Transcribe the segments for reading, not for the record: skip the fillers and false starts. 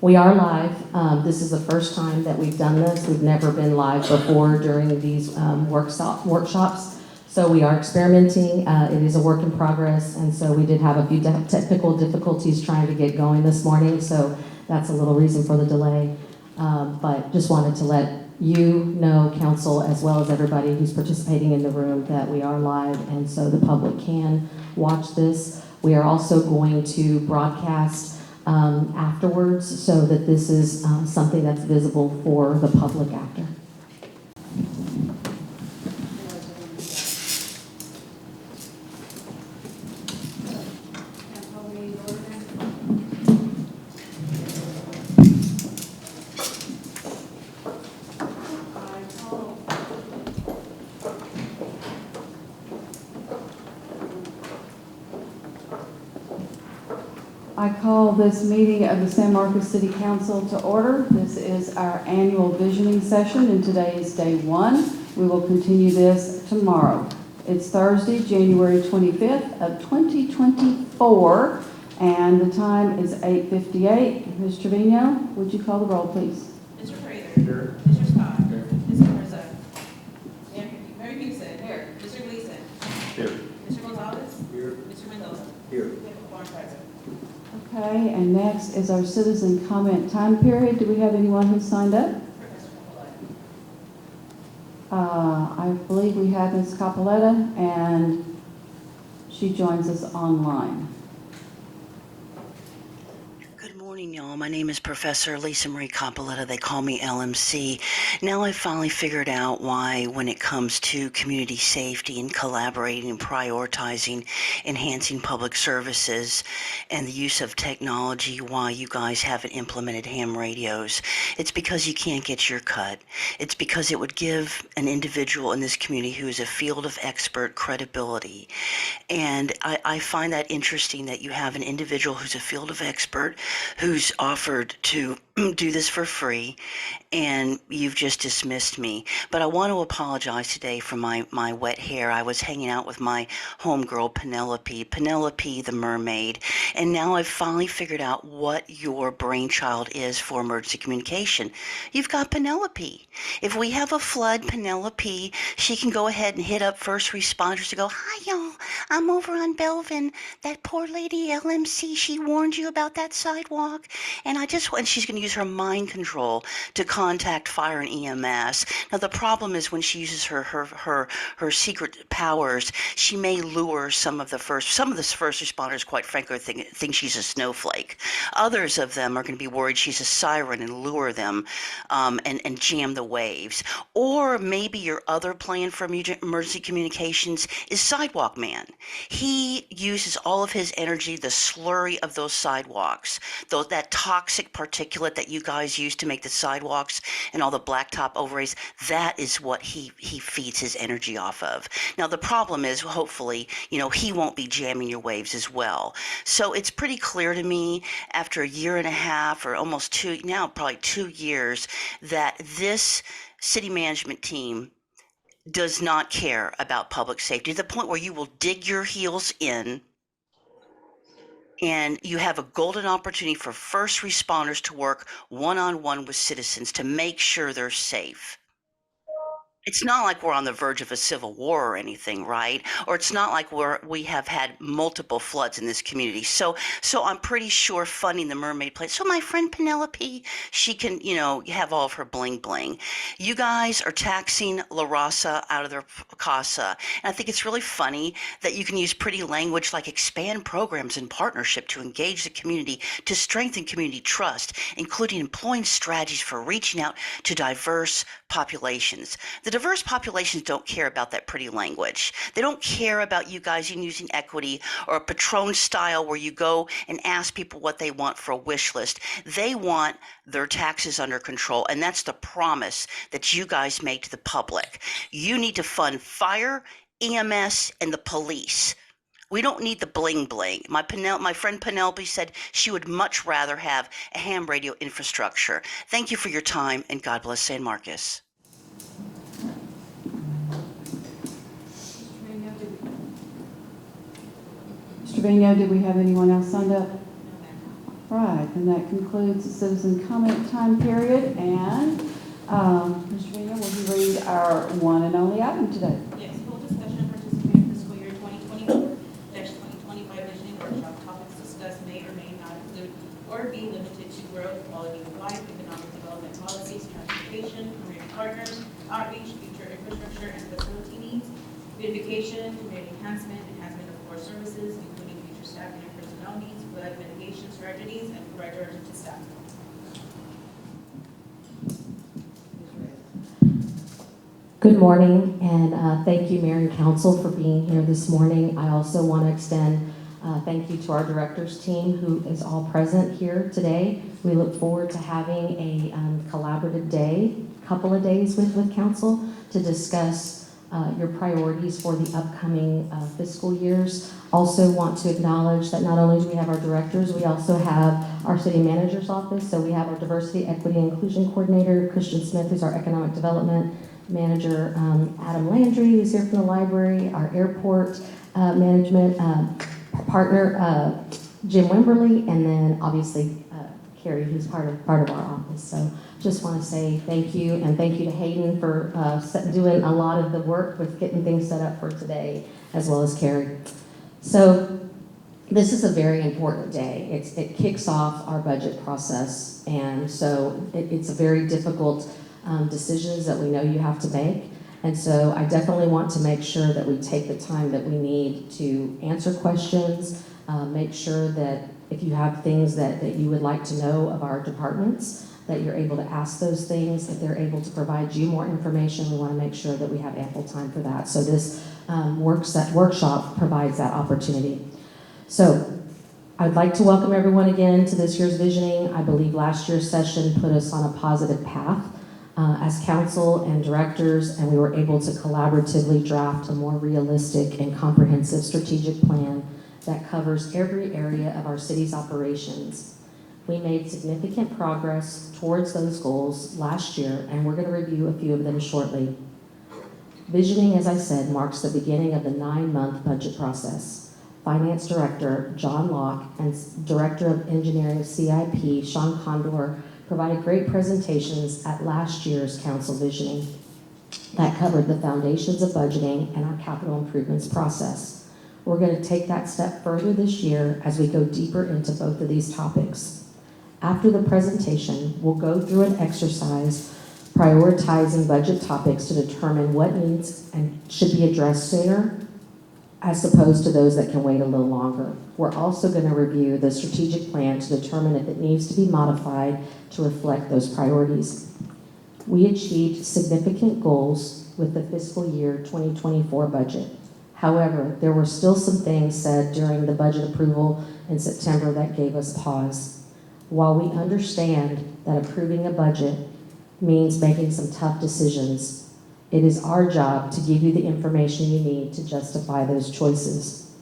We are live. This is the first time that we've done this. We've never been live before during these workshops. So we are experimenting. It is a work in progress, and so we did have a few technical difficulties trying to get going this morning, so that's a little reason for the delay. But just wanted to let you know, council, as well as everybody who's participating in the room, that we are live, and so the public can watch this. We are also going to broadcast afterwards, so that this is something that's visible for the public after. I call this meeting of the San Marcos City Council to order. This is our annual visioning session, and today is day one. We will continue this tomorrow. It's Thursday, January 25th of 2024, and the time is 8:58. Ms. Trevino, would you call the roll, please? Mr. Fraser. Here. Mr. Scott. Here. Mr. Mirza. Mary Houston. Here. Mr. Gleason. Here. Mr. Gonzalez. Here. Mr. Mendoza. Here. One present. Okay, and next is our citizen comment time period. Do we have anyone who signed up? I believe we have Ms. Capoletta, and she joins us online. Good morning, y'all. My name is Professor Lisa Marie Capoletta. They call me LMC. Now I've finally figured out why, when it comes to community safety and collaborating and prioritizing, enhancing public services and the use of technology, why you guys haven't implemented ham radios. It's because you can't get your cut. It's because it would give an individual in this community who is a field of expert credibility. And I find that interesting that you have an individual who's a field of expert who's offered to do this for free, and you've just dismissed me. But I want to apologize today for my wet hair. I was hanging out with my homegirl Penelope the mermaid, and now I've finally figured out what your brainchild is for emergency communication. You've got Penelope. If we have a flood, Penelope, she can go ahead and hit up first responders to go, "Hi y'all, I'm over on Belvin. That poor lady LMC, she warned you about that sidewalk, and she's going to use her mind control to contact fire and EMS. Now the problem is when she uses her secret powers, she may lure some of the first responders, quite frankly, think she's a snowflake. Others of them are going to be worried she's a siren and lure them and jam the waves. Or maybe your other plan for emergency communications is Sidewalk Man. He uses all of his energy, the slurry of those sidewalks, that toxic particulate that you guys use to make the sidewalks and all the blacktop overlays. That is what he feeds his energy off of. Now the problem is, hopefully, he won't be jamming your waves as well. So it's pretty clear to me after a year and a half, or almost probably 2 years, that this city management team does not care about public safety to the point where you will dig your heels in, and you have a golden opportunity for first responders to work one-on-one with citizens to make sure they're safe. It's not like we're on the verge of a civil war or anything, right? Or it's not like we have had multiple floods in this community. So I'm pretty sure funding the mermaid place. So my friend Penelope, she can, have all of her bling bling. You guys are taxing La Raza out of their casa. And I think it's really funny that you can use pretty language like expand programs in partnership to engage the community to strengthen community trust, including employing strategies for reaching out to diverse populations. The diverse populations don't care about that pretty language. They don't care about you guys using equity or a Patron style where you go and ask people what they want for a wish list. They want their taxes under control, and that's the promise that you guys made to the public. You need to fund fire, EMS, and the police. We don't need the bling bling. My friend Penelope said she would much rather have a ham radio infrastructure. Thank you for your time, and God bless San Marcos. Mr. Trevino, did we have anyone else signed up? right, and that concludes the citizen comment time period. And Mr. Vina, will you read our one and only item today? Yes, full discussion and participate in fiscal year 2024-2025 visioning workshop. Topics discussed may or may not include or be limited to growth, quality of life, economic development policies, transportation, community partners, outreach, future infrastructure and facility needs, beautification, community enhancement, enhancement of core services, including future staffing and personnel needs, flood mitigation strategies, and provide direction to staff. Good morning, and thank you, Mayor and Council, for being here this morning. I also want to extend thank you to our directors team who is all present here today. We look forward to having a collaborative day, couple of days with Council to discuss your priorities for the upcoming fiscal years. Also want to acknowledge that not only do we have our directors, we also have our city manager's office. So we have our diversity, equity, and inclusion coordinator, Christian Smith, who's our economic development manager, Adam Landry, who's here from the library, our airport management partner, Jim Wimberly, and then obviously Carrie, who's part of our office. So just want to say thank you, and thank you to Hayden for doing a lot of the work with getting things set up for today, as well as Carrie. So this is a very important day. It kicks off our budget process, and so it's a very difficult decisions that we know you have to make. And so I definitely want to make sure that we take the time that we need to answer questions, make sure that if you have things that you would like to know of our departments, that you're able to ask those things. If they're able to provide you more information, we want to make sure that we have ample time for that. So this workshop provides that opportunity. So I'd like to welcome everyone again to this year's visioning. I believe last year's session put us on a positive path as council and directors, and we were able to collaboratively draft a more realistic and comprehensive strategic plan that covers every area of our city's operations. We made significant progress towards those goals last year, and we're going to review a few of them shortly. Visioning, as I said, marks the beginning of the 9-month budget process. Finance Director John Locke and Director of Engineering CIP Sean Condor provided great presentations at last year's council visioning that covered the foundations of budgeting and our capital improvements process. We're going to take that step further this year as we go deeper into both of these topics. After the presentation, we'll go through an exercise prioritizing budget topics to determine what needs and should be addressed sooner as opposed to those that can wait a little longer. We're also going to review the strategic plan to determine if it needs to be modified to reflect those priorities. We achieved significant goals with the fiscal year 2024 budget. However, there were still some things said during the budget approval in September that gave us pause. While we understand that approving a budget means making some tough decisions, it is our job to give you the information you need to justify those choices.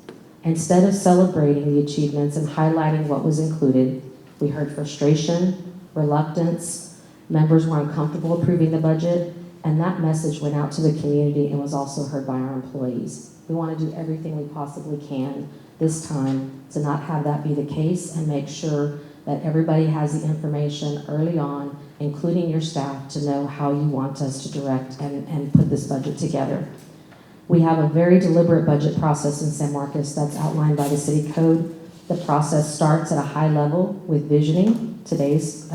Instead of celebrating the achievements and highlighting what was included, we heard frustration, reluctance, members were uncomfortable approving the budget, and that message went out to the community and was also heard by our employees. We want to do everything we possibly can this time to not have that be the case and make sure that everybody has the information early on, including your staff, to know how you want us to direct and put this budget together. We have a very deliberate budget process in San Marcos that's outlined by the city code. The process starts at a high level with visioning, today's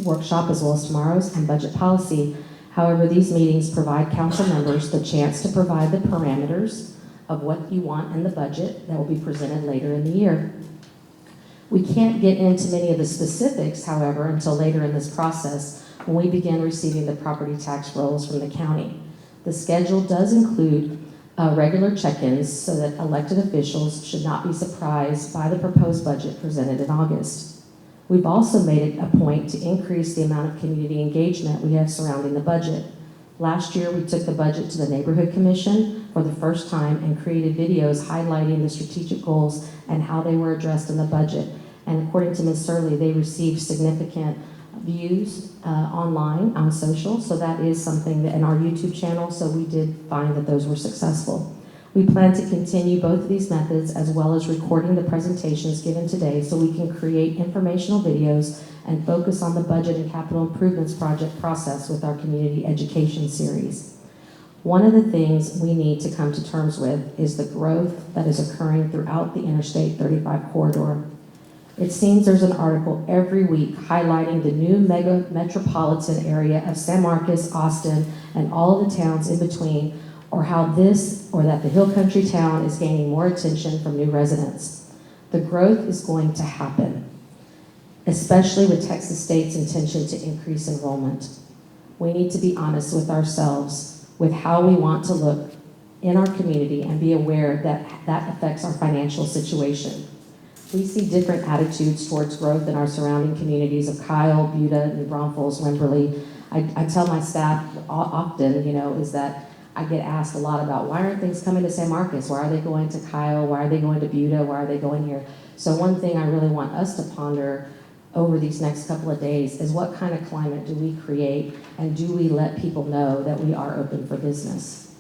workshop as well as tomorrow's, and budget policy. However, these meetings provide council members the chance to provide the parameters of what you want in the budget that will be presented later in the year. We can't get into many of the specifics, however, until later in this process when we begin receiving the property tax rolls from the county. The schedule does include regular check-ins so that elected officials should not be surprised by the proposed budget presented in August. We've also made it a point to increase the amount of community engagement we have surrounding the budget. Last year, we took the budget to the Neighborhood Commission for the first time and created videos highlighting the strategic goals and how they were addressed in the budget. And according to Ms. Surley, they received significant views online on social, so that is something that in our YouTube channel, so we did find that those were successful. We plan to continue both of these methods as well as recording the presentations given today so we can create informational videos and focus on the budget and capital improvements project process with our community education series. One of the things we need to come to terms with is the growth that is occurring throughout the Interstate 35 corridor. It seems there's an article every week highlighting the new mega metropolitan area of San Marcos, Austin, and all of the towns in between, or how this or that the Hill Country town is gaining more attention from new residents. The growth is going to happen, especially with Texas State's intention to increase enrollment. We need to be honest with ourselves with how we want to look in our community and be aware that that affects our financial situation. We see different attitudes towards growth in our surrounding communities of Kyle, Buda, New Braunfels, Wimberley. I tell my staff often, is that I get asked a lot about why aren't things coming to San Marcos? Why are they going to Kyle? Why are they going to Buda? Why are they going here? So one thing I really want us to ponder over these next couple of days is what kind of climate do we create, and do we let people know that we are open for business?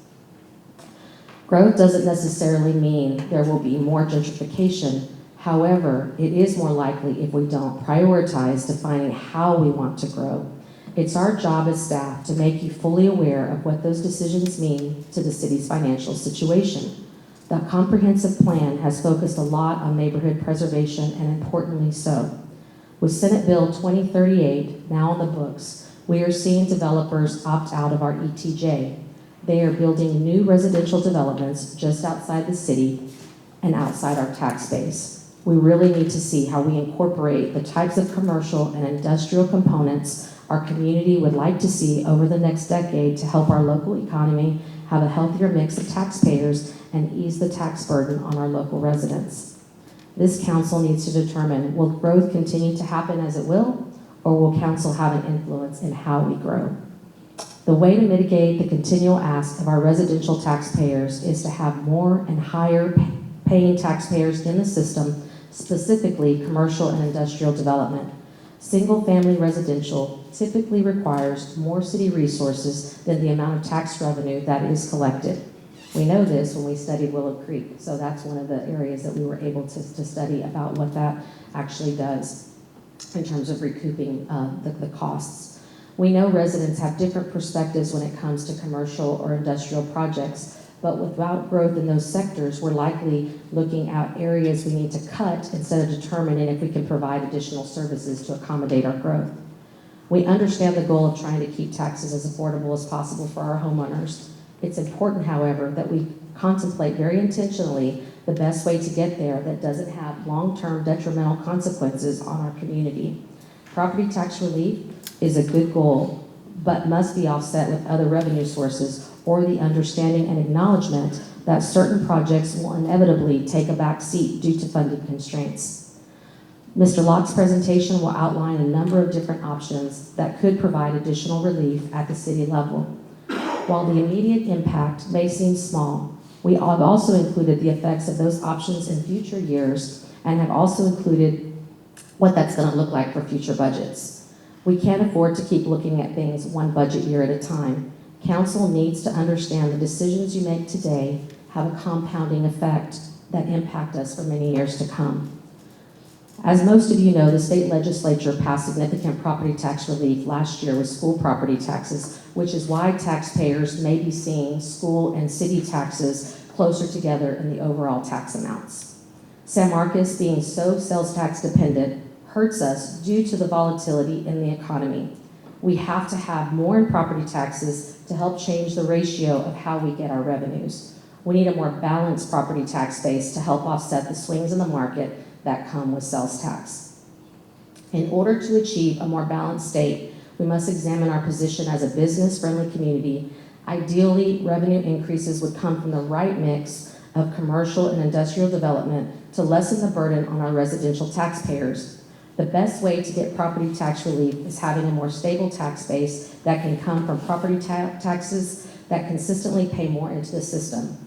Growth doesn't necessarily mean there will be more gentrification. However, it is more likely if we don't prioritize defining how we want to grow. It's our job as staff to make you fully aware of what those decisions mean to the city's financial situation. The comprehensive plan has focused a lot on neighborhood preservation, and importantly so. With Senate Bill 2038 now on the books, we are seeing developers opt out of our ETJ. They are building new residential developments just outside the city and outside our tax base. We really need to see how we incorporate the types of commercial and industrial components our community would like to see over the next decade to help our local economy have a healthier mix of taxpayers and ease the tax burden on our local residents. This council needs to determine, will growth continue to happen as it will, or will council have an influence in how we grow? The way to mitigate the continual ask of our residential taxpayers is to have more and higher paying taxpayers in the system, specifically commercial and industrial development. Single-family residential typically requires more city resources than the amount of tax revenue that is collected. We know this when we studied Willow Creek, so that's one of the areas that we were able to study about what that actually does in terms of recouping the costs. We know residents have different perspectives when it comes to commercial or industrial projects, but without growth in those sectors, we're likely looking at areas we need to cut instead of determining if we can provide additional services to accommodate our growth. We understand the goal of trying to keep taxes as affordable as possible for our homeowners. It's important, however, that we contemplate very intentionally the best way to get there that doesn't have long-term detrimental consequences on our community. Property tax relief is a good goal, but must be offset with other revenue sources, or the understanding and acknowledgement that certain projects will inevitably take a back seat due to funding constraints. Mr. Locke's presentation will outline a number of different options that could provide additional relief at the city level. While the immediate impact may seem small, we have also included the effects of those options in future years and have also included what that's going to look like for future budgets. We can't afford to keep looking at things one budget year at a time. Council needs to understand the decisions you make today have a compounding effect that impact us for many years to come. As most of you know, the state legislature passed significant property tax relief last year with school property taxes, which is why taxpayers may be seeing school and city taxes closer together in the overall tax amounts. San Marcos, being so sales tax dependent, hurts us due to the volatility in the economy. We have to have more in property taxes to help change the ratio of how we get our revenues. We need a more balanced property tax base to help offset the swings in the market that come with sales tax. In order to achieve a more balanced state, we must examine our position as a business-friendly community. Ideally, revenue increases would come from the right mix of commercial and industrial development to lessen the burden on our residential taxpayers. The best way to get property tax relief is having a more stable tax base that can come from property taxes that consistently pay more into the system.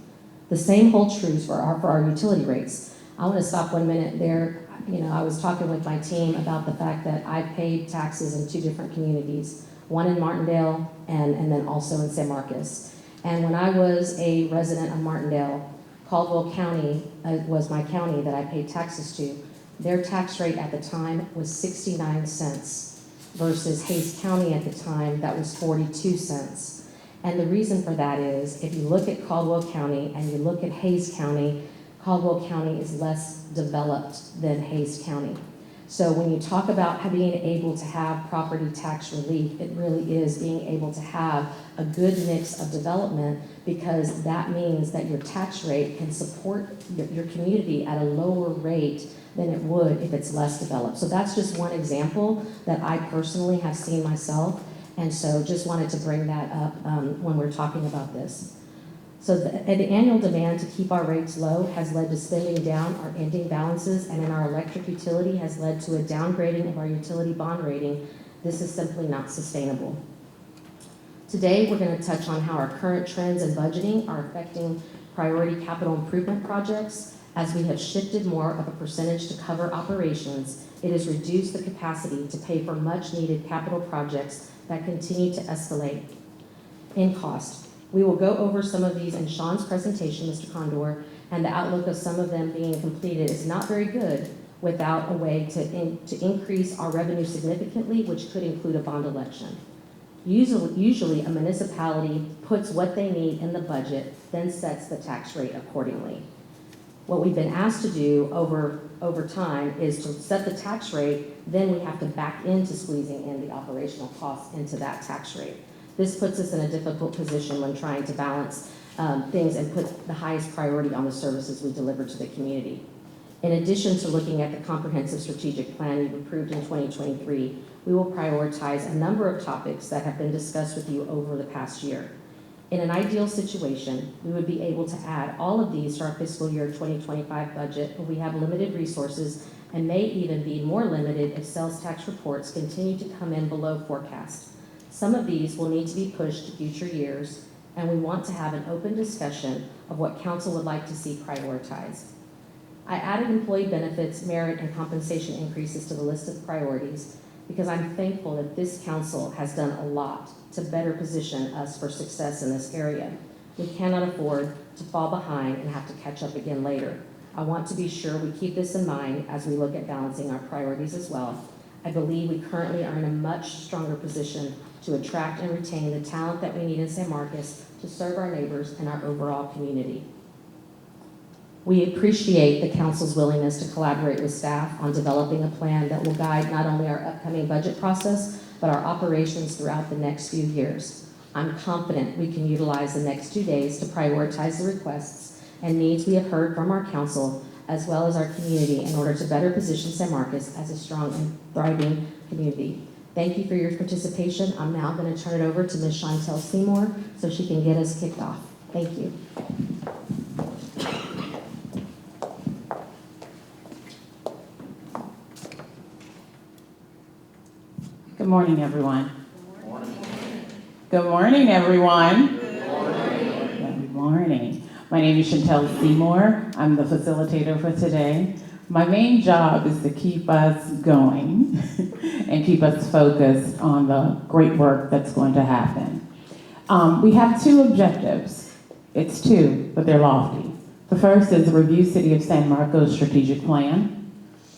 The same holds true for our utility rates. I want to stop 1 minute there. I was talking with my team about the fact that I paid taxes in 2 different communities, one in Martindale and then also in San Marcos. And when I was a resident of Martindale, Caldwell County was my county that I paid taxes to. Their tax rate at the time was 69 cents versus Hayes County at the time, that was 42 cents. And the reason for that is, if you look at Caldwell County and you look at Hayes County, Caldwell County is less developed than Hayes County. So when you talk about being able to have property tax relief, it really is being able to have a good mix of development, because that means that your tax rate can support your community at a lower rate than it would if it's less developed. So that's just one example that I personally have seen myself, and so just wanted to bring that up when we're talking about this. So the annual demand to keep our rates low has led to spending down our ending balances, and in our electric utility has led to a downgrading of our utility bond rating. This is simply not sustainable. Today, we're going to touch on how our current trends in budgeting are affecting priority capital improvement projects. As we have shifted more of a percentage to cover operations, it has reduced the capacity to pay for much needed capital projects that continue to escalate in cost. We will go over some of these in Sean's presentation, Mr. Condor, and the outlook of some of them being completed is not very good without a way to increase our revenue significantly, which could include a bond election. Usually a municipality puts what they need in the budget, then sets the tax rate accordingly. What we've been asked to do over time is to set the tax rate, then we have to back into squeezing in the operational costs into that tax rate. This puts us in a difficult position when trying to balance things and put the highest priority on the services we deliver to the community. In addition to looking at the comprehensive strategic plan you've approved in 2023, we will prioritize a number of topics that have been discussed with you over the past year. In an ideal situation, we would be able to add all of these to our fiscal year 2025 budget, but we have limited resources and may even be more limited if sales tax reports continue to come in below forecast. Some of these will need to be pushed to future years, and we want to have an open discussion of what council would like to see prioritized. I added employee benefits, merit, and compensation increases to the list of priorities because I'm thankful that this council has done a lot to better position us for success in this area. We cannot afford to fall behind and have to catch up again later. I want to be sure we keep this in mind as we look at balancing our priorities as well. I believe we currently are in a much stronger position to attract and retain the talent that we need in San Marcos to serve our neighbors and our overall community. We appreciate the council's willingness to collaborate with staff on developing a plan that will guide not only our upcoming budget process, but our operations throughout the next few years. I'm confident we can utilize the next 2 days to prioritize the requests and needs we have heard from our council, as well as our community, in order to better position San Marcos as a strong and thriving community. Thank you for your participation. I'm now going to turn it over to Ms. Chantel Seymour so she can get us kicked off. Thank you. Good morning, everyone. Good morning, everyone. Good morning. My name is Chantel Seymour. I'm the facilitator for today. My main job is to keep us going and keep us focused on the great work that's going to happen. We have two objectives. It's two, but they're lofty. The first is review City of San Marcos strategic plan.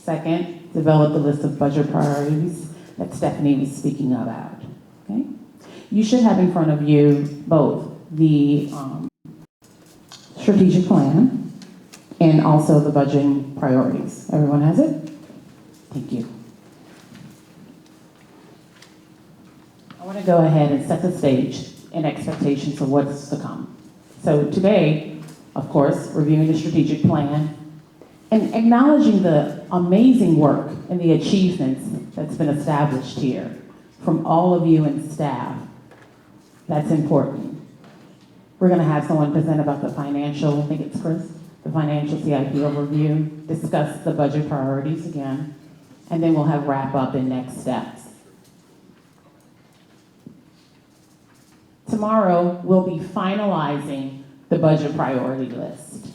Second, develop the list of budget priorities that Stephanie was speaking about. Okay? You should have in front of you both the strategic plan and also the budgeting priorities. Everyone has it? Thank you. I want to go ahead and set the stage and expectations of what's to come. So today, of course, reviewing the strategic plan and acknowledging the amazing work and the achievements that's been established here from all of you and staff. That's important. We're going to have someone present about the financial, I think it's Chris, the financial CIP overview, discuss the budget priorities again, and then we'll have wrap up and next steps. Tomorrow, we'll be finalizing the budget priority list.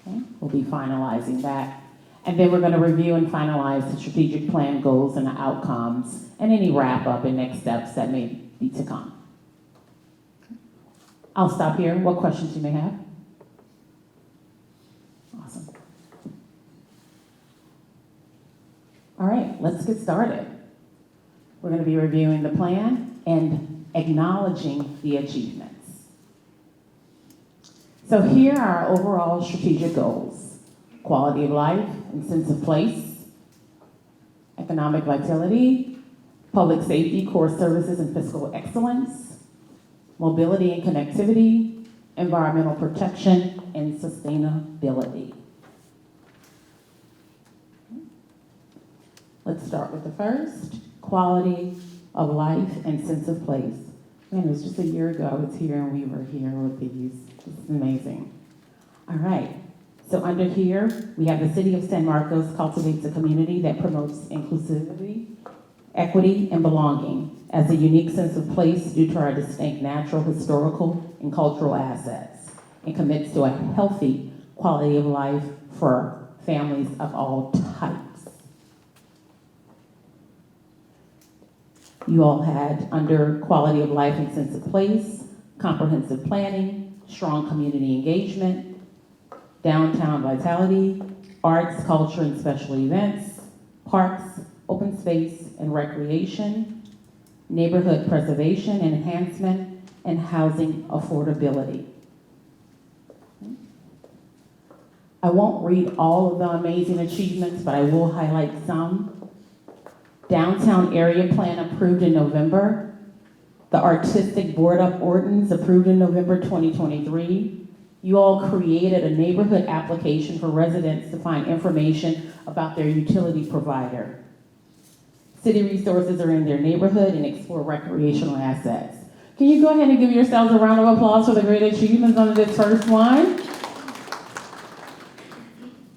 Okay? We'll be finalizing that. And then we're going to review and finalize the strategic plan goals and the outcomes and any wrap up and next steps that may be to come. I'll stop here. What questions you may have? All right, let's get started. We're going to be reviewing the plan and acknowledging the achievements. So here are our overall strategic goals: quality of life and sense of place, economic vitality, public safety, core services and fiscal excellence, mobility and connectivity, environmental protection, and sustainability. Let's start with the first, quality of life and sense of place. Man, it was just a year ago I was here and we were here with these. This is amazing. All right, so under here, we have the City of San Marcos cultivates a community that promotes inclusivity, equity, and belonging as a unique sense of place due to our distinct natural, historical, and cultural assets, and commits to a healthy quality of life for families of all types. You all had under quality of life and sense of place, comprehensive planning, strong community engagement, downtown vitality, arts, culture, and special events, parks, open space and recreation, neighborhood preservation and enhancement, and housing affordability. I won't read all of the amazing achievements, but I will highlight some. Downtown area plan approved in November. The artistic board up ordinance approved in November 2023. You all created a neighborhood application for residents to find information about their utility provider. City resources are in their neighborhood and explore recreational assets. Can you go ahead and give yourselves a round of applause for the great achievements on this first one?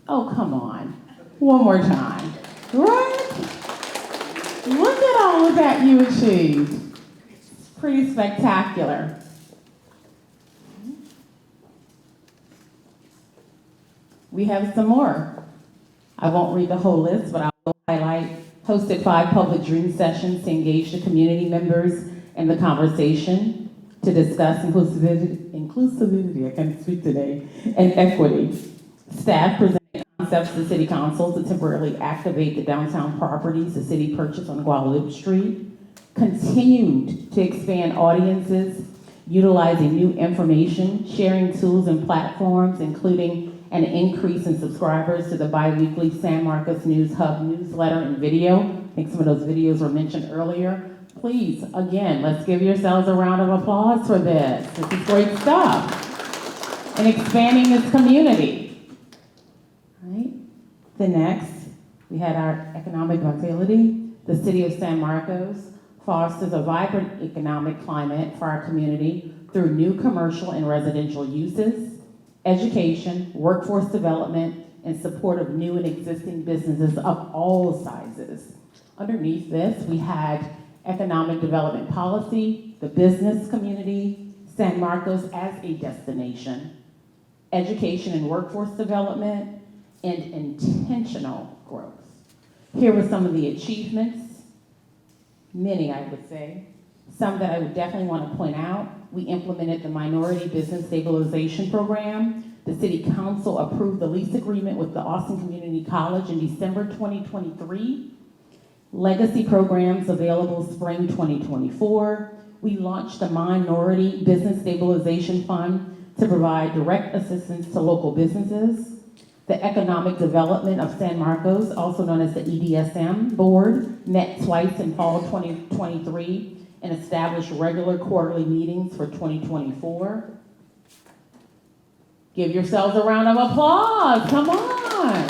Oh, come on. One more time. Right? Look at all of that you achieved. It's pretty spectacular. We have some more. I won't read the whole list, but I will highlight hosted 5 public dream sessions to engage the community members in the conversation to discuss inclusivity, I can't speak today, and equity. Staff presented concepts to City Council to temporarily activate the downtown properties the city purchased on Guadalupe Street. Continued to expand audiences, utilizing new information, sharing tools and platforms, including an increase in subscribers to the bi-weekly San Marcos News Hub newsletter and video. I think some of those videos were mentioned earlier. Please, again, let's give yourselves a round of applause for this. This is great stuff. And expanding this community. All right. The next, we had our economic vitality. The City of San Marcos fosters a vibrant economic climate for our community through new commercial and residential uses, education, workforce development, and support of new and existing businesses of all sizes. Underneath this, we had economic development policy, the business community, San Marcos as a destination, education and workforce development, and intentional growth. Here were some of the achievements, many I would say. Some that I would definitely want to point out. We implemented the Minority Business Stabilization Program. The City Council approved the lease agreement with the Austin Community College in December 2023. Legacy programs available spring 2024. We launched the Minority Business Stabilization Fund to provide direct assistance to local businesses. The Economic Development of San Marcos, also known as the EDSM Board, met twice in fall 2023 and established regular quarterly meetings for 2024. Give yourselves a round of applause. Come on.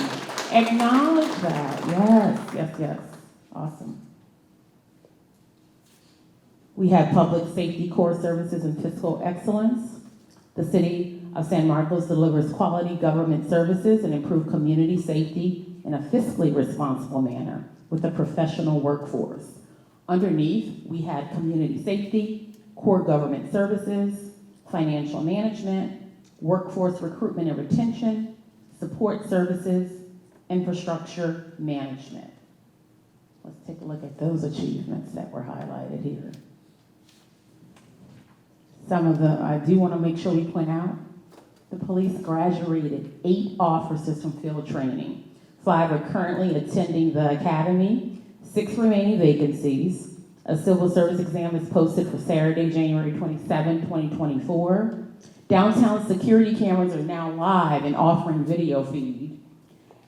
Acknowledge that. Yes, yes, yes. Awesome. We have public safety core services and fiscal excellence. The City of San Marcos delivers quality government services and improve community safety in a fiscally responsible manner with a professional workforce. Underneath, we had community safety, core government services, financial management, workforce recruitment and retention, support services, infrastructure management. Let's take a look at those achievements that were highlighted here. I do want to make sure we point out, the police graduated 8 officers from field training. 5 are currently attending the academy, 6 remaining vacancies. A civil service exam is posted for Saturday, January 27, 2024. Downtown security cameras are now live and offering video feed.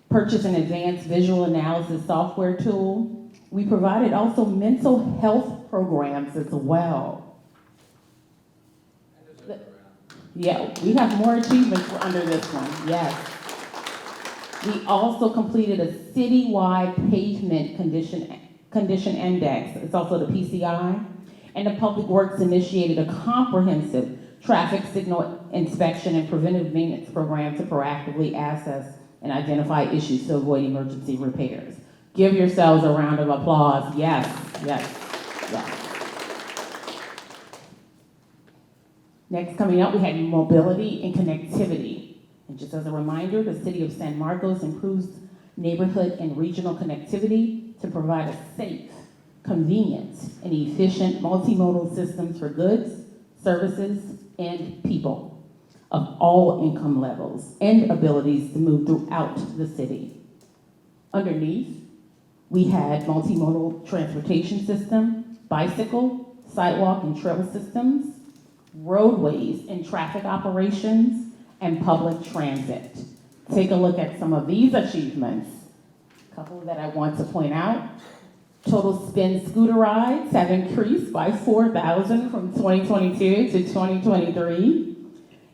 Purchase an advanced visual analysis software tool. We provided also mental health programs as well. Yeah, we have more achievements under this one, yes. We also completed a citywide pavement condition index, it's also the PCI, and the Public Works initiated a comprehensive traffic signal inspection and preventive maintenance program to proactively assess and identify issues to avoid emergency repairs. Give yourselves a round of applause. Yes, yes, yes. Next, coming up, we had mobility and connectivity. And just as a reminder, the city of San Marcos improves neighborhood and regional connectivity to provide a safe, convenient, and efficient multimodal systems for goods, services, and people of all income levels and abilities to move throughout the city. Underneath, we had multimodal transportation system, bicycle, sidewalk and trail systems, roadways and traffic operations, and public transit. Take a look at some of these achievements. A couple that I want to point out. Total spin scooter rides have increased by 4,000 from 2022 to 2023.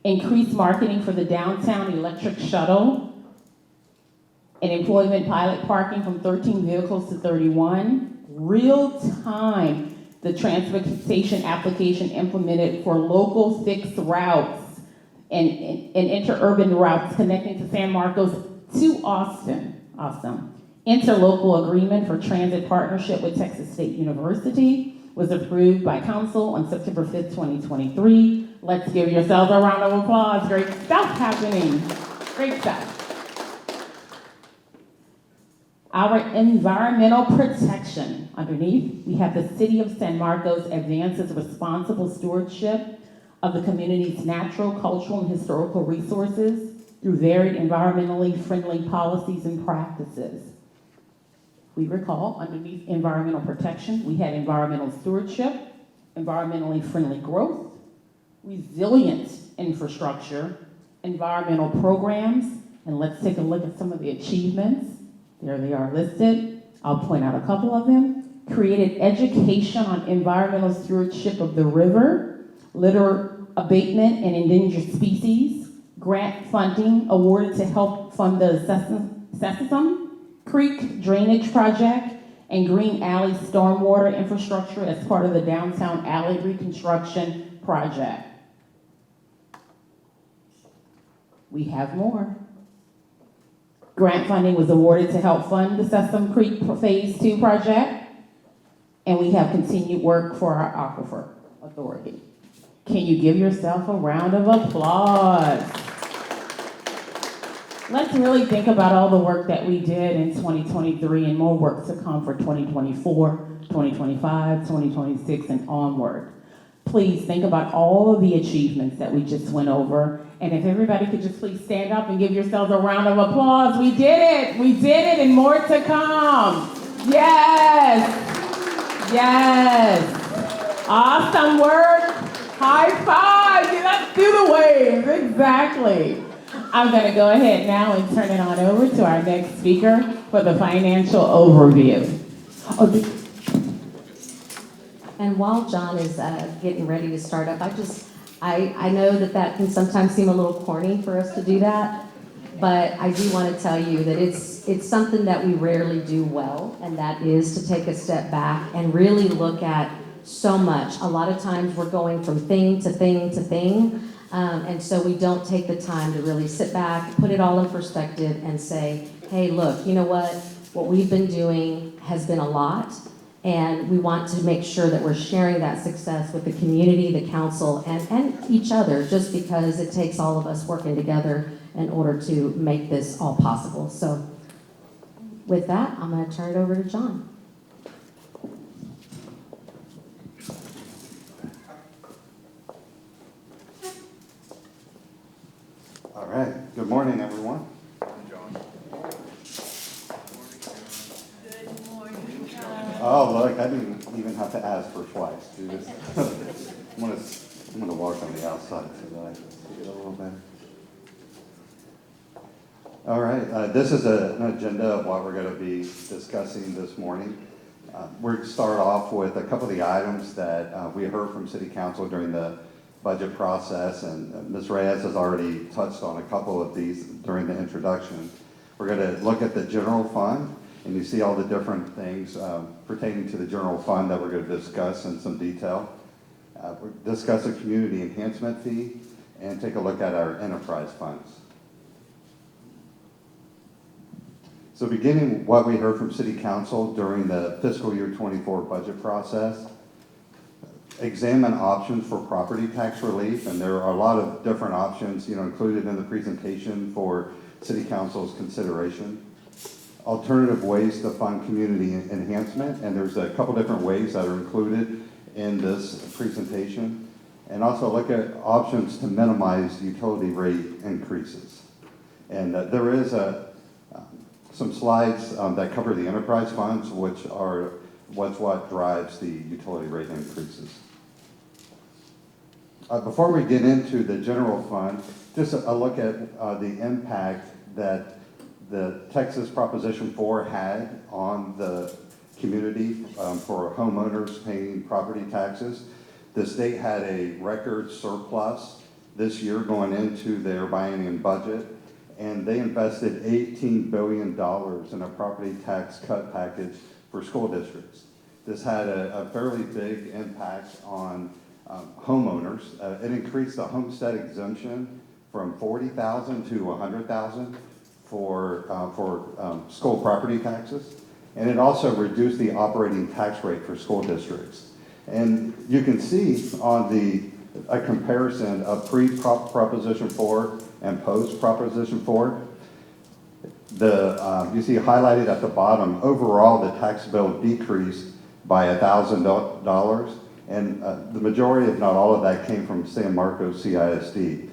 Increased marketing for the downtown electric shuttle. And employment pilot parking from 13 vehicles to 31. Real time, the transportation application implemented for local fixed routes and interurban routes connecting to San Marcos to Austin. Awesome. Interlocal agreement for transit partnership with Texas State University was approved by council on September 5th, 2023. Let's give yourselves a round of applause. Great stuff happening. Great stuff. Our environmental protection. Underneath, we have the City of San Marcos advances responsible stewardship of the community's natural, cultural, and historical resources through varied environmentally friendly policies and practices. We recall, underneath environmental protection, we had environmental stewardship, environmentally friendly growth, resilient infrastructure, environmental programs, and let's take a look at some of the achievements. There they are listed. I'll point out a couple of them. Created education on environmental stewardship of the river, litter abatement and endangered species, grant funding awarded to help fund the Sessom Creek Drainage Project, and Green Alley Stormwater Infrastructure as part of the Downtown Alley Reconstruction Project. We have more. Grant funding was awarded to help fund the Sessom Creek Phase 2 project, and we have continued work for our Aquifer Authority. Can you give yourself a round of applause? Let's really think about all the work that we did in 2023 and more work to come for 2024, 2025, 2026, and onward. Please think about all of the achievements that we just went over. And if everybody could just please stand up and give yourselves a round of applause. We did it. We did it, and more to come. Yes. Yes. Awesome work. High five. Let's do the waves. Exactly. I'm going to go ahead now and turn it on over to our next speaker for the financial overview. And while John is getting ready to start up, I know that can sometimes seem a little corny for us to do that, but I do want to tell you that it's something that we rarely do well, and that is to take a step back and really look at so much. A lot of times we're going from thing to thing to thing, and so we don't take the time to really sit back, put it all in perspective, and say, hey, look, you know what we've been doing has been a lot. And we want to make sure that we're sharing that success with the community, the council, and each other, just because it takes all of us working together in order to make this all possible. So with that, I'm going to turn it over to John. All right. Good morning, everyone. Oh, look, I didn't even have to ask for twice. Do this. I'm gonna walk on the outside so that I can see it a little better. All right, this is an agenda of what we're going to be discussing this morning. We're going to start off with a couple of the items that we heard from City Council during the budget process, and Ms. Reyes has already touched on a couple of these during the introduction. We're going to look at the general fund, and you see all the different things pertaining to the general fund that we're going to discuss in some detail. We'll discuss a community enhancement fee and take a look at our enterprise funds. So beginning what we heard from City Council during the fiscal year 24 budget process, examine options for property tax relief, and there are a lot of different options, included in the presentation for City Council's consideration. Alternative ways to fund community enhancement, and there's a couple different ways that are included in this presentation, and also look at options to minimize utility rate increases. And there is some slides that cover the enterprise funds, which are what drives the utility rate increases. Before we get into the general fund, just a look at the impact that the Texas Proposition 4 had on the community for homeowners paying property taxes. The state had a record surplus this year going into their biennium budget, and they invested $18 billion in a property tax cut package for school districts. This had a fairly big impact on homeowners. It increased the homestead exemption from $40,000 to $100,000 for school property taxes. And it also reduced the operating tax rate for school districts. And you can see on a comparison of pre-Proposition 4 and post-Proposition 4. You see highlighted at the bottom, overall the tax bill decreased by $1,000, and the majority, if not all of that, came from San Marcos CISD.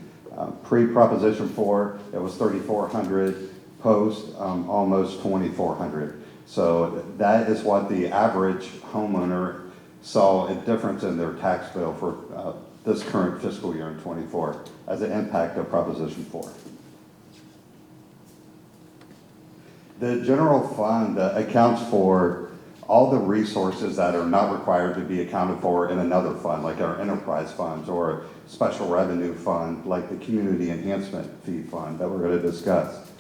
Pre-Proposition 4, it was $3,400, post, almost $2,400. So that is what the average homeowner saw a difference in their tax bill for this current fiscal year in 24 as an impact of Proposition 4. The general fund accounts for all the resources that are not required to be accounted for in another fund, like our enterprise funds or a special revenue fund, like the community enhancement fee fund that we're going to discuss.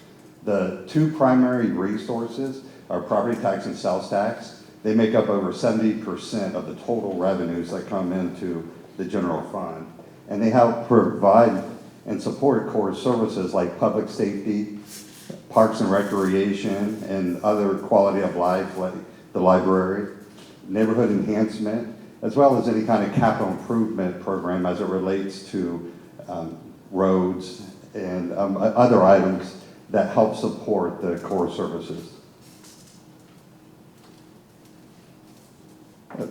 The two primary resources are property tax and sales tax. They make up over 70% of the total revenues that come into the general fund. And they help provide and support core services like public safety, parks and recreation, and other quality of life like the library, neighborhood enhancement, as well as any kind of capital improvement program as it relates to roads and other items that help support the core services.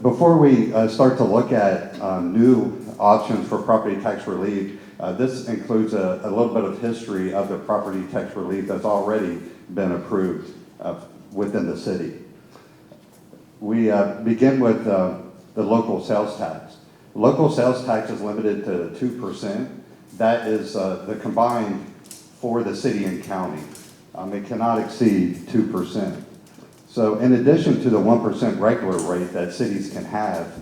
Before we start to look at new options for property tax relief, this includes a little bit of history of the property tax relief that's already been approved within the city. We begin with the local sales tax. Local sales tax is limited to 2%. That is the combined for the city and county. It cannot exceed 2%. So in addition to the 1% regular rate that cities can have,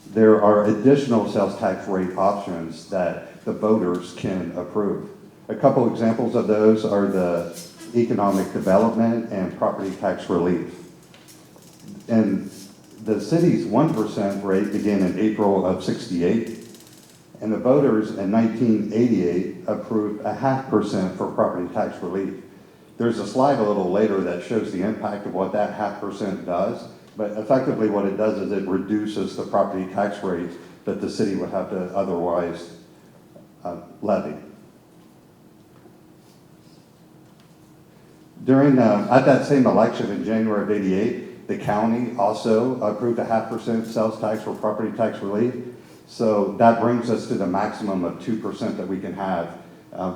there are additional sales tax rate options that the voters can approve. A couple examples of those are the economic development and property tax relief. And the city's 1% rate began in April of '68, and the voters in 1988 approved a 0.5% for property tax relief. There's a slide a little later that shows the impact of what that 0.5% does, but effectively what it does is it reduces the property tax rate that the city would have to otherwise levy. At that same election in January of '88, the county also approved a 0.5% sales tax for property tax relief. So that brings us to the maximum of 2% that we can have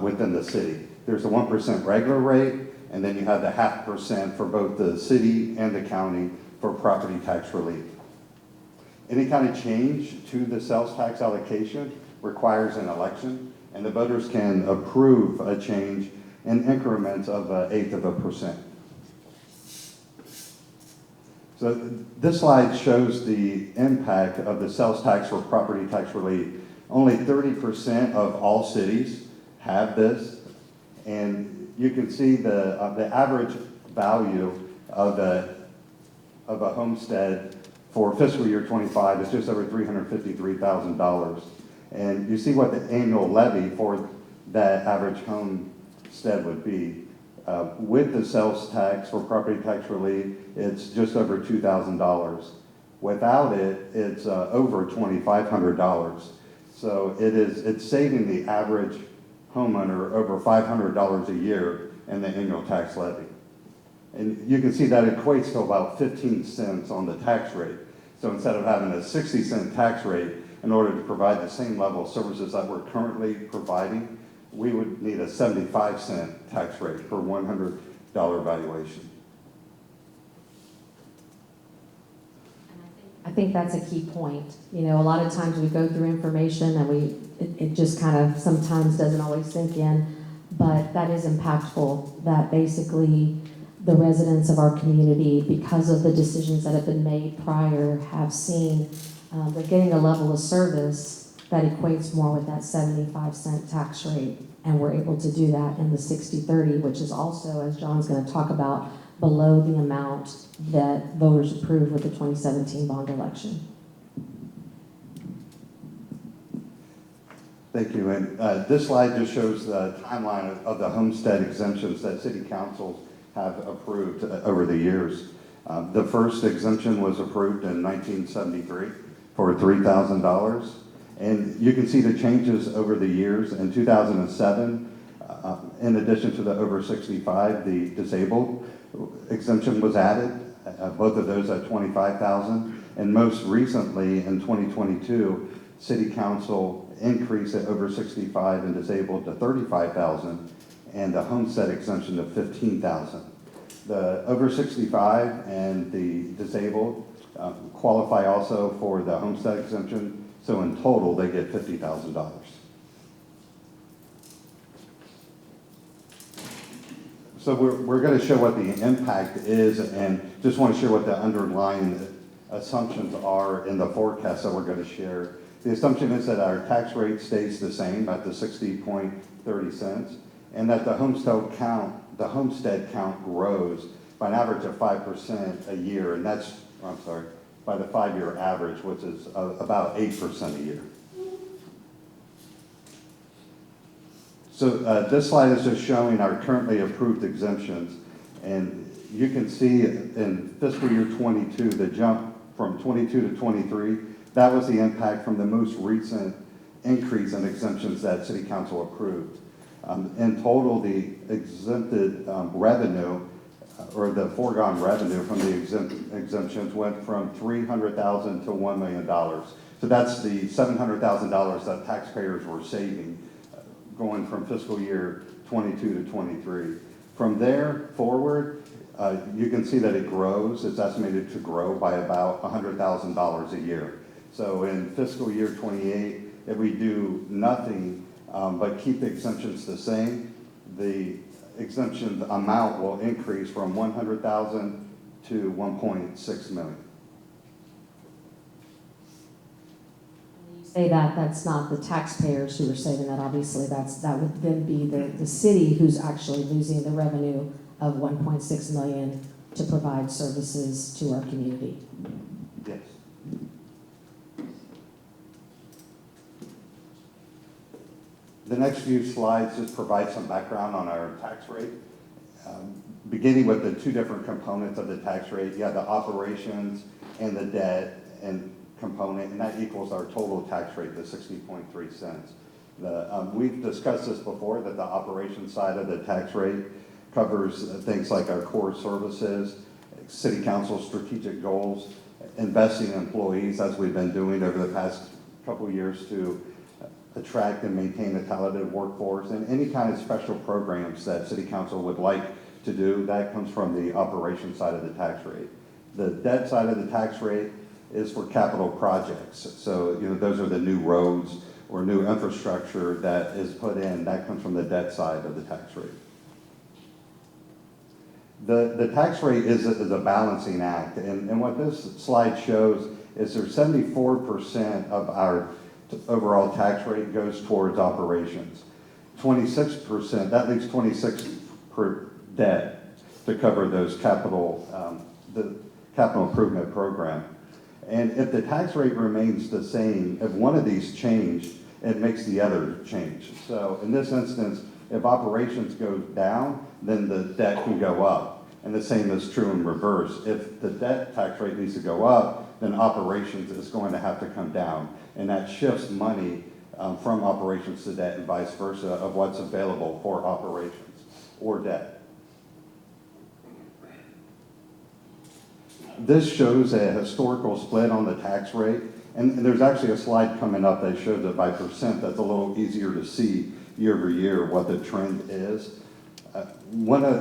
within the city. There's a 1% regular rate, and then you have the 0.5% for both the city and the county for property tax relief. Any kind of change to the sales tax allocation requires an election, and the voters can approve a change in increments of 1/8%. So this slide shows the impact of the sales tax for property tax relief. Only 30% of all cities have this, and you can see the average value of a homestead for fiscal year 25 is just over $353,000. And you see what the annual levy for that average homestead would be. With the sales tax for property tax relief, it's just over $2,000. Without it, it's over $2,500. So it's saving the average homeowner over $500 a year in the annual tax levy. And you can see that equates to about 15 cents on the tax rate. So instead of having a 60-cent tax rate, in order to provide the same level of services that we're currently providing, we would need a 75-cent tax rate per $100 valuation. I think that's a key point. You know, a lot of times we go through information and it just kind of sometimes doesn't always sink in, but that is impactful, that basically the residents of our community, because of the decisions that have been made prior, have seen they're getting a level of service that equates more with that 75-cent tax rate. And we're able to do that in the 60/30, which is also, as John's going to talk about, below the amount that voters approved with the 2017 bond election. Thank you. And this slide just shows the timeline of the homestead exemptions that city councils have approved over the years. The first exemption was approved in 1973 for $3,000. And you can see the changes over the years. In 2007, in addition to the over 65, the disabled exemption was added, both of those at $25,000. And most recently, in 2022, City Council increased it over 65 and disabled to $35,000 and the homestead exemption to $15,000. The over 65 and the disabled qualify also for the homestead exemption. So in total, they get $50,000. So we're going to show what the impact is, and just want to share what the underlying assumptions are in the forecast that we're going to share. The assumption is that our tax rate stays the same at the 60.30 cents, and that the homestead count grows by an average of 5% a year, and that's, I'm sorry, by the 5-year average, which is about 8% a year. So this slide is just showing our currently approved exemptions, and you can see in fiscal year 22, the jump from 22 to 23, that was the impact from the most recent increase in exemptions that City Council approved. In total, the exempted revenue, or the foregone revenue from the exemptions went from $300,000 to $1 million. So that's the $700,000 that taxpayers were saving going from fiscal year 22 to 23. From there forward, you can see that it grows. It's estimated to grow by about $100,000 a year. So in fiscal year 28, if we do nothing but keep the exemptions the same, the exemption amount will increase from $100,000 to $1.6 million. When you say that, that's not the taxpayers who are saving that, obviously, that would then be the city who's actually losing the revenue of $1.6 million to provide services to our community. Yes. The next few slides just provide some background on our tax rate. Beginning with the two different components of the tax rate, you have the operations and the debt and component, and that equals our total tax rate, the 60.3 cents. We've discussed this before, that the operations side of the tax rate covers things like our core services, City Council strategic goals, investing in employees, as we've been doing over the past couple years to attract and maintain a talented workforce, and any kind of special programs that City Council would like to do, that comes from the operations side of the tax rate. The debt side of the tax rate is for capital projects. So, those are the new roads or new infrastructure that is put in. That comes from the debt side of the tax rate. The tax rate is a balancing act, and what this slide shows is there's 74% of our overall tax rate goes towards operations. 26%, that leaves 26% per debt to cover those the capital improvement program. And if the tax rate remains the same, if one of these change, it makes the other change. So in this instance, if operations goes down, then the debt can go up. And the same is true in reverse. If the debt tax rate needs to go up, then operations is going to have to come down. And that shifts money from operations to debt and vice versa of what's available for operations or debt. This shows a historical split on the tax rate. And there's actually a slide coming up that shows it by percent. That's a little easier to see year over year what the trend is.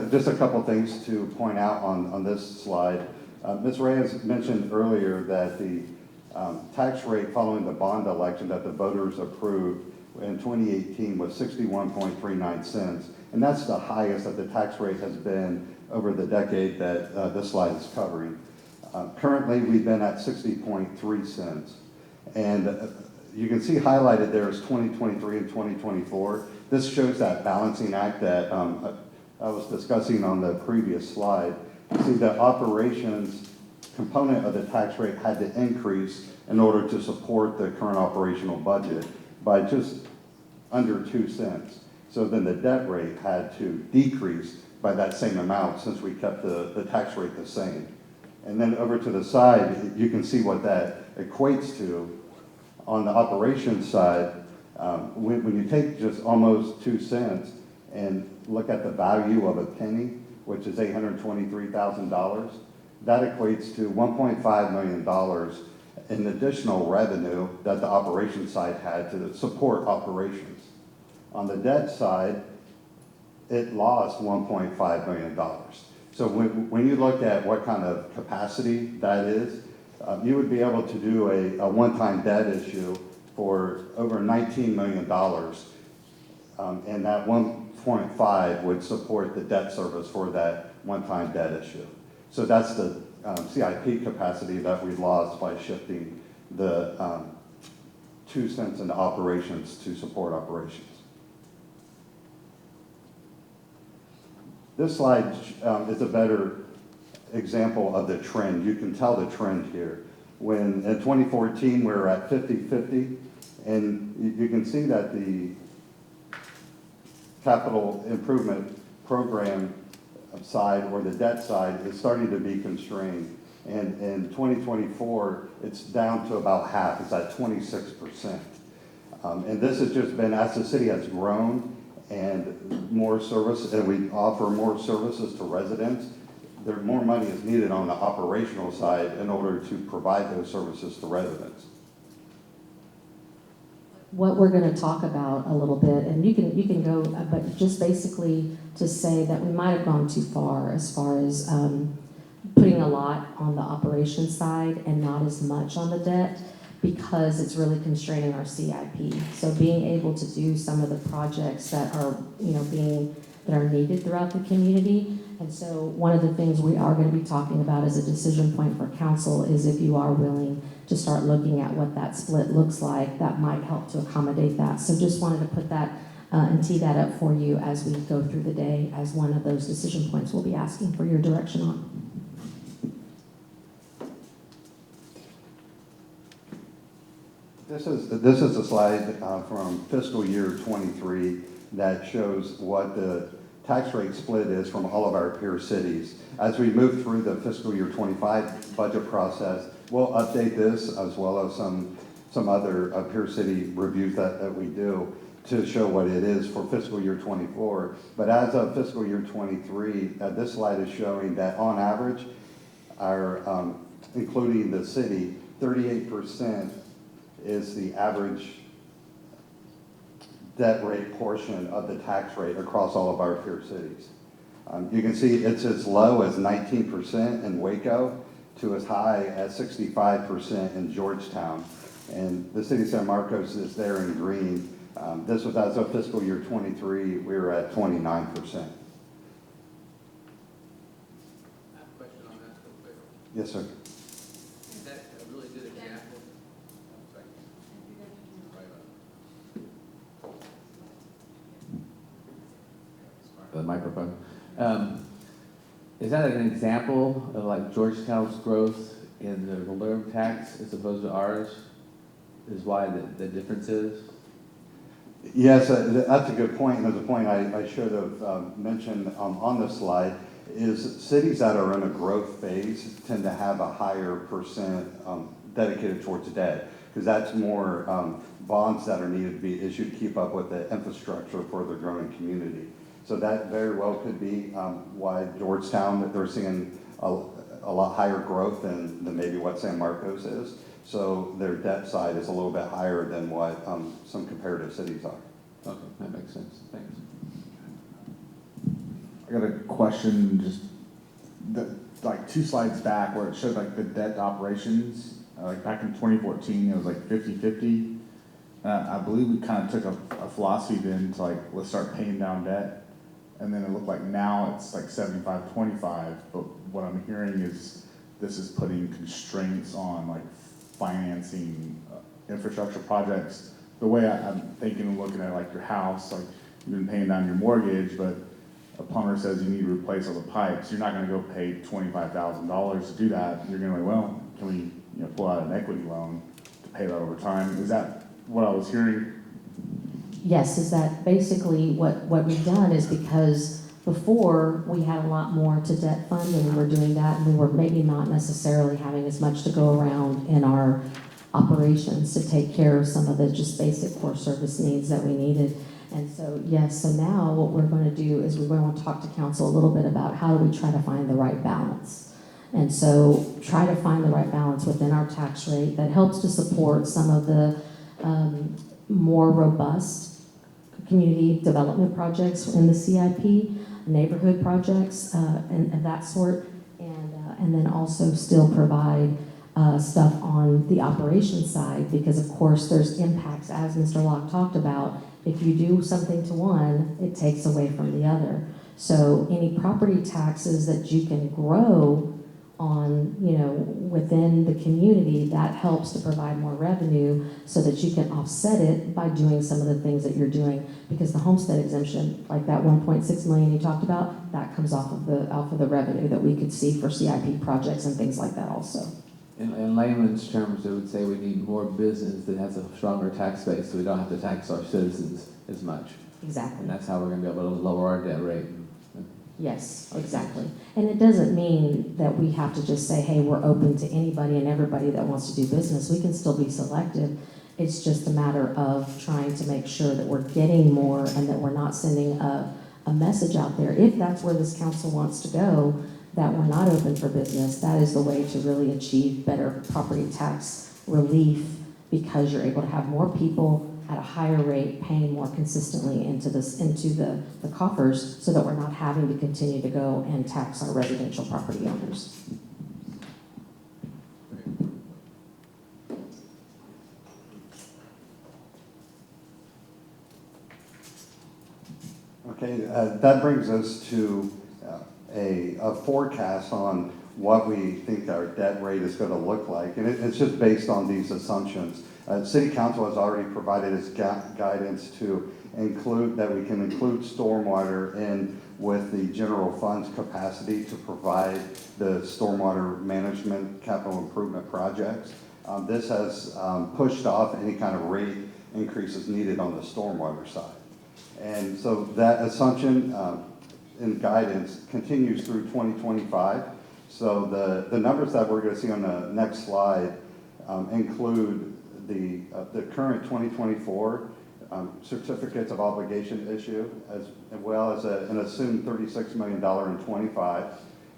Just a couple things to point out on this slide. Ms. Reyes mentioned earlier that the tax rate following the bond election that the voters approved in 2018 was 61.39 cents. And that's the highest that the tax rate has been over the decade that this slide is covering. Currently, we've been at 60.3 cents. And you can see highlighted there is 2023 and 2024. This shows that balancing act that I was discussing on the previous slide. You see the operations component of the tax rate had to increase in order to support the current operational budget by just under 2 cents. So then the debt rate had to decrease by that same amount since we kept the tax rate the same. And then over to the side, you can see what that equates to. On the operations side, when you take just almost 2 cents and look at the value of a penny, which is $823,000, that equates to $1.5 million in additional revenue that the operations side had to support operations. On the debt side, it lost $1.5 million. So when you look at what kind of capacity that is, you would be able to do a one-time debt issue for over $19 million, and that 1.5 would support the debt service for that one-time debt issue. So that's the CIP capacity that we lost by shifting the 2 cents into operations to support operations. This slide is a better example of the trend. You can tell the trend here. When in 2014 we were at 50-50, and you can see that the capital improvement program side or the debt side is starting to be constrained. And in 2024, it's down to about half. It's at 26%. And this has just been as the city has grown and more service, and we offer more services to residents, there more money is needed on the operational side in order to provide those services to residents. What we're going to talk about a little bit, and you can go, but just basically to say that we might have gone too far as putting a lot on the operations side and not as much on the debt, because it's really constraining our CIP. So being able to do some of the projects that are that are needed throughout the community. And so one of the things we are going to be talking about as a decision point for council is if you are willing to start looking at what that split looks like, that might help to accommodate that. So just wanted to put that and tee that up for you as we go through the day as one of those decision points we'll be asking for your direction on. This is a slide from fiscal year 23 that shows what the tax rate split is from all of our peer cities. As we move through the fiscal year 25 budget process, we'll update this as well as some other peer city reviews that we do to show what it is for fiscal year 24. But as of fiscal year 23, this slide is showing that on average, our including the city, 38% is the average debt rate portion of the tax rate across all of our peer cities. You can see it's as low as 19% in Waco, to as high as 65% in Georgetown. And the city of San Marcos is there in green. This was as of fiscal year '23, we were at 29%. I have a question on that real quick. Yes, sir. Is that a really good example? Oh, sorry. Right. The microphone. Is that an example of like Georgetown's growth in the aluminum tax as opposed to ours? Is why the difference is? Yes, that's a good point, and there's a point I should have mentioned on this slide, is cities that are in a growth phase tend to have a higher percent dedicated towards debt, because that's more bonds that are needed to be issued to keep up with the infrastructure for their growing community. So that very well could be why Georgetown, that they're seeing a lot higher growth than maybe what San Marcos is. So their debt side is a little bit higher than what some comparative cities are. Okay, that makes sense. Thanks. I got a question, just like 2 slides back where it showed like the debt operations, like back in 2014, it was like 50-50. I believe we kind of took a philosophy then to like, let's start paying down debt. And then it looked like now it's like 75-25, but what I'm hearing is this is putting constraints on like financing infrastructure projects. The way I'm thinking and looking at like your house, like you've been paying down your mortgage, but a plumber says you need to replace all the pipes. You're not going to go pay $25,000 to do that. You're going to be like, well, can we pull out an equity loan to pay that over time? Is that what I was hearing? Yes, is that basically what we've done is because before we had a lot more to debt fund and we were doing that and we were maybe not necessarily having as much to go around in our operations to take care of some of the just basic core service needs that we needed. And so, yes, so now what we're going to do is we're going to talk to council a little bit about how do we try to find the right balance. And so try to find the right balance within our tax rate that helps to support some of the more robust community development projects in the CIP, neighborhood projects, and that sort, and then also still provide stuff on the operations side, because of course there's impacts, as Mr. Locke talked about. If you do something to one, it takes away from the other. So any property taxes that you can grow on, within the community, that helps to provide more revenue so that you can offset it by doing some of the things that you're doing. Because the homestead exemption, like that 1.6 million you talked about, that comes off of the revenue that we could see for CIP projects and things like that also. In layman's terms, it would say we need more business that has a stronger tax base, so we don't have to tax our citizens as much. Exactly. And that's how we're going to be able to lower our debt rate. Yes, exactly. And it doesn't mean that we have to just say, hey, we're open to anybody and everybody that wants to do business. We can still be selective. It's just a matter of trying to make sure that we're getting more and that we're not sending a message out there. If that's where this council wants to go, that we're not open for business, that is the way to really achieve better property tax relief, because you're able to have more people at a higher rate paying more consistently into the coffers, so that we're not having to continue to go and tax our residential property owners. Okay, that brings us to a forecast on what we think our debt rate is going to look like, and it's just based on these assumptions. City Council has already provided its guidance to include that we can include stormwater in with the general fund's capacity to provide the stormwater management capital improvement projects. This has pushed off any kind of rate increases needed on the stormwater side. And so that assumption in guidance continues through 2025. So the numbers that we're going to see on the next slide include the current 2024 certificates of obligation issue, as well as an assumed $36 million in 25.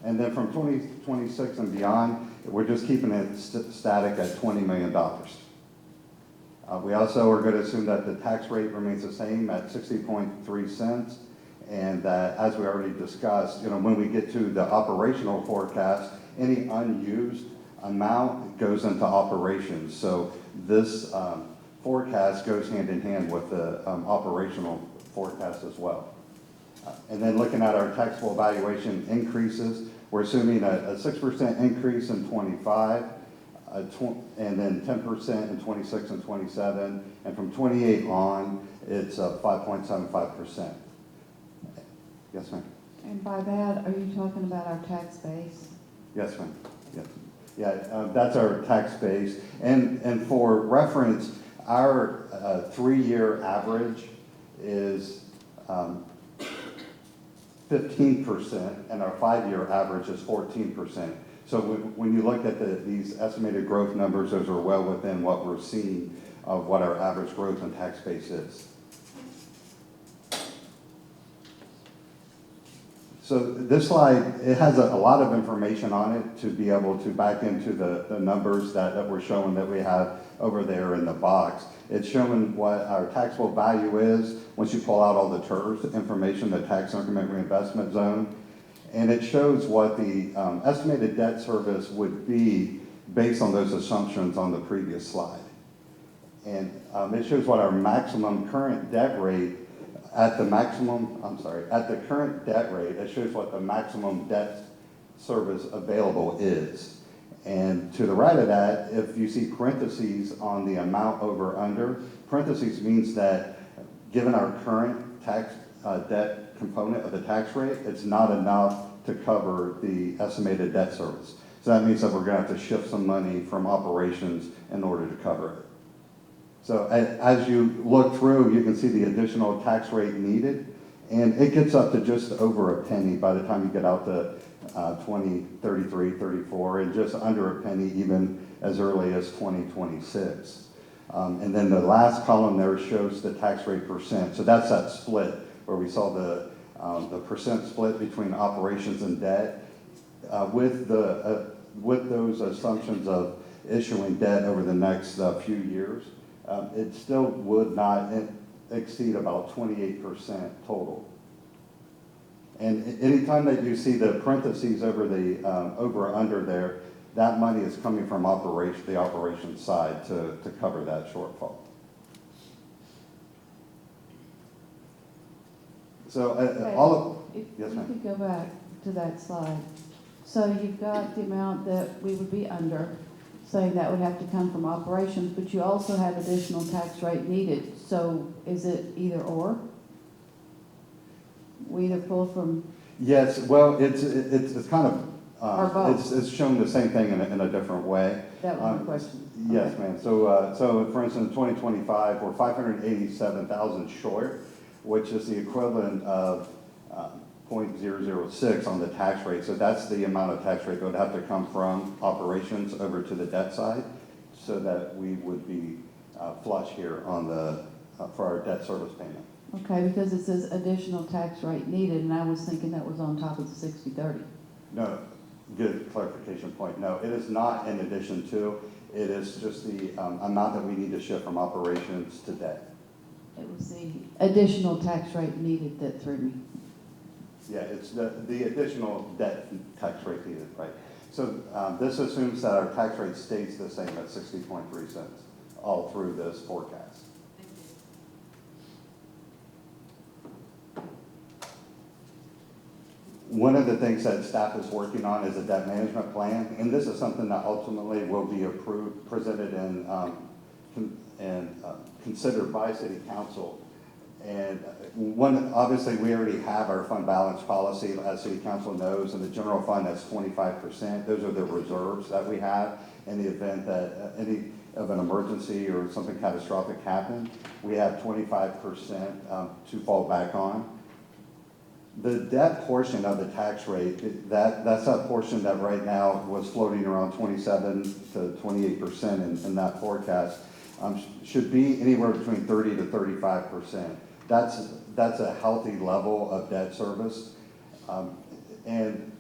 And then from 2026 and beyond, we're just keeping it static at $20 million. We also are going to assume that the tax rate remains the same at 60.3 cents. And as we already discussed, when we get to the operational forecast, any unused amount goes into operations. So this forecast goes hand in hand with the operational forecast as well. And then looking at our taxable valuation increases, we're assuming a 6% increase in '25, and then 10% in '26 and '27, and from '28 on, it's 5.75%. Yes, ma'am. And by that, are you talking about our tax base? Yes, ma'am. Yes. Yeah, that's our tax base. And for reference, our 3-year average is 15%, and our 5-year average is 14%. So when you look at these estimated growth numbers, those are well within what we're seeing of what our average growth in tax base is. So this slide, it has a lot of information on it to be able to back into the numbers that we're showing that we have over there in the box. It's showing what our taxable value is once you pull out all the TERS information, the tax increment reinvestment zone. And it shows what the estimated debt service would be based on those assumptions on the previous slide. And it shows what our maximum current debt rate at the current debt rate, it shows what the maximum debt service available is. And to the right of that, if you see parentheses on the amount over under, parentheses means that given our current tax debt component of the tax rate, it's not enough to cover the estimated debt service. So that means that we're gonna have to shift some money from operations in order to cover it. So as you look through, you can see the additional tax rate needed, and it gets up to just over a penny by the time you get out to 2033, 34, and just under a penny even as early as 2026. And then the last column there shows the tax rate percent. So that's that split where we saw the percent split between operations and debt. With those assumptions of issuing debt over the next few years, it still would not exceed about 28% total. And anytime that you see the parentheses over the over or under there, that money is coming from the operations side to cover that shortfall. So If yes, you ma'am. could go back to that slide. So you've got the amount that we would be under, saying that would have to come from operations, but you also have additional tax rate needed. So is it either or? We either pull from, Yes, well, it's kind of, Or both. it's shown the same thing in a different way. that was my question. Yes, Okay. ma'am. So for instance, 2025, we're 587,000 short, which is the equivalent of 0.006 on the tax rate. So that's the amount of tax rate that would have to come from operations over to the debt side, so that we would be flush here on for our debt service payment. Okay, because it says additional tax rate needed, and I was thinking that was on top of the 60/30. No, good clarification point. No, it is not in addition to, it is just the amount that we need to shift from operations to debt. It was the additional tax rate needed that threw me. Yeah, it's the additional debt tax rate needed, right? So this assumes that our tax rate stays the same at 60.3 cents all through this forecast. One of the things that staff is working on is a debt management plan, and this is something that ultimately will be approved, presented, and considered by City Council. And obviously, we already have our fund balance policy, as City Council knows, and the general fund, that's 25%. Those are the reserves that we have in the event that any of an emergency or something catastrophic happened. We have 25% to fall back on. The debt portion of the tax rate, that's that portion that right now was floating around 27 to 28% in that forecast, should be anywhere between 30 to 35%. That's a healthy level of debt service. And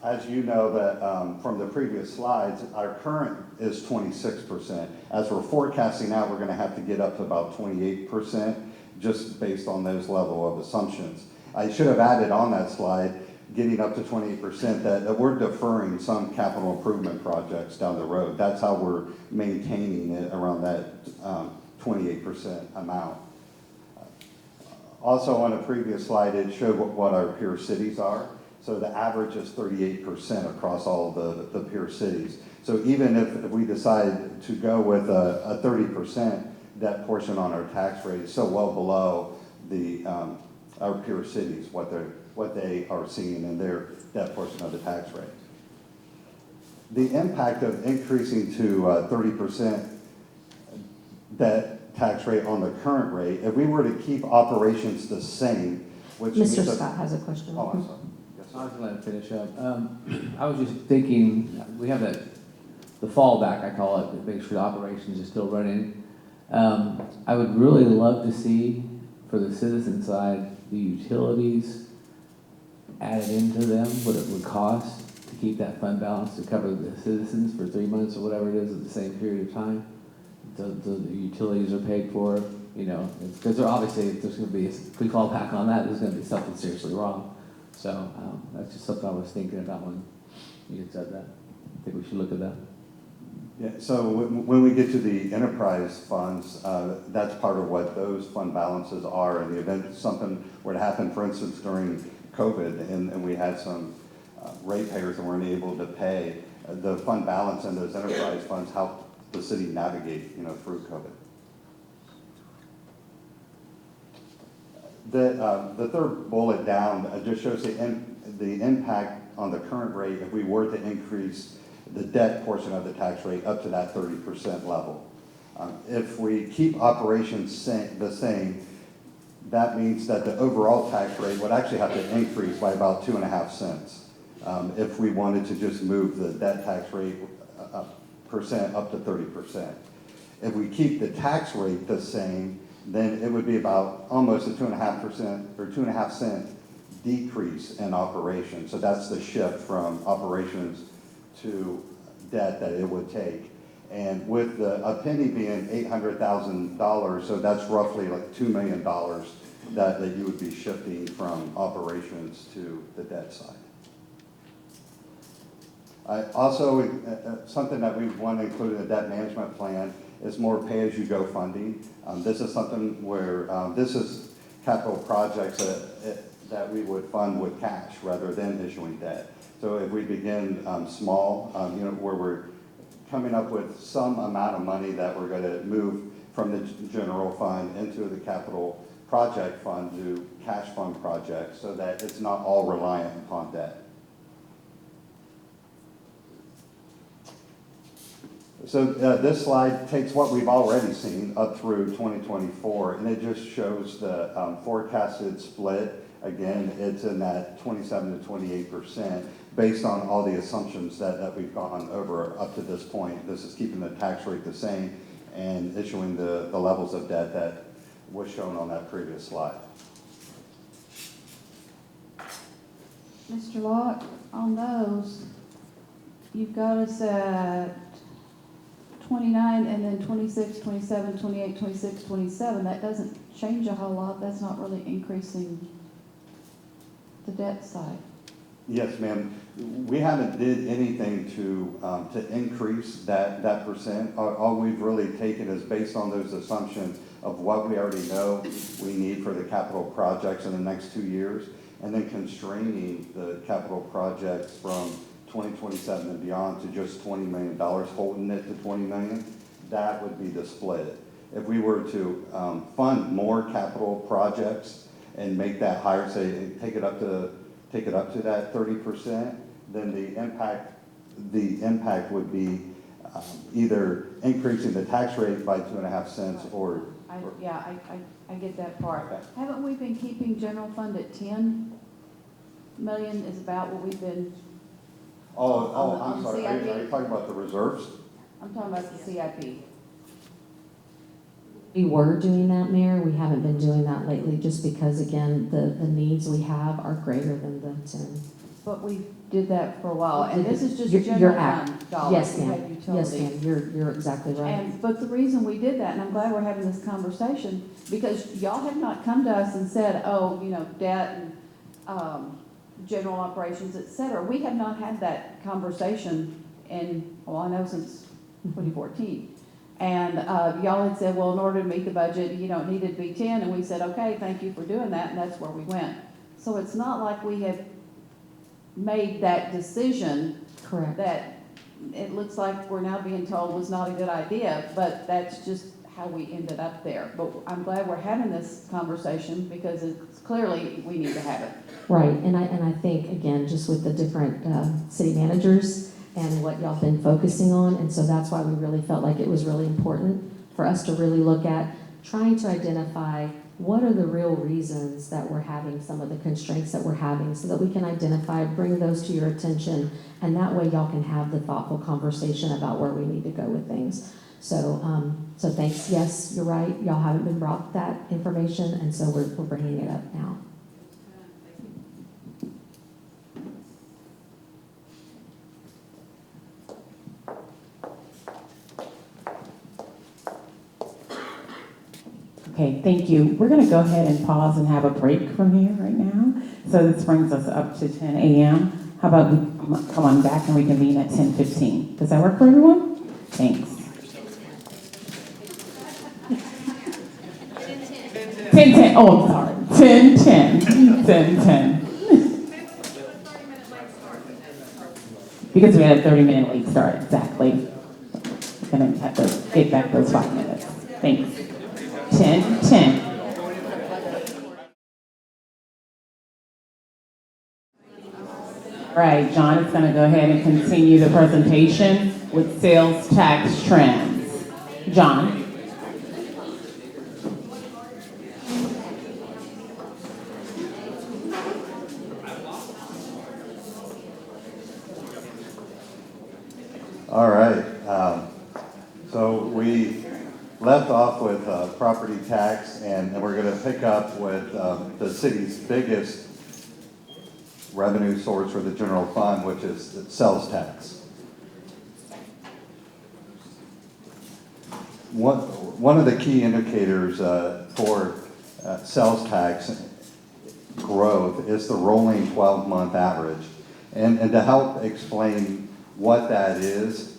as you know that from the previous slides, our current is 26%. As we're forecasting out, we're going to have to get up to about 28% just based on those level of assumptions. I should have added on that slide, getting up to 28%, that we're deferring some capital improvement projects down the road. That's how we're maintaining it around that 28% amount. Also, on a previous slide, it showed what our peer cities are. So the average is 38% across all the peer cities. So even if we decide to go with a 30% debt portion on our tax rate, it's still well below our peer cities, what they are seeing in their debt portion of the tax rate. The impact of increasing to 30% debt tax rate on the current rate, if we were to keep operations the same, which means Mr. that- Scott has a question. Oh, I'm sorry. Yes, I sir. was going to finish up. I was just thinking, we have the fallback, I call it, that makes sure the operations are still running. I would really love to see, for the citizen side, the utilities added into them, what it would cost to keep that fund balance to cover the citizens for 3 months or whatever it is at the same period of time. The utilities are paid for, you know, because they're obviously, if there's going to be, if we fall back on that, there's going to be something seriously wrong. So that's just something I was thinking about when you had said that. I think we should look at that. Yeah, so when we get to the enterprise funds, that's part of what those fund balances are. In the event something were to happen, for instance, during COVID, and we had some ratepayers that weren't able to pay, the fund balance and those enterprise funds help the city navigate, through COVID. The third bullet down just shows the impact on the current rate if we were to increase the debt portion of the tax rate up to that 30% level. If we keep operations the same, that means that the overall tax rate would actually have to increase by about 2.5 cents if we wanted to just move the debt tax rate percent up to 30%. If we keep the tax rate the same, then it would be about almost a 2.5% or 2.5 cent decrease in operations. So that's the shift from operations to debt that it would take. And with a penny being $800,000, so that's roughly like $2 million that you would be shifting from operations to the debt side. Also, something that we want to include in the debt management plan is more pay-as-you-go funding. This is something where this is capital projects that we would fund with cash rather than issuing debt. So if we begin small, where we're coming up with some amount of money that we're going to move from the general fund into the capital project fund to cash fund projects so that it's not all reliant upon debt. So this slide takes what we've already seen up through 2024, and it just shows the forecasted split. Again, it's in that 27 to 28% based on all the assumptions that we've gone over up to this point. This is keeping the tax rate the same and issuing the levels of debt that was shown on that previous slide. Mr. Locke, on those, you've got us at 29 and then 26, 27, 28, 26, 27. That doesn't change a whole lot. That's not really increasing the debt side. Yes, ma'am. We haven't did anything to increase that percent. All we've really taken is based on those assumptions of what we already know we need for the capital projects in the next 2 years, and then constraining the capital projects from 2027 and beyond to just $20 million, holding it to $20 million. That would be the split. If we were to fund more capital projects and make that higher, say take it up to that 30%, then the impact would be either increasing the tax rate by 2.5 cents or. I get that part. Okay. Haven't we been keeping general fund at 10 million is about what we've been, I'm on the sorry. CIP? Are you talking about the reserves? I'm talking about the CIP. We were doing that, Mayor. We haven't been doing that lately just because, again, the needs we have are greater than the 10. But we did that for a while, and this is just You're general act- fund dollars. Yes, We ma'am. had Yes, utilities. ma'am. You're exactly right. But the reason we did that, and I'm glad we're having this conversation, because y'all have not come to us and said, oh, debt and, general operations, et cetera. We have not had that conversation in, well, I know since 2014. And y'all had said, well, in order to meet the budget, you know, it needed to be 10, and we said, okay, thank you for doing that, and that's where we went. So it's not like we have made that decision Correct. that it looks like we're now being told was not a good idea, but that's just how we ended up there. But I'm glad we're having this conversation because it's clearly we need to have it. Right, and I think, again, just with the different city managers and what y'all been focusing on, and so that's why we really felt like it was really important for us to really look at trying to identify what are the real reasons that we're having some of the constraints that we're having so that we can identify, bring those to your attention, and that way y'all can have the thoughtful conversation about where we need to go with things. So, so thanks. Yes, you're right. Y'all haven't been brought that information, and so we're bringing it up now. Okay, thank you. We're going to go ahead and pause and have a break from here right now. So this brings us up to 10 a.m. How about we come on back and reconvene at 10:15? Does that work for everyone? Thanks. 10:10. Oh, I'm sorry. 10:10. 10:10. Because we had a 30-minute late start, exactly. Going to have to get back those 5 minutes. Thanks. 10:10. All right, John is going to go ahead and continue the presentation with sales tax trends. John. All right, so we left off with property tax, and we're going to pick up with the city's biggest revenue source for the general fund, which is sales tax. One of the key indicators for sales tax growth is the rolling 12-month average. And to help explain what that is,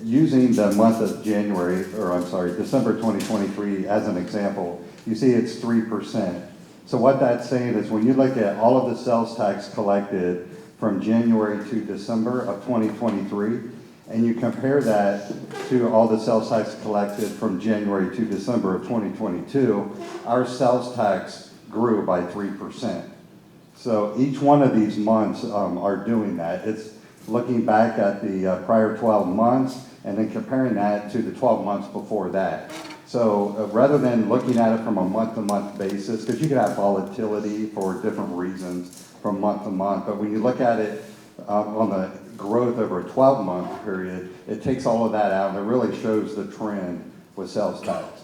using the month of December 2023 as an example, you see it's 3%. So what that's saying is when you look at all of the sales tax collected from January to December of 2023, and you compare that to all the sales tax collected from January to December of 2022, our sales tax grew by 3%. So each one of these months are doing that. It's looking back at the prior 12 months and then comparing that to the 12 months before that. So rather than looking at it from a month-to-month basis, because you could have volatility for different reasons from month to month, but when you look at it on the growth over a 12-month period, it takes all of that out and it really shows the trend with sales tax.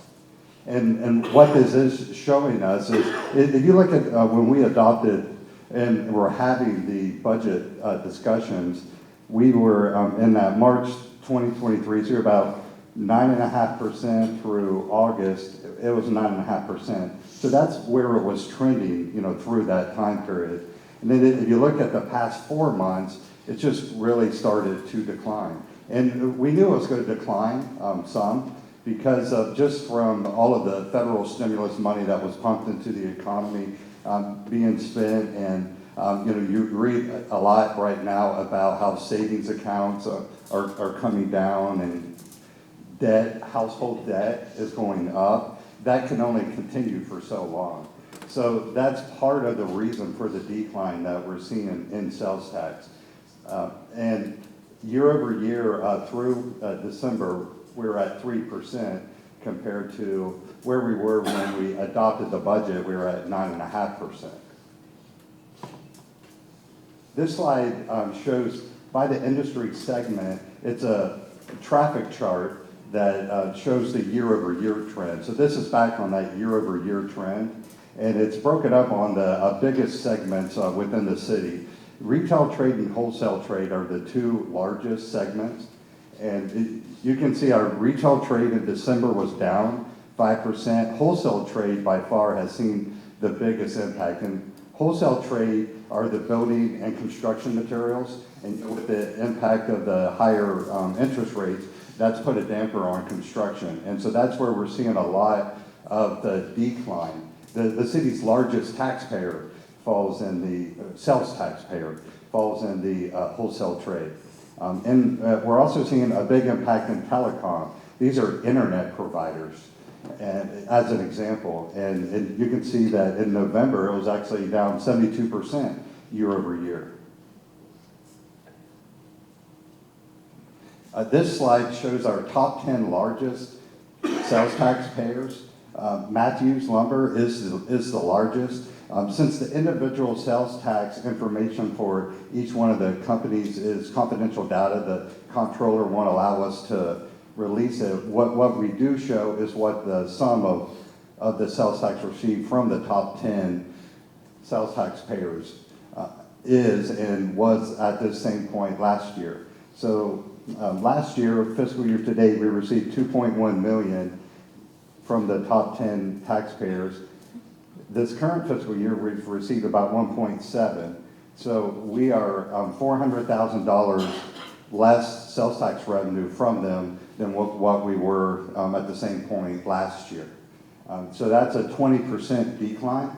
And what this is showing us is, if you look at when we adopted and we're having the budget discussions, we were in that March 2023, so you're about 9.5% through August, it was 9.5%. So that's where it was trending, through that time period. And then if you look at the past 4 months, it just really started to decline. And we knew it was going to decline some because of just from all of the federal stimulus money that was pumped into the economy being spent. And you read a lot right now about how savings accounts are coming down and household debt is going up. That can only continue for so long. So that's part of the reason for the decline that we're seeing in sales tax. And year over year through December, we're at 3% compared to where we were when we adopted the budget. We were at 9.5%. This slide shows by the industry segment, it's a traffic chart that shows the year-over-year trend. So this is back on that year-over-year trend, and it's broken up on the biggest segments within the city. Retail trade and wholesale trade are the two largest segments, and you can see our retail trade in December was down 5%. Wholesale trade by far has seen the biggest impact, and wholesale trade are the building and construction materials. And with the impact of the higher interest rates, that's put a damper on construction. And so that's where we're seeing a lot of the decline. The city's largest taxpayer falls in the sales taxpayer, falls in the wholesale trade. And we're also seeing a big impact in telecom. These are internet providers, and as an example. And you can see that in November, it was actually down 72% year over year. This slide shows our top 10 largest sales taxpayers. Matthews Lumber is the largest. Since the individual sales tax information for each one of the companies is confidential data, the comptroller won't allow us to release it. What we do show is what the sum of the sales tax received from the top 10 sales taxpayers is and was at this same point last year. So last year, fiscal year to date, we received $2.1 million from the top 10 taxpayers. This current fiscal year, we've received about 1.7. So we are $400,000 less sales tax revenue from them than what we were at the same point last year. So that's a 20% decline.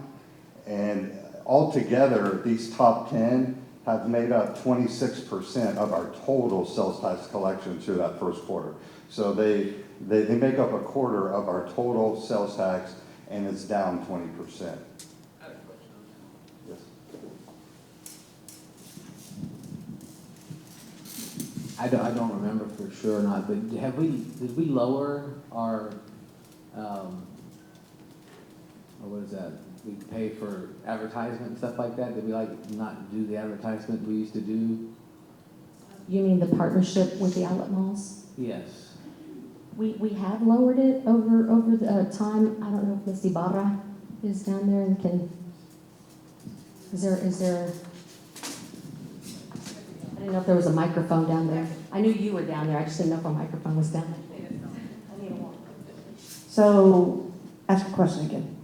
And altogether, these top 10 have made up 26% of our total sales tax collection through that first quarter. So they make up a quarter of our total sales tax, and it's down 20%. Yes. I don't remember for sure or not, but did we lower our, or what is that? We pay for advertisement and stuff like that? Did we not do the advertisement we used to do? You mean the partnership with the outlet malls? Yes. We have lowered it over the time. I don't know if Ms. Ibarra is down there and is there, I didn't know if there was a microphone down there. I knew you were down there, I just didn't know if a microphone was down there. So, ask the question again.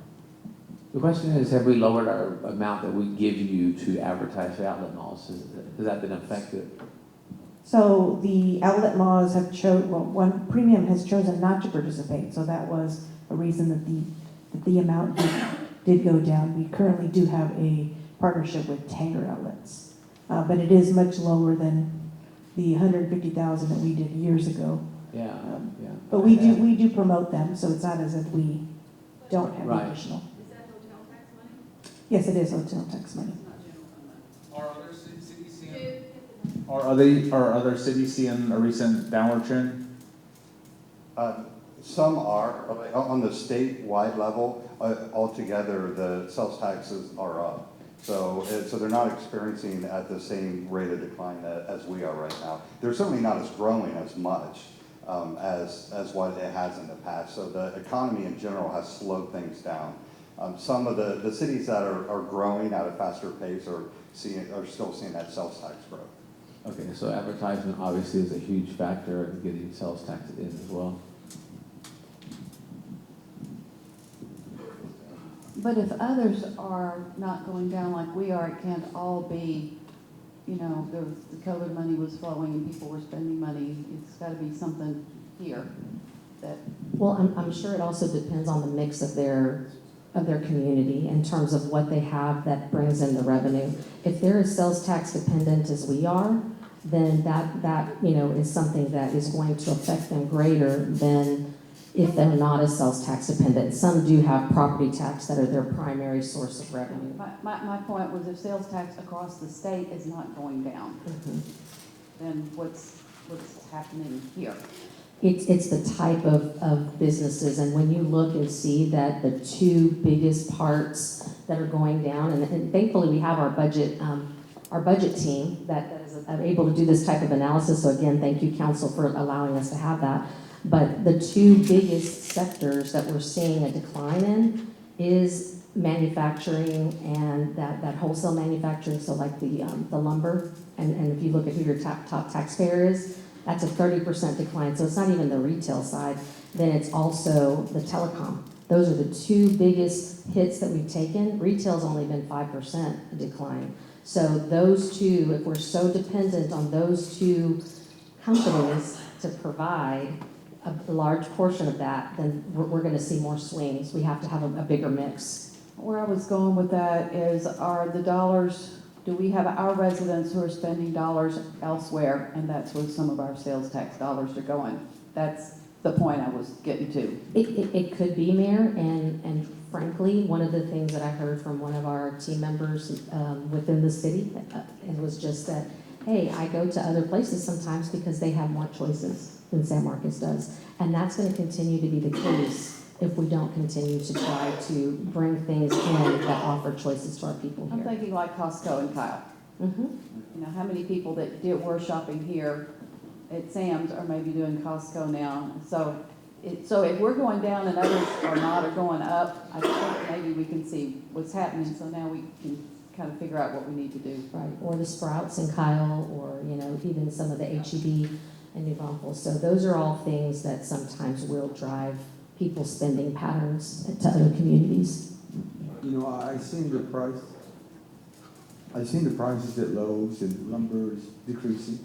The question is, have we lowered our amount that we give you to advertise for outlet malls? Has that been effective? So the outlet malls have one premium has chosen not to participate, so that was a reason that the amount did go down. We currently do have a partnership with Tanger Outlets, but it is much lower than the $150,000 that we did years ago. Yeah, yeah. But we do promote them, so it's not as if we don't have Right. additional. Is that hotel tax money? Yes, it is hotel tax money. Are other cities seeing a recent downward trend? Some are. On the statewide level, altogether, the sales taxes are up. So they're not experiencing at the same rate of decline as we are right now. They're certainly not as growing as much as what it has in the past. So the economy in general has slowed things down. Some of the cities that are growing at a faster pace are still seeing that sales tax growth. Okay, so advertisement obviously is a huge factor in getting sales tax in as well. But if others are not going down like we are, it can't all be, the COVID money was flowing and people were spending money. It's got to be something here that. Well, I'm sure it also depends on the mix of their community in terms of what they have that brings in the revenue. If they're as sales tax dependent as we are, then that is something that is going to affect them greater than if they're not as sales tax dependent. Some do have property tax that are their primary source of revenue. My point was if sales tax across the state is not going down, then what's happening here? It's the type of businesses, and when you look and see that the two biggest parts that are going down, and thankfully we have our budget team that is able to do this type of analysis. So again, thank you, council, for allowing us to have that. But the two biggest sectors that we're seeing a decline in is manufacturing and that wholesale manufacturing. So like the lumber, and if you look at who your top taxpayer is, that's a 30% decline. So it's not even the retail side. Then it's also the telecom. Those are the two biggest hits that we've taken. Retail's only been 5% decline. So those two, if we're so dependent on those two companies to provide a large portion of that, then we're gonna see more swings. We have to have a bigger mix. Where I was going with that is, are the dollars, do we have our residents who are spending dollars elsewhere, and that's where some of our sales tax dollars are going? That's the point I was getting to. It could be, Mayor, and frankly, one of the things that I heard from one of our team members within the city, it was just that, hey, I go to other places sometimes because they have more choices than San Marcos does. And that's gonna continue to be the case if we don't continue to try to bring things in that offer choices to our people I'm here. thinking like Costco and Kyle. Mhm. You know, how many people that were shopping here at Sam's are maybe doing Costco now? So if we're going down and others are not, or going up, I think maybe we can see what's happening, so now we can kind of figure out what we need to do. Right, or the Sprouts and Kyle, or, even some of the H-E-B and New Braunfels. So those are all things that sometimes will drive people's spending patterns to other communities. I seen the price. I seen the prices at Lowe's and lumber is decreasing.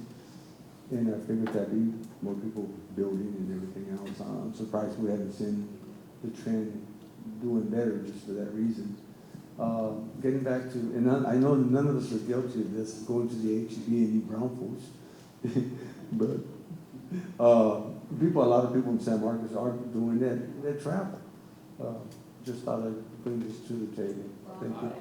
And I figured that'd be more people building and everything else. I'm surprised we haven't seen the trend doing better just for that reason. Getting back to, and I know none of us are guilty of this, going to the H-E-B and New Braunfels. But a lot of people in San Marcos are doing that travel. Just thought I'd bring this to the table. Thank you.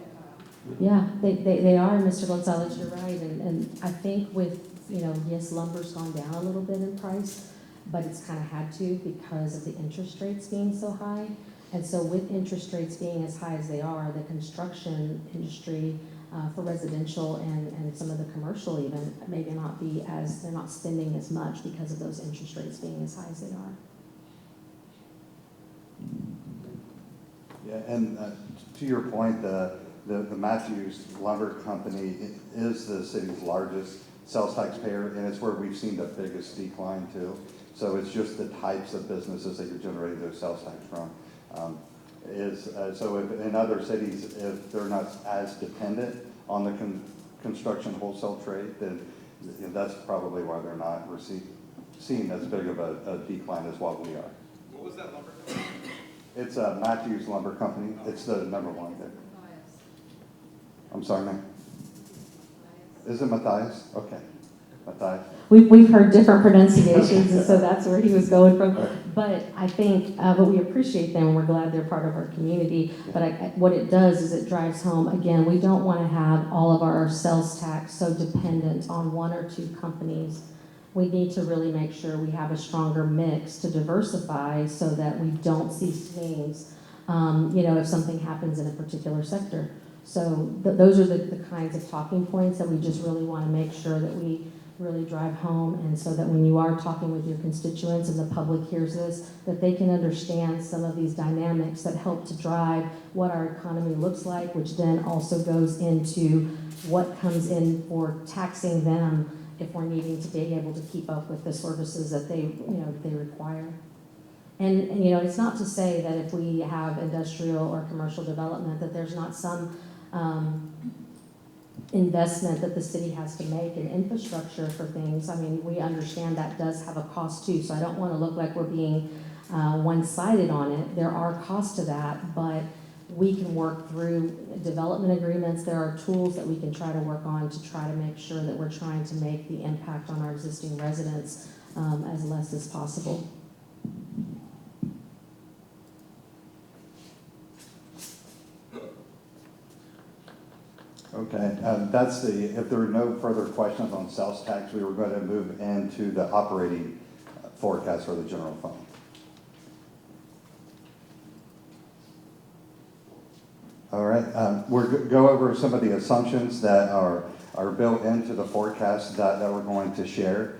Yeah, they are, Mr. Gonzalez, you're right, and I think with, yes, lumber's gone down a little bit in price, but it's kind of had to because of the interest rates being so high. And so with interest rates being as high as they are, the construction industry for residential and some of the commercial even, maybe not be as, they're not spending as much because of those interest rates being as high as they are. Yeah, and to your point, the Matthews Lumber Company is the city's largest sales taxpayer, and it's where we've seen the biggest decline too. So it's just the types of businesses that you're generating those sales tax from. So if in other cities, if they're not as dependent on the construction wholesale trade, then that's probably why they're not seeing as big of a decline as what we are. What was that lumber company? It's Matthews Lumber Company. It's the number one there. I'm sorry, ma'am. Is it Matthias? Okay, Matthias. We've heard different pronunciations, and so that's where he was going from. But I think, but we appreciate them, and we're glad they're part of our community. But what it does is it drives home, again, we don't want to have all of our sales tax so dependent on one or two companies. We need to really make sure we have a stronger mix to diversify so that we don't see swings, if something happens in a particular sector. So those are the kinds of talking points that we just really want to make sure that we really drive home, and so that when you are talking with your constituents and the public hears this, that they can understand some of these dynamics that help to drive what our economy looks like, which then also goes into what comes in for taxing them if we're needing to be able to keep up with the services that they require. And it's not to say that if we have industrial or commercial development that there's not some investment that the city has to make in infrastructure for things. I mean, we understand that does have a cost too, so I don't want to look like we're being one-sided on it. There are costs to that, but we can work through development agreements. There are tools that we can try to work on to try to make sure that we're trying to make the impact on our existing residents as less as possible. Okay, if there are no further questions on sales tax, we were going to move into the operating forecast for the general fund. All right, we'll go over some of the assumptions that are built into the forecast that we're going to share.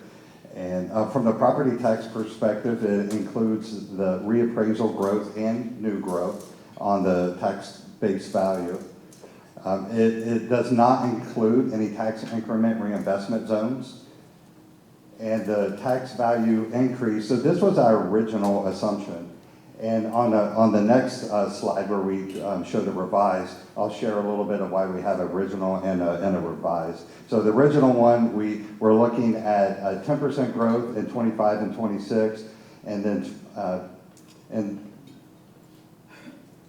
And from the property tax perspective, it includes the reappraisal growth and new growth on the tax base value. It does not include any tax increment reinvestment zones. And the tax value increase, so this was our original assumption. And on the next slide where we show the revised, I'll share a little bit of why we have original and a revised. So the original one, we're looking at a 10% growth in 25 and 26, and then and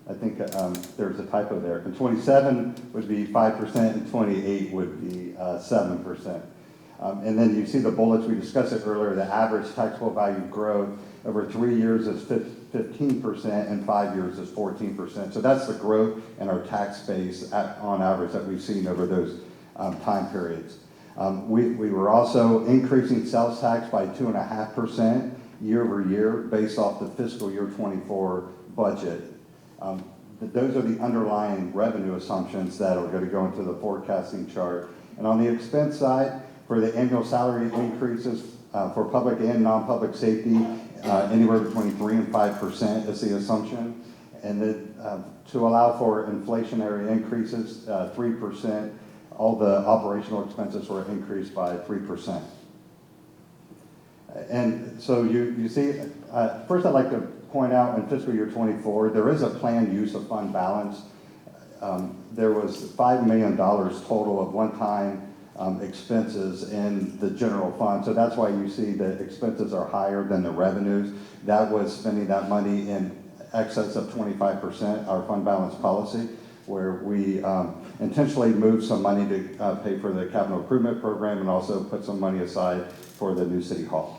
I think there's a typo there. And 27 would be 5%, and 28 would be 7%. And then you see the bullets, we discussed it earlier, the average taxable value growth over 3 years is 15%, and 5 years is 14%. So that's the growth in our tax base on average that we've seen over those time periods. We were also increasing sales tax by 2.5% year over year based off the fiscal year 24 budget. Those are the underlying revenue assumptions that are going to go into the forecasting chart. And on the expense side, for the annual salary increases for public and non-public safety, anywhere between 3 and 5% is the assumption. And then to allow for inflationary increases, 3%, all the operational expenses were increased by 3%. And so you see, first I'd like to point out in fiscal year 24, there is a planned use of fund balance. There was $5 million total of one-time expenses in the general fund. So that's why you see the expenses are higher than the revenues. That was spending that money in excess of 25%, our fund balance policy, where we intentionally moved some money to pay for the capital improvement program and also put some money aside for the new city hall.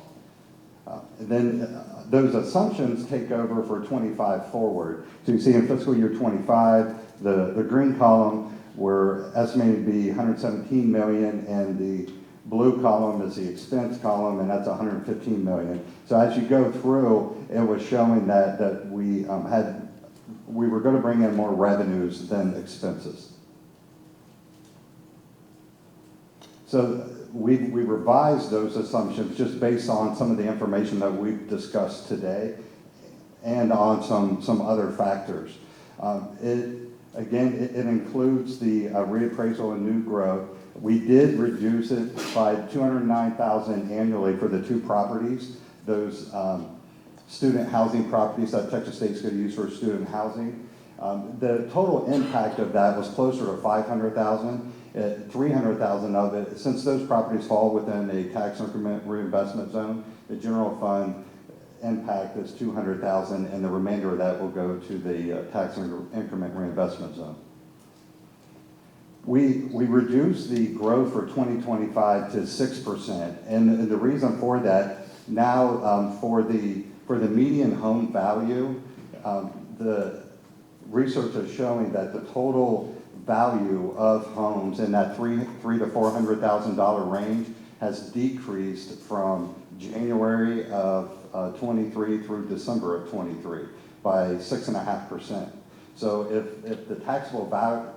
And then those assumptions take over for 25 forward. So you see in fiscal year 25, the green column, we're estimated to be 117 million, and the blue column is the expense column, and that's 115 million. So as you go through, it was showing that we were going to bring in more revenues than expenses. So we revised those assumptions just based on some of the information that we've discussed today and on some other factors. It includes the reappraisal and new growth. We did reduce it by $209,000 annually for the two properties, those student housing properties that Texas State's going to use for student housing. The total impact of that was closer to $500,000. 300,000 of it, since those properties fall within a tax increment reinvestment zone, the general fund impact is 200,000, and the remainder of that will go to the tax increment reinvestment zone. We reduced the growth for 2025 to 6%, and the reason for that, now for the median home value, the research is showing that the total value of homes in that $300,000 to $400,000 range has decreased from January of 23 through December of 23 by 6.5%. So if the taxable value,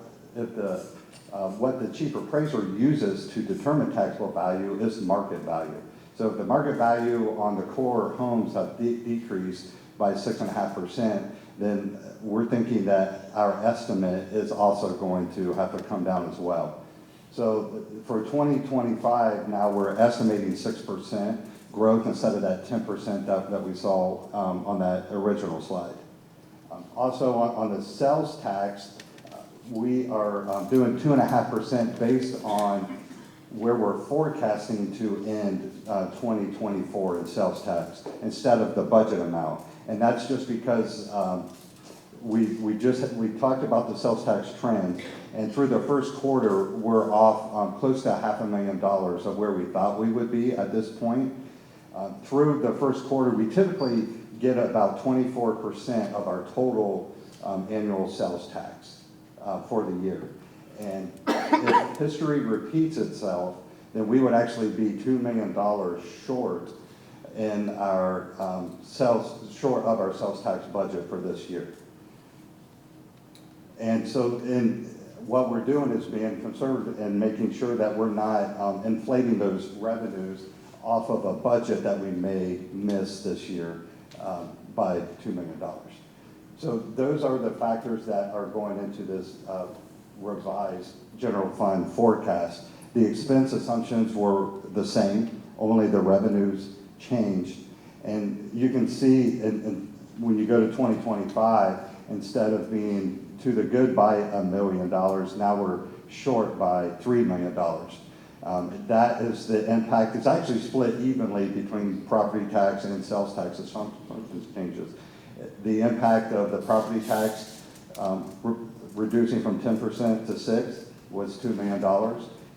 what the chief appraiser uses to determine taxable value is market value. So if the market value on the core homes have decreased by 6.5%, then we're thinking that our estimate is also going to have to come down as well. So for 2025, now we're estimating 6% growth instead of that 10% that we saw on that original slide. Also on the sales tax, we are doing 2.5% based on where we're forecasting to end 2024 in sales tax instead of the budget amount. And that's just because we talked about the sales tax trend, and through the first quarter, we're off close to $500,000 of where we thought we would be at this point. Through the first quarter, we typically get about 24% of our total annual sales tax for the year. And if history repeats itself, then we would actually be $2 million short in our short of our sales tax budget for this year. And so what we're doing is being conservative and making sure that we're not inflating those revenues off of a budget that we may miss this year by $2 million. So those are the factors that are going into this revised general fund forecast. The expense assumptions were the same, only the revenues changed. And you can see when you go to 2025, instead of being to the good by $1 million, now we're short by $3 million. That is the impact. It's actually split evenly between property tax and sales tax assumptions changes. The impact of the property tax reducing from 10% to 6% was $2 million,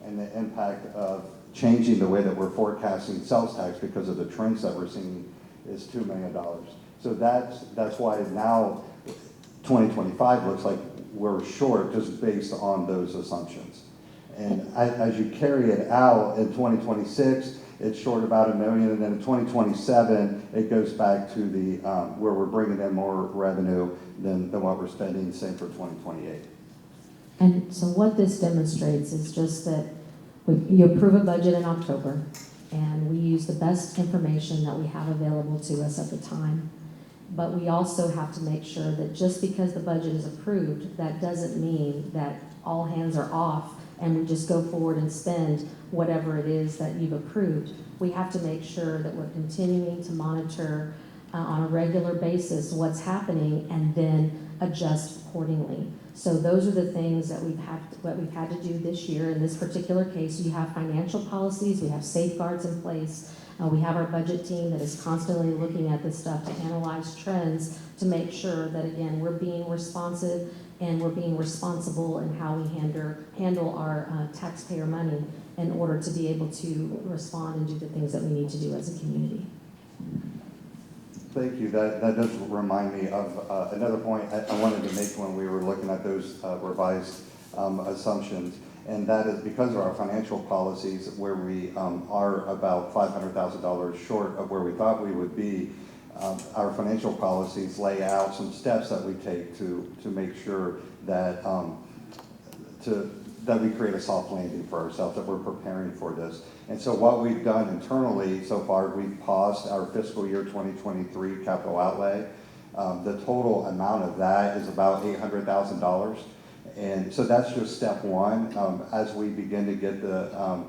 and the impact of changing the way that we're forecasting sales tax because of the trends that we're seeing is $2 million. So that's why now 2025 looks like we're short just based on those assumptions. And as you carry it out in 2026, it's short about $1 million, and then in 2027, it goes back to the where we're bringing in more revenue than what we're spending, same for 2028. And so what this demonstrates is just that you approve a budget in October, and we use the best information that we have available to us at the time. But we also have to make sure that just because the budget is approved, that doesn't mean that all hands are off and we just go forward and spend whatever it is that you've approved. We have to make sure that we're continuing to monitor on a regular basis what's happening and then adjust accordingly. So those are the things that we've had to do this year. In this particular case, you have financial policies, we have safeguards in place. We have our budget team that is constantly looking at this stuff to analyze trends to make sure that, again, we're being responsive and we're being responsible in how we handle our taxpayer money in order to be able to respond and do the things that we need to do as a community. Thank you. That does remind me of another point I wanted to make when we were looking at those revised assumptions. And that is because of our financial policies where we are about $500,000 short of where we thought we would be. Our financial policies lay out some steps that we take to make sure that that we create a soft landing for ourselves, that we're preparing for this. And so what we've done internally so far, we've paused our fiscal year 2023 capital outlay. The total amount of that is about $800,000. And so that's just step one. As we begin to get the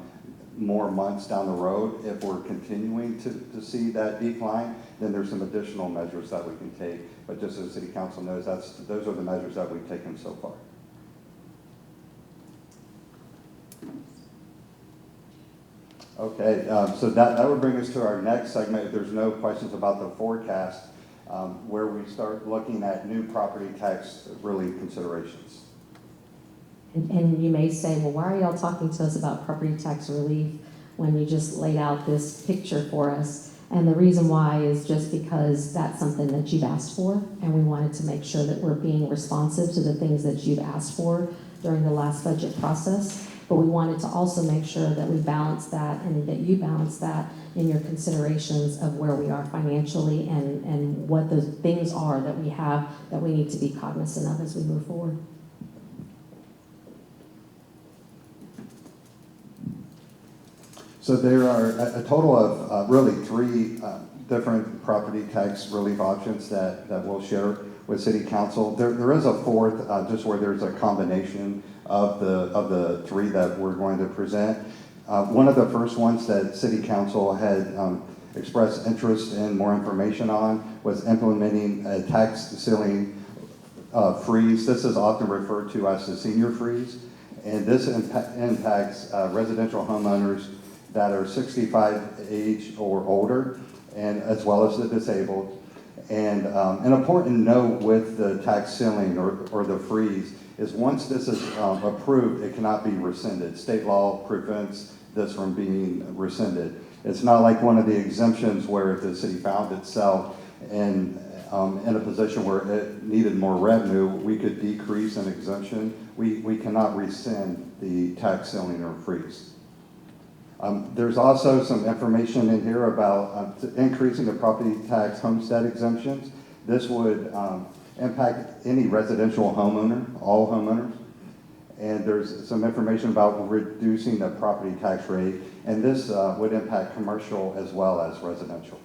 more months down the road, if we're continuing to see that decline, then there's some additional measures that we can take. But just so the City Council knows, those are the measures that we've taken so far. Okay, so that would bring us to our next segment. If there's no questions about the forecast, where we start looking at new property tax relief considerations. And you may say, well, why are y'all talking to us about property tax relief when you just laid out this picture for us? And the reason why is just because that's something that you've asked for, and we wanted to make sure that we're being responsive to the things that you've asked for during the last budget process. But we wanted to also make sure that we balance that and that you balance that in your considerations of where we are financially and what the things are that we have that we need to be cognizant of as we move forward. So there are a total of really three different property tax relief options that we'll share with City Council. There is a fourth, just where there's a combination of the three that we're going to present. One of the first ones that City Council had expressed interest in more information on was implementing a tax ceiling freeze. This is often referred to as the senior freeze, and this impacts residential homeowners that are 65 age or older, and as well as the disabled. And an important note with the tax ceiling or the freeze is once this is approved, it cannot be rescinded. State law prevents this from being rescinded. It's not like one of the exemptions where if the city found itself in a position where it needed more revenue, we could decrease an exemption. We cannot rescind the tax ceiling or freeze. There's also some information in here about increasing the property tax homestead exemptions. This would impact any residential homeowner, all homeowners. And there's some information about reducing the property tax rate, and this would impact commercial as well as residential.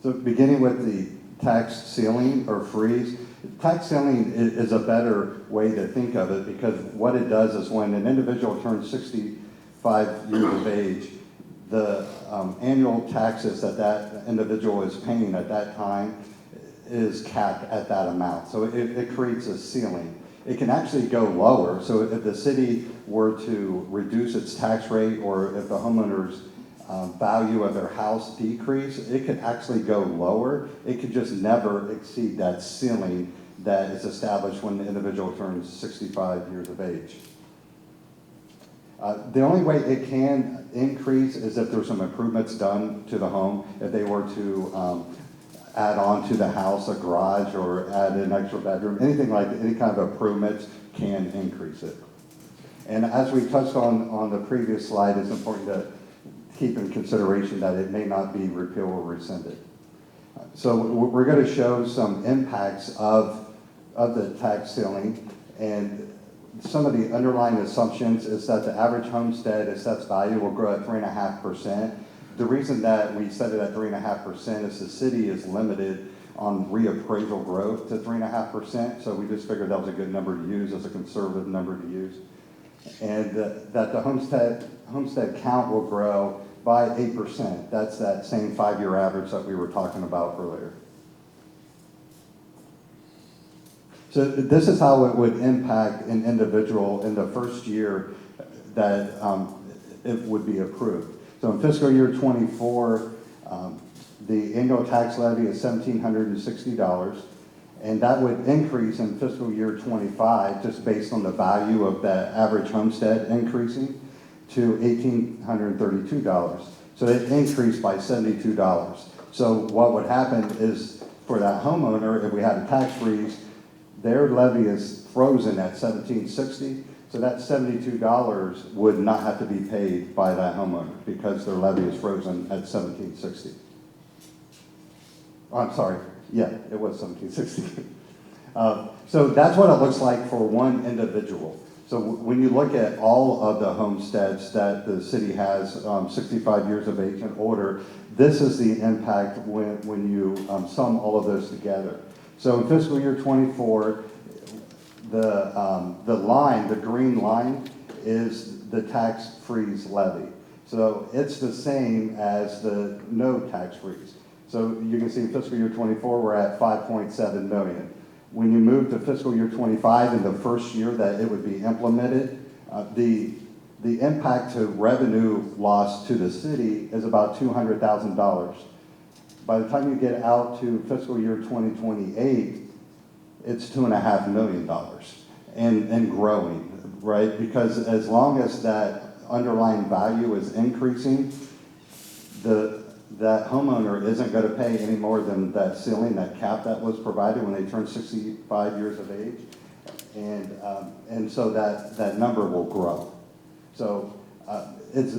So beginning with the tax ceiling or freeze, tax ceiling is a better way to think of it, because what it does is when an individual turns 65 years of age, the annual taxes that that individual is paying at that time is capped at that amount. So it creates a ceiling. It can actually go lower. So if the city were to reduce its tax rate, or if the homeowner's value of their house decrease, it could actually go lower. It could just never exceed that ceiling that is established when the individual turns 65 years of age. The only way it can increase is if there's some improvements done to the home. If they were to add on to the house a garage or add an extra bedroom, anything like any kind of improvements can increase it. And as we touched on the previous slide, it's important to keep in consideration that it may not be repealed or rescinded. So we're going to show some impacts of the tax ceiling, and some of the underlying assumptions is that the average homestead assessed value will grow at 3.5%. The reason that we set it at 3.5% is the city is limited on reappraisal growth to 3.5%, so we just figured that was a good number to use, as a conservative number to use. And that the homestead count will grow by 8%. That's that same 5-year average that we were talking about earlier. So this is how it would impact an individual in the first year that it would be approved. So in fiscal year 24, the annual tax levy is $1,760, and that would increase in fiscal year 25 just based on the value of that average homestead increasing to $1,832. So it increased by $72. So what would happen is, for that homeowner, if we had a tax freeze, their levy is frozen at $1,760, so that $72 would not have to be paid by that homeowner because their levy is frozen at $1,760. I'm sorry, yeah, it was $1,760. So that's what it looks like for one individual. So when you look at all of the homesteads that the city has, 65 years of age and older, this is the impact when you sum all of those together. So in fiscal year 24, the line, the green line, is the tax freeze levy. So it's the same as the no tax freeze. So you can see in fiscal year 24, we're at 5.7 million. When you move to fiscal year 25, in the first year that it would be implemented, the impact to revenue loss to the city is about $200,000. By the time you get out to fiscal year 2028, it's $2.5 million and growing, right? Because as long as that underlying value is increasing, that homeowner isn't going to pay any more than that ceiling, that cap that was provided when they turn 65 years of age, and so that number will grow. So it's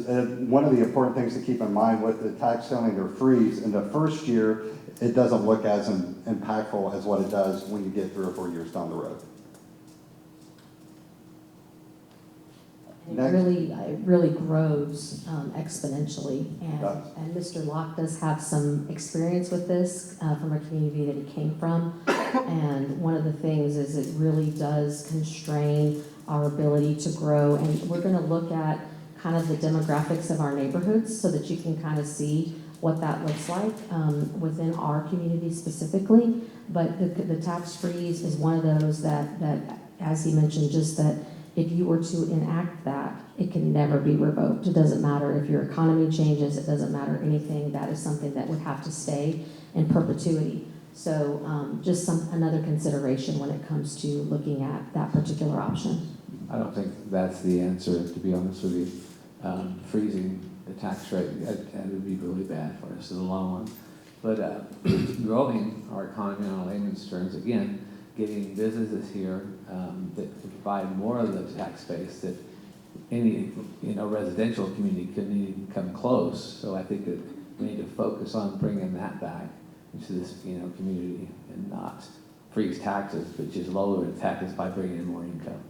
one of the important things to keep in mind with the tax ceiling or freeze. In the first year, it doesn't look as impactful as what it does when you get 3 or 4 years down the road. It really grows exponentially, Does. and Mr. Locke does have some experience with this from a community that he came from, and one of the things is it really does constrain our ability to grow, and we're going to look at kind of the demographics of our neighborhoods so that you can kind of see what that looks like within our community specifically. But the tax freeze is one of those that, as he mentioned, just that if you were to enact that, it can never be revoked. It doesn't matter if your economy changes, it doesn't matter anything. That is something that would have to stay in perpetuity. So just another consideration when it comes to looking at that particular option. I don't think that's the answer, to be honest with you. Freezing the tax rate, that would be really bad for us in the long run. But growing our economy on layman's terms, again, getting businesses here that can provide more of the tax base that any residential community couldn't even come close. So I think that we need to focus on bringing that back into this community and not freeze taxes, but just lower the taxes by bringing in more income.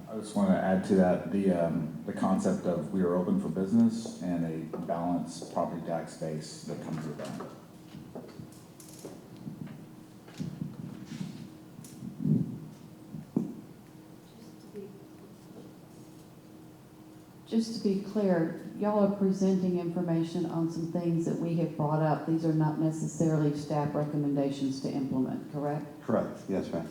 I just want to add to that the concept of we are open for business and a balanced property tax base that comes with that. Just to be clear, y'all are presenting information on some things that we have brought up. These are not necessarily staff recommendations to implement, correct? Correct, yes, ma'am.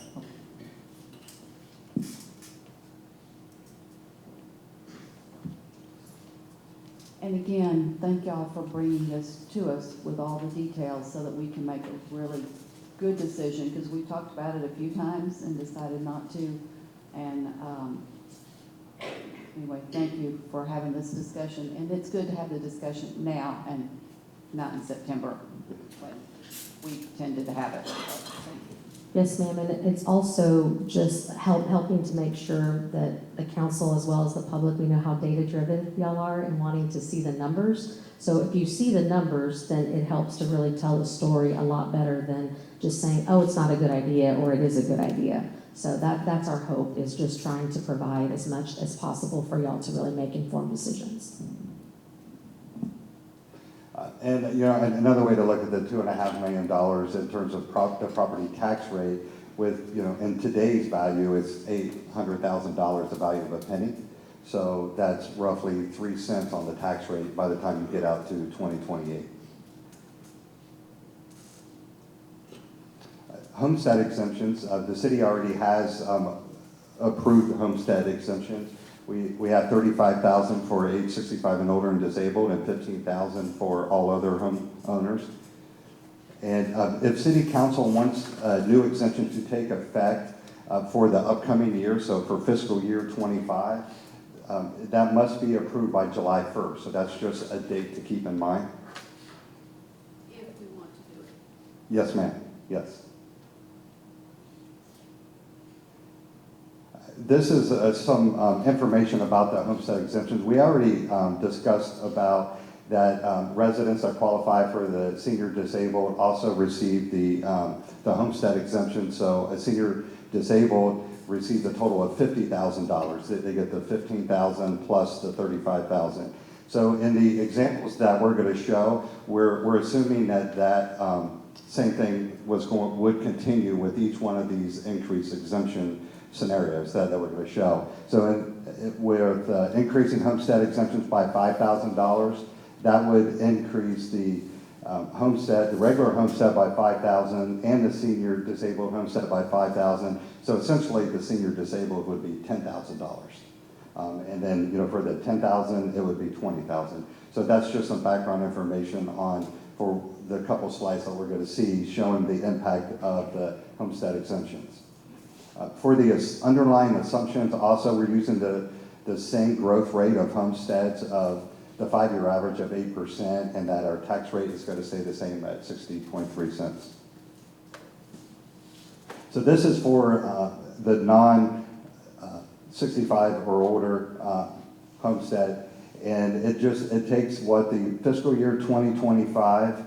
And again, thank y'all for bringing this to us with all the details so that we can make a really good decision, because we talked about it a few times and decided not to. And anyway, thank you for having this discussion. And it's good to have the discussion now and not in September when we tended to have it. So, thank you. Yes, ma'am, and it's also just helping to make sure that the council as well as the public, we know how data-driven y'all are and wanting to see the numbers. So if you see the numbers, then it helps to really tell the story a lot better than just saying, oh, it's not a good idea, or it is a good idea. So that's our hope, is just trying to provide as much as possible for y'all to really make informed decisions. And, you know, another way to look at the $2.5 million in terms of the property tax rate with, you know, in today's value, it's $800,000 the value of a penny. So that's roughly 3 cents on the tax rate by the time you get out to 2028. Homestead exemptions, the city already has approved homestead exemptions. We have 35,000 for age 65 and older and disabled, and 15,000 for all other homeowners. And if city council wants a new exemption to take effect for the upcoming year, so for fiscal year 25, that must be approved by July 1st. So that's just a date to keep in mind. If we want to do it. Yes, ma'am. Yes. This is some information about the homestead exemptions. We already discussed about that residents that qualify for the senior disabled also receive the homestead exemption. So a senior disabled receives a total of $50,000. They get the $15,000 plus the $35,000. So in the examples that we're going to show, we're assuming that same thing would continue with each one of these increased exemption scenarios that we're going to show. So with increasing homestead exemptions by $5,000, that would increase the homestead, the regular homestead by $5,000 and the senior disabled homestead by $5,000. So essentially the senior disabled would be $10,000. And then, you know, for the $10,000, it would be $20,000. So that's just some background information for the couple slides that we're going to see showing the impact of the homestead exemptions. For the underlying assumptions, also we're using the same growth rate of homesteads of the 5-year average of 8%, and that our tax rate is going to stay the same at 60.3 cents. So this is for the non-65 or older homestead, and it takes what the fiscal year 2025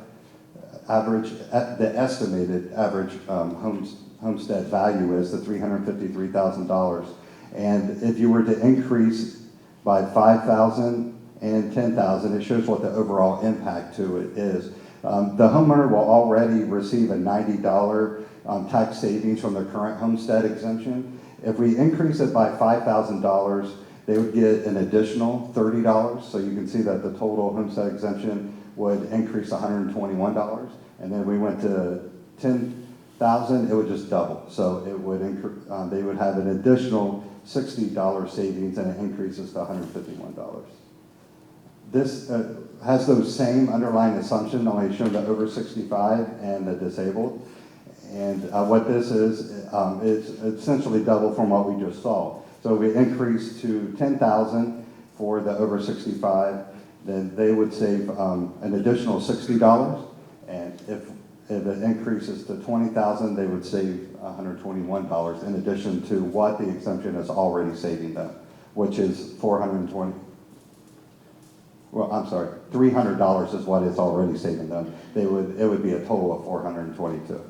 average, the estimated average homestead value is, the $353,000. And if you were to increase by $5,000 and $10,000, it shows what the overall impact to it is. The homeowner will already receive a $90 tax savings from their current homestead exemption. If we increase it by $5,000, they would get an additional $30. So you can see that the total homestead exemption would increase $121. And then we went to $10,000, it would just double. So it would they would have an additional $60 savings, and it increases to $151. This has those same underlying assumptions, only showing the over 65 and the disabled. And what this is, it's essentially double from what we just saw. So we increase to $10,000 for the over 65, then they would save an additional $60. And if it increases to $20,000, they would save $121 in addition to what the exemption is already saving them, which is $300 is what it's already saving them. It would be a total of $422.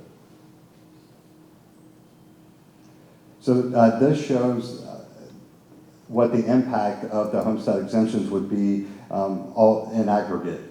So this shows what the impact of the homestead exemptions would be all in aggregate.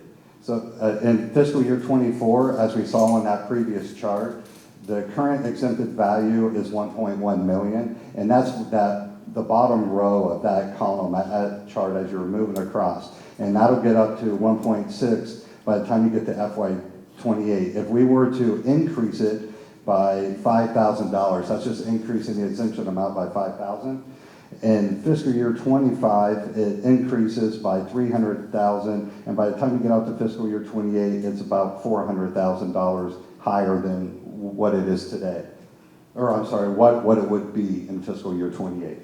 So in fiscal year 24, as we saw on that previous chart, the current exempted value is $1.1 million, and that's that the bottom row of that column, that chart as you're moving across. And that'll get up to 1.6 by the time you get to FY '28. If we were to increase it by $5,000, that's just increasing the exemption amount by $5,000. In fiscal year '25, it increases by $300,000, and by the time you get out to fiscal year '28, it's about $400,000 higher than what it is today. Or I'm sorry, what it would be in fiscal year '28.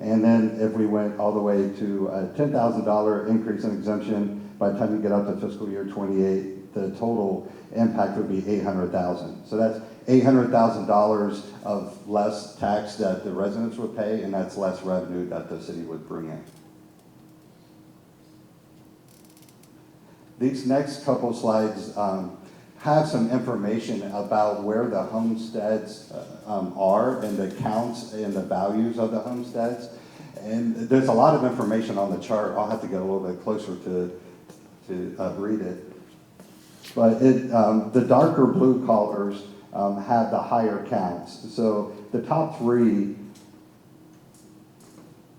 And then if we went all the way to a $10,000 increase in exemption, by the time you get out to fiscal year '28, the total impact would be $800,000. So that's $800,000 of less tax that the residents would pay, and that's less revenue that the city would bring in. These next couple slides have some information about where the homesteads are and the counts and the values of the homesteads. And there's a lot of information on the chart. I'll have to get a little bit closer to read it. But the darker blue colors have the higher counts. So the top three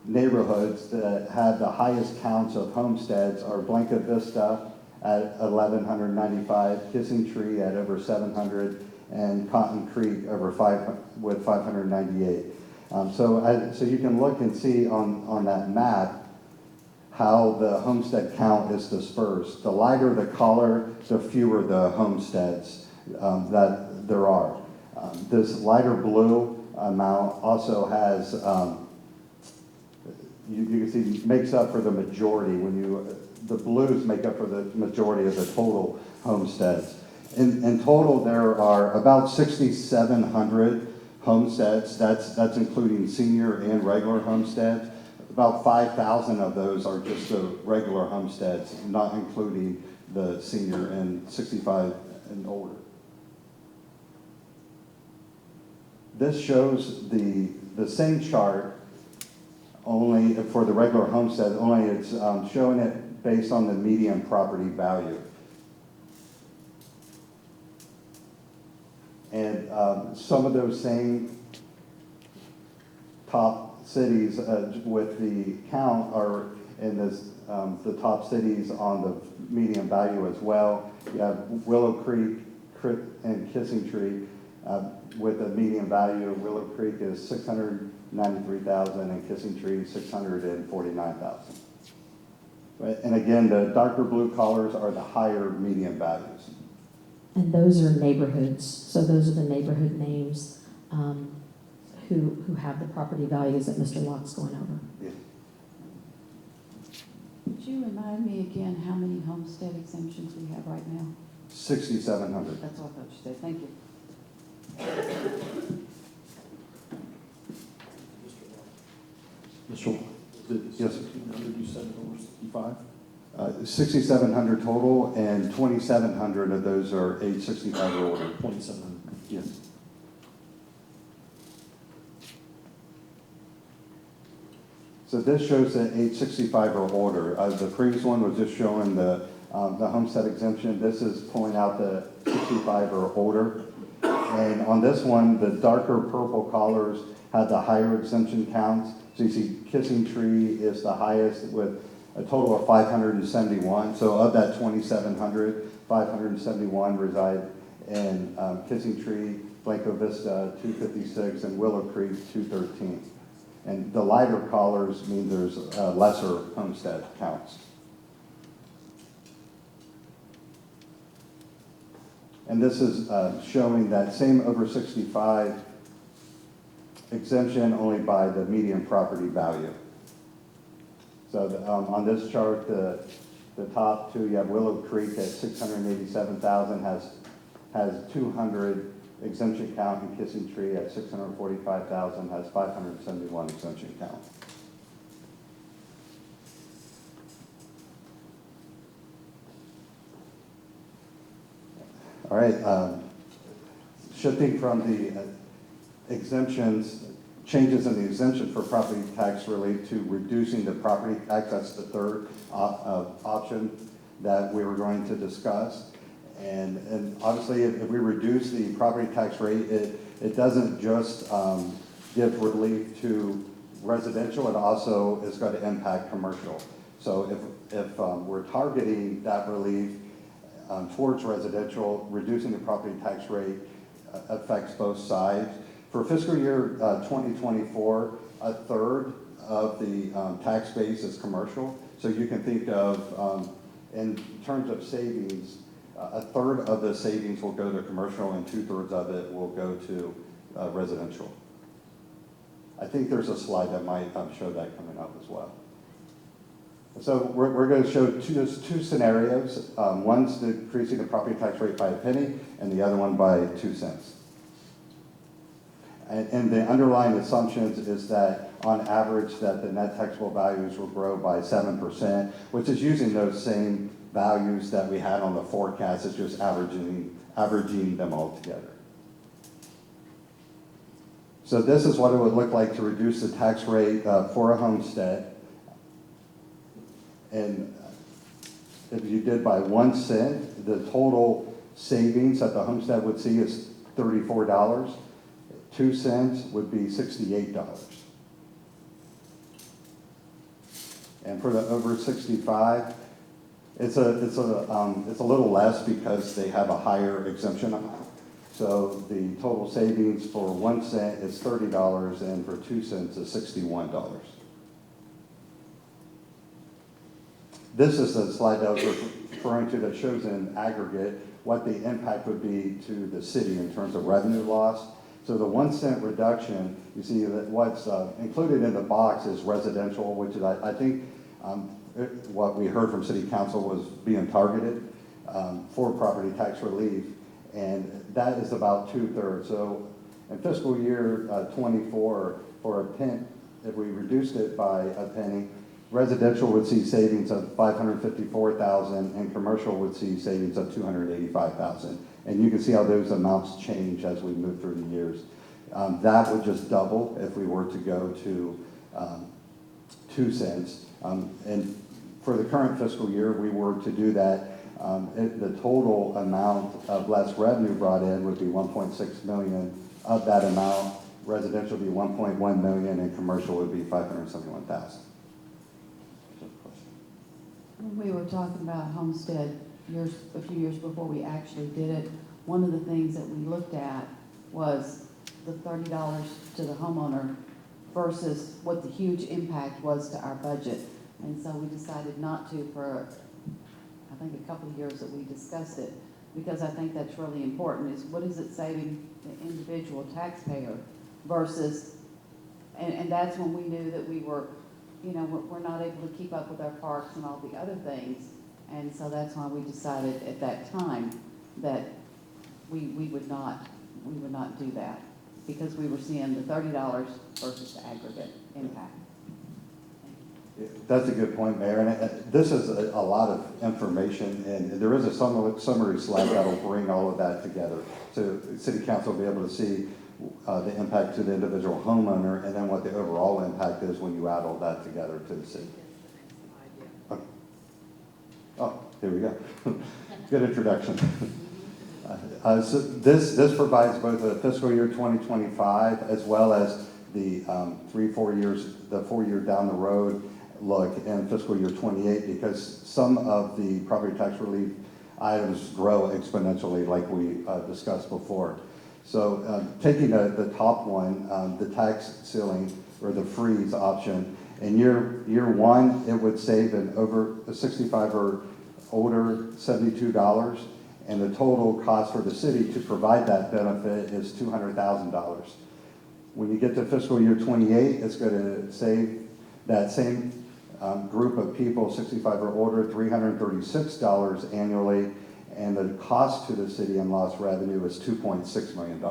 neighborhoods that have the highest counts of homesteads are Blanca Vista at 1,195, Kissing Tree at over 700, and Cotton Creek with 598. So you can look and see on that map how the homestead count is dispersed. The lighter the color, the fewer the homesteads that there are. This lighter blue amount also has, you can see, makes up for the majority the blues make up for the majority of the total homesteads. In total, there are about 6,700 homesteads. That's including senior and regular homesteads. About 5,000 of those are just the regular homesteads, not including the senior and 65 and older. This shows the same chart, only for the regular homestead, only it's showing it based on the median property value. And some of those same top cities with the count are in the top cities on the median value as well. You have Willow Creek and Kissing Tree with a median value. Willow Creek is $693,000 and Kissing Tree $649,000. Right? And again, the darker blue colors are the higher median values. And those are neighborhoods, so those are the neighborhood names who have the property values that Mr. Locke's going over. Yeah. Would you remind me again how many homestead exemptions we have right now? 6,700. That's what I thought you said. Thank you. Mr. Yes, sir. 1,600 you said, or 65? 6,700 total, and 2,700 of those are age 65 or older. 2,700. Yes. So this shows that age 65 or older. The previous one was just showing the homestead exemption. This is pulling out the 65 or older. And on this one, the darker purple colors have the higher exemption counts. So you see Kissing Tree is the highest with a total of 571. So of that 2,700, 571 reside in Kissing Tree, Blanco Vista 256, and Willow Creek 213. And the lighter colors mean there's lesser homestead counts. And this is showing that same over 65 exemption only by the median property value. So on this chart, the top two, you have Willow Creek at 687,000 has 200 exemption count, and Kissing Tree at 645,000 has 571 exemption count. All right, shifting from the exemptions, changes in the exemption for property tax relief to reducing the property tax. That's the third option that we were going to discuss. And obviously, if we reduce the property tax rate, it doesn't just give relief to residential, it also is going to impact commercial. So if we're targeting that relief towards residential, reducing the property tax rate affects both sides. For fiscal year 2024, a third of the tax base is commercial. So you can think of, in terms of savings, a third of the savings will go to commercial and 2/3 of it will go to residential. I think there's a slide that might show that coming up as well. So we're going to show two scenarios. One's decreasing the property tax rate by a penny and the other one by 2 cents. And the underlying assumptions is that on average that the net taxable values will grow by 7%, which is using those same values that we had on the forecast. It's just averaging them all together. So this is what it would look like to reduce the tax rate for a homestead. And if you did by 1 cent, the total savings that the homestead would see is $34. 2 cents would be $68. And for the over 65, it's a little less because they have a higher exemption amount. So the total savings for 1 cent is $30 and for 2 cents is $61. This is the slide that I was referring to that shows in aggregate what the impact would be to the city in terms of revenue loss. So the 1 cent reduction, you see that what's included in the box is residential, which is, I think, what we heard from City Council was being targeted for property tax relief, and that is about 2/3. So in fiscal year 24, for a penny, if we reduced it by a penny, residential would see savings of $554,000 and commercial would see savings of $285,000. And you can see how those amounts change as we move through the years. That would just double if we were to go to 2 cents. And for the current fiscal year, we were to do that, the total amount of less revenue brought in would be $1.6 million. Of that amount, residential would be $1.1 million and commercial would be $571,000. When we were talking about homestead a few years before we actually did it, one of the things that we looked at was the $30 to the homeowner versus what the huge impact was to our budget. And so we decided not to for, I think, a couple of years that we discussed it, because I think that's really important, is what is it saving the individual taxpayer versus, and that's when we knew that we were, you know, we're not able to keep up with our parks and all the other things. And so that's why we decided at that time that we would not do that, because we were seeing the $30 versus the aggregate impact. That's a good point, Mayor. And this is a lot of information, and there is a summary slide that will bring all of that together. So City Council will be able to see the impact to the individual homeowner and then what the overall impact is when you add all that together to the city. Oh, here we go. Good introduction. So this provides both the fiscal year 2025 as well as the 4 year down the road look in fiscal year 28, because some of the property tax relief items grow exponentially like we discussed before. So taking the top one, the tax ceiling or the freeze option, in year one, it would save an over 65 or older $72, and the total cost for the city to provide that benefit is $200,000. When you get to fiscal year 28, it's going to save that same group of people, 65 or older, $336 annually, and the cost to the city in lost revenue is $2.6 million.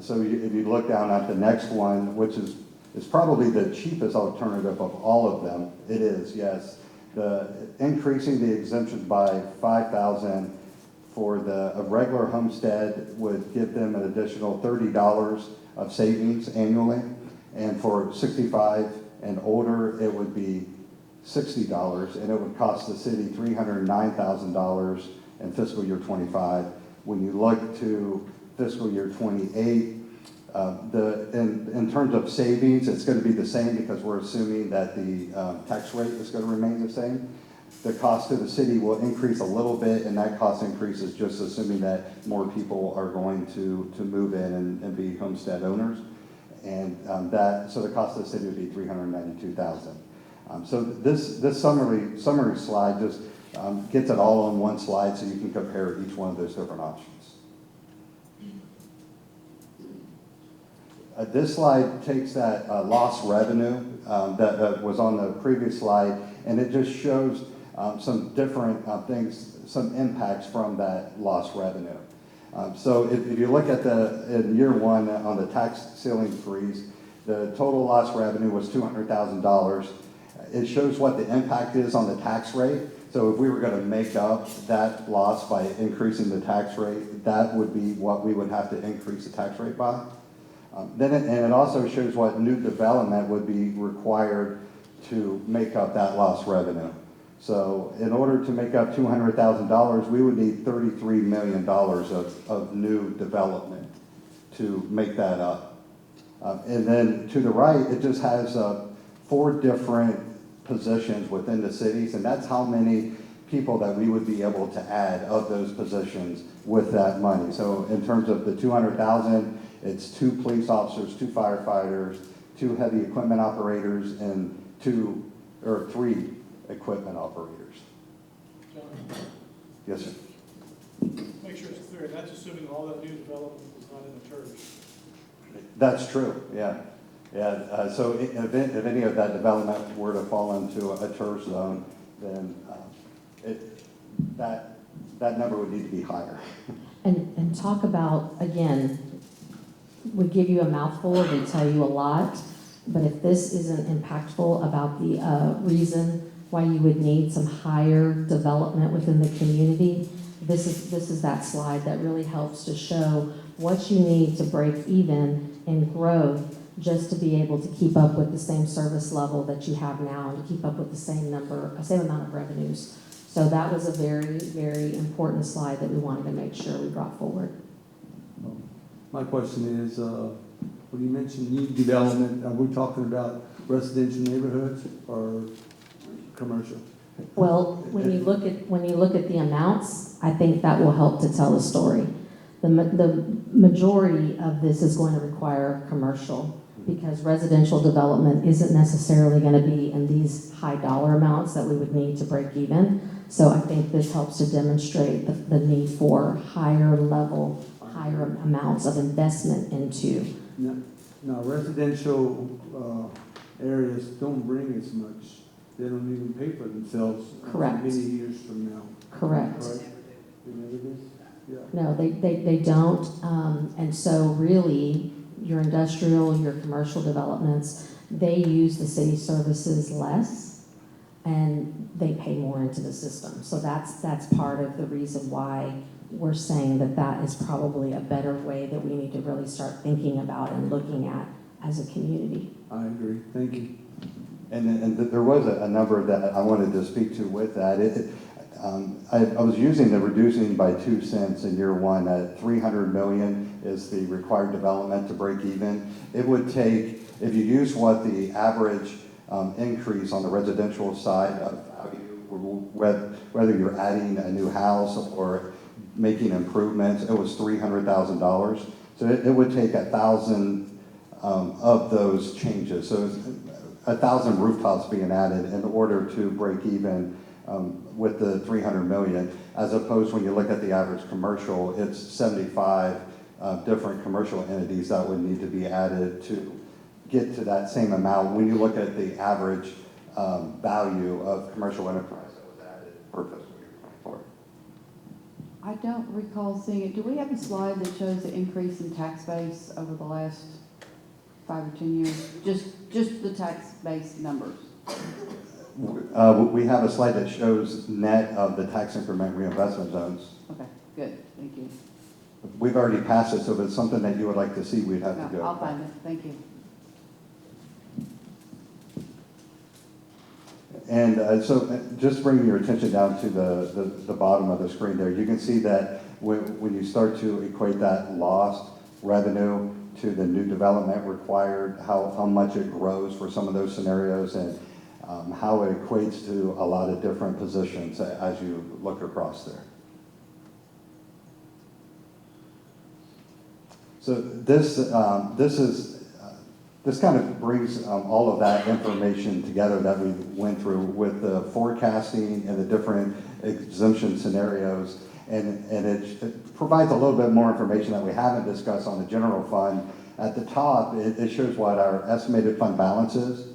So if you look down at the next one, which is probably the cheapest alternative of all of them, it is, yes. Increasing the exemption by $5,000 for a regular homestead would give them an additional $30 of savings annually, and for 65 and older, it would be $60, and it would cost the city $309,000 in fiscal year 25. When you look to fiscal year 28, In terms of savings, it's going to be the same because we're assuming that the tax rate is going to remain the same. The cost to the city will increase a little bit, and that cost increase is just assuming that more people are going to move in and be homestead owners. And so the cost of the city would be $392,000. So this summary slide just gets it all on one slide so you can compare each one of those different options. This slide takes that lost revenue that was on the previous slide, and it just shows some different things, some impacts from that lost revenue. So if you look at in year one on the tax ceiling freeze, the total lost revenue was $200,000. It shows what the impact is on the tax rate. So if we were going to make up that loss by increasing the tax rate, that would be what we would have to increase the tax rate by. And it also shows what new development would be required to make up that lost revenue. So in order to make up $200,000, we would need $33 million of new development to make that up. And then to the right, it just has 4 different positions within the cities, and that's how many people that we would be able to add of those positions with that money. So in terms of the $200,000, it's 2 police officers, 2 firefighters, 2 heavy equipment operators, and 3 equipment operators. John, Yes, sir. make sure it's clear, that's assuming all that new development is not in the church. That's true, yeah. Yeah, so if any of that development were to fall into a TERS zone, then that number would need to be higher. And talk about, again, we give you a mouthful, we tell you a lot, but if this isn't impactful about the reason why you would need some higher development within the community, this is that slide that really helps to show what you need to break even in growth just to be able to keep up with the same service level that you have now and to keep up with the same amount of revenues. So that was a very, very important slide that we wanted to make sure we brought forward. My question is, when you mention new development, are we talking about residential neighborhoods or commercial? Well, when you look at the amounts, I think that will help to tell the story. The majority of this is going to require commercial because residential development isn't necessarily going to be in these high dollar amounts that we would need to break even. So I think this helps to demonstrate the need for higher amounts of investment into. Now residential areas don't bring as much. They don't even pay for themselves. Correct. Many years from now. Correct. Right? They never do? Yeah. No, they don't. And so really, your industrial, your commercial developments, they use the city services less and they pay more into the system. So that's part of the reason why we're saying that is probably a better way that we need to really start thinking about and looking at as a community. I agree. Thank you. And there was a number that I wanted to speak to with that. I was using the reducing by 2 cents in year one at $300 million is the required development to break even. It would take, if you use what the average increase on the residential side of whether you're adding a new house or making improvements, it was $300,000. So it would take 1,000 of those changes. So 1,000 rooftops being added in order to break even with the $300 million, as opposed when you look at the average commercial, it's 75 different commercial entities that would need to be added to get to that same amount when you look at the average value of commercial enterprise that was added for fiscal year 24. I don't recall seeing it. Do we have a slide that shows the increase in tax base over the last 5 or 10 years? Just the tax base numbers. We have a slide that shows net of the tax increment reinvestment zones. Okay, good. Thank you. We've already passed it, so if it's something that you would like to see, we'd have to No, go. I'll find it. Thank you. And so just bringing your attention down to the bottom of the screen there, you can see that when you start to equate that lost revenue to the new development required, how much it grows for some of those scenarios, and how it equates to a lot of different positions as you look across there. So this kind of brings all of that information together that we went through with the forecasting and the different exemption scenarios, and it provides a little bit more information that we haven't discussed on the general fund. At the top, it shows what our estimated fund balance is,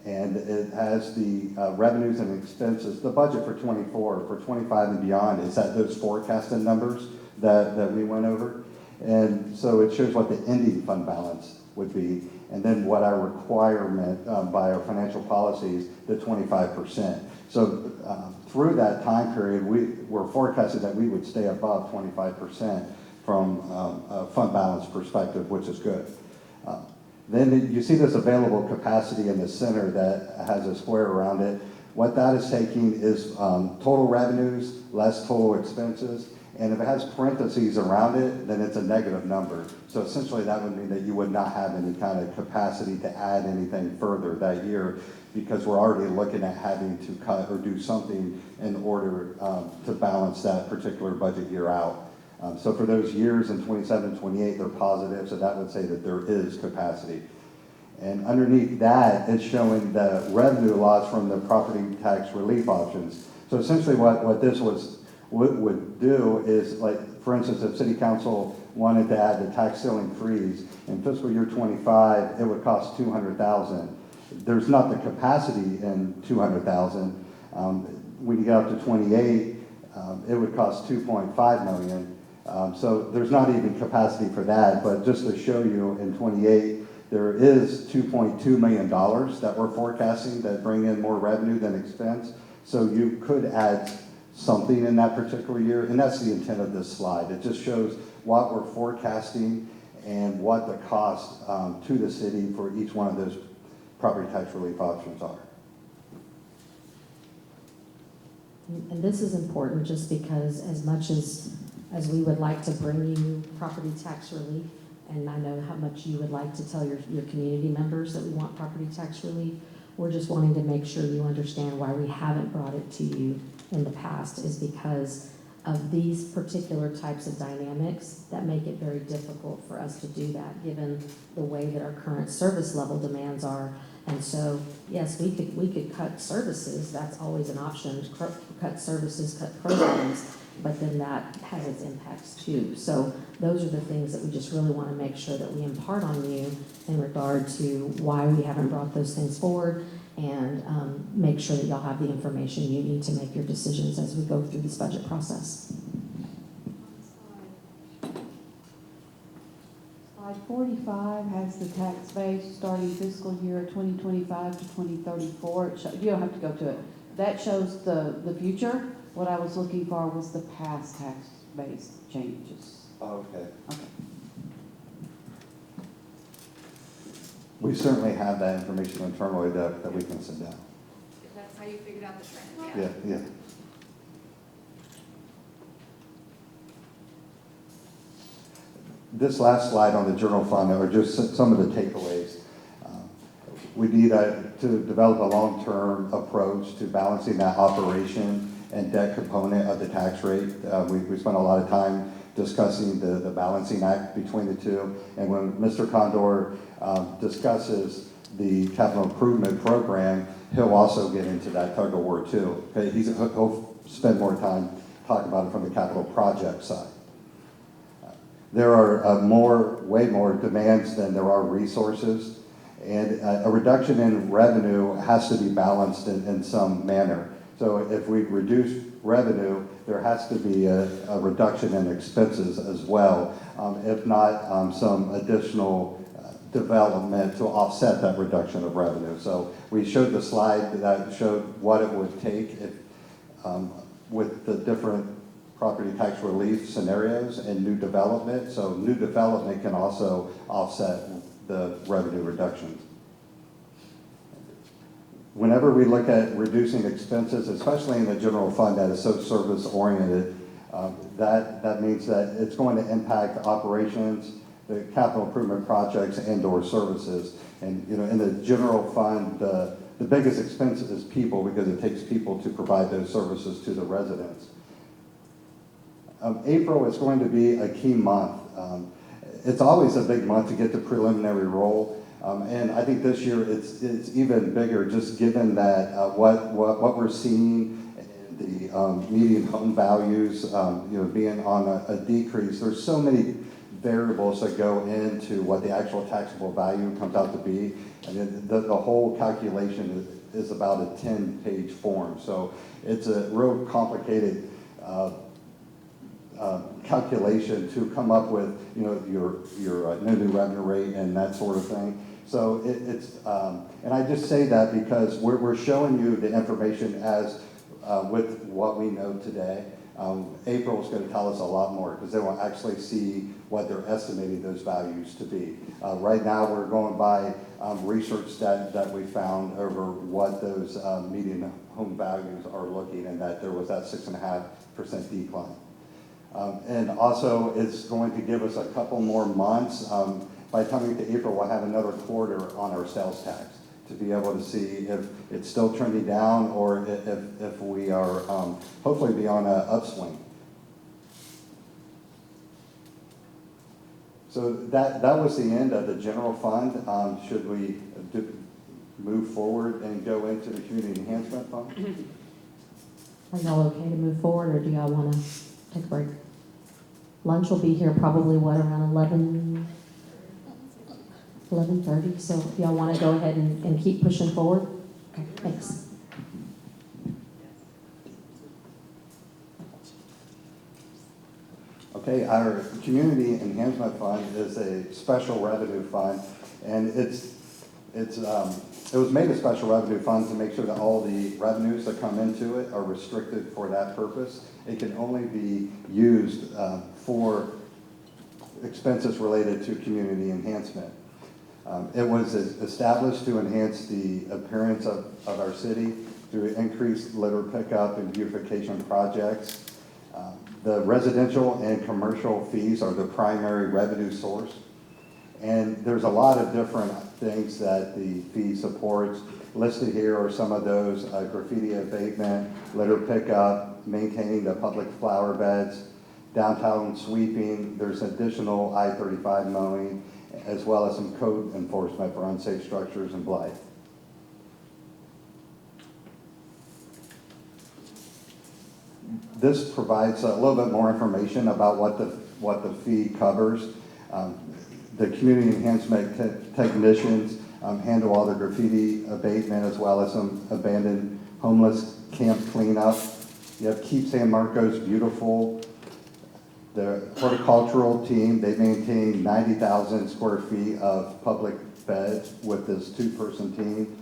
and it has the revenues and expenses. The budget for 24, for 25 and beyond is at those forecasted numbers that we went over. And so it shows what the ending fund balance would be, and then what our requirement by our financial policies, the 25%. So through that time period, we're forecasting that we would stay above 25% from a fund balance perspective, which is good. Then you see this available capacity in the center that has a square around it. What that is taking is total revenues less total expenses. And if it has parentheses around it, then it's a negative number. So essentially that would mean that you would not have any kind of capacity to add anything further that year, because we're already looking at having to cut or do something in order to balance that particular budget year out. So for those years in 27, 28, they're positive, so that would say that there is capacity. And underneath that, it's showing the revenue loss from the property tax relief options. So essentially what this would do is, like, for instance, if City Council wanted to add the tax ceiling freeze in fiscal year 25, it would cost $200,000. There's not the capacity in $200,000. When you get up to 28, it would cost $2.5 million. So there's not even capacity for that. But just to show you, in 28, there is $2.2 million that we're forecasting that bring in more revenue than expense. So you could add something in that particular year, and that's the intent of this slide. It just shows what we're forecasting and what the cost to the city for each one of those property tax relief options are. And this is important just because as much as we would like to bring you property tax relief, and I know how much you would like to tell your community members that we want property tax relief, we're just wanting to make sure you understand why we haven't brought it to you in the past is because of these particular types of dynamics that make it very difficult for us to do that, given the way that our current service level demands are. And so, yes, we could cut services. That's always an option. Cut services, cut programs, but then that has its impacts too. So those are the things that we just really want to make sure that we impart on you in regard to why we haven't brought those things forward, and make sure that y'all have the information you need to make your decisions as we go through this budget process. Slide 45 has the tax base starting fiscal year 2025 to 2034. You don't have to go to it. That shows the future. What I was looking for was the past tax base changes. Okay. Okay. We certainly have that information internally that we can send out. That's how you figured out the trend, Yeah. This last slide on the general fund are just some of the takeaways. We need to develop a long-term approach to balancing that operation and debt component of the tax rate. We spent a lot of time discussing the balancing act between the two. And when Mr. Condor discusses the capital improvement program, he'll also get into that tug of war too. Okay? He'll spend more time talking about it from the capital project side. There are way more demands than there are resources, and a reduction in revenue has to be balanced in some manner. So if we reduce revenue, there has to be a reduction in expenses as well, if not some additional development to offset that reduction of revenue. So we showed the slide that showed what it would take if, with the different property tax relief scenarios and new development. So new development can also offset the revenue reductions. Whenever we look at reducing expenses, especially in the general fund that is so service oriented, that means that it's going to impact operations, the capital improvement projects and/or services. And, you know, in the general fund, the biggest expense is people, because it takes people to provide those services to the residents. April is going to be a key month. It's always a big month to get the preliminary roll. And I think this year it's even bigger, just given that what we're seeing, the median home values, you know, being on a decrease. There's so many variables that go into what the actual taxable value comes out to be. And then the whole calculation is about a 10-page form. So it's a real complicated calculation to come up with, you know, your no new revenue rate and that sort of thing. So and I just say that because we're showing you the information as with what we know today. April is going to tell us a lot more, because they will actually see what they're estimating those values to be. Right now, we're going by research that we found over what those median home values are looking, and that there was that 6.5% decline. And also, it's going to give us a couple more months. By the time we get to April, we'll have another quarter on our sales tax to be able to see if it's still trending down, or if we are hopefully be on an upswing. So that was the end of the general fund. Should we move forward and go into the community enhancement fund? Are y'all okay to move forward, or do y'all want to take a break? Lunch will be here probably, what, around 11:30, so if y'all want to go ahead and keep pushing forward? Okay, thanks. Okay, our community enhancement fund is a special revenue fund, and it was made a special revenue fund to make sure that all the revenues that come into it are restricted for that purpose. It can only be used for expenses related to community enhancement. It was established to enhance the appearance of our city through increased litter pickup and beautification projects. The residential and commercial fees are the primary revenue source. And there's a lot of different things that the fee supports. Listed here are some of those: graffiti abatement, litter pickup, maintaining the public flower beds, downtown sweeping. There's additional I-35 mowing, as well as some code enforcement for unsafe structures and blight. This provides a little bit more information about what the fee covers. The community enhancement technicians handle all the graffiti abatement, as well as some abandoned homeless camp cleanup. You have Keep San Marcos Beautiful. The horticultural team, they maintain 90,000 square feet of public beds with this two-person team.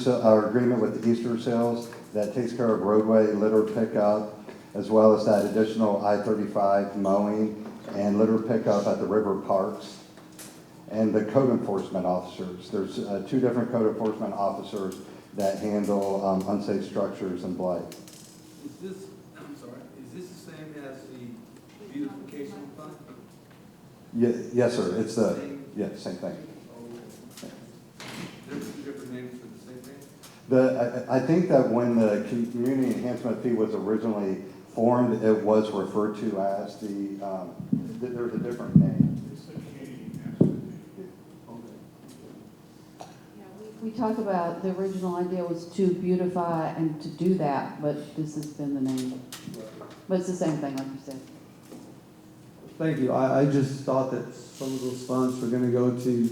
Our agreement with the Easter Sales, that takes care of roadway litter pickup, as well as that additional I-35 mowing and litter pickup at the river parks. And the code enforcement officers. There's two different code enforcement officers that handle unsafe structures and blight. Is this the same as the beautification fund? Yes, sir. It's the same thing. There's two different names for the same thing? I think that when the community enhancement fee was originally formed, it was referred to as there's a different name. It's the community enhancement fee. We talk about, the original idea was to beautify and to do that, but this has been the name. But it's the same thing, like you said. Thank you. I just thought that some of those funds were gonna go to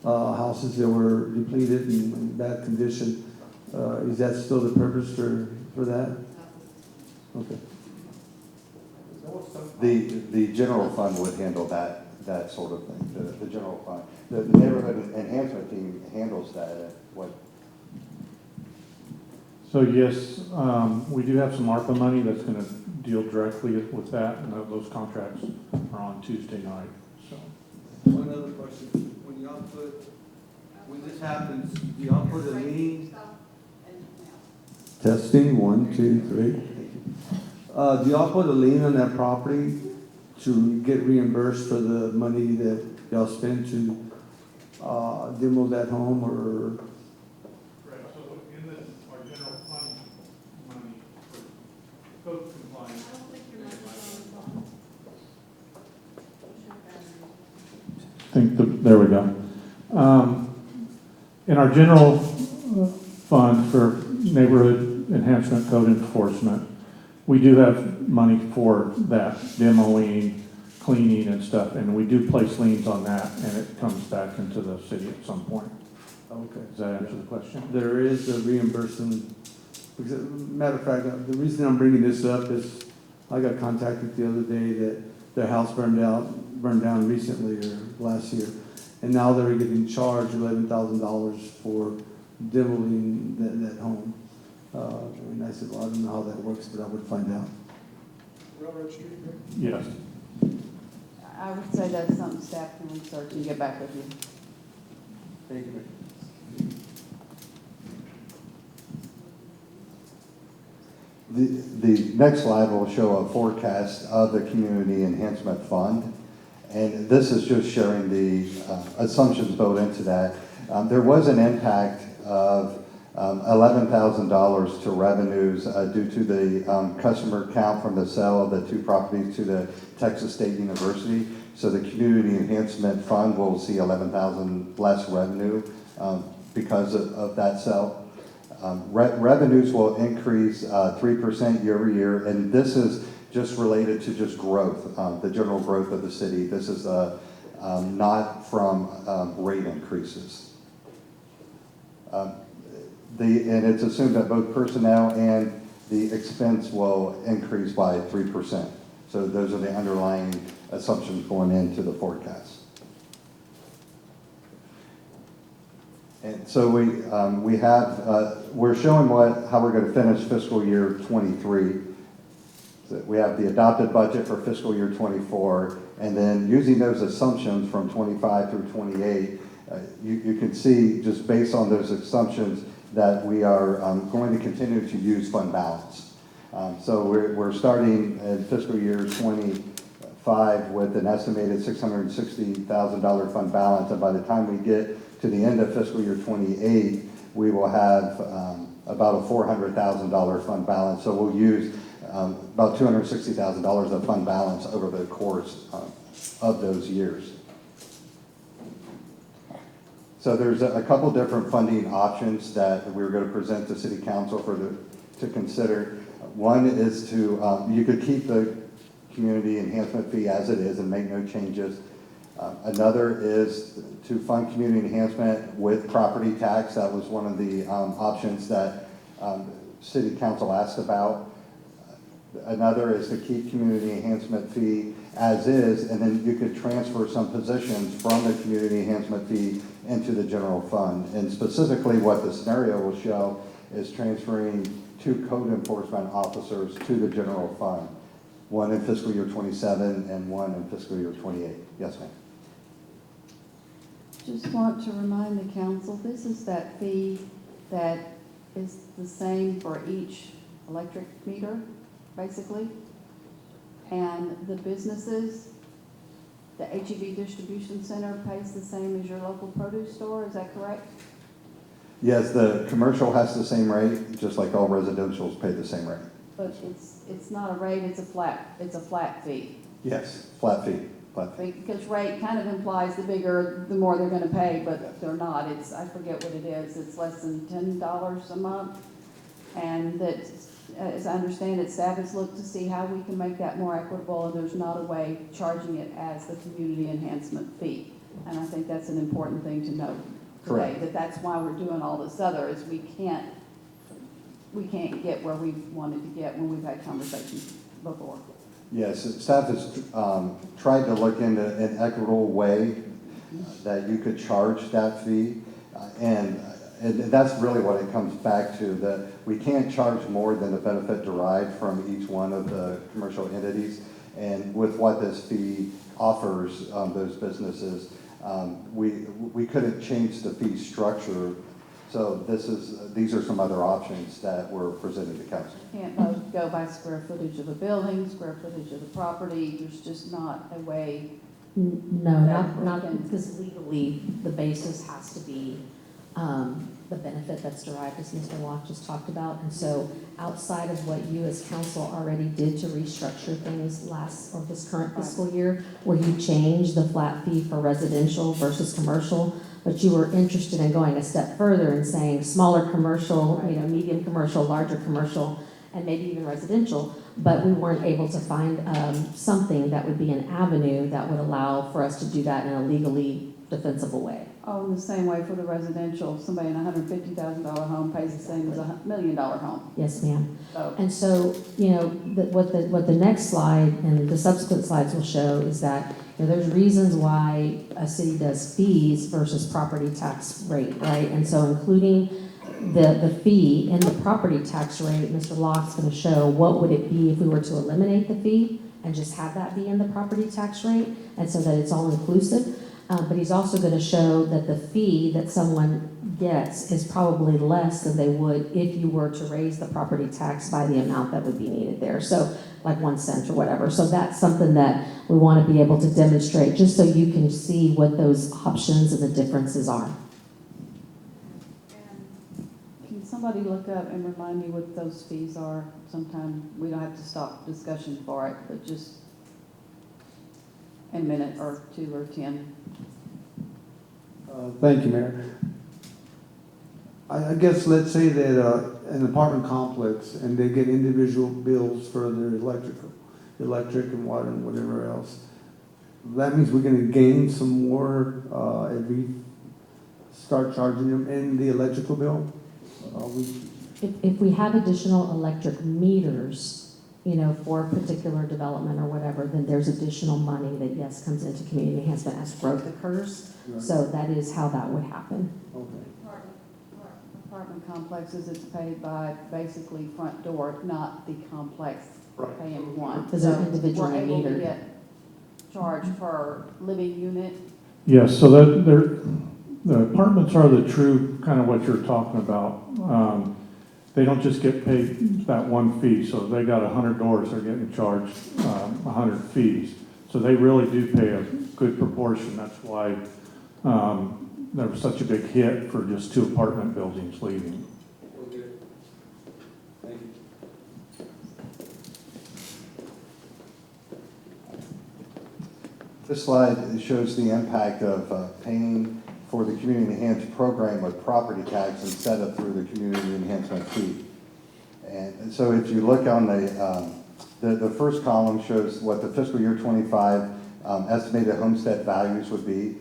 houses that were depleted and in bad condition. Is that still the purpose for that? Okay. The general fund would handle that sort of thing, the general fund. The neighborhood enhancement team handles that. So yes, we do have some ARPA money that's going to deal directly with that, and those contracts are on Tuesday night, so. One other question, when this happens, do y'all put a lien? Testing, 1, 2, 3. Do y'all put a lien on that property to get reimbursed for the money that y'all spent to demo that home, or? Right, so in this, our general fund money for code compliance. There we go. In our general fund for neighborhood enhancement code enforcement, we do have money for that, demoing, cleaning and stuff, and we do place liens on that, and it comes back into the city at some point. Okay. Does that answer the question? There is a reimbursement. Because, matter of fact, the reason I'm bringing this up is I got contacted the other day that their house burned down recently or last year. And now they're getting charged $11,000 for demoing that home. And I said, well, I don't know how that works, but I would find out. Railroad Street, right? Yes. I would say that's something staff can research and get back with you. Thank you. The next slide will show a forecast of the Community Enhancement Fund. And this is just showing the assumptions built into that. There was an impact of $11,000 to revenues due to the customer count from the sale of the two properties to the Texas State University. So the Community Enhancement Fund will see $11,000 less revenue because of that sale. Revenues will increase 3% year over year, and this is just related to just growth, the general growth of the city. This is not from rate increases. And it's assumed that both personnel and the expense will increase by 3%. So those are the underlying assumptions going into the forecast. And so we're showing how we're going to finish fiscal year 23. So we have the adopted budget for fiscal year 24, and then using those assumptions from 25 through 28, you can see just based on those assumptions that we are going to continue to use fund balance. So we're starting in fiscal year 25 with an estimated $660,000 fund balance, and by the time we get to the end of fiscal year 28, we will have about a $400,000 fund balance. So we'll use about $260,000 of fund balance over the course of those years. So there's a couple different funding options that we're going to present to City Council to consider. One is you could keep the community enhancement fee as it is and make no changes. Another is to fund community enhancement with property tax. That was one of the options that City Council asked about. Another is to keep community enhancement fee as is, and then you could transfer some positions from the community enhancement fee into the general fund. And specifically what the scenario will show is transferring 2 code enforcement officers to the general fund, one in fiscal year 27 and one in fiscal year 28. Yes, ma'am. Just want to remind the council, this is that fee that is the same for each electric meter, basically. And the businesses, the HEB distribution center pays the same as your local produce store, is that correct? Yes, the commercial has the same rate, just like all residentials pay the same rate. But it's not a rate, it's a flat fee. Yes, flat fee. Because rate kind of implies the bigger, the more they're gonna pay, but they're not. I forget what it is. It's less than $10 a month. And that, as I understand it, staff has looked to see how we can make that more equitable, and there's not a way charging it as the community enhancement fee. And I think that's an important thing to note today, that that's why we're doing all this other, is we can't get where we wanted to get when we've had conversations before. Yes, staff has tried to look into an equitable way that you could charge that fee. And that's really what it comes back to, that we can't charge more than the benefit derived from each one of the commercial entities. And with what this fee offers those businesses, we couldn't change the fee structure So these are some other options that we're presenting to council. Can't go by square footage of a building, square footage of the property, there's just not a way. No, That not, can- because legally, the basis has to be the benefit that's derived, as Mr. Locke just talked about. And so outside of what you as council already did to restructure things this current fiscal year, where you changed the flat fee for residential versus commercial, but you were interested in going a step further and saying smaller commercial, medium commercial, larger commercial, and maybe even residential, but we weren't able to find something that would be an avenue that would allow for us to do that in a legally defensible way. Oh, in the same way for the residential, somebody in a $150,000 home pays the same as a $1 million home. Yes, ma'am. So, And so, what the next slide and the subsequent slides will show is that there's reasons why a city does fees versus property tax rate, right? And so including the fee in the property tax rate, Mr. Locke's going to show what would it be if we were to eliminate the fee and just have that be in the property tax rate, and so that it's all inclusive. But he's also going to show that the fee that someone gets is probably less than they would if you were to raise the property tax by the amount that would be needed there. So like 1 cent or whatever. So that's something that we want to be able to demonstrate just so you can see what those options and the differences are. can somebody look up and remind me what those fees are? Sometime, we don't have to stop discussion for it, but just in a minute or 2 or 10. Thank you, Mayor. I guess let's say that an apartment complex and they get individual bills for their electric and water and whatever else. That means we're going to gain some more if we start charging them in the electrical bill. If we have additional electric meters, for a particular development or whatever, then there's additional money that, yes, comes into community enhancement as growth occurs. Right. So that is how that would happen. Okay. Apartment complexes, it's paid by basically front door, not the complex Right. paying one. Because they're So individually we're able to metered. get charged per living unit. Yes, so the apartments are the true, kind of what you're talking about. They don't just get paid that one fee, so if they got 100 doors, they're getting charged 100 fees. So they really do pay a good proportion. That's why there was such a big hit for just 2 apartment buildings leaving. Okay. Thank you. This slide shows the impact of paying for the community enhanced program with property tax instead of through the community enhancement fee. And so if you look on the first column shows what the fiscal year 25 estimated homestead values would be.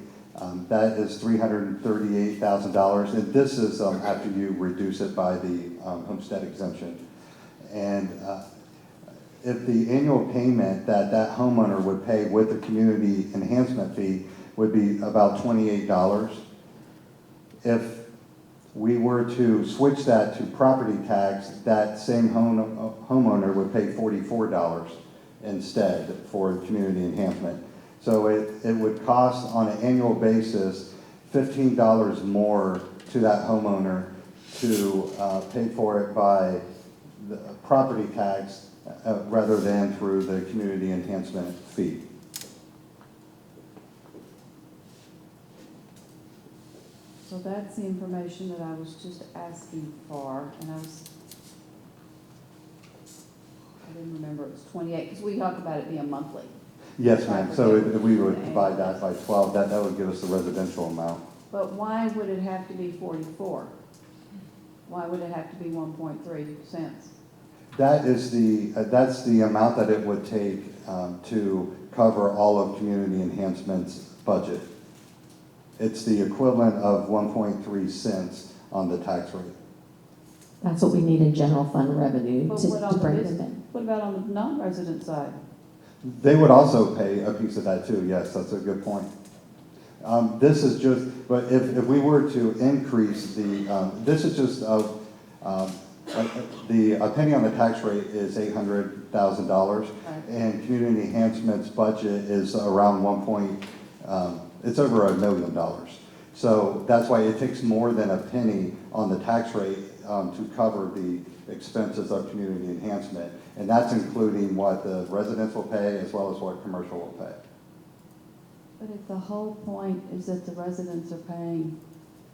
That is $338,000, and this is after you reduce it by the homestead exemption. And if the annual payment that homeowner would pay with the community enhancement fee would be about $28. If we were to switch that to property tax, that same homeowner would pay $44 instead for community enhancement. So it would cost on an annual basis $15 more to that homeowner to pay for it by the property tax rather than through the community enhancement fee. So that's the information that I was just asking for, and I didn't remember, it was 28, because we talked about it being monthly. Yes, ma'am. So if we would divide that by 12, that would give us the residential amount. But why would it have to be 44? Why would it have to be 1.3 cents? That is that's the amount that it would take to cover all of community enhancement's budget. It's the equivalent of 1.3 cents on the tax rate. That's what we need in general fund revenue But to what on the bring them business, in. what about on the non-resident side? They would also pay a piece of that too. Yes, that's a good point. This is just, but if we were to increase this is just of, a penny on the tax rate is $800,000, Right. and community enhancement's budget is around it's over $1 million. So that's why it takes more than a penny on the tax rate to cover the expenses of community enhancement. And that's including what the residents will pay as well as what commercial will pay. But if the whole point is that the residents are paying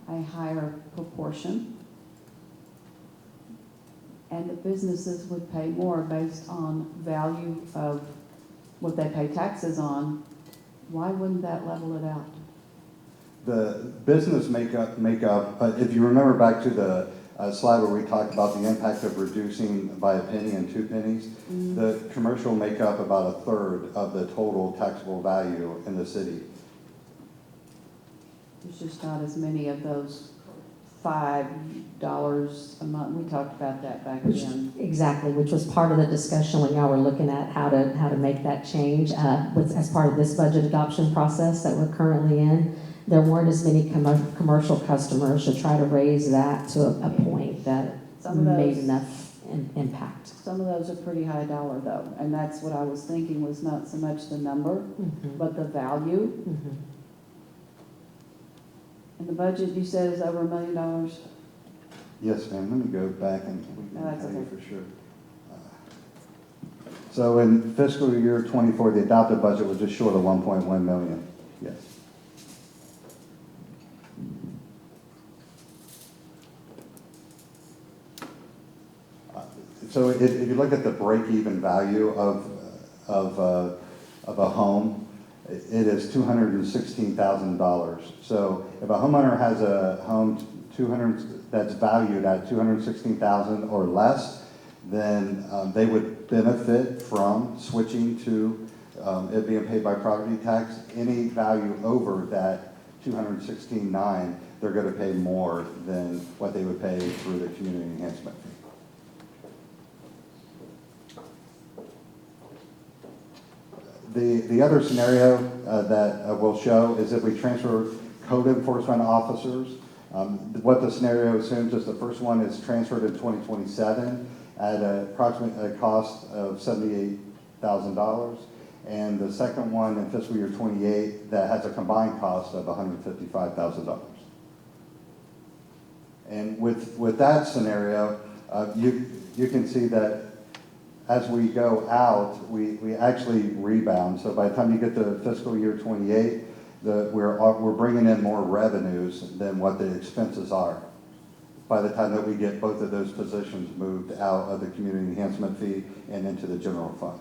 a higher proportion, and the businesses would pay more based on value of what they pay taxes on, why wouldn't that level it out? The business makeup, if you remember back to the slide where we talked about the impact of reducing by a penny and 2 pennies, the commercial make up about a third of the total taxable value in the city. There's just not as many of those $5 a month. We talked about that back then. Exactly, which was part of the discussion when y'all were looking at how to make that change as part of this budget adoption process that we're currently in. There weren't as many commercial customers to try to raise that to a point that made enough impact. Some of those are pretty high dollar though, and that's what I was thinking was not so much the number, but the value. And the budget you said is over $1 million? Yes, ma'am. Let me go back and we No, can that's tell you okay. for sure. So in fiscal year '24, the adopted budget was just short of 1.1 million. Yes. So if you look at the break-even value of a home, it is $216,000. So if a homeowner has a home that's valued at $216,000 or less, then they would benefit from switching to it being paid by property tax. Any value over that $216,900, they're going to pay more than what they would pay through the community enhancement fee. The other scenario that we'll show is if we transfer code enforcement officers. What the scenario assumes is the first one is transferred in 2027 at approximately a cost of $78,000. And the second one in fiscal year '28 that has a combined cost of $155,000. And with that scenario, you can see that as we go out, we actually rebound. So by the time you get to fiscal year '28, we're bringing in more revenues than what the expenses are. By the time that we get both of those positions moved out of the community enhancement fee and into the general fund.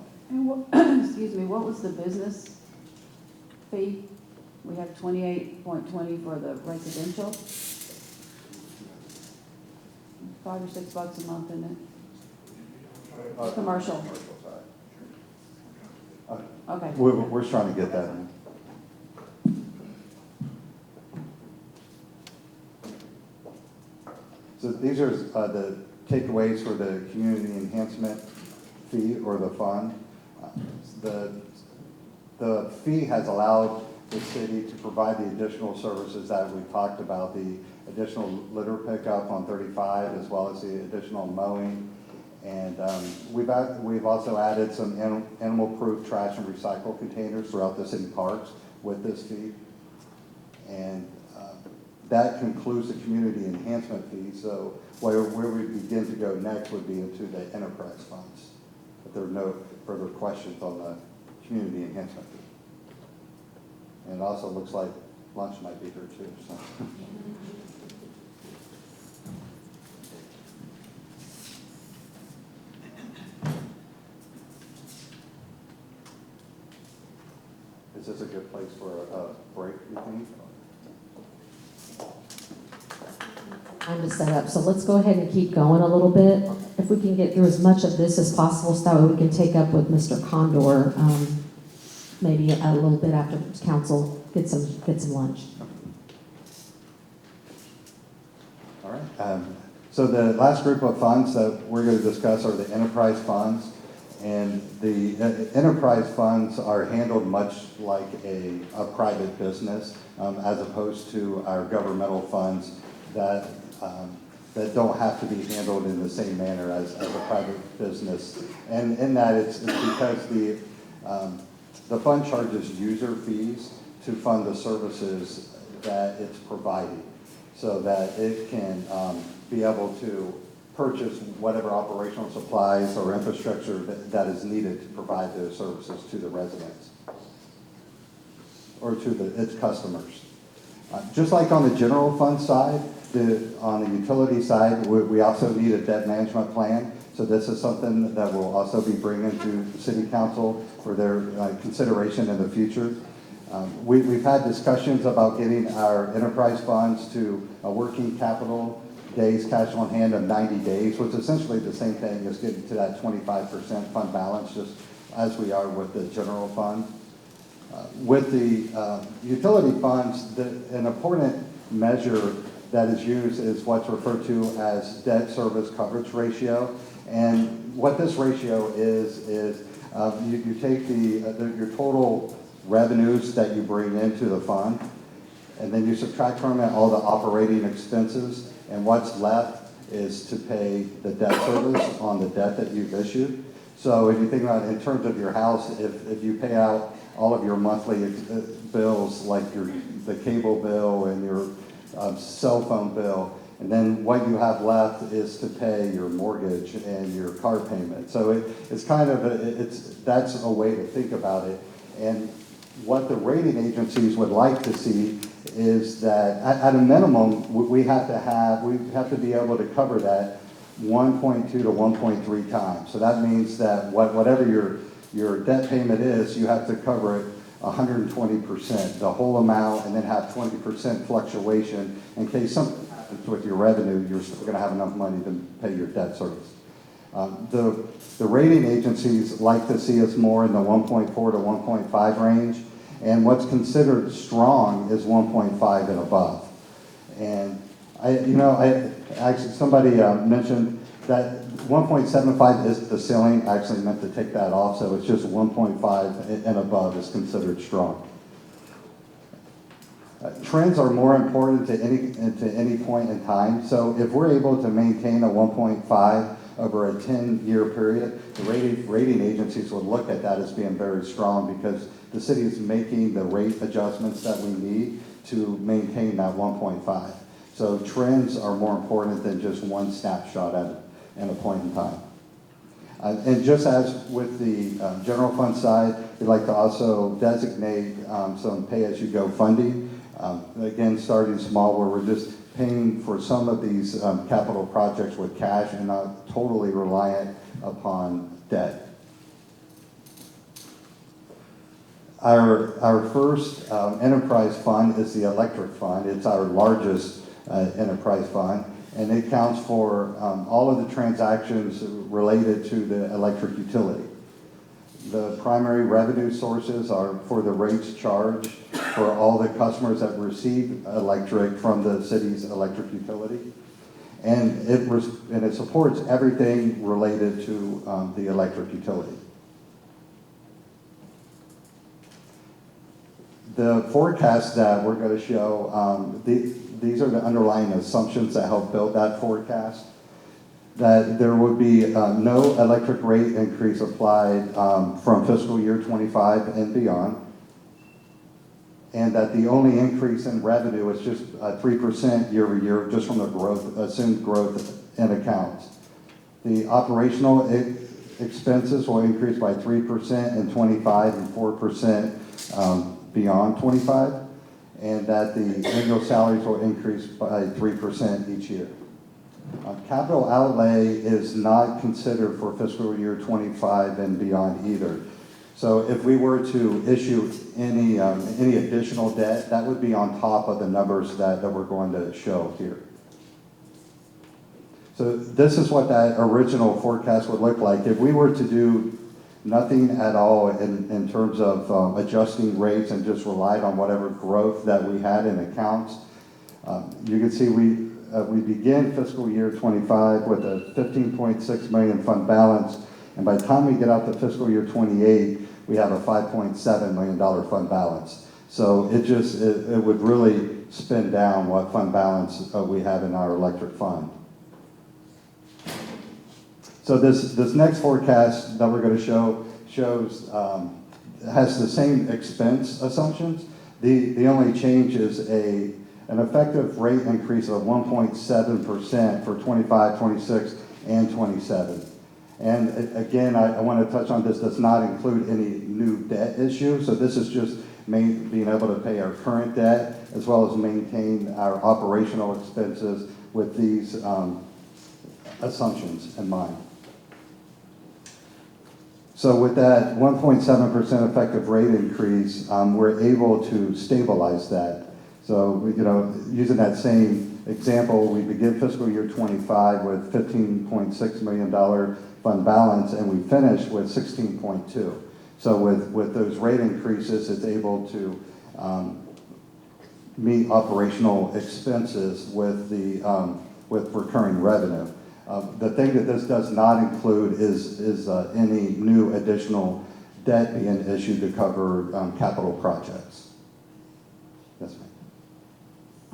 And excuse me, what was the business fee? We have 28.20 for the residential. $5 or $6 a month, isn't it? Commercial. Okay. We're trying to get that in. So these are the takeaways for the community enhancement fee or the fund. The fee has allowed the city to provide the additional services that we talked about, the additional litter pickup on 35 as well as the additional mowing. And we've also added some animal-proof trash and recycle containers throughout the city parks with this fee. And that concludes the community enhancement fee. So where we begin to go next would be into the enterprise funds. But there are no further questions on the community enhancement fee. And it also looks like lunch might be here too. So. Is this a good place for a break, you think? Time to set up. So let's go ahead and keep going a little bit. If we can get through as much of this as possible, so that way we can take up with Mr. Condor, maybe a little bit after council get some lunch. All right. So the last group of funds that we're going to discuss are the enterprise funds. And the enterprise funds are handled much like a private business, as opposed to our governmental funds that don't have to be handled in the same manner as a private business. And in that, it's because the fund charges user fees to fund the services that it's providing, so that it can be able to purchase whatever operational supplies or infrastructure that is needed to provide those services to the residents or to its customers. Just like on the general fund side, on the utility side, we also need a debt management plan. So this is something that we'll also be bringing to the city council for their consideration in the future. We've had discussions about getting our enterprise funds to a working capital days cash on hand of 90 days, which is essentially the same thing as getting to that 25% fund balance, just as we are with the general fund. With the utility funds, an important measure that is used is what's referred to as debt service coverage ratio. And what this ratio is you take your total revenues that you bring into the fund, and then you subtract from it all the operating expenses, and what's left is to pay the debt service on the debt that you've issued. So if you think about it in terms of your house, if you pay out all of your monthly bills, like the cable bill and your cell phone bill, and then what you have left is to pay your mortgage and your car payment. So it's kind of, that's a way to think about it. And what the rating agencies would like to see is that at a minimum, we have to be able to cover that 1.2 to 1.3 times. So that means that whatever your debt payment is, you have to cover it 120%, the whole amount, and then have 20% fluctuation in case something happens with your revenue, you're still going to have enough money to pay your debt service. The rating agencies like to see us more in the 1.4 to 1.5 range, and what's considered strong is 1.5 and above. And actually somebody mentioned that 1.75 is the ceiling. I actually meant to take that off, so it's just 1.5 and above is considered strong. Trends are more important to any point in time. So if we're able to maintain a 1.5 over a 10-year period, the rating agencies would look at that as being very strong, because the city is making the rate adjustments that we need to maintain that 1.5. So trends are more important than just one snapshot at a point in time. And just as with the general fund side, we'd like to also designate some pay-as-you-go funding. Again, starting small, where we're just paying for some of these capital projects with cash and not totally reliant upon debt. Our first enterprise fund is the electric fund. It's our largest enterprise fund, and it accounts for all of the transactions related to the electric utility. The primary revenue sources are for the rates charged for all the customers that receive electric from the city's electric utility. And it supports everything related to the electric utility. The forecast that we're going to show, these are the underlying assumptions that help build that forecast. That there would be no electric rate increase applied from fiscal year 25 and beyond. And that the only increase in revenue is just 3% year over year, just from the assumed growth in accounts. The operational expenses will increase by 3% in 25 and 4% beyond 25, and that the annual salaries will increase by 3% each year. Capital outlay is not considered for fiscal year 25 and beyond either. So if we were to issue any additional debt, that would be on top of the numbers that we're going to show here. So this is what that original forecast would look like. If we were to do nothing at all in terms of adjusting rates and just relied on whatever growth that we had in accounts, you can see we begin fiscal year 25 with a $15.6 million fund balance, and by the time we get out to fiscal year 28, we have a $5.7 million fund balance. So it would really spin down what fund balance we have in our electric fund. So this next forecast that we're going to show has the same expense assumptions, The only change is an effective rate increase of 1.7% for 25, 26, and 27. And again, I want to touch on this, does not include any new debt issue. So this is just being able to pay our current debt as well as maintain our operational expenses with these assumptions in mind. So with that 1.7% effective rate increase, we're able to stabilize that. So, using that same example, we begin fiscal year 25 with $15.6 million fund balance, and we finish with 16.2. So with those rate increases, it's able to meet operational expenses with with recurring revenue. The thing that this does not include is any new additional debt being issued to cover capital projects. Yes, ma'am.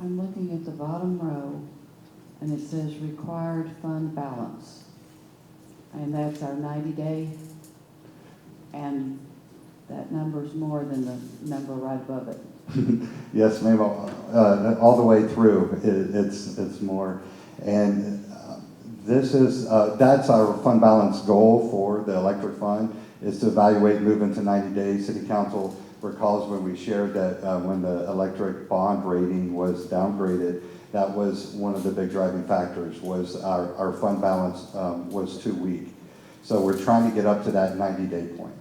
I'm looking at the bottom row, and it says required fund balance. And that's our 90-day, and that number's more than the number right above it. Yes, ma'am. All the way through, it's more. And this is that's our fund balance goal for the electric fund, is to evaluate moving to 90 days. City Council recalls when we shared that when the electric bond rating was downgraded, that was one of the big driving factors, was our fund balance was too weak. So we're trying to get up to that 90-day point.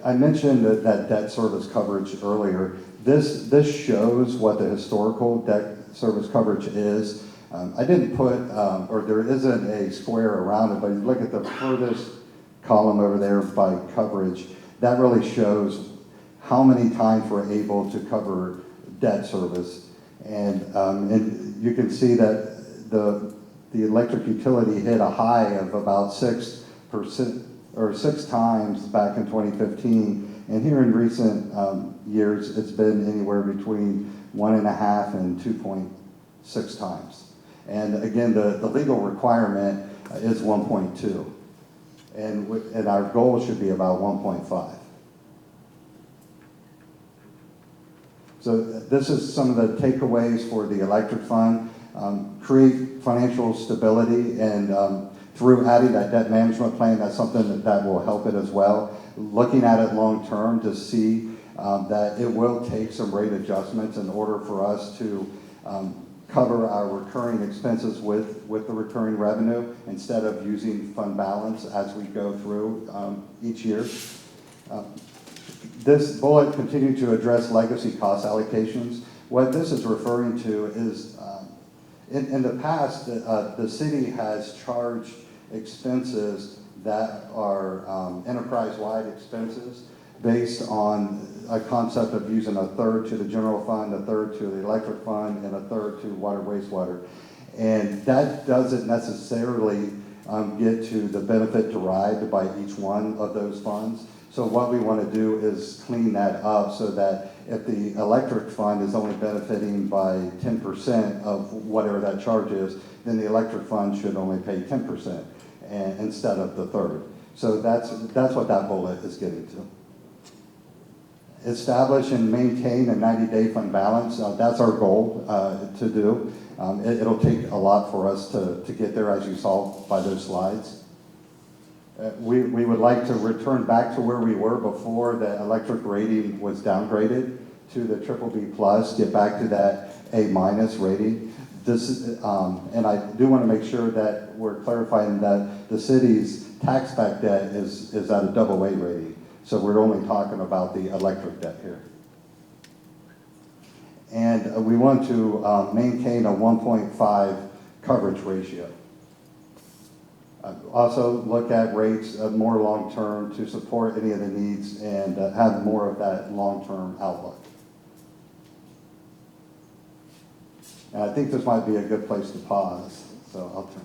I mentioned that debt service coverage earlier. This shows what the historical debt service coverage is. I didn't put, or there isn't a square around it, but you look at the furthest column over there by coverage, that really shows how many times we're able to cover debt service. And you can see that the electric utility hit a high of about 6% or 6 times back in 2015. And here in recent years, it's been anywhere between 1.5 and 2.6 times. And again, the legal requirement is 1.2. And our goal should be about 1.5. So this is some of the takeaways for the electric fund. Create financial stability, and through adding that debt management plan, that's something that will help it as well. Looking at it long term to see that it will take some rate adjustments in order for us to cover our recurring expenses with the recurring revenue instead of using fund balance as we go through each year. This bullet continued to address legacy cost allocations. What this is referring to is, in the past, the city has charged expenses that are enterprise-wide expenses based on a concept of using a third to the general fund, a third to the electric fund, and a third to water wastewater. And that doesn't necessarily get to the benefit derived by each one of those funds. So what we want to do is clean that up so that if the electric fund is only benefiting by 10% of whatever that charge is, then the electric fund should only pay 10% instead of the third. So that's what that bullet is getting to. Establish and maintain a 90-day fund balance. That's our goal to do. It'll take a lot for us to get there, as you saw by those slides. We would like to return back to where we were before the electric rating was downgraded to the BBB+, get back to that A- rating. And I do want to make sure that we're clarifying that the city's tax-backed debt is at a AA rating. So we're only talking about the electric debt here. And we want to maintain a 1.5 coverage ratio. Also look at rates more long-term to support any of the needs and have more of that long-term outlook. And I think this might be a good place to pause, so I'll turn.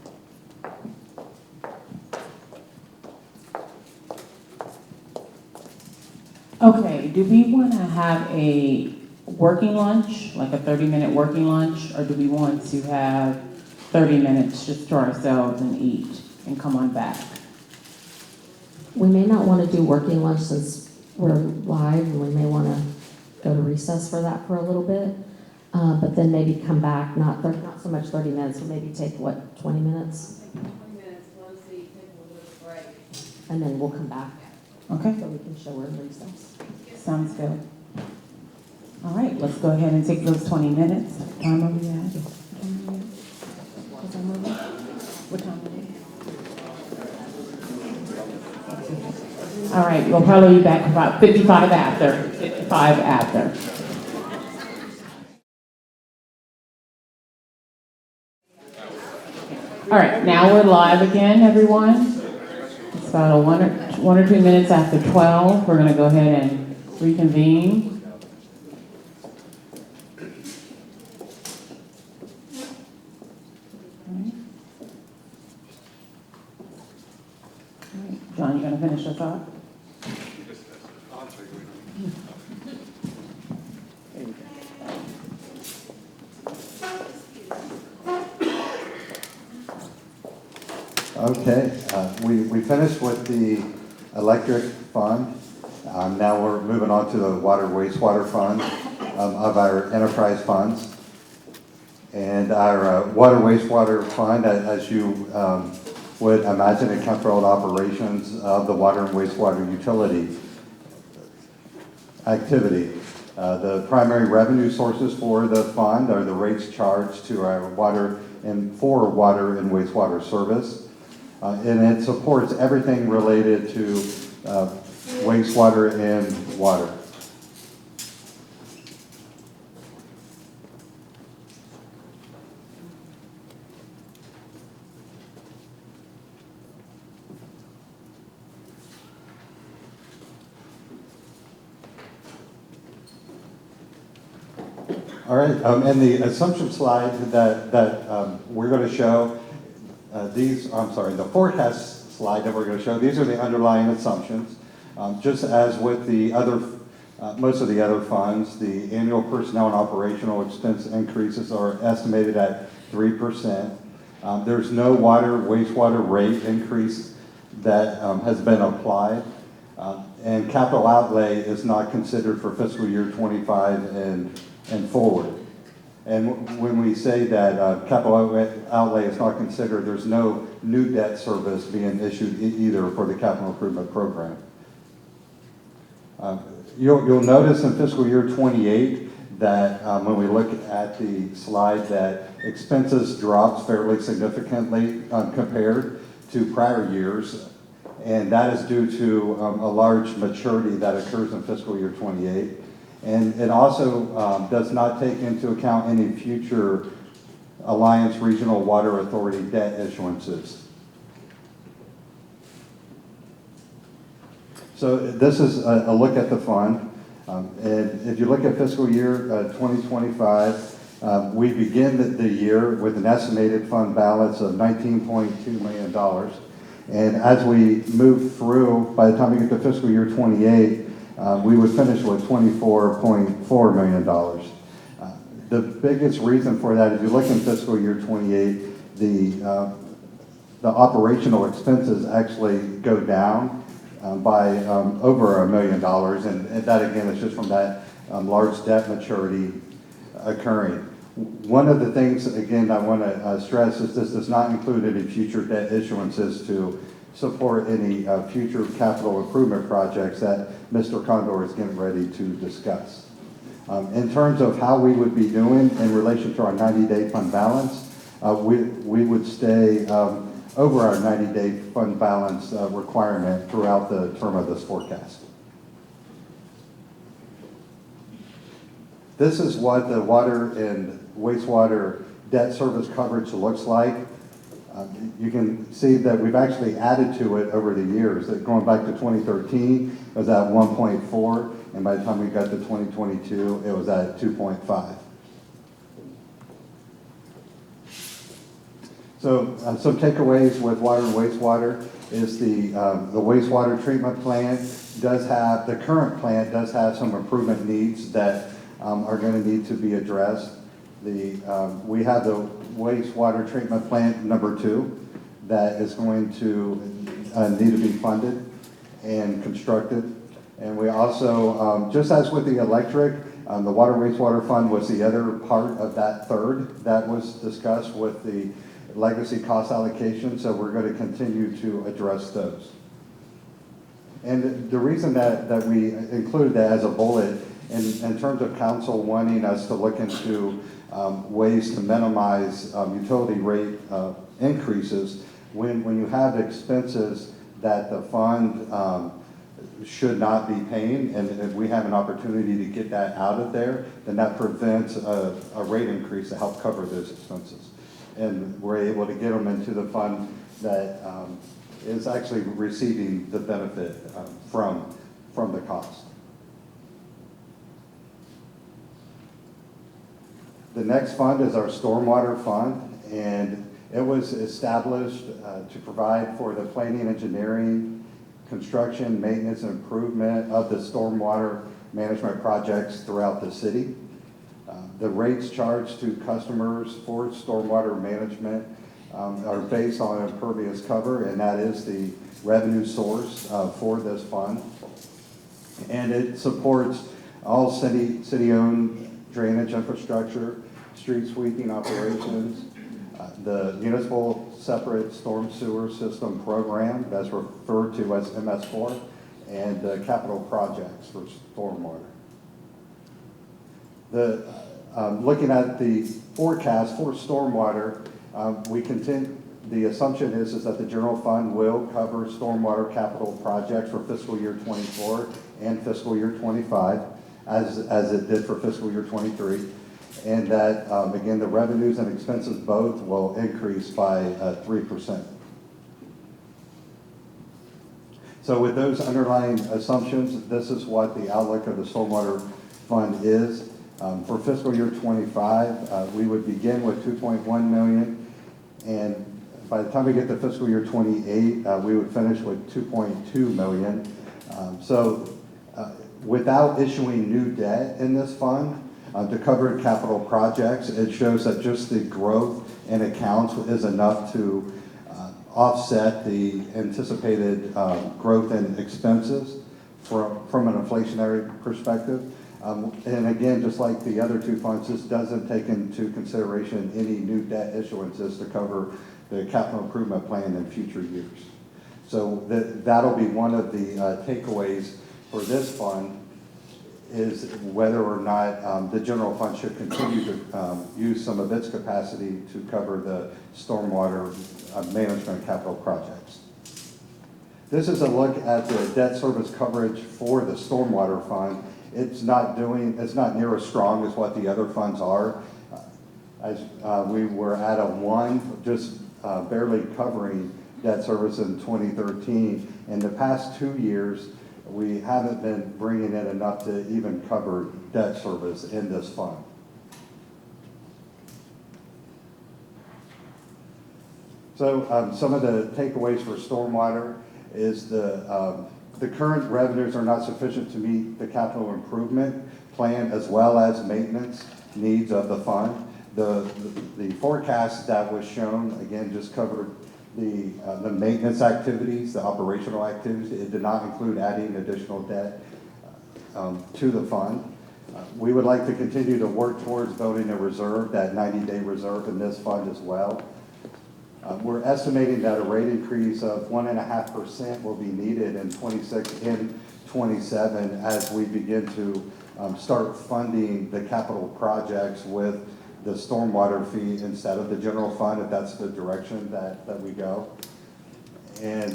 Okay, do we want to have a working lunch, like a 30-minute working lunch, or do we want to have 30 minutes just to ourselves and eat and come on back? We may not want to do working lunch since we're live, and we may want to go to recess for that for a little bit. But then maybe come back, not so much 30 minutes, but maybe take, 20 minutes? 20 minutes, let us see, take a little bit of break. And then we'll come back. Okay. So we can show we're in recess. Sounds good. All right, let's go ahead and take those 20 minutes. What time are we at? What time are we at? All right, we'll probably be back about 55 after. 55 after. All right, now we're live again, everyone. It's about one or 2 minutes after 12. We're going to go ahead and reconvene. John, you going to finish us off? Okay, we finished with the electric fund. Now we're moving on to the water wastewater fund of our enterprise funds. And our water wastewater fund, as you would imagine, it controlled operations of the water and wastewater utility activity. The primary revenue sources for the fund are the rates charged to our water and wastewater service. And it supports everything related to wastewater and water. All right, and the assumption slide that we're going to show, the forecast slide that we're going to show, these are the underlying assumptions. Just as with the other, most of the other funds, the annual personnel and operational expense increases are estimated at 3%. There's no water wastewater rate increase that has been applied. And capital outlay is not considered for fiscal year 25 and forward. And when we say that capital outlay is not considered, there's no new debt service being issued either for the capital improvement program. You'll notice in fiscal year 28 that when we look at the slide that expenses dropped fairly significantly compared to prior years. And that is due to a large maturity that occurs in fiscal year 28. And it also does not take into account any future Alliance Regional Water Authority debt issuances. So this is a look at the fund. And if you look at fiscal year 2025, we begin the year with an estimated fund balance of $19.2 million. And as we move through, by the time we get to fiscal year 28, we would finish with $24.4 million. The biggest reason for that, if you look in fiscal year 28, the operational expenses actually go down by over $1 million, and that again is just from that large debt maturity occurring. One of the things, again, I want to stress is this does not include any future debt issuances to support any future capital improvement projects that Mr. Condor is getting ready to discuss. In terms of how we would be doing in relation to our 90-day fund balance, we would stay over our 90-day fund balance requirement throughout the term of this forecast. This is what the water and wastewater debt service coverage looks like. You can see that we've actually added to it over the years. That going back to 2013, it was at 1.4, and by the time we got to 2022, it was at 2.5. So some takeaways with water and wastewater is the wastewater treatment plant does have, the current plant does have some improvement needs that are going to need to be addressed. We have the wastewater treatment plant number 2 that is going to need to be funded. and constructed. And we also, just as with the electric, the water wastewater fund was the other part of that third that was discussed with the legacy cost allocation, so we're going to continue to address those. And the reason that we included that as a bullet, in terms of council wanting us to look into ways to minimize utility rate increases, when you have expenses that the fund should not be paying, and if we have an opportunity to get that out of there, then that prevents a rate increase to help cover those expenses. And we're able to get them into the fund that is actually receiving the benefit from the cost. The next fund is our stormwater fund, and it was established to provide for the planning, engineering, construction, maintenance, and improvement of the stormwater management projects throughout the city. The rates charged to customers for stormwater management are based on impervious cover, and that is the revenue source for this fund. And it supports all city-owned drainage infrastructure, street sweeping operations, the municipal separate storm sewer system program that's referred to as MS4, and capital projects for stormwater. Looking at the forecast for stormwater, the assumption is that the general fund will cover stormwater capital projects for fiscal year 24 and fiscal year 25, as it did for fiscal year 23. And that, again, the revenues and expenses both will increase by 3%. So with those underlying assumptions, this is what the outlook of the stormwater fund is. For fiscal year 25, we would begin with 2.1 million, and by the time we get to fiscal year 28, we would finish with 2.2 million. Without issuing new debt in this fund, to cover capital projects, it shows that just the growth in accounts is enough to offset the anticipated growth in expenses from an inflationary perspective. And again, just like the other two funds, this doesn't take into consideration any new debt issuances to cover the capital improvement plan in future years. So that'll be one of the takeaways for this fund, is whether or not the general fund should continue to use some of its capacity to cover the stormwater management capital projects. This is a look at the debt service coverage for the stormwater fund. It's not near as strong as what the other funds are. As we were at a 1, just barely covering debt service in 2013. In the past 2 years, we haven't been bringing in enough to even cover debt service in this fund. So some of the takeaways for stormwater is the current revenues are not sufficient to meet the capital improvement plan as well as maintenance needs of the fund. The forecast that was shown, again, just covered the maintenance activities, the operational activities. It did not include adding additional debt to the fund. We would like to continue to work towards building a reserve, that 90-day reserve in this fund as well. We're estimating that a rate increase of 1.5% will be needed in 26 and 27 as we begin to start funding the capital projects with the stormwater fee instead of the general fund, if that's the direction that we go. And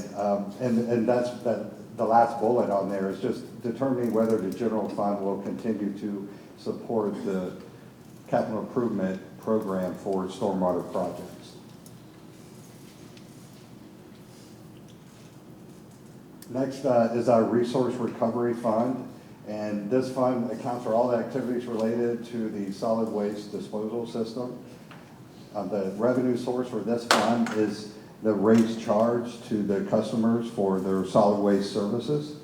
that's the last bullet on there is just determining whether the general fund will continue to support the capital improvement program for stormwater projects. Next is our resource recovery fund. And this fund accounts for all the activities related to the solid waste disposal system. The revenue source for this fund is the rates charged to the customers for their solid waste services.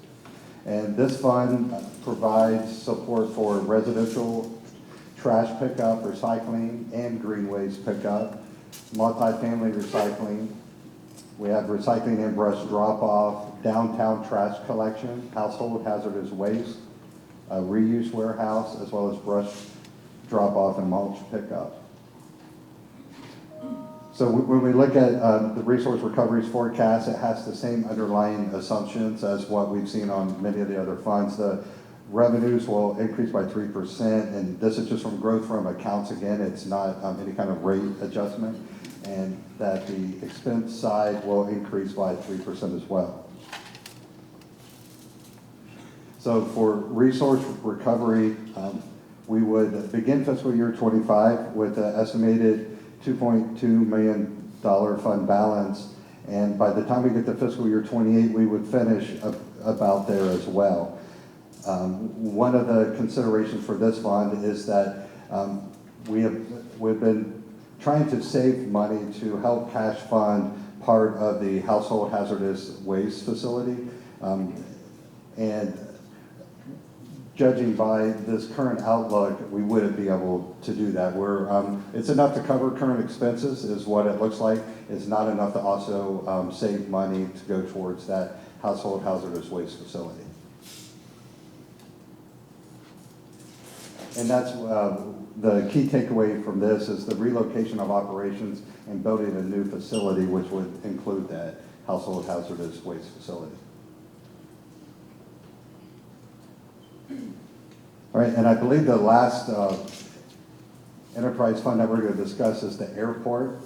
And this fund provides support for residential trash pickup, recycling, and green waste pickup, multifamily recycling, We have recycling and brush drop-off, downtown trash collection, household hazardous waste, a reuse warehouse, as well as brush drop-off and mulch pickup. So when we look at the resource recovery's forecast, it has the same underlying assumptions as what we've seen on many of the other funds. The revenues will increase by 3%, and this is just from growth from accounts again. It's not any kind of rate adjustment, and that the expense side will increase by 3% as well. So for resource recovery, we would begin fiscal year 25 with an estimated $2.2 million fund balance, and by the time we get to fiscal year 28, we would finish about there as well. One of the considerations for this fund is that we've been trying to save money to help cash fund part of the household hazardous waste facility, and judging by this current outlook, we wouldn't be able to do that. It's enough to cover current expenses is what it looks like. It's not enough to also save money to go towards that household hazardous waste facility. And that's the key takeaway from this is the relocation of operations and building a new facility, which would include that household hazardous waste facility. All right, and I believe the last enterprise fund that we're going to discuss is the airport.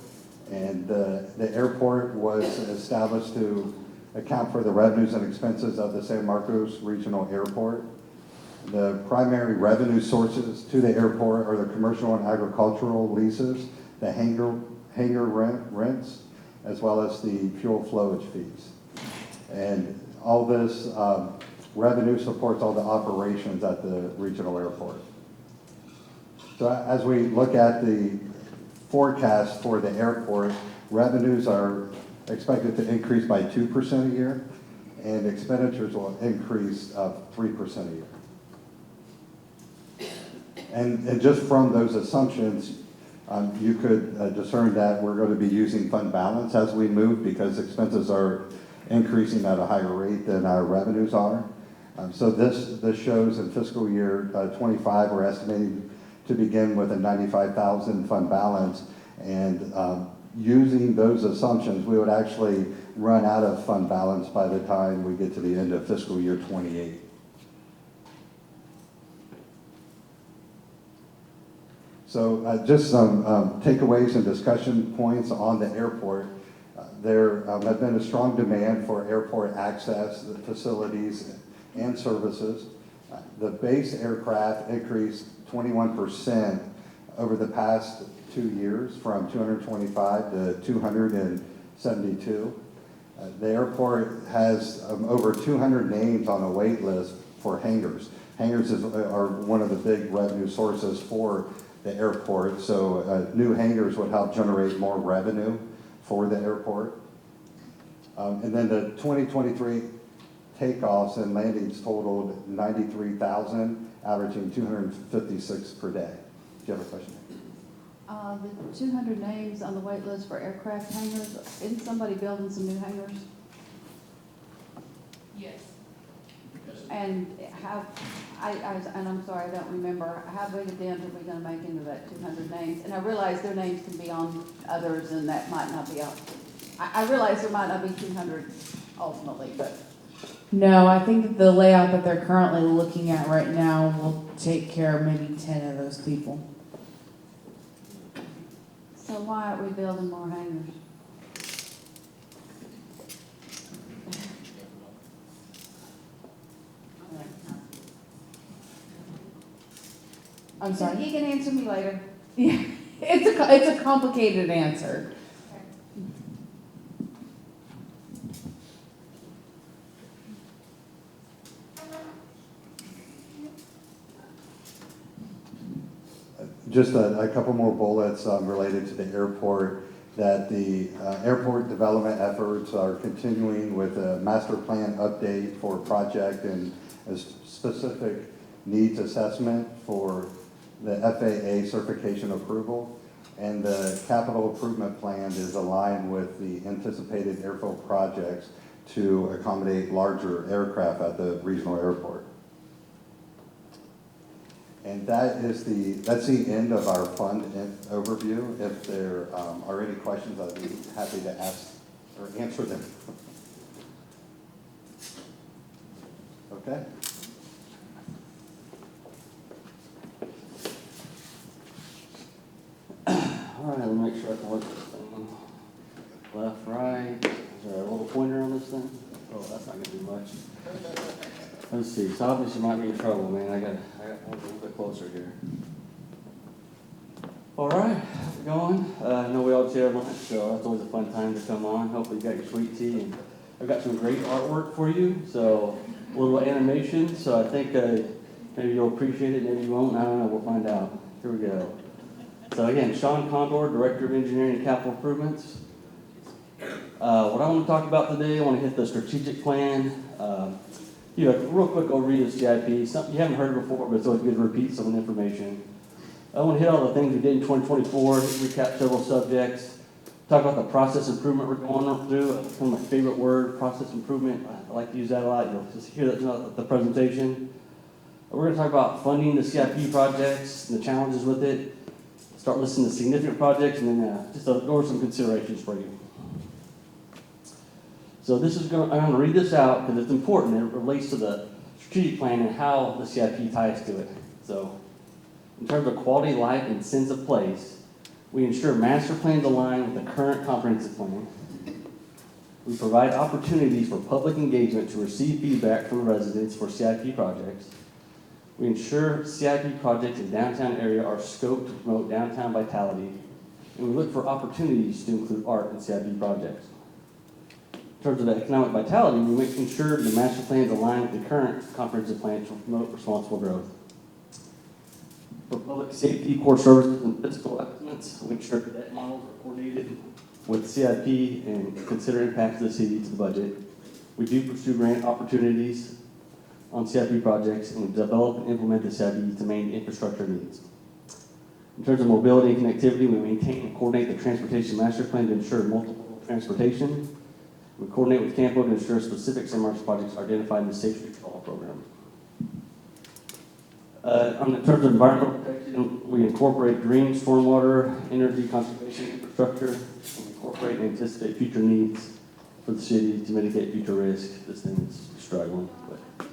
And the airport was established to account for the revenues and expenses of the San Marcos Regional Airport. The primary revenue sources to the airport are the commercial and agricultural leases, the hangar rents, as well as the fuel flowage fees. And all this revenue supports all the operations at the regional airport. So as we look at the forecast for the airport, revenues are expected to increase by 2% a year, and expenditures will increase 3% a year. And just from those assumptions, you could discern that we're going to be using fund balance as we move because expenses are increasing at a higher rate than our revenues are. So this shows in fiscal year 25, we're estimating to begin with a 95,000 fund balance, and using those assumptions, we would actually run out of fund balance by the time we get to the end of fiscal year 28. So just some takeaways and discussion points on the airport. There have been a strong demand for airport access, the facilities, and services. The base aircraft increased 21% over the past 2 years, from 225 to 272. The airport has over 200 names on a wait list for hangars. Hangars are one of the big revenue sources for the airport, so new hangars would help generate more revenue for the airport. And then the 2023 takeoffs and landings totaled 93,000, averaging 256 per day. Do you have a question? The 200 names on the wait list for aircraft hangars, isn't somebody building some new hangars? Yes. And and I'm sorry, I don't remember, how big a dent are we gonna make into that 200 names? And I realize their names can be on others and that might not be on, I realize there might not be 200 ultimately, but. No, I think that the layout that they're currently looking at right now will take care of maybe 10 of those people. So why aren't we building more hangars? I'm sorry. He can answer me later. Yeah, it's a complicated answer. Just a couple more bullets related to the airport, that the airport development efforts are continuing with a master plan update for project and a specific needs assessment for the FAA certification approval. And the capital improvement plan is aligned with the anticipated airfield projects to accommodate larger aircraft at the regional airport. And that's the end of our fund overview. If there are any questions, I'd be happy to ask or answer them. Okay. All right, let me make sure I can work this thing. Left, right. Is there a little pointer on this thing? Oh, that's not gonna do much. Let's see. So obviously you might be in trouble, man. I got a little bit closer here. All right, how's it going? I know we all share lunch, so that's always a fun time to come on. Hopefully you got your sweet tea, and I've got some great artwork for you. So a little animation. So I think maybe you'll appreciate it, maybe you won't. I don't know. We'll find out. Here we go. So again, Sean Condor, Director of Engineering and Capital Improvements. What I want to talk about today, I want to hit the strategic plan. A real quick overview of CIP. Something you haven't heard before, but it's always good to repeat some of the information. I want to hit all the things we did in 2024, recap several subjects, talk about the process improvement we're going through. It's one of my favorite word, process improvement. I like to use that a lot. You'll just hear that throughout the presentation. We're going to talk about funding the CIP projects and the challenges with it. Start listing the significant projects, and then just go over some considerations for you. So I'm going to read this out because it's important. It relates to the strategic plan and how the CIP ties to it. So in terms of quality of life and sense of place, we ensure master plans align with the current comprehensive plan. We provide opportunities for public engagement to receive feedback from residents for CIP projects. We ensure CIP projects in downtown area are scoped to promote downtown vitality, and we look for opportunities to include art in CIP projects. In terms of economic vitality, we ensure the master plans align with the current comprehensive plan to promote responsible growth. For public safety, core services, and fiscal estimates, we ensure that debt models are coordinated with CIP and consider impacts of the city to the budget. We do pursue grant opportunities on CIP projects, and we develop and implement the CIP to meet infrastructure needs. In terms of mobility and connectivity, we maintain and coordinate the transportation master plan to ensure multiple transportation. We coordinate with Campo to ensure specific SunMarks projects are identified in the Safe Streets for All program. In terms of environmental protection, we incorporate green stormwater, energy conservation infrastructure, and incorporate and anticipate future needs for the city to mitigate future risk. This thing is struggling. But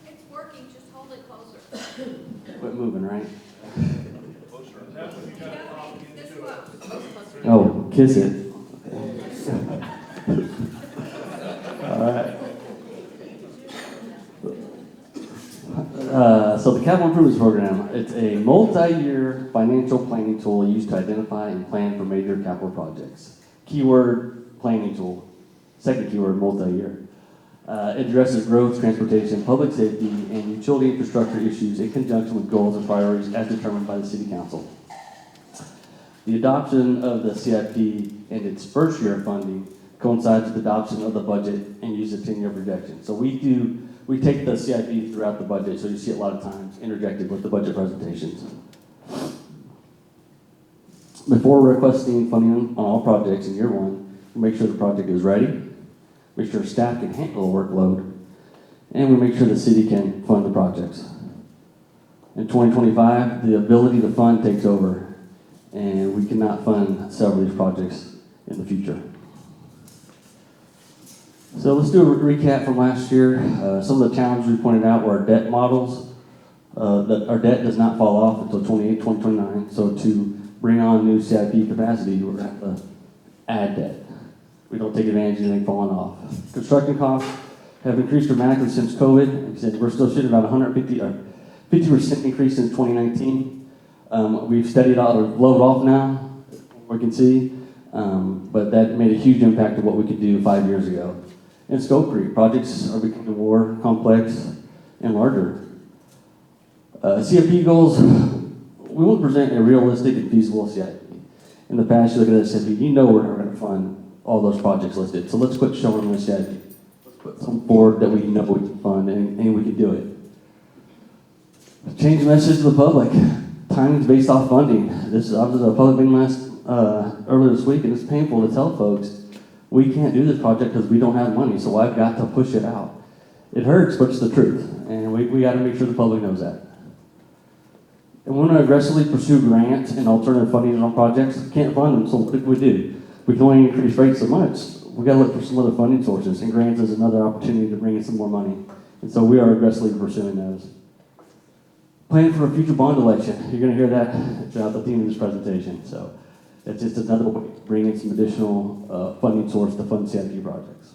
It's working, just hold it closer. quit moving, right? This close. Oh, kiss it. All right. So the Capital Improvements Program, it's a multi-year financial planning tool used to identify and plan for major capital projects. Keyword, planning tool. Second keyword, multi-year. It addresses growth, transportation, public safety, and utility infrastructure issues in conjunction with goals and priorities as determined by the City Council. The adoption of the CIP and its first year of funding coincides with the adoption of the budget and use of 10-year projection. So we take the CIP throughout the budget, so you see it a lot of times interjected with the budget presentations. Before requesting funding on all projects in year one, we make sure the project is ready, make sure staff can handle the workload, and we make sure the city can fund the projects. In 2025, the ability to fund takes over, and we cannot fund several of these projects in the future. So let's do a recap from last year. Some of the challenges we pointed out were our debt models. That our debt does not fall off until 2029. So to bring on new CIP capacity, we're going to have to add debt. We don't take advantage of anything falling off. Construction costs have increased dramatically since COVID. Like I said, we're still sitting about 50% increase since 2019. We've steadied out or leveled off now, we can see. But that made a huge impact of what we could do 5 years ago. And scope creep. Projects are becoming more complex and larger. CIP goals, we will present a realistic and feasible CIP. In the past, you look at that CIP, you know we're not going to fund all those projects listed. So let's quit showing them the CIP. Let's put some forward that we know we can fund and we can do it. Change the message to the public. timing's based off funding. I was at a public meeting earlier this week, and it's painful to tell folks, we can't do this project because we don't have money, so I've got to push it out. It hurts, but it's the truth, and we got to make sure the public knows that. And we want to aggressively pursue grants and alternative funding on projects. We can't fund them, so what do? We can only increase rates so much. We got to look for some other funding sources, and grants is another opportunity to bring in some more money. And so we are aggressively pursuing those. Planning for a future bond election. You're going to hear that throughout the theme of this presentation. So it's just another way to bring in some additional funding source to fund CIP projects.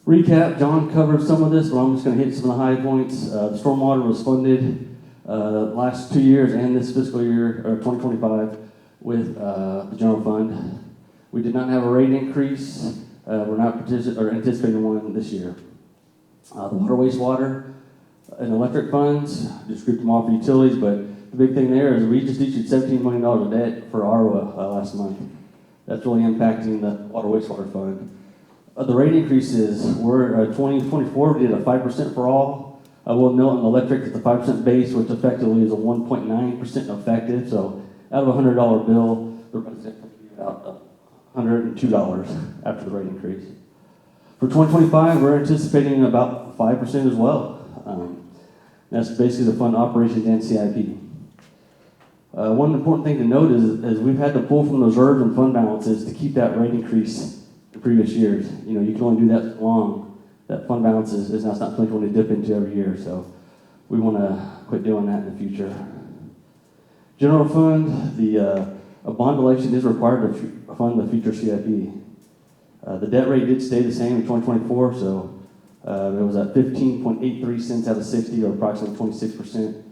Recap, John covered some of this, but I'm just going to hit some of the high points. The stormwater was funded last 2 years and this fiscal year, or 2025, with the general fund. We did not have a rate increase. We're not anticipating one this year. The water, wastewater, and electric funds, just grouped them all for utilities, but the big thing there is we just issued $17 million of debt for ARWA last month. That's really impacting the water, wastewater fund. The rate increases were 2024, we did a 5% for all. We'll note on electric at the 5% base, which effectively is a 1.9% effective. So out of a $100 bill, the resident will be about $102 after the rate increase. For 2025, we're anticipating about 5% as well. That's basically to fund operations and CIP. One important thing to note is we've had to pull from reserves and fund balances to keep that rate increase in previous years. You know, you can only do that so long. That fund balance is not something you want to dip into every year, so we want to quit doing that in the future. General fund, a bond election is required to fund the future CIP. The debt rate did stay the same in 2024, so it was at 15.83 cents out of 60, or approximately 26%.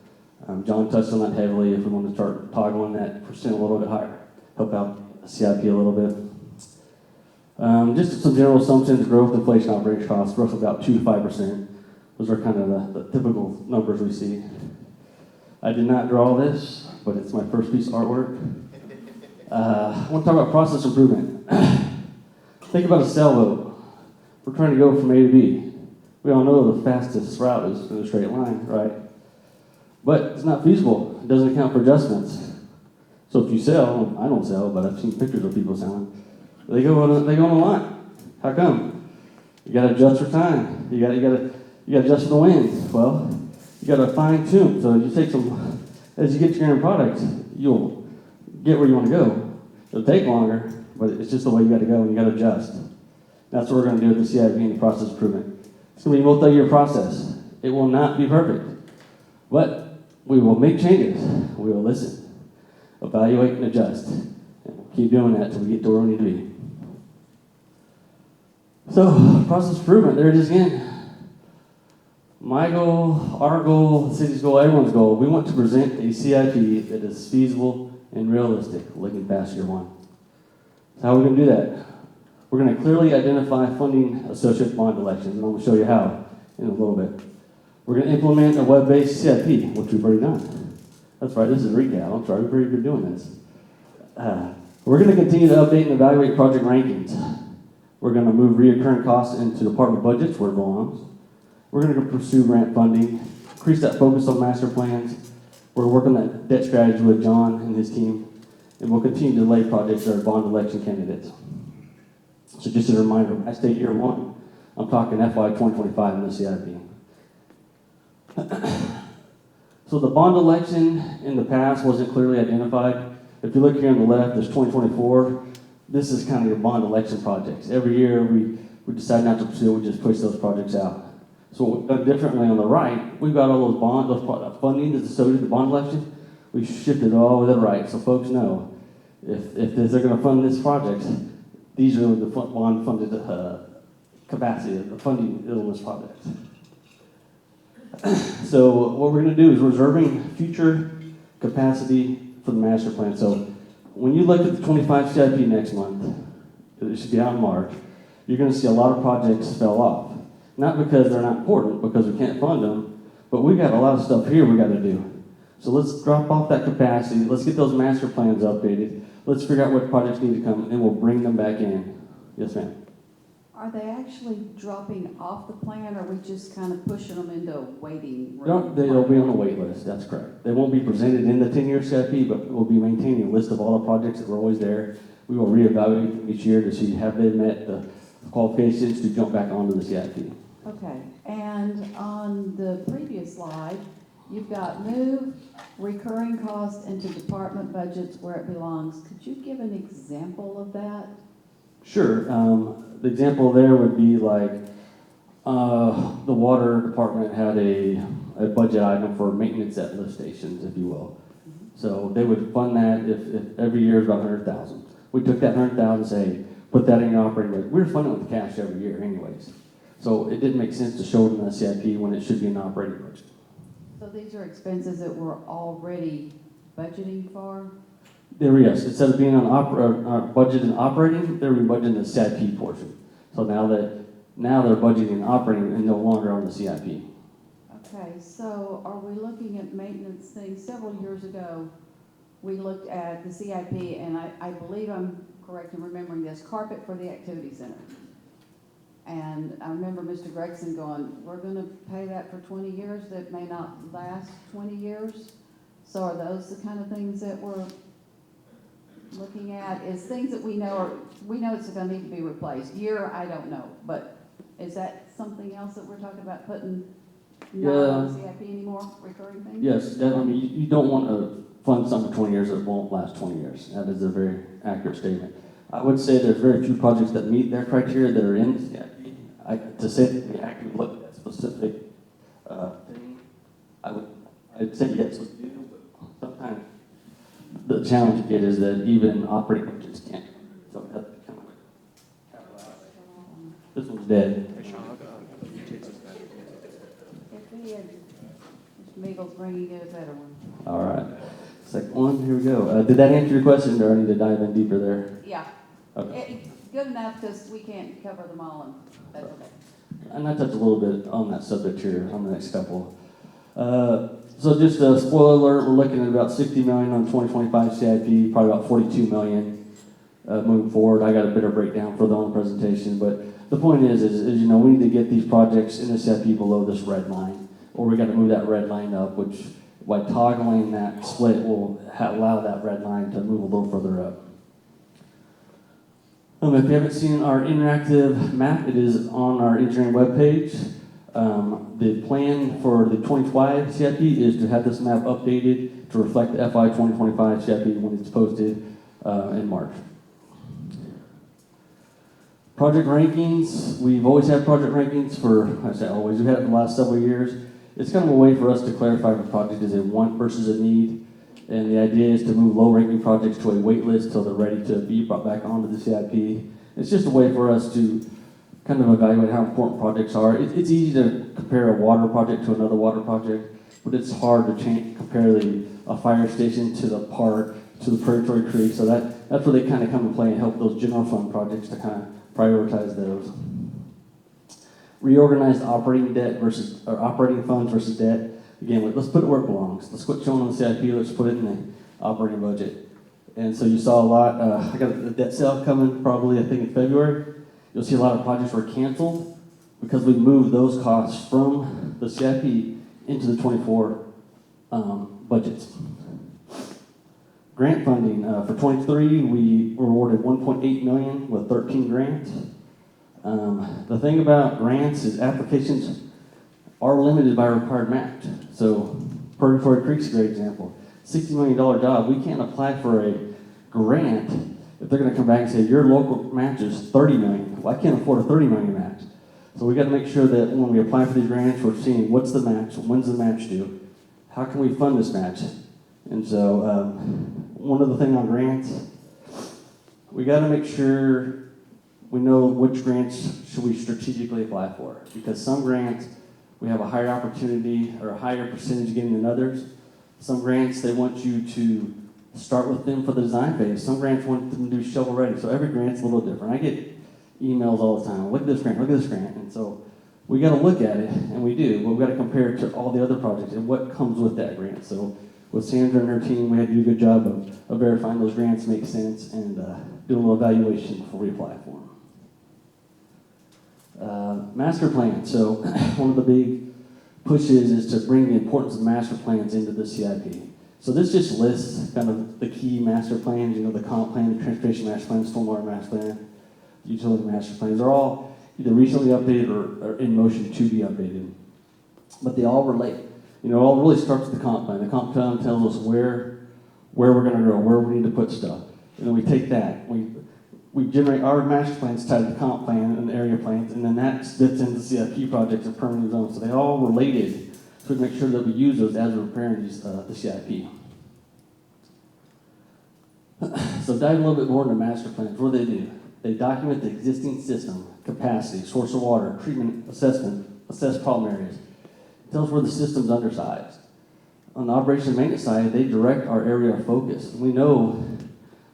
John touched on that heavily. If we want to start toggling that percent a little bit higher, help out CIP a little bit. Just some general assumptions: growth, inflation, operating costs, growth of about 2 to 5%. Those are kind of the typical numbers we see. I did not draw this, but it's my first piece of artwork. I want to talk about process improvement. Think about a sailboat. We're trying to go from A to B. We all know the fastest route is in a straight line, right? But it's not feasible. It doesn't account for adjustments. So if you sail, I don't sail, but I've seen pictures of people sailing. They go on a line. How come? You got to adjust for time. You got to adjust for the wind. Well, you got to fine tune. So you take some. As you get to your end product, you'll get where you want to go. It'll take longer, but it's just the way you got to go, and you got to adjust. That's what we're going to do with the CIP and the process improvement. It's going to be a multi-year process. It will not be perfect, but we will make changes. We will listen, evaluate, and adjust. And we'll keep doing that until we get to where we need to be. So, process improvement, there it is again. My goal, our goal, the city's goal, everyone's goal, we want to present a CIP that is feasible and realistic looking past year one. So how are we going to do that? We're going to clearly identify funding associated with bond elections, and I'm going to show you how in a little bit. We're going to implement a web-based CIP, which we've already done. That's right, this is a recap. I'm sorry, we've already been doing this. We're going to continue to update and evaluate project rankings. We're going to move reoccurring costs into department budgets where it belongs. We're going to pursue grant funding, increase that focus on master plans. We're working on that debt strategy with John and his team, and we'll continue to delay projects that are bond election candidates. So just as a reminder, I state year one, I'm talking FY 2025 in the CIP. So the bond election in the past wasn't clearly identified. If you look here on the left, there's 2024. This is kind of your bond election projects. Every year we decide not to pursue, we just push those projects out. So what we've done differently on the right, we've got all those funding that's associated with the bond election. We shifted all to the right, so folks know if they're going to fund this project, these are the bond funded capacity, the funding in this project. So what we're going to do is reserving future capacity for the master plan. So when you look at the 25 CIP next month, it should be out in March, you're going to see a lot of projects fell off. Not because they're not important, because we can't fund them, but we've got a lot of stuff here we got to do. So let's drop off that capacity. Let's get those master plans updated. Let's figure out what projects need to come, and we'll bring them back in. Yes, ma'am. Are they actually dropping off the plan, or are we just kind of pushing them into a waiting They'll room? they'll be on the wait list, that's correct. They won't be presented in the 10-year CIP, but we'll be maintaining a list of all the projects that were always there. We will reevaluate them each year to see have they met the qualifications to jump back onto the CIP. Okay, and on the previous slide, you've got move recurring costs into department budgets where it belongs. Could you give an example of that? Sure. The example there would be like the water department had a budget item for maintenance at lift stations, if you will. So they would fund that if every year is about 100,000. We took that 100,000, say, put that in your operating budget. We're funding with cash every year, anyways. So it didn't make sense to show it in the CIP when it should be an operating budget. So these are expenses that we're already budgeting for? There, yes. Instead of being on budget and operating, they're budgeting the CIP portion. So now they're budgeting and operating and no longer on the CIP. Okay, so are we looking at maintenance things? Several years ago, we looked at the CIP, and I believe I'm correct in remembering this, carpet for the activity center. And I remember Mr. Gregson going, we're gonna pay that for 20 years, that may not last 20 years. So are those the kind of things that we're looking at? Is things that we know it's gonna need to be replaced? Year, I don't know, but is that something else that we're talking about putting not on the CIP anymore, recurring things? Yes, I mean, you don't want to fund something for 20 years that won't last 20 years. That is a very accurate statement. I would say there's very few projects that meet their criteria that are in the CIP. To say that we actually look at specific thing, I'd say yes, we do, but sometimes the challenge you get is that even operating budgets can't. So that's kind of this one's dead. Mr. Meagle's bringing in a better one. All right. Second one, here we go. Did that answer your question, or I need to dive in deeper there? Yeah. Okay. Good enough, because we can't cover them all, and that's okay. And I touched a little bit on that subject here on the next couple. So just a spoiler alert, we're looking at about 60 million on 2025 CIP, probably about 42 million moving forward. I got a better breakdown for the own presentation, but the point is you know, we need to get these projects in the CIP below this red line, or we got to move that red line up, which by toggling that split will allow that red line to move a little further up. If you haven't seen our interactive map, it is on our engineering webpage. The plan for the 2025 CIP is to have this map updated to reflect the FY 2025 CIP when it's posted in March. Project rankings, we've always had project rankings for, I say always, we've had it for the last several years. It's kind of a way for us to clarify if a project is a want versus a need. And the idea is to move low-ranking projects to a wait list till they're ready to be brought back onto the CIP. It's just a way for us to kind of evaluate how important projects are. It's easy to compare a water project to another water project, but it's hard to compare a fire station to the park, to the Purgatory Creek. So that's where they kind of come and play and help those general fund projects to kind of prioritize those. Reorganized operating funds versus debt. Again, let's put it where it belongs. Let's quit showing on the CIP, let's put it in the operating budget. And so you saw a lot, I got the debt sale coming probably, I think in February. You'll see a lot of projects were canceled because we moved those costs from the CIP into the 24 budgets. Grant funding, for 23, we were awarded 1.8 million with 13 grants. The thing about grants is applications are limited by required match. So Purgatory Creek's a great example. $60 million job, we can't apply for a grant if they're gonna come back and say, your local match is 30 million. Well, I can't afford a 30 million match. So we gotta make sure that when we apply for these grants, we're seeing what's the match, when's the match due, how can we fund this match? And so one other thing on grants, we gotta make sure we know which grants should we strategically apply for. Because some grants, we have a higher opportunity or a higher percentage getting than others. Some grants, they want you to start with them for the design phase. Some grants want them to do shovel ready. So every grant's a little different. I get emails all the time, look at this grant, look at this grant. And so we gotta look at it, and we do, but we gotta compare it to all the other projects and what comes with that grant. So with Sandra and her team, we had to do a good job of verifying those grants make sense and do a little evaluation before we apply for them. Master plan. So one of the big pushes is to bring the importance of master plans into the CIP. So this just lists kind of the key master plans, you know, the comp plan, the transportation master plan, stormwater master plan, utility master plans. They're all either recently updated or in motion to be updated. But they all relate. You know, it all really starts with the comp plan. The comp plan tells us where we're going to go, where we need to put stuff. And then we take that, we generate our master plans tied to the comp plan and the area plans, and then that fits into CIP projects and permanent zones. So they all related, so we make sure that we use those as we're preparing these, the CIP. So dive a little bit more into master plans. What do? They document the existing system, capacity, source of water, treatment, assessment, assess problem areas. It tells where the system's undersized. On the operation and maintenance side, they direct our area of focus. We know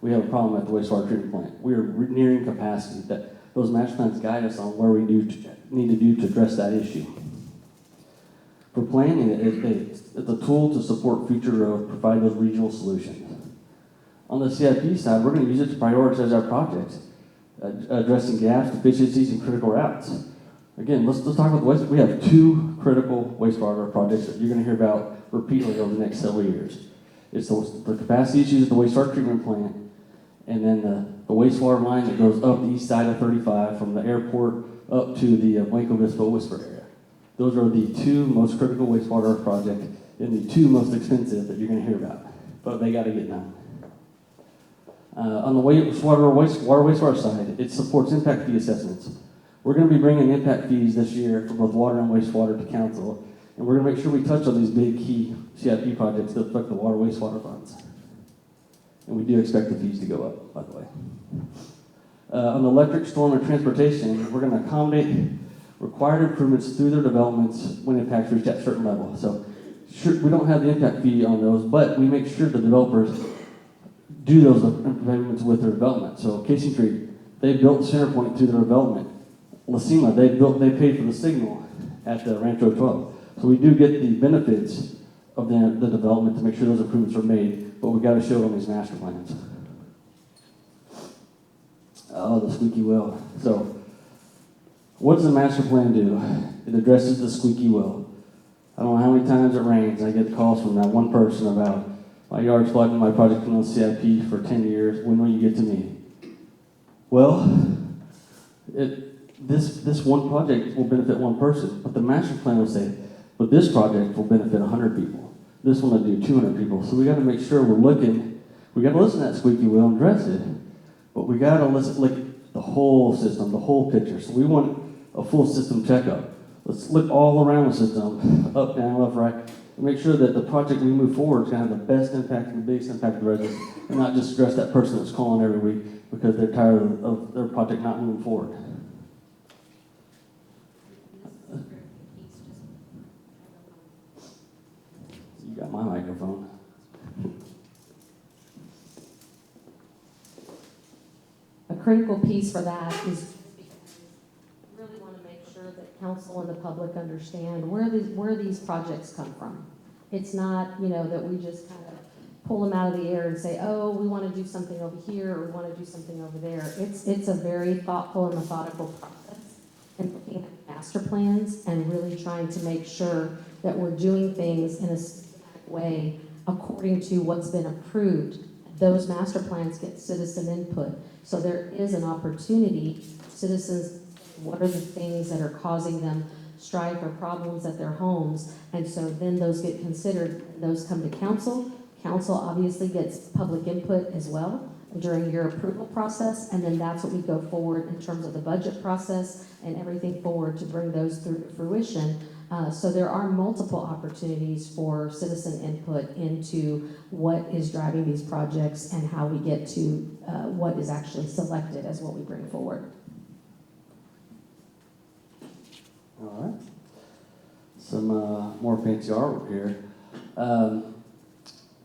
we have a problem at the wastewater treatment plant. We are nearing capacity. Those master plans guide us on where we need to do to address that issue. For planning, it's a tool to support future growth, provide those regional solutions. On the CIP side, we're going to use it to prioritize our projects, addressing gaps, deficiencies, and critical routes. Again, let's talk about the waste. We have 2 critical wastewater projects that you're going to hear about repeatedly over the next several years. It's the capacity issues at the wastewater treatment plant, and then the wastewater line that goes up the east side of 35 from the airport up to the Waco Vispo Whisper area. Those are the 2 most critical wastewater projects and the 2 most expensive that you're going to hear about, but they got to get done. On the wastewater side, it supports impact fee assessments. We're going to be bringing impact fees this year for both water and wastewater to council, and we're going to make sure we touch on these big key CIP projects that affect the water wastewater funds. And we do expect the fees to go up, by the way. On the electric, storm, and transportation, we're going to accommodate required improvements through their developments when impacts reach that certain level. So sure, we don't have the impact fee on those, but we make sure the developers do those improvements with their development. So Casey Street, they built CenterPoint through their development. La Cima, they paid for the signal at the Rancho 12. So we do get the benefits of the development to make sure those improvements are made, but we got to show it on these master plans. Oh, the squeaky wheel. So what does the master plan do? It addresses the squeaky wheel. I don't know how many times it rains. I get calls from that one person about my yard's flooding, my project been on CIP for 10 years. When will you get to me? Well, this one project will benefit one person, but the master plan will say, but this project will benefit 100 people. This one will do 200 people. So we got to make sure we're looking. We got to listen to that squeaky wheel and address it, but we got to look at the whole system, the whole picture. So we want a full system checkup. Let's look all around the system, up, down, left, right, and make sure that the project we move forward is going to have the best impact and the biggest impact on the residents, and not just stress that person that's calling every week because they're tired of their project not moving forward. You got my microphone. A critical piece for that is we really want to make sure that council and the public understand where these projects come from. It's not, that we just kind of pull them out of the air and say, oh, we want to do something over here or we want to do something over there. It's a very thoughtful and methodical process and looking at master plans and really trying to make sure that we're doing things in a systematic way according to what's been approved. Those master plans get citizen input. So there is an opportunity, citizens, what are the things that are causing them strife or problems at their homes? And so then those get considered, those come to council. Council obviously gets public input as well during your approval process, and then that's what we go forward in terms of the budget process and everything forward to bring those through to fruition. So there are multiple opportunities for citizen input into what is driving these projects and how we get to what is actually selected as what we bring forward. All right. Some more fancy artwork here.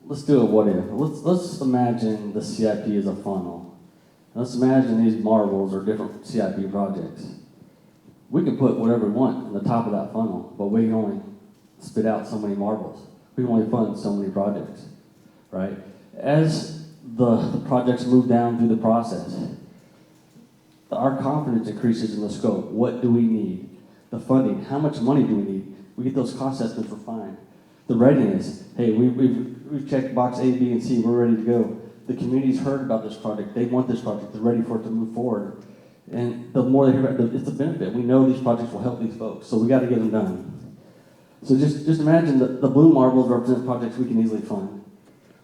Let's do a what if. Let's imagine the CIP is a funnel. Let's imagine these marbles are different CIP projects. We can put whatever we want on the top of that funnel, but we can only spit out so many marbles. We can only fund so many projects, right? As the projects move down through the process, our confidence increases in the scope. What do we need? The funding, how much money do we need? We get those cost estimates refined. The readiness, hey, we've checked box A, B, and C, we're ready to go. The community's heard about this project, they want this project, they're ready for it to move forward. And the more they hear about it, it's a benefit. We know these projects will help these folks, so we got to get them done. So just imagine the blue marbles represent projects we can easily fund.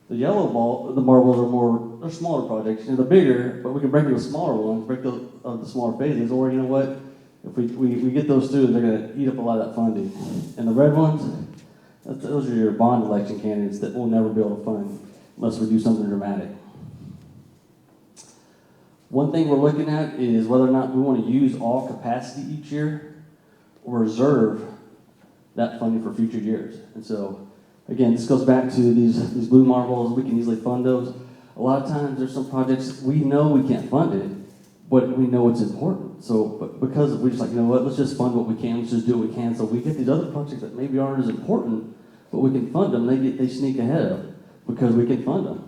The yellow the marbles are they're smaller projects. You know, they're bigger, but we can break into smaller ones, break the smaller phases, or you know what? If we get those through, they're going to eat up a lot of that funding. And the red ones, those are your bond election candidates that we'll never be able to fund unless we do something dramatic. One thing we're looking at is whether or not we want to use all capacity each year or reserve that funding for future years. And so, again, this goes back to these blue marbles. We can easily fund those. A lot of times there's some projects we know we can't fund it, but we know it's important. So, but because we're just like, you know what, let's just fund what we can, let's just do what we can. So we get these other projects that maybe aren't as important, but we can fund them. They sneak ahead of because we can fund them.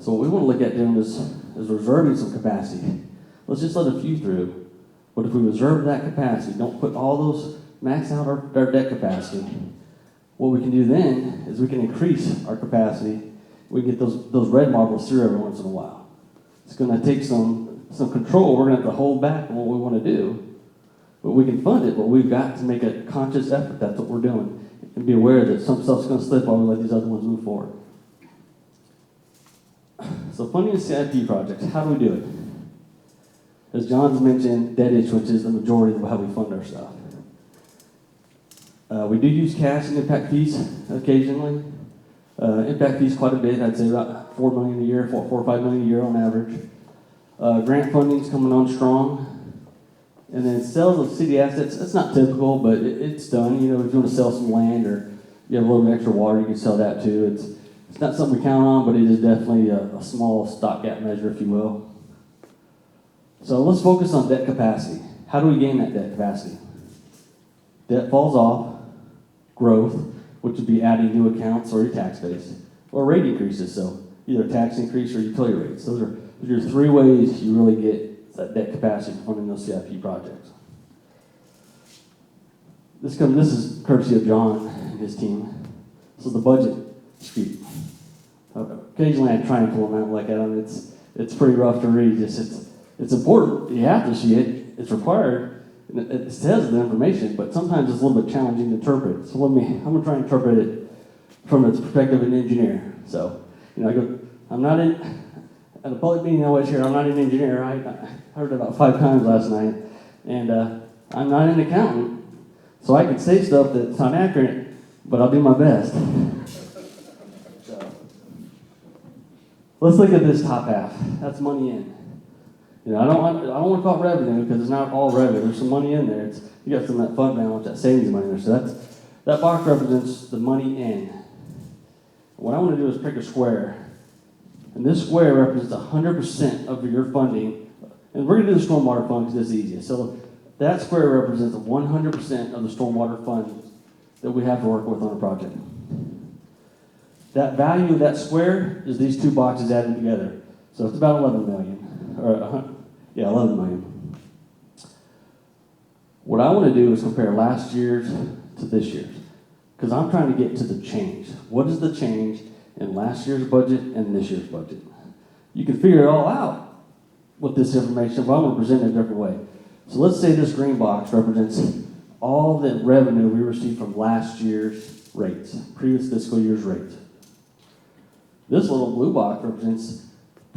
So what we want to look at doing is reserving some capacity. Let's just let a few through. But if we reserve that capacity, don't put all those, max out our debt capacity. What we can do then is we can increase our capacity. We can get those red marbles through every once in a while. It's going to take some control. We're going to have to hold back on what we want to do. But we can fund it, but we've got to make a conscious effort. That's what we're doing. And be aware that some stuff's going to slip while we let these other ones move forward. So funding the CIP projects, how do we do it? As John's mentioned, debt issuance is the majority of how we fund our stuff. We do use cash and impact fees occasionally. Impact fees quite a bit. I'd say about $4 million a year, $4 or $5 million a year on average. Grant funding's coming on strong. And then sales of city assets, that's not typical, but it's done. You know, if you want to sell some land or you have a little bit extra water, you can sell that too. It's not something we count on, but it is definitely a small stopgap measure, if you will. So let's focus on debt capacity. How do we gain that debt capacity? Debt falls off, growth, which would be adding new accounts or your tax base, or rate increases, so either a tax increase or utility rates. Those are your three ways you really get that debt capacity for funding those CIP projects. This is courtesy of John and his team. This is the budget sheet. Occasionally I try and pull them out, look at them. It's pretty rough to read. It's important. You have to see it. It's required. It says the information, but sometimes it's a little bit challenging to interpret. So I'm going to try and interpret it from the perspective of an engineer. So, you know, I'm not at a public meeting I always hear, I'm not an engineer. I heard it about 5 times last night. And I'm not an accountant. So I can say stuff that's not accurate, but I'll do my best. So, let's look at this top half. That's money in. You know, I don't want to call it revenue because it's not all revenue. There's some money in there. You got some of that fund balance, that savings money there. So that box represents the money in. What I want to do is pick a square. And this square represents 100% of your funding. And we're going to do the stormwater fund because it's easiest. So that square represents 100% of the stormwater funds that we have to work with on a project. That value of that square is these two boxes added together. So it's about 11 million. 11 million. What I want to do is compare last year's to this year's, because I'm trying to get to the change. What is the change in last year's budget and this year's budget? You can figure it all out with this information, but I'm going to present it a different way. So let's say this green box represents all the revenue we received from last year's rates, previous fiscal year's rates. This little blue box represents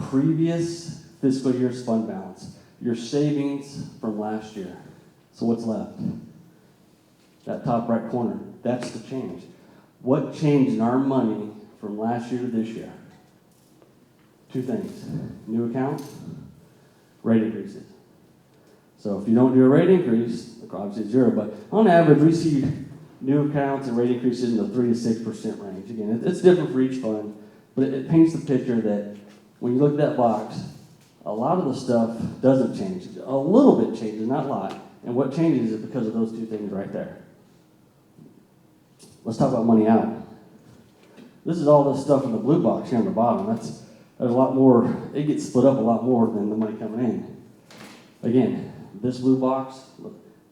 previous fiscal year's fund balance, your savings from last year. So what's left? That top right corner, that's the change. What changed in our money from last year to this year? 2 things, new accounts, rate increases. So if you don't do a rate increase, obviously it's 0, but on average we see new accounts and rate increases in the 3 to 6% range. Again, it's different for each fund, but it paints the picture that when you look at that box, a lot of the stuff doesn't change. A little bit changes, not a lot. And what changes is because of those 2 things right there. Let's talk about money out. This is all this stuff in the blue box here on the bottom. There's a lot more, it gets split up a lot more than the money coming in. Again, this blue box,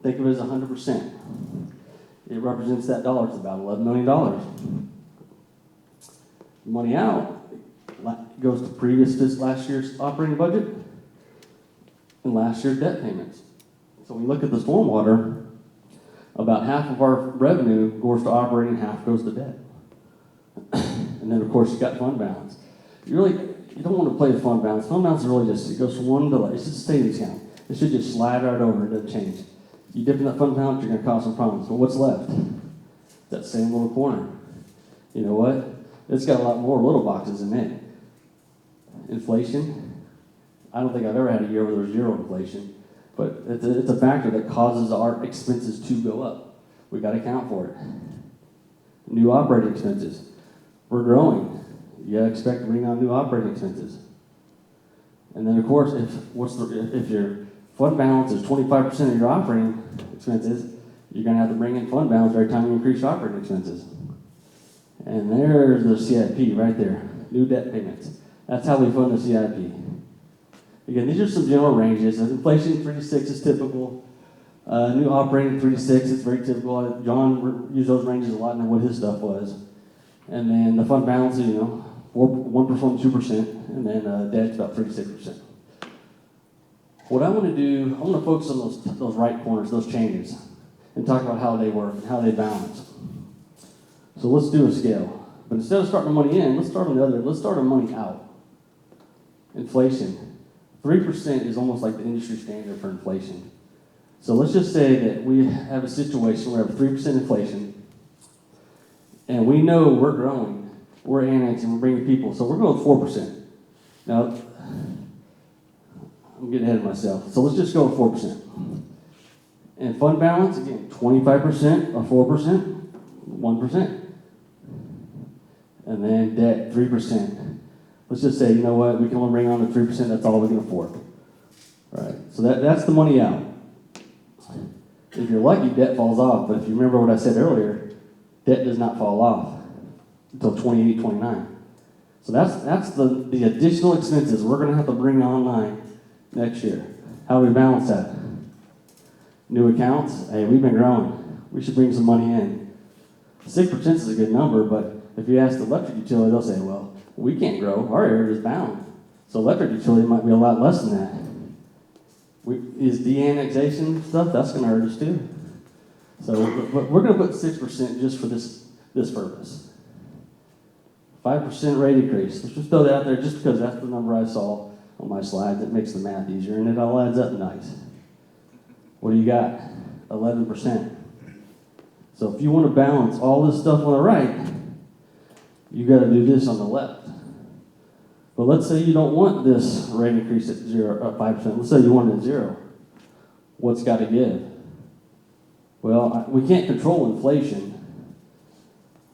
think of it as 100%. It represents that dollar. It's about $11 million. Money out goes to last year's operating budget and last year's debt payments. So when you look at the stormwater, about half of our revenue goes to operating, half goes to debt. And then of course you got fund balance. You don't want to play with fund balance. Fund balance is really just, it goes from one to, it's just a savings account. It should just slide right over, it doesn't change. You dip in that fund balance, you're going to cause some problems. But what's left? That same little corner. You know what? It's got a lot more little boxes in it. Inflation. I don't think I've ever had a year where there's zero inflation, but it's a factor that causes our expenses to go up. We got to account for it. New operating expenses. We're growing. You expect to bring on new operating expenses. And then of course, if your fund balance is 25% of your operating expenses, you're going to have to bring in fund balance every time you increase your operating expenses. And there's the CIP right there, new debt payments. That's how we fund the CIP. Again, these are some general ranges. Inflation 3 to 6 is typical. New operating 3 to 6 is very typical. John used those ranges a lot and what his stuff was. And then the fund balance is, 1%, 2%, and then debt's about 3 to 6%. What I want to do, I want to focus on those right corners, those changes, and talk about how they work and how they balance. So let's do a scale. But instead of starting the money in, let's start the money out. Inflation. 3% is almost like the industry standard for inflation. So let's just say that we have a situation where we have 3% inflation, and we know we're growing, we're annexing, we're bringing people, so we're going 4%. Now, I'm getting ahead of myself. So let's just go with 4%. And fund balance, again, 25% or 4%, 1%. And then debt, 3%. Let's just say, you know what, we can only bring on the 3%, that's all we can afford. All right, so that's the money out. If you're lucky, debt falls off, but if you remember what I said earlier, debt does not fall off until 28, 29. So that's the additional expenses we're going to have to bring online next year. How do we balance that? New accounts, hey, we've been growing. We should bring some money in. 6% is a good number, but if you ask the electric utility, they'll say, well, we can't grow. Our area is bound. So electric utility might be a lot less than that. Is de-annexation stuff, that's going to hurt us too. So we're going to put 6% just for this purpose. 5% rate increase. Let's just throw that out there just because that's the number I saw on my slides. It makes the math easier and it all adds up nice. What do you got? 11%. So if you want to balance all this stuff on the right, you got to do this on the left. But let's say you don't want this rate increase at 5%. Let's say you want it at 0. What's got to give? Well, we can't control inflation.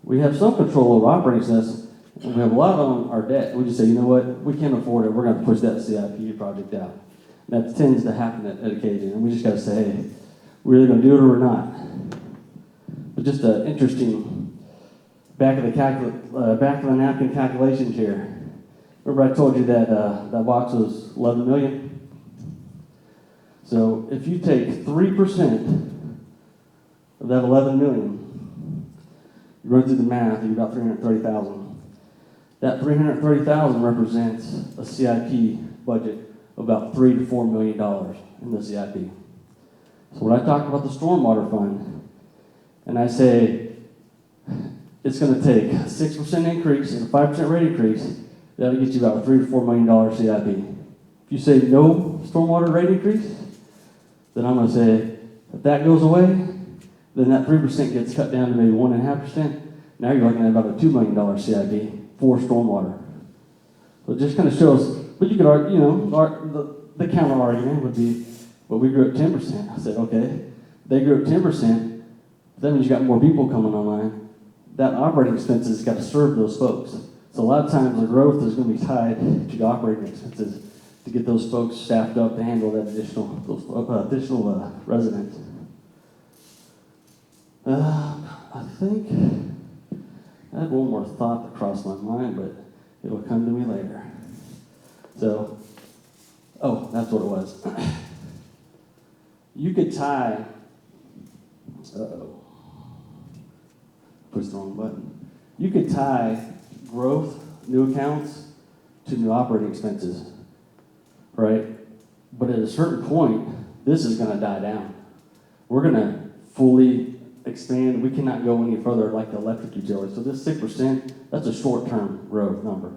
We have some control over operating expenses, and we have a lot on our debt. We just say, you know what, we can't afford it. We're going to push that CIP project out. That tends to happen at occasion, and we just got to say, hey, we're either going to do it or we're not. But just an interesting back of the napkin calculations here. Remember I told you that that box was 11 million? So if you take 3% of that 11 million, you run through the math, you get about 330,000. That 330,000 represents a CIP budget of about $3 to $4 million in the CIP. So when I talk about the stormwater fund, and I say it's going to take a 6% increase and a 5% rate increase, that'll get you about a $3 to $4 million CIP. If you say no stormwater rate increase, then I'm going to say, if that goes away, then that 3% gets cut down to maybe 1.5%. Now you're looking at about a $2 million CIP for stormwater. So it just kind of shows, but you could argue, the counter argument would be, well, we grew at 10%. I said, okay, they grew at 10%, that means you got more people coming online. That operating expenses got to serve those folks. So a lot of times the growth is going to be tied to the operating expenses to get those folks staffed up to handle that additional residents. I think I had one more thought that crossed my mind, but it will come to me later. So, that's what it was. You could tie, push the wrong button. You could tie growth, new accounts, to new operating expenses, right? But at a certain point, this is gonna die down. We're gonna fully expand, we cannot go any further like the electric utility. So this 6%, that's a short-term growth number.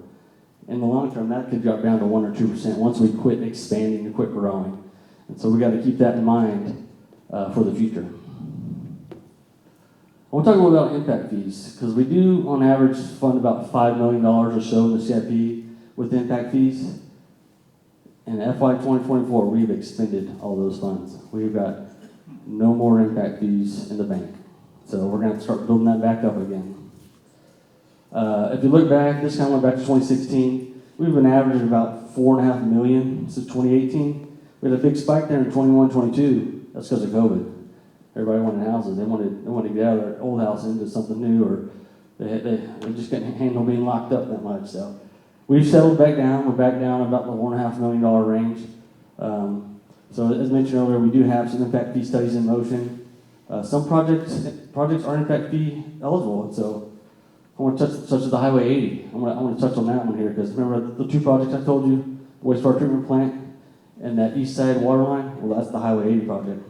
In the long term, that could drop down to 1 or 2% once we quit expanding and quit growing. And so we gotta keep that in mind for the future. I want to talk a little about impact fees, because we do, on average, fund about $5 million or so in the CIP with impact fees. In FY 2024, we've expended all those funds. We've got no more impact fees in the bank. So we're going to have to start building that back up again. If you look back, this kind of went back to 2016, we've been averaging about $4.5 million since 2018. We had a big spike there in 21, 22. That's because of COVID. Everybody wanted houses. They wanted to get out of their old house into something new, or they just couldn't handle being locked up that much. So we've settled back down. We're back down about the $1.5 million range. So as mentioned earlier, we do have some impact fee studies in motion. Some projects are impact fee eligible. And so I want to touch the Highway 80. I want to touch on that one here, because remember the two projects I told you, wastewater treatment plant and that east side water line? Well, that's the Highway 80 project.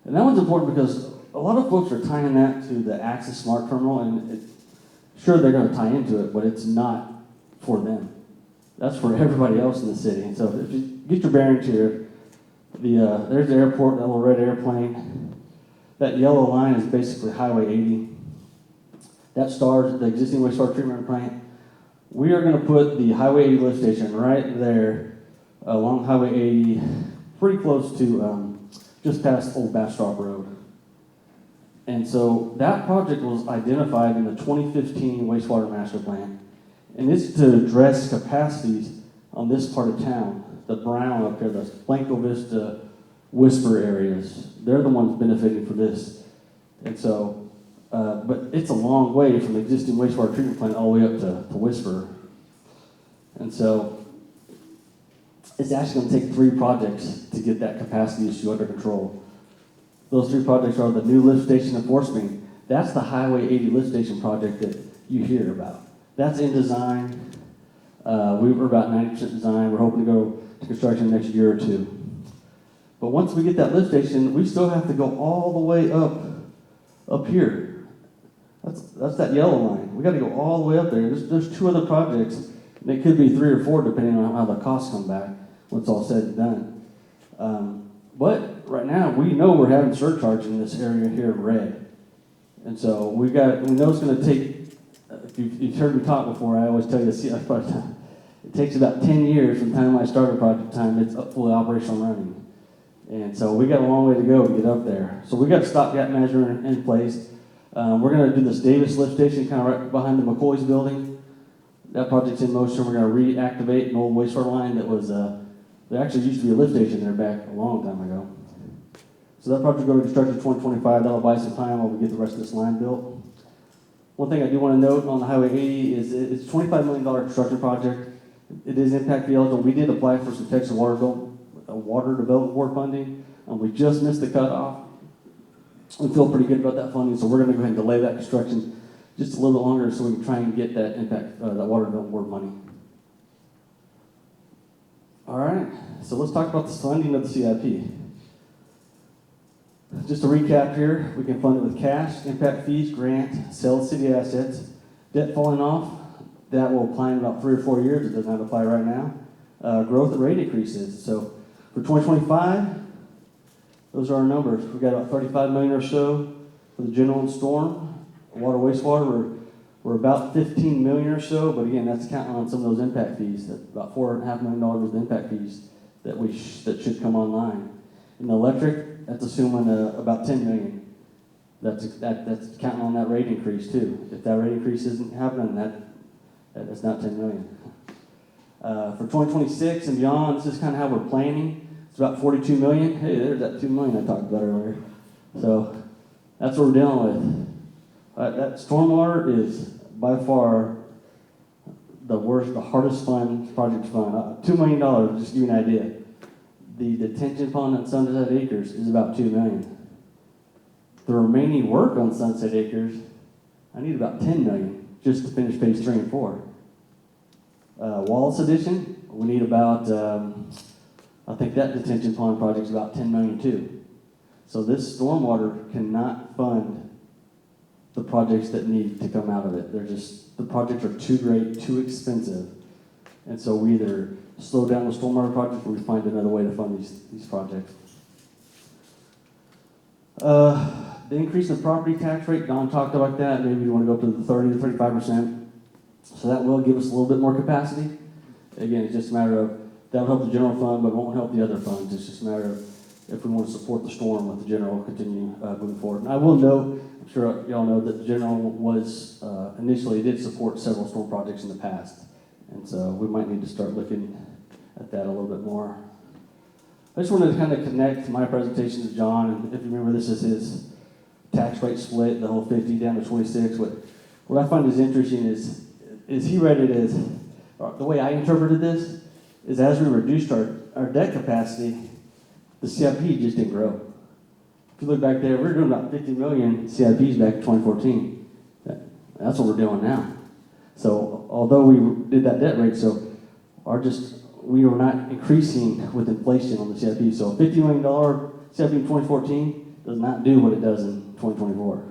And that one's important because a lot of folks are tying that to the Access Smart Terminal, and sure, they're going to tie into it, but it's not for them. That's for everybody else in the city. And so if you get your bearings here, there's the airport, that little red airplane. That yellow line is basically Highway 80. That stars the existing wastewater treatment plant. We are going to put the Highway 80 lift station right there along Highway 80, pretty close to just past Old Bastrop Road. And so that project was identified in the 2015 wastewater master plan. And it's to address capacities on this part of town, the brown up here, the Blanco Vista, Whisper areas. They're the ones benefiting from this. And so, but it's a long way from the existing wastewater treatment plant all the way up to Whisper. And so, it's actually going to take 3 projects to get that capacity issue under control. Those 3 projects are the new lift station in Force Main. That's the Highway 80 lift station project that you hear about. That's in design. We were about 90% design. We're hoping to go to construction next year or 2. But once we get that lift station, we still have to go all the way up here. That's that yellow line. We got to go all the way up there. There's 2 other projects, and it could be 3 or 4 depending on how the costs come back when it's all said and done. But right now, we know we're having surcharge in this area here in red. And so we know it's going to take, if you've heard me talk before, I always tell you it takes about 10 years from the time I start a project to time it's fully operational running. And so we got a long way to go to get up there. So we got a stopgap measure in place. We're going to do this Davis lift station kind of right behind the McCoy's building. That project's in motion. We're going to reactivate an old wastewater line that was, there actually used to be a lift station there back a long time ago. So that project will go to construction in 2025. That'll buy some time while we get the rest of this line built. One thing I do want to note on the Highway 80 is it's a $25 million construction project. It is impact fee eligible. We did apply for some Texas Water Development Board funding. We just missed the cutoff. We feel pretty good about that funding, so we're going to go ahead and delay that construction just a little bit longer so we can try and get that that Water Development Board money. All right, so let's talk about the funding of the CIP. Just to recap here, we can fund it with cash, impact fees, grant, sale of city assets, debt falling off. That will apply in about 3 or 4 years. It does not apply right now. Growth and rate increases. So for 2025, those are our numbers. We've got about $35 million or so for the general and storm. Water, wastewater, we're about $15 million or so, but again, that's counting on some of those impact fees. That's about $4.5 million worth of impact fees that should come online. In the electric, that's assuming about $10 million. That's counting on that rate increase too. If that rate increase isn't happening, that's not $10 million. For 2026 and beyond, this is kind of how we're planning. It's about $42 million. Hey, there's that $2 million I talked about earlier. So that's what we're dealing with. That stormwater is by far the hardest project to fund. $2 million, just to give you an idea. The detention pond on Sunset Acres is about $2 million. The remaining work on Sunset Acres, I need about $10 million just to finish phase 3 and 4. Wallace Addition, we need about, I think that detention pond project is about $10 million too. So this stormwater cannot fund the projects that need to come out of it. The projects are too great, too expensive. And so we either slow down the stormwater project or we find another way to fund these projects. The increase in the property tax rate, Don talked about that. Maybe we want to go up to the 30 to 35%. So that will give us a little bit more capacity. Again, it's just a matter of, that'll help the general fund, but it won't help the other funds. It's just a matter of if we want to support the storm with the general continue moving forward. And I will note, I'm sure y'all know that the general was, initially did support several storm projects in the past. And so we might need to start looking at that a little bit more. I just wanted to kind of connect my presentation to John, and if you remember, this is his tax rate split, the whole 50 down to 26. What I find is interesting is he read it as, the way I interpreted this, is as we reduced our debt capacity, the CIP just didn't grow. If you look back there, we're doing about 50 million CIPs back in 2014. That's what we're doing now. So although we did that debt rate, so we were not increasing with inflation on the CIP. So a $50 million CIP in 2014 does not do what it does in 2024.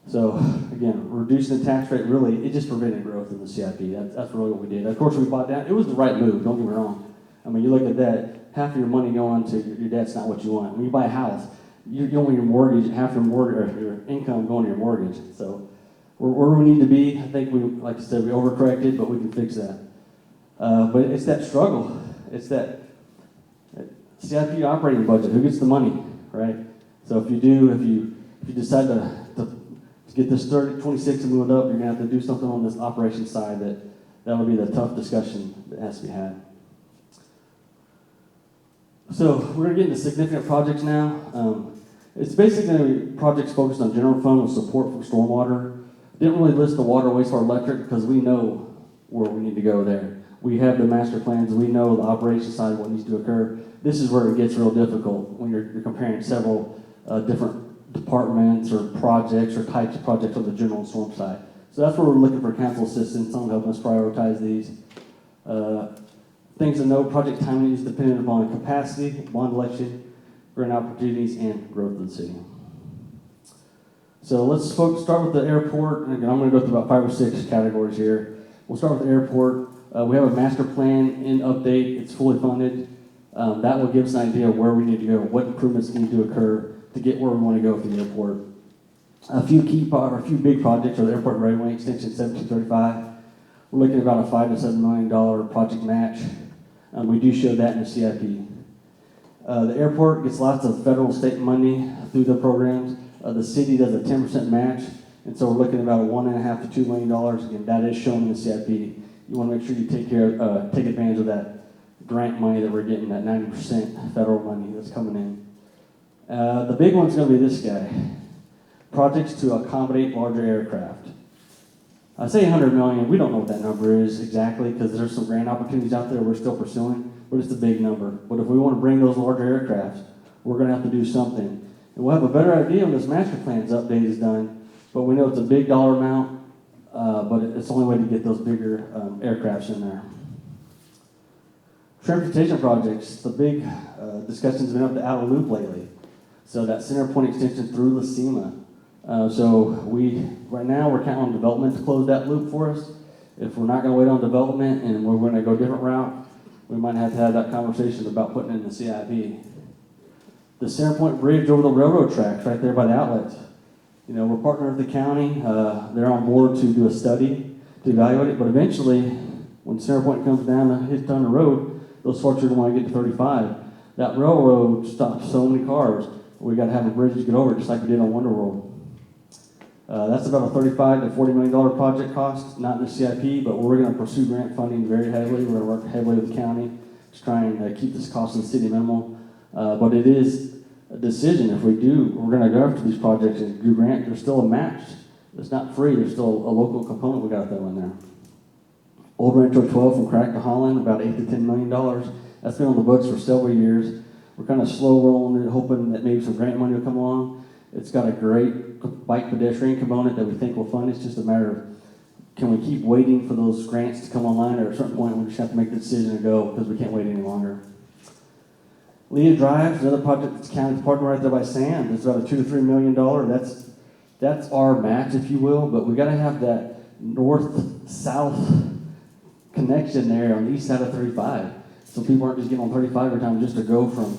So again, reducing the tax rate really, it just prevented growth in the CIP. That's really what we did. Of course, we bought that. It was the right move, don't get me wrong. I mean, you look at that, half of your money going to your debt's not what you want. When you buy a house, you don't want your mortgage, half your mortgage, or your income going to your mortgage. So we're where we need to be. I think like I said, we overcorrected, but we can fix that. But it's that struggle. It's that CIP operating budget. Who gets the money, right? So if you decide to get this 26 and move it up, you're gonna have to do something on this operation side that'll be the tough discussion that has to be had. So we're gonna get into significant projects now. It's basically gonna be projects focused on general fund with support from stormwater. Didn't really list the water, wastewater, electric because we know where we need to go there. We have the master plans. We know the operation side of what needs to occur. This is where it gets real difficult when you're comparing several different departments or projects or types of projects on the general and storm side. So that's where we're looking for council assistance on helping us prioritize these. Things to note, project timing is dependent upon capacity, bond election, grant opportunities, and growth of the city. So let's start with the airport. And again, I'm going to go through about 5 or 6 categories here. We'll start with the airport. We have a master plan in update. It's fully funded. That will give us an idea of where we need to go, what improvements need to occur to get where we want to go with the airport. A few big projects are the airport railway extension 1735. We're looking at about a $5 to $7 million project match. We do show that in the CIP. The airport gets lots of federal and state money through the programs. The city does a 10% match, and so we're looking at about a $1.5 to $2 million. Again, that is shown in the CIP. You want to make sure you take advantage of that grant money that we're getting, that 90% federal money that's coming in. The big one's going to be this guy. Projects to accommodate larger aircraft. I say 100 million, we don't know what that number is exactly because there's some grant opportunities out there we're still pursuing, but it's a big number. But if we want to bring those larger aircraft, we're going to have to do something. And we'll have a better idea when this master plans update is done, but we know it's a big dollar amount, but it's the only way to get those bigger aircrafts in there. Transportation projects, the big discussion's been up to Outer Loop lately. So that center point extension through La Cima. Right now we're counting on development to close that loop for us. If we're not gonna wait on development and we're gonna go a different route, we might have to have that conversation about putting it in the CIP. The center point bridge over the railroad tracks right there by the outlets. You know, we're partnering with the county. They're on board to do a study to evaluate it, but eventually when center point comes down, hits down the road, those folks are gonna wanna get to 35. That railroad stops so many cars. We gotta have a bridge to get over, just like we did on Wonder World. That's about a $35 to $40 million project cost, not in the CIP, but we're going to pursue grant funding very heavily. We're going to work heavily with the county to try and keep this cost in the city minimal. But it is a decision. If we do, we're going to go after these projects and do grant. There's still a match. It's not free. There's still a local component we got to throw in there. Old Rancho 12 from Crack to Holland, about $8 to $10 million. That's been on the books for several years. We're kind of slow rolling it, hoping that maybe some grant money will come along. It's got a great bike pedestrian component that we think will fund. It's just a matter of, can we keep waiting for those grants to come online, or at a certain point we just have to make the decision to go because we can't wait any longer. Leah Drive, another project that's county partner right there by Sam. It's about a $2 to $3 million. That's our match, if you will, but we got to have that north-south connection there on the east side of 35. So people aren't just getting on 35 every time just to go from,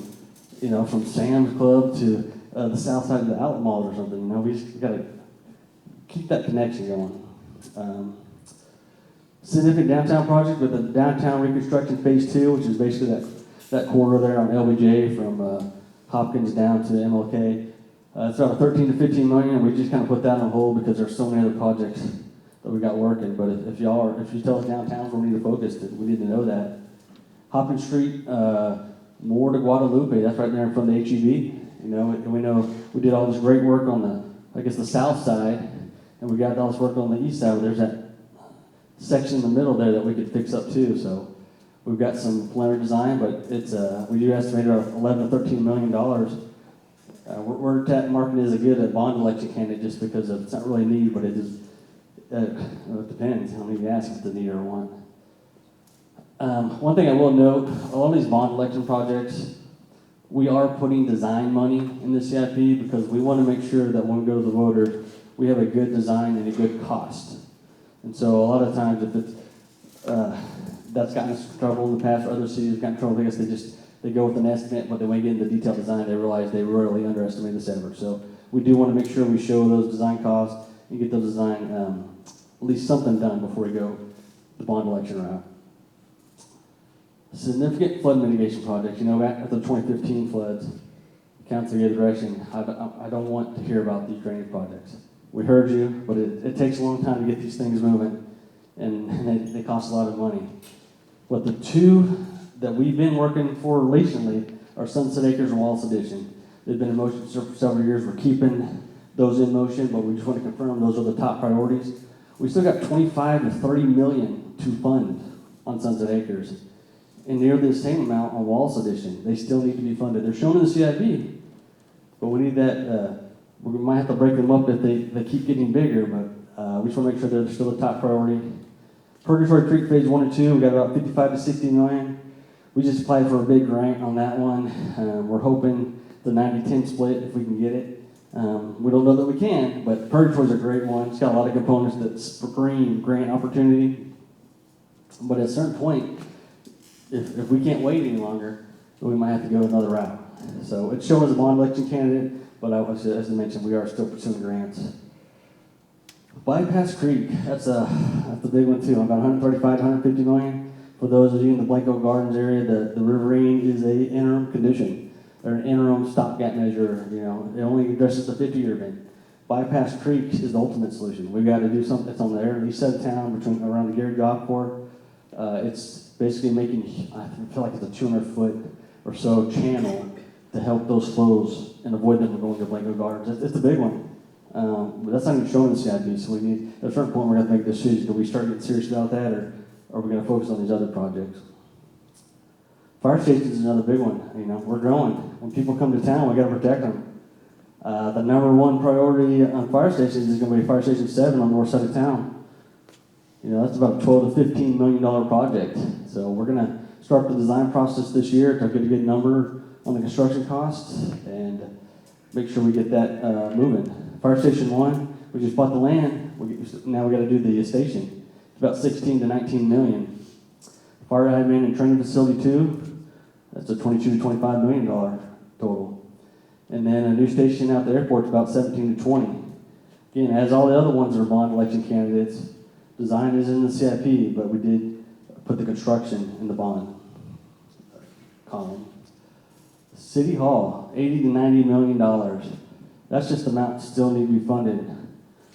from Sam's Club to the south side of the outlet mall or something. We just got to keep that connection going. Significant downtown project with the downtown reconstruction phase 2, which is basically that corridor there on LBJ from Hopkins down to MLK. It's about 13 to 15 million, and we just kind of put that on hold because there's so many other projects that we got working. But if you tell us downtown's where we need to focus, we need to know that. Hopkins Street, more to Guadalupe, that's right there in front of the HEB. And we know we did all this great work on the south side, and we got all this work on the east side. There's that section in the middle there that we could fix up too. So we've got some preliminary design, but it's we do estimate about $11 to $13 million. We're marking it as a good bond election candidate just because it's not really a need, but it is. It depends how many you ask if it's a need or want. One thing I will note: a lot of these bond election projects, we are putting design money in the CIP because we want to make sure that when we go to the voters, we have a good design and a good cost. And so a lot of times, if it's that's gotten us in trouble in the past, or other cities have gotten in trouble because they go with an estimate, but then when they get into detailed design, they realize they really underestimate this effort. So we do want to make sure we show those design costs and get those design, at least something done before we go the bond election route. Significant flood mitigation project. Back after the 2015 floods, council gave direction. I don't want to hear about these drainage projects. We heard you, but it takes a long time to get these things moving, and they cost a lot of money. But the two that we've been working for recently are Sunset Acres and Wallace Addition. They've been in motion for several years. We're keeping those in motion, but we just want to confirm those are the top priorities. We still got 25 to 30 million to fund on Sunset Acres, and nearly the same amount on Wallace Addition. They still need to be funded. They're shown in the CIP, but we need that. We might have to break them up if they keep getting bigger, but we just want to make sure they're still the top priority. Purgatory Creek Phase 1 and 2, we got about 55 to 60 million. We just applied for a big grant on that one. We're hoping the 90-10 split if we can get it. We don't know that we can, but Purgatory's a great one. It's got a lot of components that scream grant opportunity. But at a certain point, if we can't wait any longer, then we might have to go another route. So it's shown as a bond election candidate, but as I mentioned, we are still pursuing grants. Bypass Creek, that's a big one too. About 135 to 150 million. For those of you in the Blanco Gardens area, the riverine is a interim condition, or an interim stopgap measure. It only addresses the 50-year event. Bypass Creek is the ultimate solution. We've got to do something that's on the area, east side of town, around the Gary Golf Course. It's basically making, I feel like it's a 200-foot or so channel to help those flows and avoid them from going to Blanco Gardens. It's a big one. But that's not even shown in the CIP, so we need, at a certain point, we're going to make a decision. Do we start getting serious about that, or are we going to focus on these other projects? Fire stations is another big one. We're growing. When people come to town, we got to protect them. The number one priority on fire stations is going to be Fire Station 7 on the north side of town. That's about a $12 to $15 million project. So we're going to start the design process this year to get a good number on the construction costs and make sure we get that moving. Fire Station 1, we just bought the land. Now we got to do the station. It's about 16 to 19 million. Fire admin and training facility 2, that's a 22 to 25 million dollar total. And then a new station out at the airport's about 17 to 20. Again, as all the other ones are bond election candidates, design is in the CIP, but we did put the construction in the bond column. City Hall, 80 to 90 million dollars. That's just the amount that still need to be funded.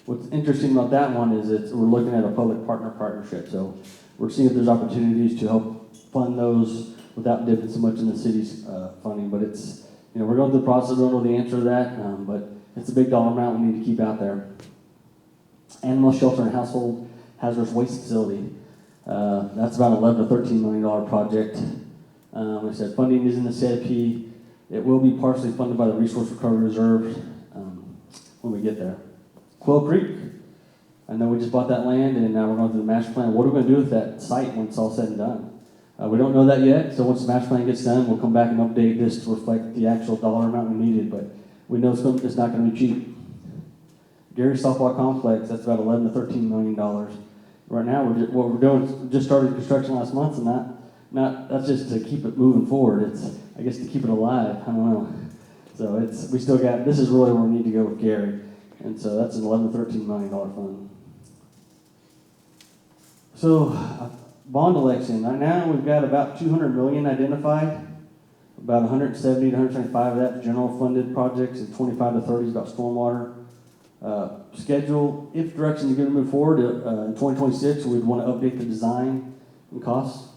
What's interesting about that one is we're looking at a public-partner partnership. So we're seeing if there's opportunities to help fund those without dipping so much in the city's funding. But it's, we're going through the process. We don't know the answer to that, but it's a big dollar amount we need to keep out there. Animal shelter and household hazardous waste facility. That's about $11 to $13 million project. Like I said, funding is in the CIP. It will be partially funded by the Resource Recovery Reserve when we get there. Quail Creek, I know we just bought that land and now we're going through the master plan. What are we going to do with that site when it's all said and done? We don't know that yet, so once the master plan gets done, we'll come back and update this to reflect the actual dollar amount we needed, but we know it's not going to be cheap. Gary Softball Complex, that's about $11 to $13 million. Right now, what we're doing is we just started construction last month, and that's just to keep it moving forward. It's, I guess, to keep it alive. I don't know. So we still got, this is really where we need to go with Gary. And so that's an $11 to $13 million fund. So, bond election. Right now, we've got about $200 million identified. About 170 to 125 of that is general funded projects, and 25 to 30 is about stormwater. Schedule, if direction is going to move forward in 2026, we'd want to update the design and costs.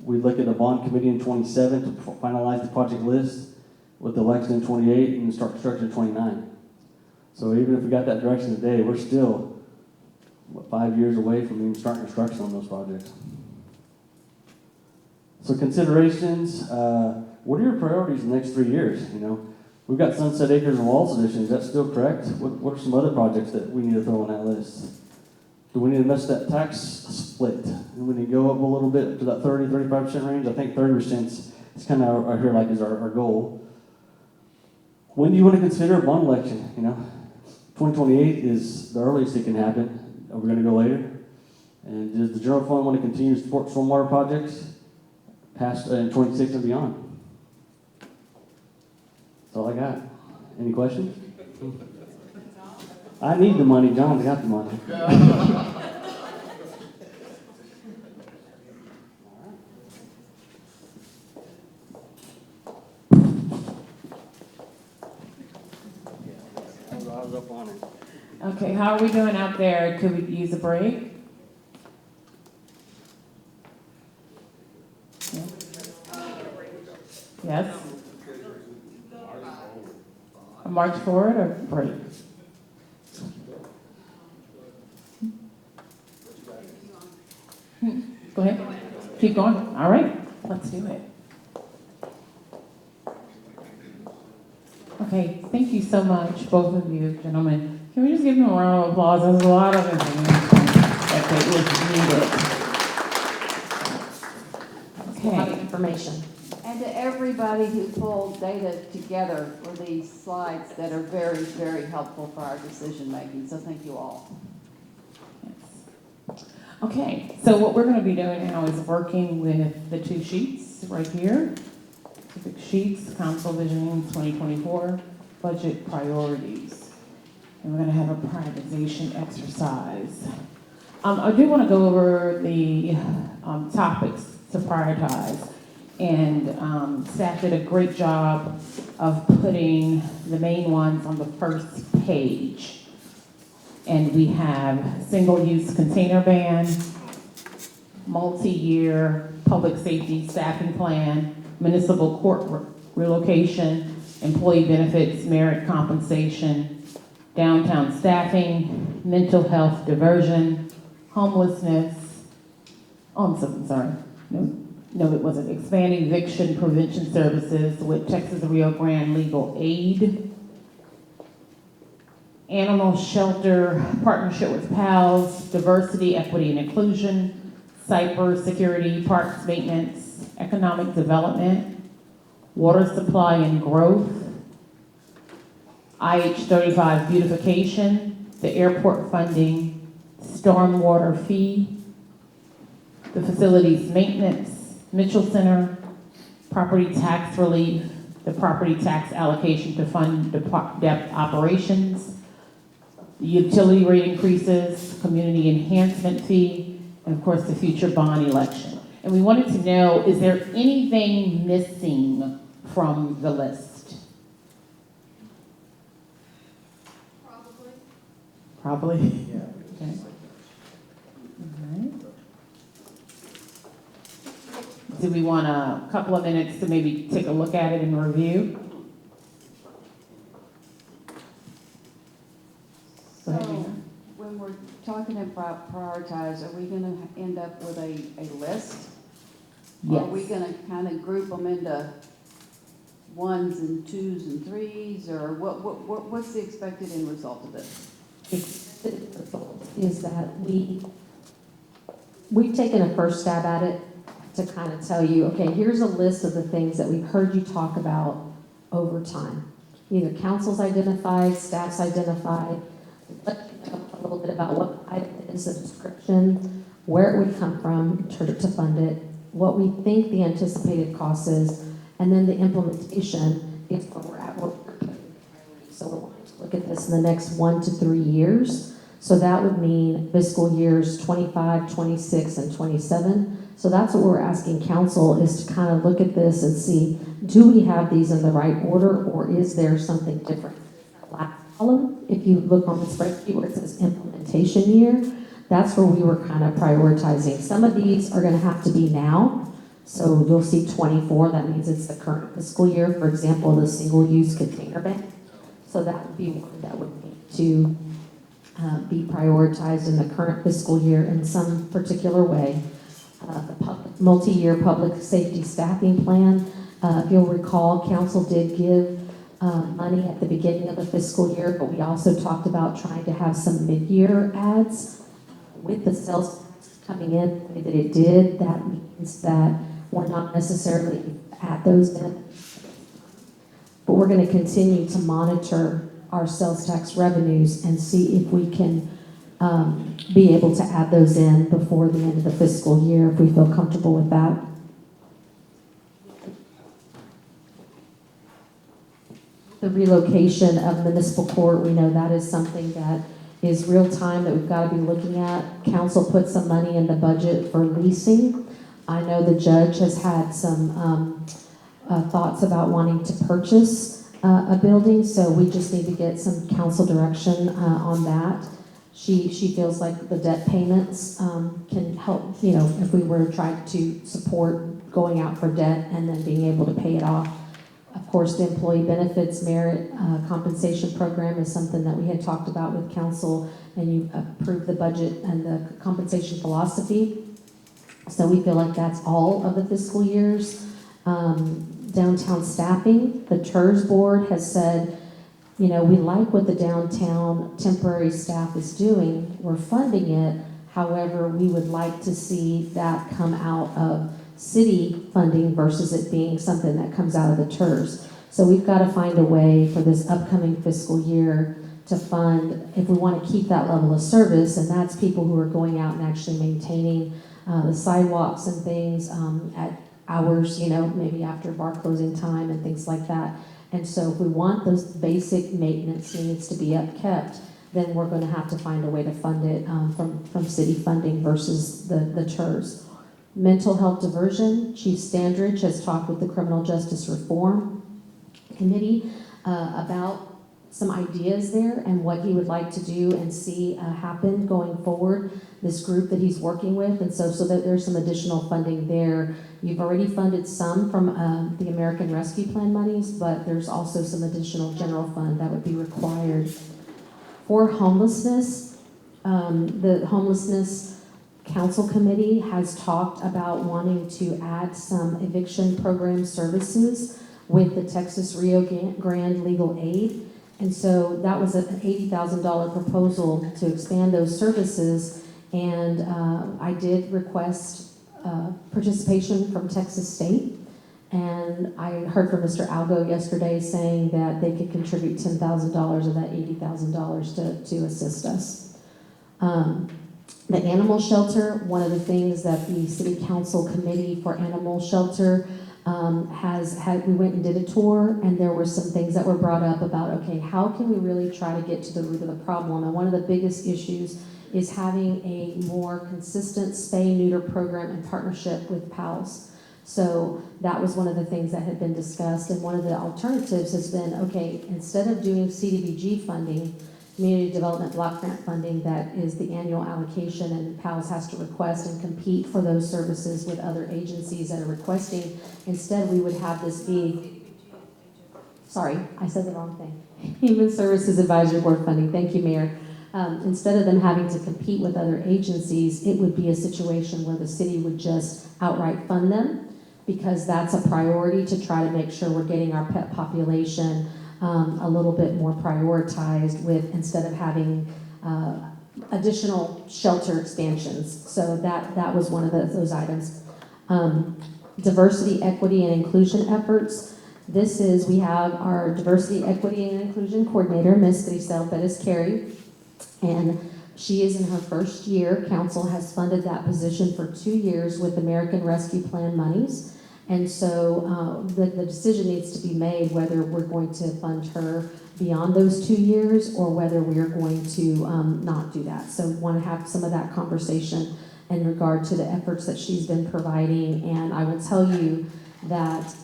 We'd look at a bond committee in 27 to finalize the project list, with the election in 28 and start construction in 29. So even if we got that direction today, we're still 5 years away from even starting construction on those projects. So considerations, what are your priorities in the next 3 years? You know, we've got Sunset Acres and Walls addition. Is that still correct? What are some other projects that we need to throw on that list? Do we need to mess that tax split? Do we need to go up a little bit to that 30-35% range? I think 30% is kind of, I hear like is our goal. When do you want to consider a bond election? You know, 2028 is the earliest it can happen. Are we going to go later? And does the general fund want to continue to support stormwater projects past in 26 and beyond? That's all I got. Any questions? I need the money. John's got the money. I was up on it. Okay, how are we doing out there? Could we use a break? Yes? A march forward or break? Go ahead. Keep going. All right, let's do it. Okay, thank you so much, both of you gentlemen. Can we just give them a round of applause? There's a lot of information that was needed. A lot of information. And to everybody who pulled data together for these slides that are very, very helpful for our decision making. So thank you all. Okay, so what we're going to be doing now is working with the two sheets right here. Specific sheets, Council Visioning 2024, Budget Priorities. And we're going to have a prioritization exercise. I do want to go over the topics to prioritize. And staff did a great job of putting the main ones on the first page. And we have single-use container ban, multi-year public safety staffing plan, municipal court relocation, employee benefits, merit compensation, downtown staffing, mental health diversion, homelessness. Oh, I'm sorry. No, it wasn't. Expanding eviction prevention services with Texas Rio Grande Legal Aid. Animal shelter partnership with PALS, diversity, equity, and inclusion, cyber security, parks maintenance, economic development, water supply and growth, IH-35 beautification, the airport funding, stormwater fee, the facilities maintenance, Mitchell Center, property tax relief, the property tax allocation to fund debt operations, the utility rate increases, community enhancement fee, and of course the future bond election. And we wanted to know, is there anything missing from the list? Probably? Yeah. Okay. All right. Do we want a couple of minutes to maybe take a look at it and review? So when when we're talking about prioritize, are we gonna end up with a list? Or are we Yes. gonna kind of group them into ones and twos and threes, or what's the expected end result of this? Expected result is that we've taken a first stab at it to kind of tell you, okay, here's a list of the things that we've heard you talk about over time. Either council's identified, staff's identified, let you know a little bit about what item it is, the description, where it would come from to fund it, what we think the anticipated cost is, and then the implementation is where we're at. So we're wanting to look at this in the next 1 to 3 years. So that would mean fiscal years 25, 26, and 27. So that's what we're asking council, is to kind of look at this and see, do we have these in the right order, or is there something different? Last column, if you look on the spreadsheet where it says implementation year, that's where we were kind of prioritizing. Some of these are going to have to be now. So you'll see 24, that means it's the current fiscal year. For example, the single-use container bank. So that would be one that would need to be prioritized in the current fiscal year in some particular way. The multi-year public safety staffing plan, if you'll recall, council did give money at the beginning of the fiscal year, but we also talked about trying to have some mid-year ads. With the sales tax coming in the way that it did, that means that we're not necessarily at those benefits. But we're going to continue to monitor our sales tax revenues and see if we can be able to add those in before the end of the fiscal year, if we feel comfortable with that. The relocation of municipal court, we know that is something that is real time that we've got to be looking at. Council put some money in the budget for leasing. I know the judge has had some thoughts about wanting to purchase a building, so we just need to get some council direction on that. She feels like the debt payments can help, you know, if we were trying to support going out for debt and then being able to pay it off. Of course, the employee benefits merit compensation program is something that we had talked about with council, and you approved the budget and the compensation philosophy. So we feel like that's all of the fiscal years. Downtown staffing, the TERS board has said, you know, we like what the downtown temporary staff is doing. We're funding it. However, we would like to see that come out of city funding versus it being something that comes out of the TERS. So we've got to find a way for this upcoming fiscal year to fund, if we want to keep that level of service, and that's people who are going out and actually maintaining the sidewalks and things at hours, you know, maybe after bar closing time and things like that. And so if we want those basic maintenance needs to be upkept, then we're going to have to find a way to fund it from city funding versus the TERS. Mental health diversion, Chief Standridge has talked with the Criminal Justice Reform Committee about some ideas there and what he would like to do and see happen going forward, this group that he's working with. And so that there's some additional funding there. You've already funded some from the American Rescue Plan monies, but there's also some additional general fund that would be required. For homelessness, the Homelessness Council Committee has talked about wanting to add some eviction program services with the Texas Rio Grande Legal Aid. And so that was an $80,000 proposal to expand those services. And I did request participation from Texas State. And I heard from Mr. Algo yesterday saying that they could contribute $10,000 of that $80,000 to assist us. The animal shelter, one of the things that the City Council Committee for Animal Shelter we went and did a tour, and there were some things that were brought up about, okay, how can we really try to get to the root of the problem? And one of the biggest issues is having a more consistent spay-neuter program in partnership with PALS. So that was one of the things that had been discussed, and one of the alternatives has been, okay, instead of doing CDBG funding, Community Development Block Grant funding, that is the annual allocation, and PALS has to request and compete for those services with other agencies that are requesting. Instead, we would have this be, sorry, I said the wrong thing. Human Services Advisory Board funding, thank you, Mayor. instead of them having to compete with other agencies, it would be a situation where the city would just outright fund them, because that's a priority to try to make sure we're getting our pet population a little bit more prioritized with, instead of having additional shelter expansions. So that was one of those items. Diversity, equity, and inclusion efforts. We have our diversity, equity, and inclusion coordinator, Ms. Grisel Perez-Carey, and she is in her first year. Council has funded that position for 2 years with American Rescue Plan monies. And so the decision needs to be made whether we're going to fund her beyond those 2 years or whether we're going to not do that. So want to have some of that conversation in regard to the efforts that she's been providing. And I will tell you that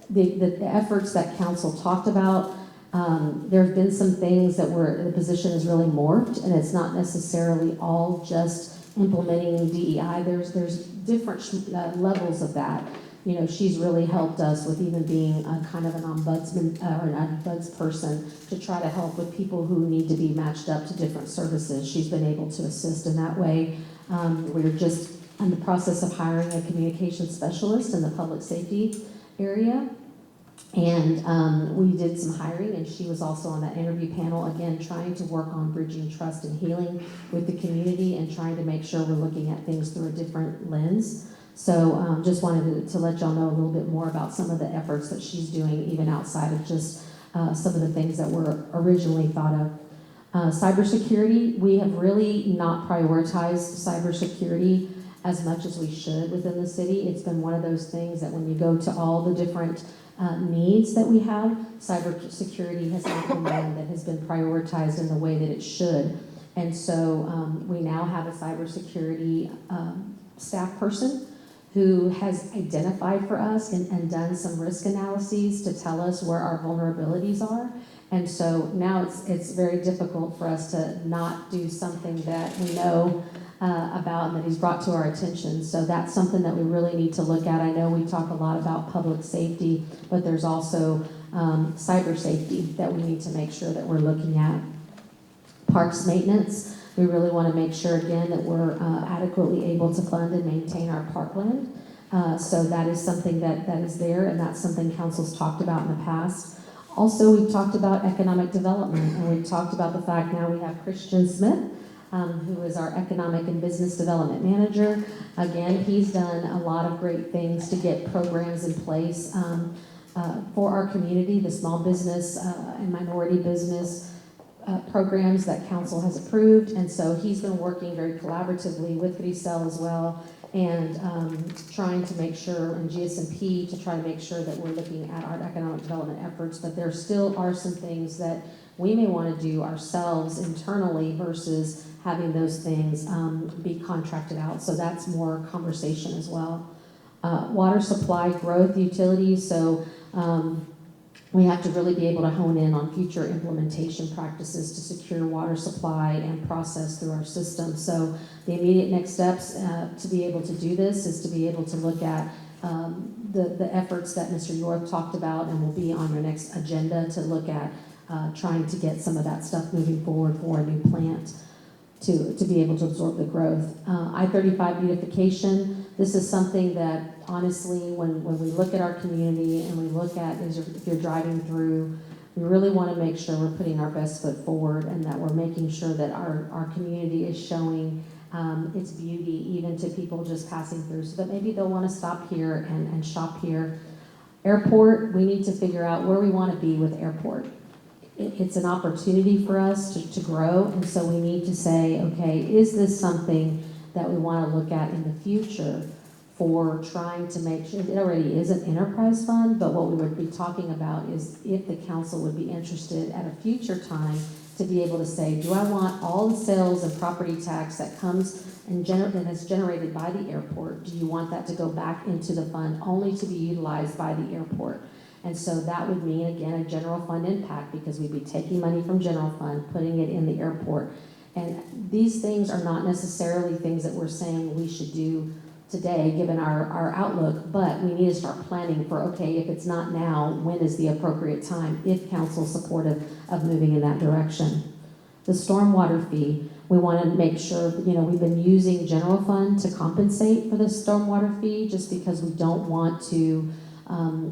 the efforts that council talked about, there have been some things that the position has really morphed, and it's not necessarily all just implementing DEI. There's different levels of that. You know, she's really helped us with even being a kind of an ombudsman or an ombuds person to try to help with people who need to be matched up to different services. She's been able to assist in that way. We're just in the process of hiring a communications specialist in the public safety area. And we did some hiring, and she was also on that interview panel, again, trying to work on bridging trust and healing with the community and trying to make sure we're looking at things through a different lens. So just wanted to let y'all know a little bit more about some of the efforts that she's doing, even outside of just some of the things that were originally thought of. Cybersecurity, we have really not prioritized cybersecurity as much as we should within the city. It's been one of those things that when you go to all the different needs that we have, cybersecurity has not been one that has been prioritized in the way that it should. And so we now have a cybersecurity staff person who has identified for us and done some risk analyses to tell us where our vulnerabilities are. And so now it's very difficult for us to not do something that we know about and that he's brought to our attention. So that's something that we really need to look at. I know we talk a lot about public safety, but there's also cyber safety that we need to make sure that we're looking at. Parks maintenance, we really want to make sure again that we're adequately able to fund and maintain our parkland. So that is something that is there, and that's something council's talked about in the past. Also, we've talked about economic development, and we've talked about the fact now we have Christian Smith, who is our Economic and Business Development Manager. Again, he's done a lot of great things to get programs in place for our community, the small business and minority business programs that council has approved. And so he's been working very collaboratively with Grisel as well, and trying to make sure, and GSMP, to try to make sure that we're looking at our economic development efforts. But there still are some things that we may want to do ourselves internally versus having those things be contracted out. So that's more conversation as well. Water supply growth, utilities. So we have to really be able to hone in on future implementation practices to secure water supply and process through our system. So the immediate next steps to be able to do this is to be able to look at the efforts that Mr. York talked about, and will be on your next agenda to look at trying to get some of that stuff moving forward for a new plant to be able to absorb the growth. I-35 beautification, this is something that honestly, when we look at our community and we look at, if you're driving through, we really want to make sure we're putting our best foot forward and that we're making sure that our community is showing its beauty even to people just passing through, so that maybe they'll want to stop here and shop here. Airport, we need to figure out where we want to be with airport. It's an opportunity for us to grow, and so we need to say, okay, is this something that we want to look at in the future for trying to make sure, it already is an enterprise fund, but what we would be talking about is if the council would be interested at a future time to be able to say, do I want all the sales and property tax that comes and is generated by the airport, do you want that to go back into the fund only to be utilized by the airport? And so that would mean, again, a general fund impact, because we'd be taking money from general fund, putting it in the airport. And these things are not necessarily things that we're saying we should do today, given our outlook, but we need to start planning for, okay, if it's not now, when is the appropriate time, if council's supportive of moving in that direction. The stormwater fee, we want to make sure, we've been using general fund to compensate for the stormwater fee just because we don't want to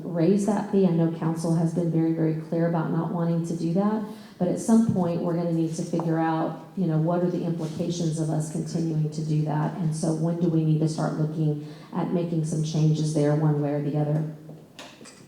raise that fee. I know council has been very, very clear about not wanting to do that. But at some point, we're going to need to figure out, what are the implications of us continuing to do that? And so when do we need to start looking at making some changes there one way or the other?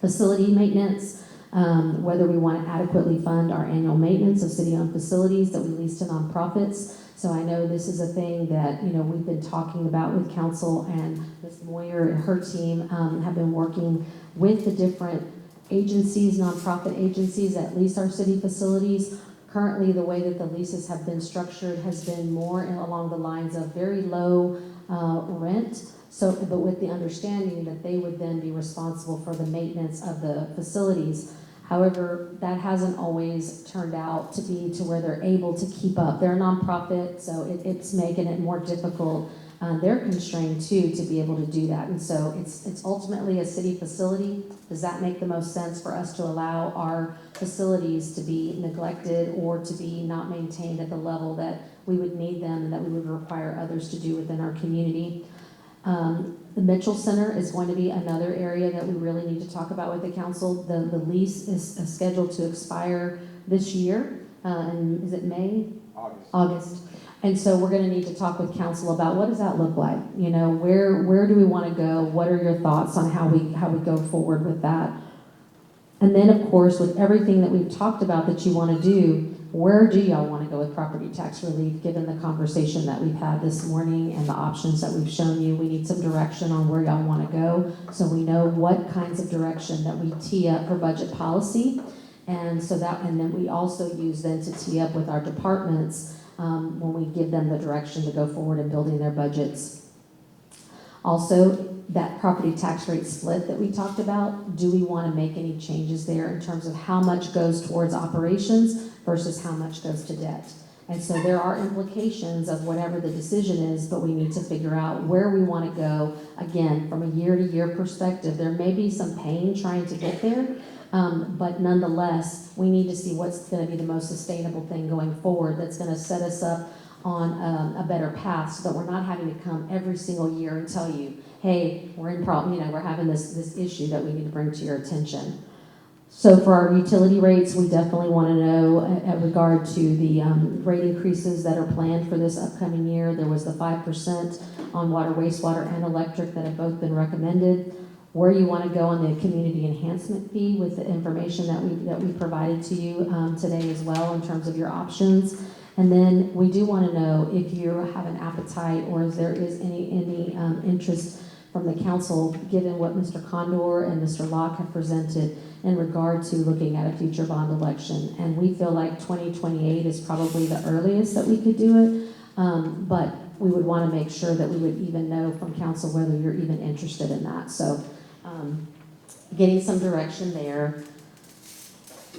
Facility maintenance, whether we want to adequately fund our annual maintenance of city-owned facilities that we lease to nonprofits. So I know this is a thing that, we've been talking about with council, and Ms. Moyer and her team have been working with the different agencies, nonprofit agencies that lease our city facilities. Currently, the way that the leases have been structured has been more along the lines of very low rent. So, but with the understanding that they would then be responsible for the maintenance of the facilities. However, that hasn't always turned out to be to where they're able to keep up. They're a nonprofit, so it's making it more difficult. They're constrained too to be able to do that. And so it's ultimately a city facility. Does that make the most sense for us to allow our facilities to be neglected or to be not maintained at the level that we would need them and that we would require others to do within our community? The Mitchell Center is going to be another area that we really need to talk about with the council. The lease is scheduled to expire this year, and is it May? August. And so we're going to need to talk with council about what does that look like? Where do we want to go? What are your thoughts on how we go forward with that? And then, of course, with everything that we've talked about that you want to do, where do y'all want to go with property tax relief, given the conversation that we've had this morning and the options that we've shown you? We need some direction on where y'all want to go so we know what kinds of direction that we tee up for budget policy. And then we also use then to tee up with our departments when we give them the direction to go forward in building their budgets. Also, that property tax rate split that we talked about, do we want to make any changes there in terms of how much goes towards operations versus how much goes to debt? And so there are implications of whatever the decision is, but we need to figure out where we want to go. Again, from a year-to-year perspective, there may be some pain trying to get there, but nonetheless, we need to see what's going to be the most sustainable thing going forward that's going to set us up on a better path so that we're not having to come every single year and tell you, hey, we're in problem, we're having this issue that we need to bring to your attention. So for our utility rates, we definitely want to know in regard to the rate increases that are planned for this upcoming year. There was the 5% on water, wastewater, and electric that have both been recommended. Where you want to go on the community enhancement fee with the information that we provided to you today as well in terms of your options. And then we do want to know if you have an appetite or if there is any interest from the council, given what Mr. Condor and Mr. Locke have presented in regard to looking at a future bond election. And we feel like 2028 is probably the earliest that we could do it, but we would want to make sure that we would even know from council whether you're even interested in that. So getting some direction there.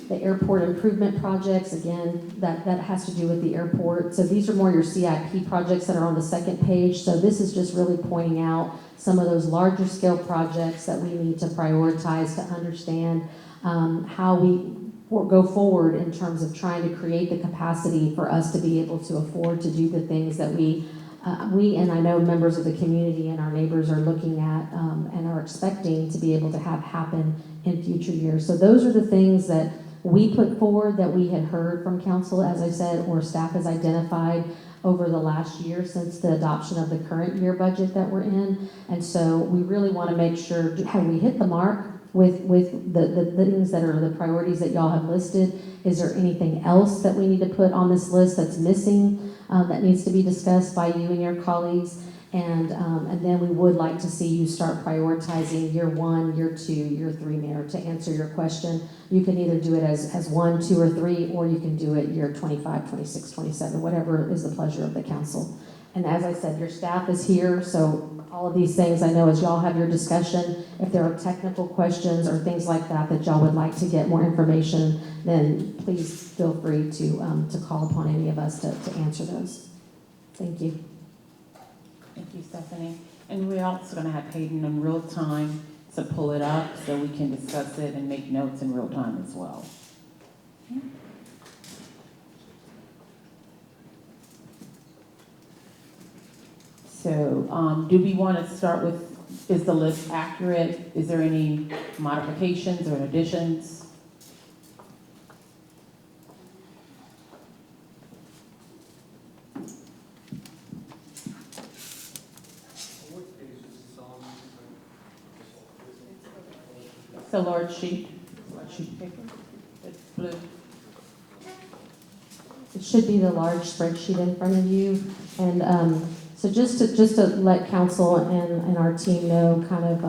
The airport improvement projects, again, that has to do with the airport. So these are more your CIP projects that are on the second page. So this is just really pointing out some of those larger scale projects that we need to prioritize to understand how we go forward in terms of trying to create the capacity for us to be able to afford to do the things that we and I know members of the community and our neighbors are looking at and are expecting to be able to have happen in future years. So those are the things that we put forward that we had heard from council, as I said, or staff has identified over the last year since the adoption of the current year budget that we're in. And so we really want to make sure, have we hit the mark with the things that are the priorities that y'all have listed? Is there anything else that we need to put on this list that's missing that needs to be discussed by you and your colleagues? And then we would like to see you start prioritizing year 1, year 2, year 3, Mayor, to answer your question. You can either do it as 1, 2, or 3, or you can do it year 25, 26, 27, whatever is the pleasure of the council. And as I said, your staff is here, so all of these things, I know as y'all have your discussion, if there are technical questions or things like that that y'all would like to get more information, then please feel free to call upon any of us to answer those. Thank you. Thank you, Stephanie. And we're also going to have Hayden in real time to pull it up so we can discuss it and make notes in real time as well. So, do we want to start with, is the list accurate? Is there any modifications or additions? What page is this on? It's a large sheet paper. It's blue. It should be the large spreadsheet in front of you. And so just to let council and our team know kind of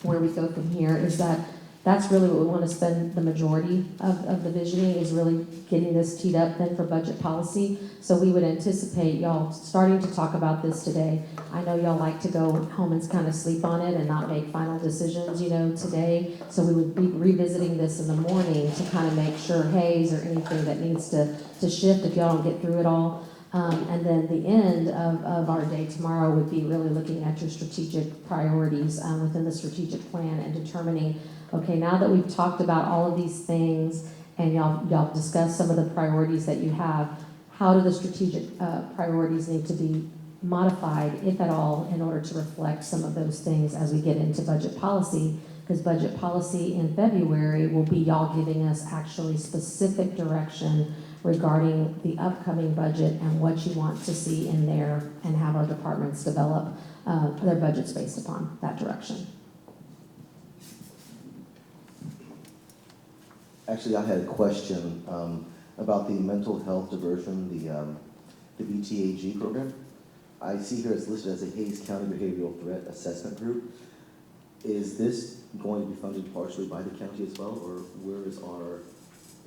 where we go from here is that's really what we want to spend the majority of the visioning is really getting this teed up then for budget policy. So we would anticipate y'all starting to talk about this today. I know y'all like to go home and kind of sleep on it and not make final decisions, today. So we would be revisiting this in the morning to kind of make sure, hey, is there anything that needs to shift if y'all don't get through it all? And then the end of our day tomorrow would be really looking at your strategic priorities within the strategic plan and determining, okay, now that we've talked about all of these things and y'all discussed some of the priorities that you have, how do the strategic priorities need to be modified, if at all, in order to reflect some of those things as we get into budget policy? Because budget policy in February will be y'all giving us actually specific direction regarding the upcoming budget and what you want to see in there and have our departments develop their budgets based upon that direction. Actually, I had a question about the mental health diversion, the BTAG program. I see here it's listed as a Hayes County Behavioral Threat Assessment Group. Is this going to be funded partially by the county as well, or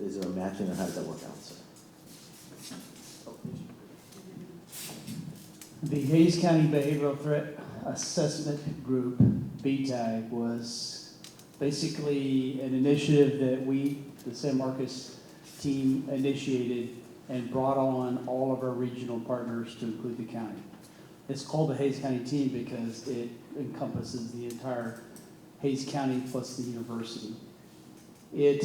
is there a matching, or how does that work out, sir? The Hayes County Behavioral Threat Assessment Group, BTAG, was basically an initiative that we, the San Marcos team, initiated and brought on all of our regional partners to include the county. It's called the Hayes County team because it encompasses the entire Hayes County plus the university. It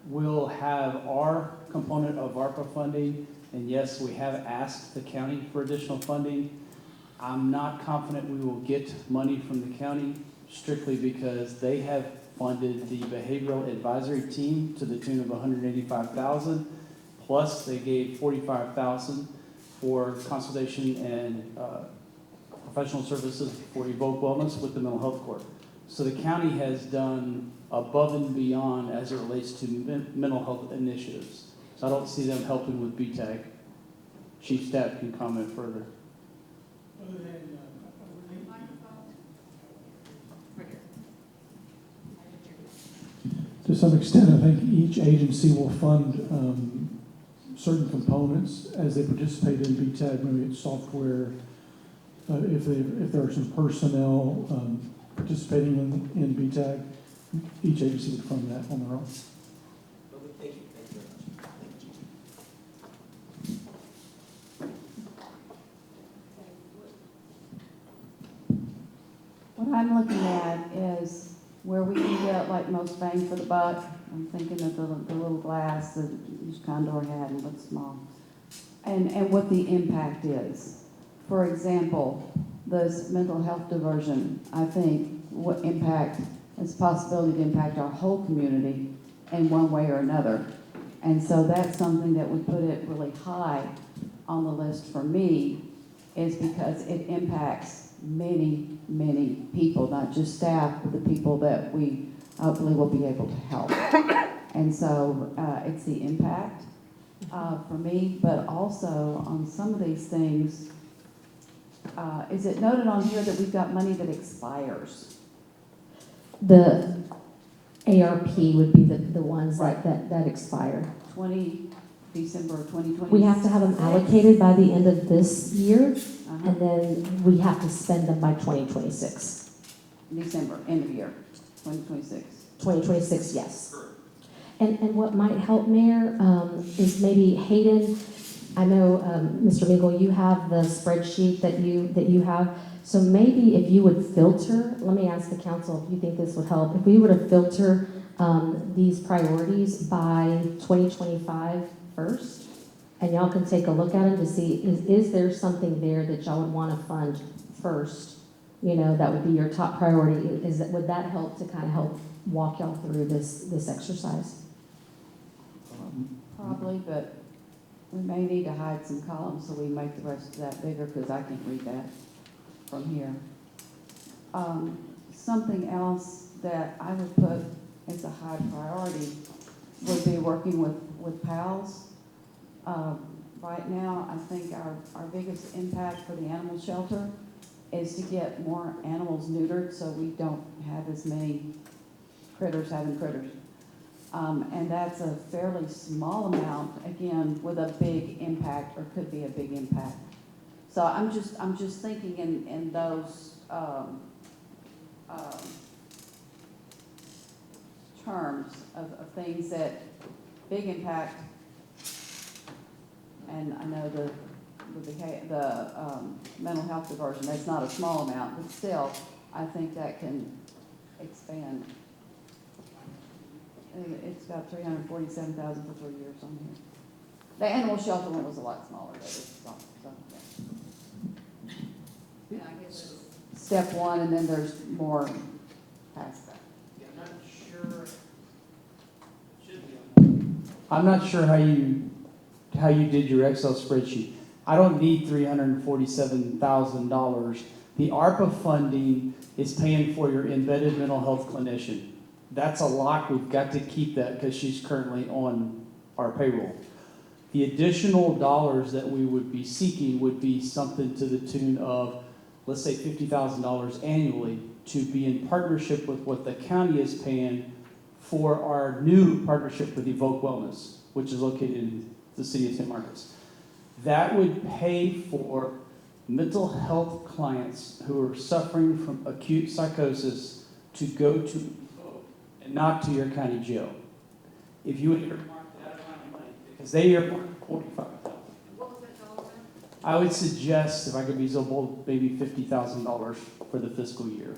will have our component of ARPA funding, and yes, we have asked the county for additional funding. I'm not confident we will get money from the county strictly because they have funded the behavioral advisory team to the tune of $185,000, plus they gave $45,000 for consultation and professional services for Evoke Wellness with the mental health court. So the county has done above and beyond as it relates to mental health initiatives. So I don't see them helping with BTAG. Chief Staff can comment further. To some extent, I think each agency will fund certain components as they participate in BTAG, maybe it's software. If there are some personnel participating in BTAG, each agency would fund that on their own. Thank you. Thank you very much. What I'm looking at is where we can get like most bang for the buck. I'm thinking of the little glass that each Condor had and what's small. And what the impact is. For example, this mental health diversion, I think what impact is a possibility to impact our whole community in one way or another. And so that's something that would put it really high on the list for me, is because it impacts many, many people, not just staff, but the people that we hopefully will be able to help. And so it's the impact for me, but also on some of these things, is it noted on here that we've got money that expires? The ARP would be the ones that expire. December 2020. We have to have them allocated by the end of this year, and then we have to spend them by 2026. December, end of year, 2026. 2026, yes. And what might help, Mayor, is maybe Hayden, I know, Mr. Mingle, you have the spreadsheet that you have. So maybe if you would filter, let me ask the council if you think this would help. If we were to filter these priorities by 2025 first, and y'all can take a look at them to see, is there something there that y'all would want to fund first? You know, that would be your top priority. Would that help to kind of help walk y'all through this exercise? Probably, but we may need to hide some columns so we make the rest of that bigger, because I can't read that from here. Something else that I would put as a high priority would be working with PALS. Right now, I think our biggest impact for the animal shelter is to get more animals neutered so we don't have as many critters having critters. And that's a fairly small amount, again, with a big impact, or could be a big impact. So I'm just thinking in those terms of things that big impact. And I know the mental health diversion, that's not a small amount, but still, I think that can expand. It's got 347,000 for 3 years on here. The animal shelter one was a lot smaller, but it's so, yeah. I guess it's step one, and then there's more past that. Yeah, I'm not sure how you did your Excel spreadsheet. I don't need $347,000. The ARPA funding is paying for your embedded mental health clinician. That's a lock. We've got to keep that because she's currently on our payroll. The additional dollars that we would be seeking would be something to the tune of, let's say, $50,000 annually to be in partnership with what the county is paying for our new partnership with Evoke Wellness, which is located in the city of San Marcos. That would pay for mental health clients who are suffering from acute psychosis to go to Evoke and not to your county jail. If you would earmark that amount of money, because they earmark $45,000. I would suggest, if I could be so bold, maybe $50,000 for the fiscal year.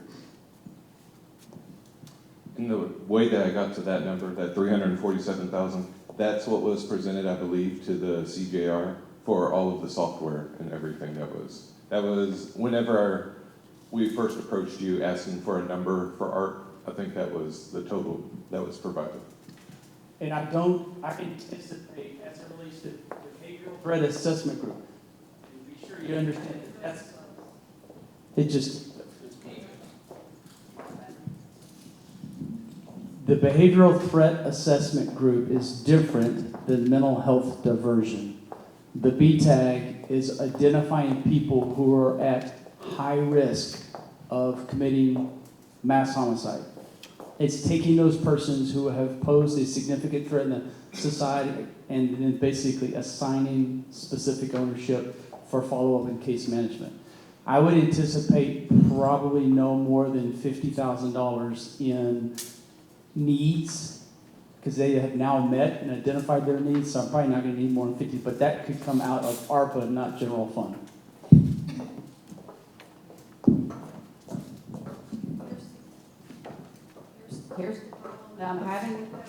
And the way that I got to that number, that 347,000, that's what was presented, I believe, to the CJR for all of the software and everything that was whenever we first approached you asking for a number for art, I think that was the total that was provided. And I anticipate, as it relates to behavioral threat assessment group, and be sure you understand that the behavioral threat assessment group is different than mental health diversion. The BTAG is identifying people who are at high risk of committing mass homicide. It's taking those persons who have posed a significant threat in the society and then basically assigning specific ownership for follow-up and case management. I would anticipate probably no more than $50,000 in needs, because they have now met and identified their needs, so I'm probably not going to need more than 50, but that could come out of ARPA, not general fund. Here's the problem that I'm having with this.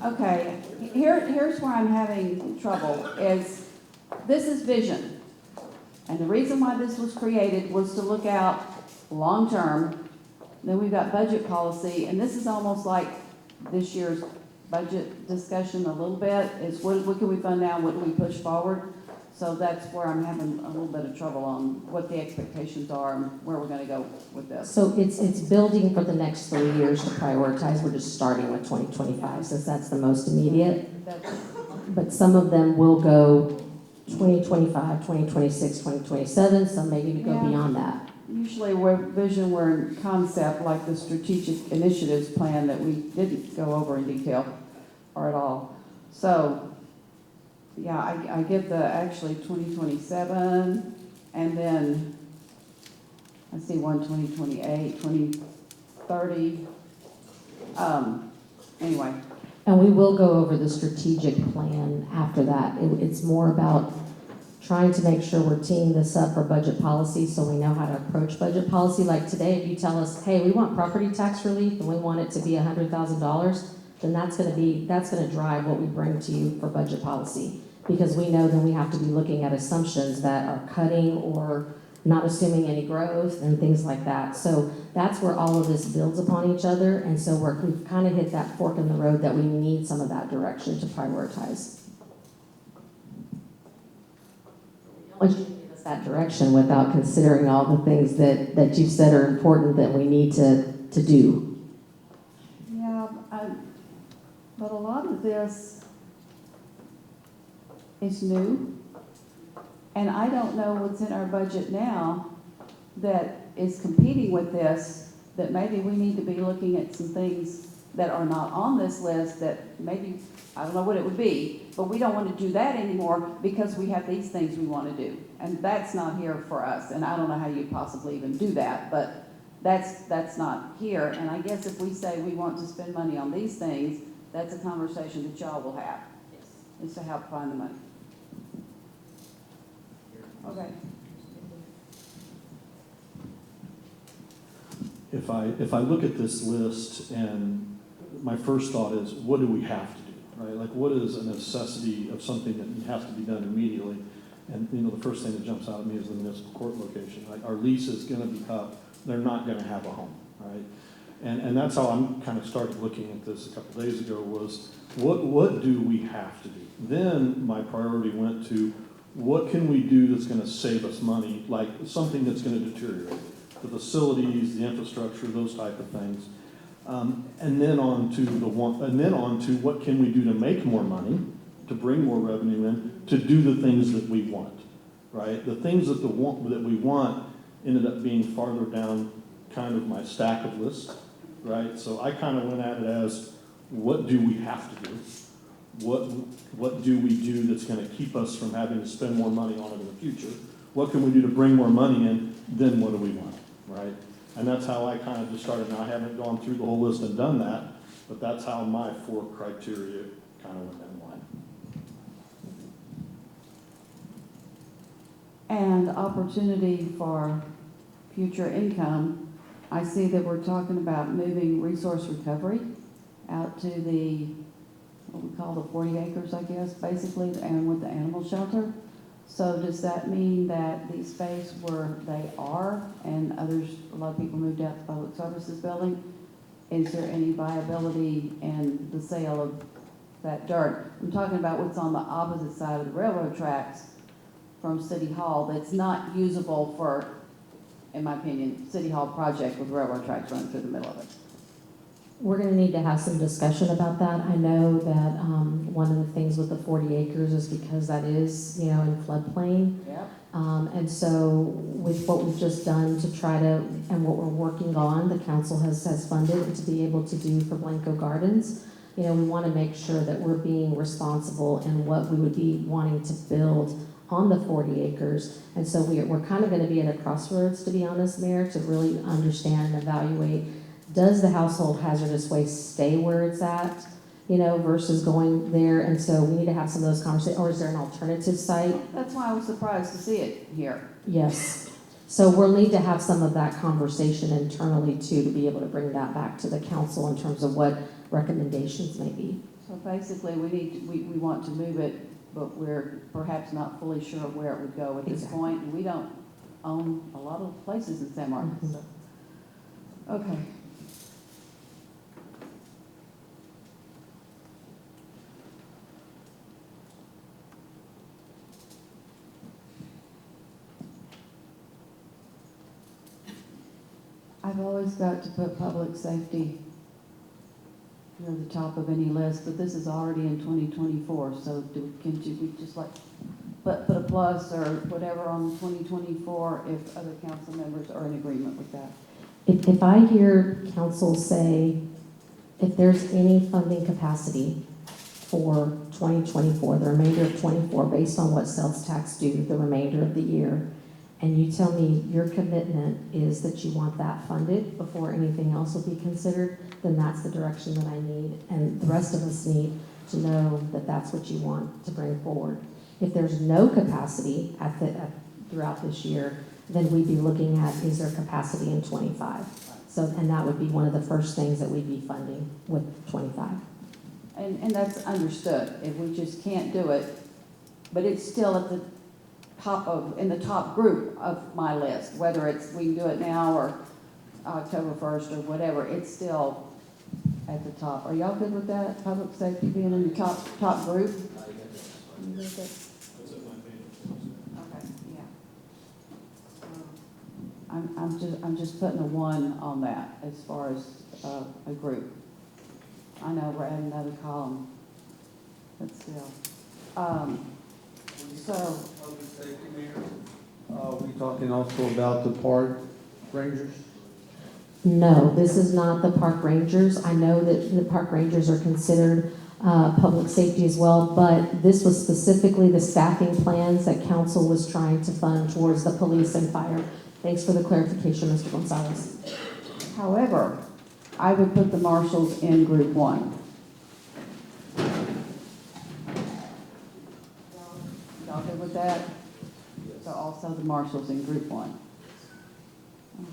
Okay, here's where I'm having trouble, is this is vision. And the reason why this was created was to look out long-term. Then we've got budget policy, and this is almost like this year's budget discussion a little bit, is what can we fund now, what do we push forward? So that's where I'm having a little bit of trouble on what the expectations are and where we're gonna go with this. So it's building for the next 3 years to prioritize. We're just starting with 2025, since that's the most immediate. But some of them will go 2025, 2026, 2027, some maybe even go Yeah. beyond that. Usually we're in concept, like the strategic initiatives plan that we didn't go over in detail or at all. So, yeah, I get the actually 2027, and then I see 2028, 2030. Anyway. And we will go over the strategic plan after that. It's more about trying to make sure we're teeing this up for budget policy so we know how to approach budget policy. Like today, if you tell us, hey, we want property tax relief and we want it to be $100,000, then that's gonna drive what we bring to you for budget policy. Because we know then we have to be looking at assumptions that are cutting or not assuming any growth and things like that. So that's where all of this builds upon each other. And so we've kind of hit that fork in the road that we need some of that direction to prioritize. Once you give us that direction without considering all the things that you've said are important that we need to do. Yeah, but a lot of this is new. And I don't know what's in our budget now that is competing with this, that maybe we need to be looking at some things that are not on this list that maybe, I don't know what it would be, but we don't want to do that anymore because we have these things we want to do. And that's not here for us. And I don't know how you'd possibly even do that, but that's not here. And I guess if we say we want to spend money on these things, that's a conversation that y'all will have. Yes. Is to help find the money. Okay. If I look at this list and my first thought is, what do we have to do, right? Like, what is a necessity of something that has to be done immediately? And, the first thing that jumps out at me is the municipal court location. Like, our lease is gonna be up, they're not gonna have a home, right? And that's how I'm kind of started looking at this a couple days ago was, what do we have to do? Then my priority went to, what can we do that's gonna save us money, like something that's gonna deteriorate? The facilities, the infrastructure, those type of things. And then on to what can we do to make more money, to bring more revenue in, to do the things that we want, right? The things that we want ended up being farther down kind of my stack of list, right? So I kind of went at it as, what do we have to do? What do we do that's going to keep us from having to spend more money on it in the future? What can we do to bring more money in? Then what do we want, right? And that's how I kind of just started. Now, I haven't gone through the whole list and done that, but that's how my 4 criteria kind of went in line. And opportunity for future income. I see that we're talking about moving resource recovery out to the, what we call the 40 acres, I guess, basically, and with the animal shelter. So does that mean that the space where they are and others, a lot of people moved out to public services building, is there any viability in the sale of that dirt? I'm talking about what's on the opposite side of the railroad tracks from City Hall that's not usable for, in my opinion, City Hall project with railroad tracks running through the middle of it. We're gonna need to have some discussion about that. I know that one of the things with the 40 acres is because that is, in floodplain. Yep. And so with what we've just done to try to, and what we're working on, the council has funded to be able to do for Blanco Gardens. We wanna make sure that we're being responsible in what we would be wanting to build on the 40 acres. And so we're kind of gonna be at a crossroads, to be honest, Mayor, to really understand and evaluate, does the household hazardous waste stay where it's at, versus going there? And so we need to have some of those conversations, or is there an alternative site? That's why I was surprised to see it here. Yes. So we'll need to have some of that conversation internally too, to be able to bring that back to the council in terms of what recommendations may be. So basically, we want to move it, but we're perhaps not fully sure where it would go at this point. And we don't own a lot of places in San Marcos. Mm-hmm. So. Okay. I've always got to put public safety near the top of any list, but this is already in 2024, so can we just like put a plus or whatever on 2024 if other council members are in agreement with that? If I hear council say, if there's any funding capacity for 2024, the remainder of 24, based on what sales tax do the remainder of the year, and you tell me your commitment is that you want that funded before anything else will be considered, then that's the direction that I need. And the rest of us need to know that that's what you want to bring forward. If there's no capacity throughout this year, then we'd be looking at, is there capacity in 25? So, and that would be one of the first things that we'd be funding with 25. And that's understood, if we just can't do it, but it's still at the top of, in the top group of my list, whether it's, we can do it now or October 1st or whatever, it's still at the top. Are y'all good with that, public safety being in the top group? You good with it? Okay, yeah. I'm just putting a 1 on that as far as a group. I know we're adding another column, but still. So, Public safety, Mayor, are we talking also about the park rangers? No, this is not the park rangers. I know that the park rangers are considered public safety as well, but this was specifically the staffing plans that council was trying to fund towards the police and fire. Thanks for the clarification, Mr. Gonzalez. however, I would put the marshals in group 1. Y'all good with that? So also the marshals in group 1. Okay.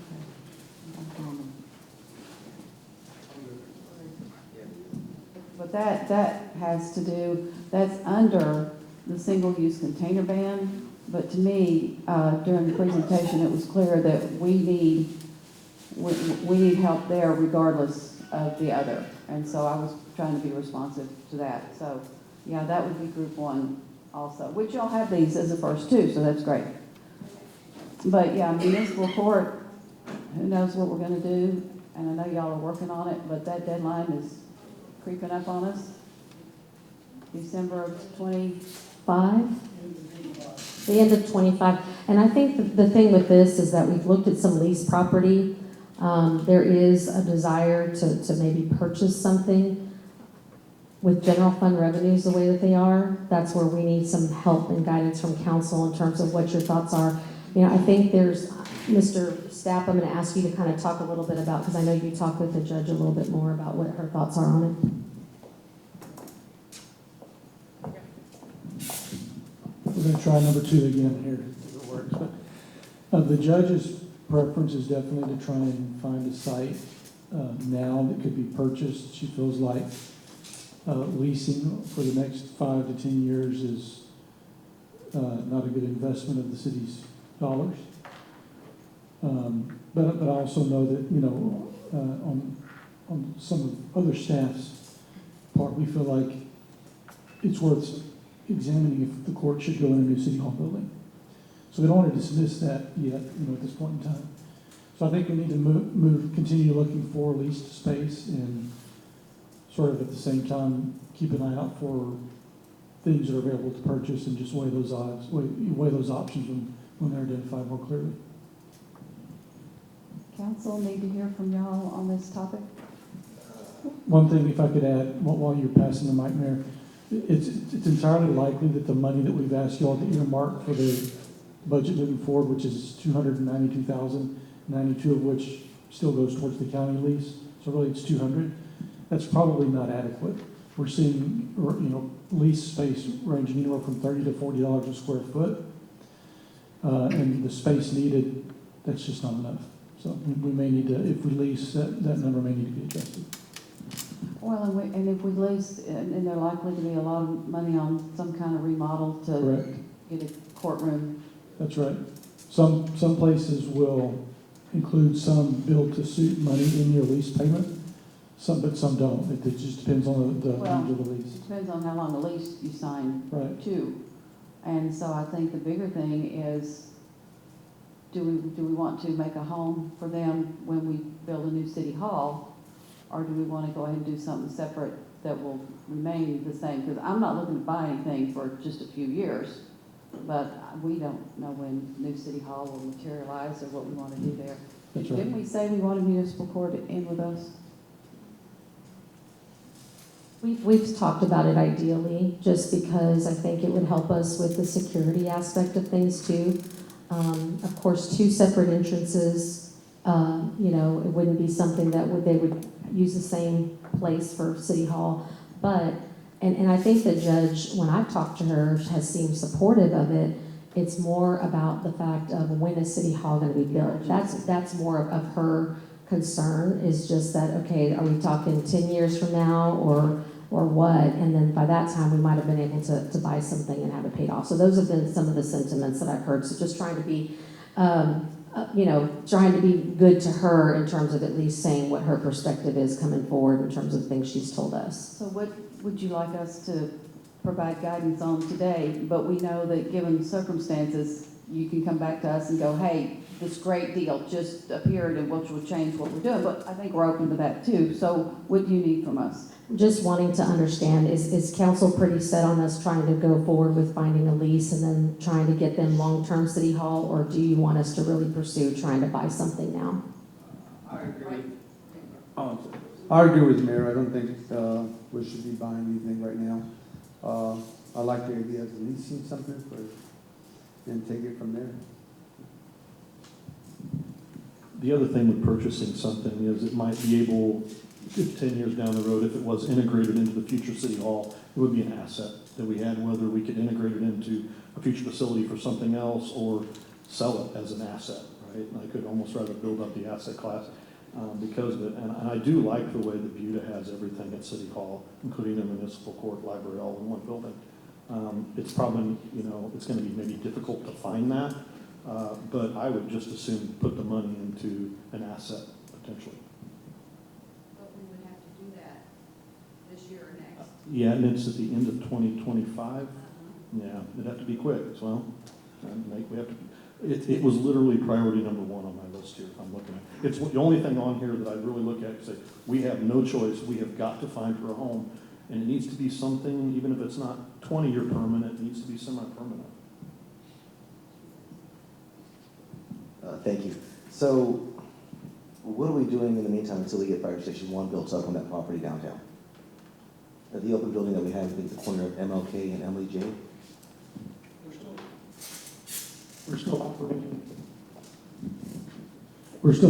But that has to do, that's under the single-use container ban. But to me, during the presentation, it was clear that we need help there regardless of the other. And so I was trying to be responsive to that. So, yeah, that would be group 1 also, which y'all have these as the first 2, so that's great. But yeah, municipal court, who knows what we're gonna do? And I know y'all are working on it, but that deadline is creeping up on us. December of 25. The end of 25. And I think the thing with this is that we've looked at some lease property. There is a desire to maybe purchase something with general fund revenues the way that they are. That's where we need some help and guidance from council in terms of what your thoughts are. You know, I think there's, Mr. Stapp, I'm going to ask you to kind of talk a little bit about, because I know you talked with the judge a little bit more about what her thoughts are on it. We're going to try number 2 again here, if it works. But the judge's preference is definitely to try and find a site now that could be purchased. She feels like leasing for the next 5 to 10 years is not a good investment of the city's dollars. But I also know that, you know, on some of other staff's part, we feel like it's worth examining if the court should go in a new city hall building. So we don't want to dismiss that yet, you know, at this point in time. So I think we need to continue looking for leased space and sort of at the same time keep an eye out for things that are available to purchase and just weigh those odds, weigh those options when they're identified more clearly. Council need to hear from y'all on this topic. One thing, if I could add, while you're passing the mic, Mayor, it's entirely likely that the money that we've asked y'all to earmark for the budget moving forward, which is $292,000, 92 of which still goes towards the county lease, so really it's 200. That's probably not adequate. We're seeing, you know, lease space ranging anywhere from $30 to $40 a square foot, and the space needed, that's just not enough. So we may need to, if we lease, that number may need to be adjusted. Well, and if we lease, and there likely to be a lot of money on some kind of remodel to Correct. get a courtroom. That's right. Some places will include some build-to-suit money in your lease payment, but some don't. It just depends on the terms of the lease. It depends on how long the lease you sign too. And so I think the bigger thing is, do we want to make a home for them when we build a new city hall? Or do we want to go ahead and do something separate that will remain the same? Because I'm not looking to buy anything for just a few years, but we don't know when new city hall will materialize or what we want to do there. That's right. Didn't we say we wanted municipal court in with us? We've talked about it ideally, just because I think it would help us with the security aspect of things too. Of course, 2 separate entrances, you know, it wouldn't be something that they would use the same place for City Hall. But And I think the judge, when I've talked to her, has seemed supportive of it. It's more about the fact of when is City Hall gonna be built? That's more of her concern, is just that, okay, are we talking 10 years from now or what? And then by that time, we might have been able to buy something and have it paid off. So those have been some of the sentiments that I've heard. So just trying to be, trying to be good to her in terms of at least saying what her perspective is coming forward in terms of things she's told us. So what would you like us to provide guidance on today? But we know that given circumstances, you can come back to us and go, hey, this great deal just appeared and which will change what we're doing. But I think we're open to that too. So what do you need from us? Just wanting to understand, is council pretty set on us trying to go forward with finding a lease and then trying to get them long-term City Hall? Or do you want us to really pursue trying to buy something now? I agree. I agree with the mayor. I don't think we should be buying anything right now. I like the idea of leasing something and take it from there. The other thing with purchasing something is it might be able, if 10 years down the road, if it was integrated into the future City Hall, it would be an asset that we had, whether we could integrate it into a future facility for something else or sell it as an asset, right? And I could almost rather build up the asset class because of it. And I do like the way that Buda has everything at City Hall, including the municipal court, library, all in one building. It's probably, it's going to be maybe difficult to find that, but I would just as soon put the money into an asset potentially. But we would have to do that this year or next. Yeah, and it's at the end of 2025. Yeah, it'd have to be quick as well. We have to. It was literally priority number one on my list here. If I'm looking at it's the only thing on here that I really look at and say we have no choice. We have got to find her a home, and it needs to be something, even if it's not 20-year permanent. It needs to be semi-permanent. Thank you. So, what are we doing in the meantime until we get Fire Station 1 built up on that property downtown? The open building that we have at the corner of MLK and Emily J. We're still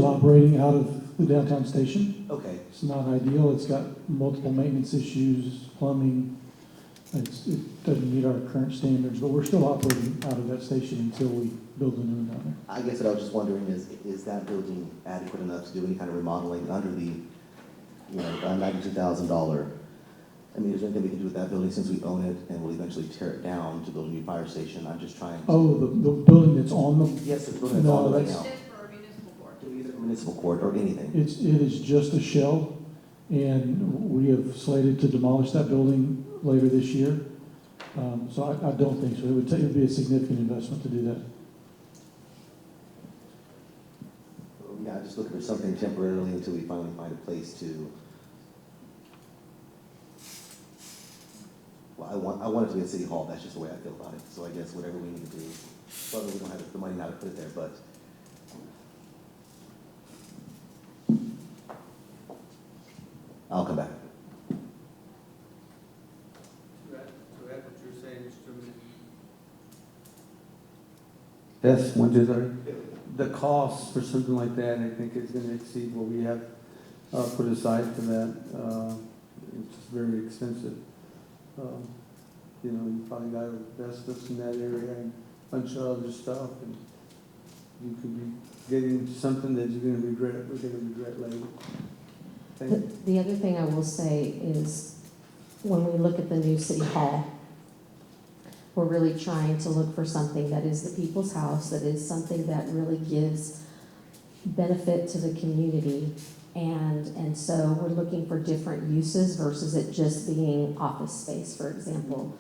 operating out of the downtown station. Okay. It's not ideal. It's got multiple maintenance issues, plumbing. It doesn't meet our current standards, but we're still operating out of that station until we build a new one down there. I guess what I was just wondering is that building adequate enough to do any kind of remodeling under the, $92,000? I mean, is there anything we can do with that building since we own it and we'll eventually tear it down to build a new fire station? I'm just trying to... Oh, the building that's on the... Yes, the building that's on the right now. For a municipal court. Either municipal court or anything. It is just a shell, and we have slated to demolish that building later this year. So I don't think so. It would be a significant investment to do that. Yeah, just looking for something temporarily until we finally find a place to... Well, I want it to be a City Hall. That's just the way I feel about it. So I guess whatever we need to do, whether we don't have the money now to put it there, but... I'll come back. To add what you're saying, Mr. Chairman. Yes, 1, 2, 3. The cost for something like that, I think, is going to exceed what we have put aside for that. It's just very expensive. You probably got to invest this in that area and a bunch of other stuff, and you could be getting something that you're going to regret later. The other thing I will say is when we look at the new City Hall, we're really trying to look for something that is the people's house, that is something that really gives benefit to the community. And so we're looking for different uses versus it just being office space, for example.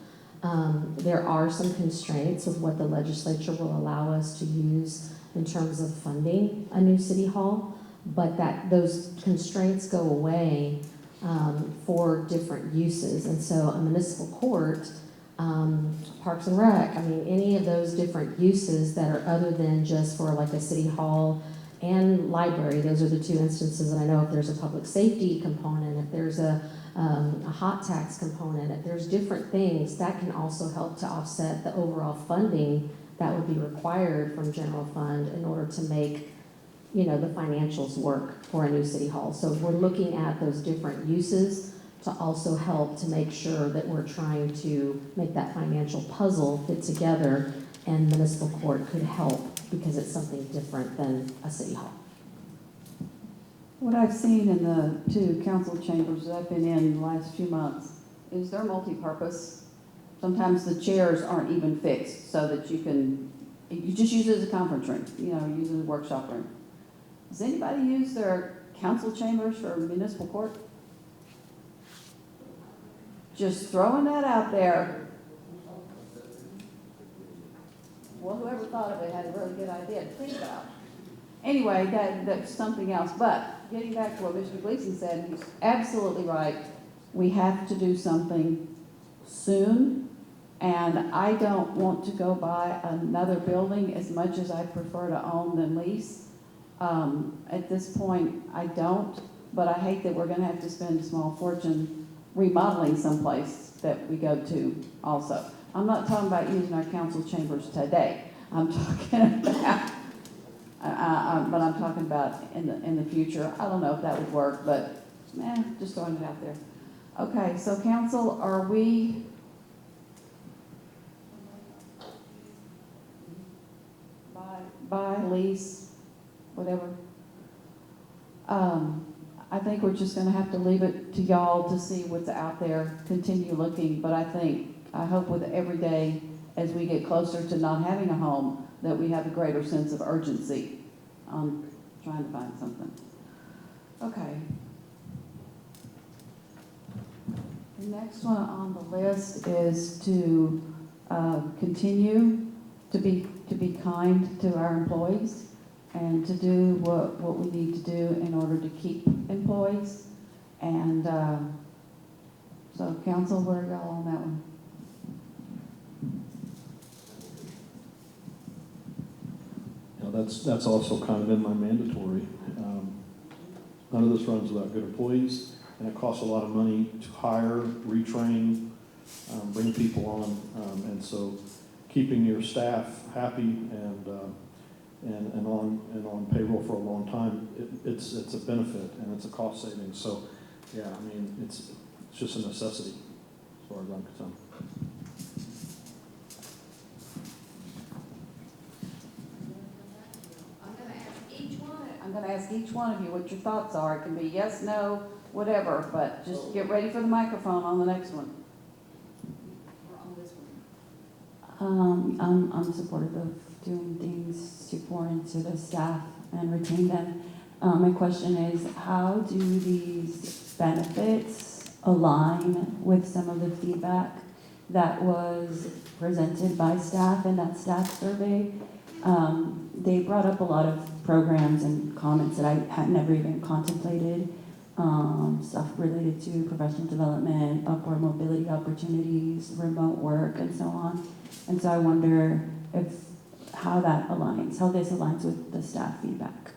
There are some constraints with what the legislature will allow us to use in terms of funding a new City Hall, but those constraints go away for different uses. And so a municipal court, Parks and Rec, any of those different uses that are other than just for like a City Hall and library, those are the two instances. And I know if there's a public safety component, if there's a hot tax component, if there's different things, that can also help to offset the overall funding that would be required from general fund in order to make the financials work for a new City Hall. So we're looking at those different uses to also help to make sure that we're trying to make that financial puzzle fit together, and municipal court could help because it's something different than a city hall. What I've seen in the two council chambers that I've been in the last few months is they're multi-purpose. Sometimes the chairs aren't even fixed so that you just use it as a conference room, use it as a workshop room. Does anybody use their council chambers for municipal court? Just throwing that out there. Well, whoever thought of it had a really good idea to think about. Anyway, that's something else. But getting back to what Mr. Gleason said, he's absolutely right. We have to do something soon. And I don't want to go buy another building as much as I prefer to own than lease. At this point, I don't. But I hate that we're going to have to spend a small fortune remodeling someplace that we go to also. I'm not talking about using our council chambers today. I'm talking about, but I'm talking about in the future. I don't know if that would work, but just throwing it out there. Okay, so council, are we? Buy, lease, whatever. I think we're just gonna have to leave it to y'all to see what's out there, continue looking, but I hope with every day, as we get closer to not having a home, that we have a greater sense of urgency on trying to find something. Okay. The next one on the list is to continue to be kind to our employees and to do what we need to do in order to keep employees. And so council, where are y'all on that one? That's also kind of in my mandatory. None of this runs without good employees, and it costs a lot of money to hire, retrain, bring people on, and so keeping your staff happy and on payroll for a long time, it's a benefit and it's a cost saving. So, yeah, I mean, it's just a necessity as far as I'm concerned. I'm going to ask each one of you what your thoughts are. It can be yes, no, whatever, but just get ready for the microphone on the next one. I'm supportive of doing things to pour into the staff and retain them. My question is, how do these benefits align with some of the feedback that was presented by staff in that staff survey? They brought up a lot of programs and comments that I had never even contemplated, stuff related to professional development, upward mobility opportunities, remote work, and so on. And so I wonder how this aligns with the staff feedback.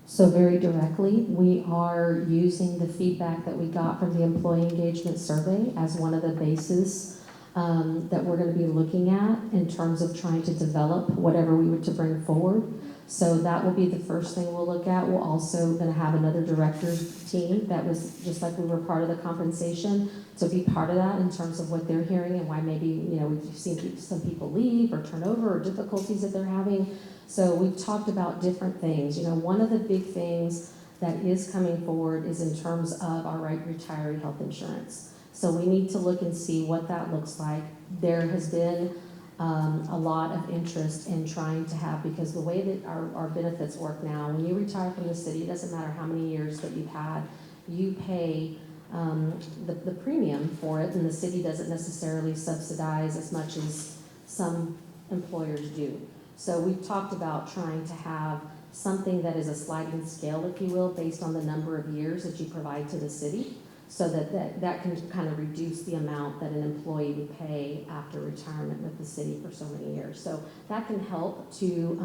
So very directly, we are using the feedback that we got from the employee engagement survey as one of the bases that we're going to be looking at in terms of trying to develop whatever we were to bring forward. So that will be the first thing we'll look at. We're also going to have another director's team that was just like we were part of the compensation to be part of that in terms of what they're hearing and why maybe, we've seen some people leave or turn over or difficulties that they're having. So we've talked about different things. One of the big things that is coming forward is in terms of our retiree health insurance. So we need to look and see what that looks like. There has been a lot of interest in trying to have, because the way that our benefits work now, when you retire from the city, it doesn't matter how many years that you've had, you pay the premium for it, and the city doesn't necessarily subsidize as much as some employers do. So we've talked about trying to have something that is a sliding scale, if you will, based on the number of years that you provide to the city, so that can kind of reduce the amount that an employee would pay after retirement with the city for so many years. So that can help to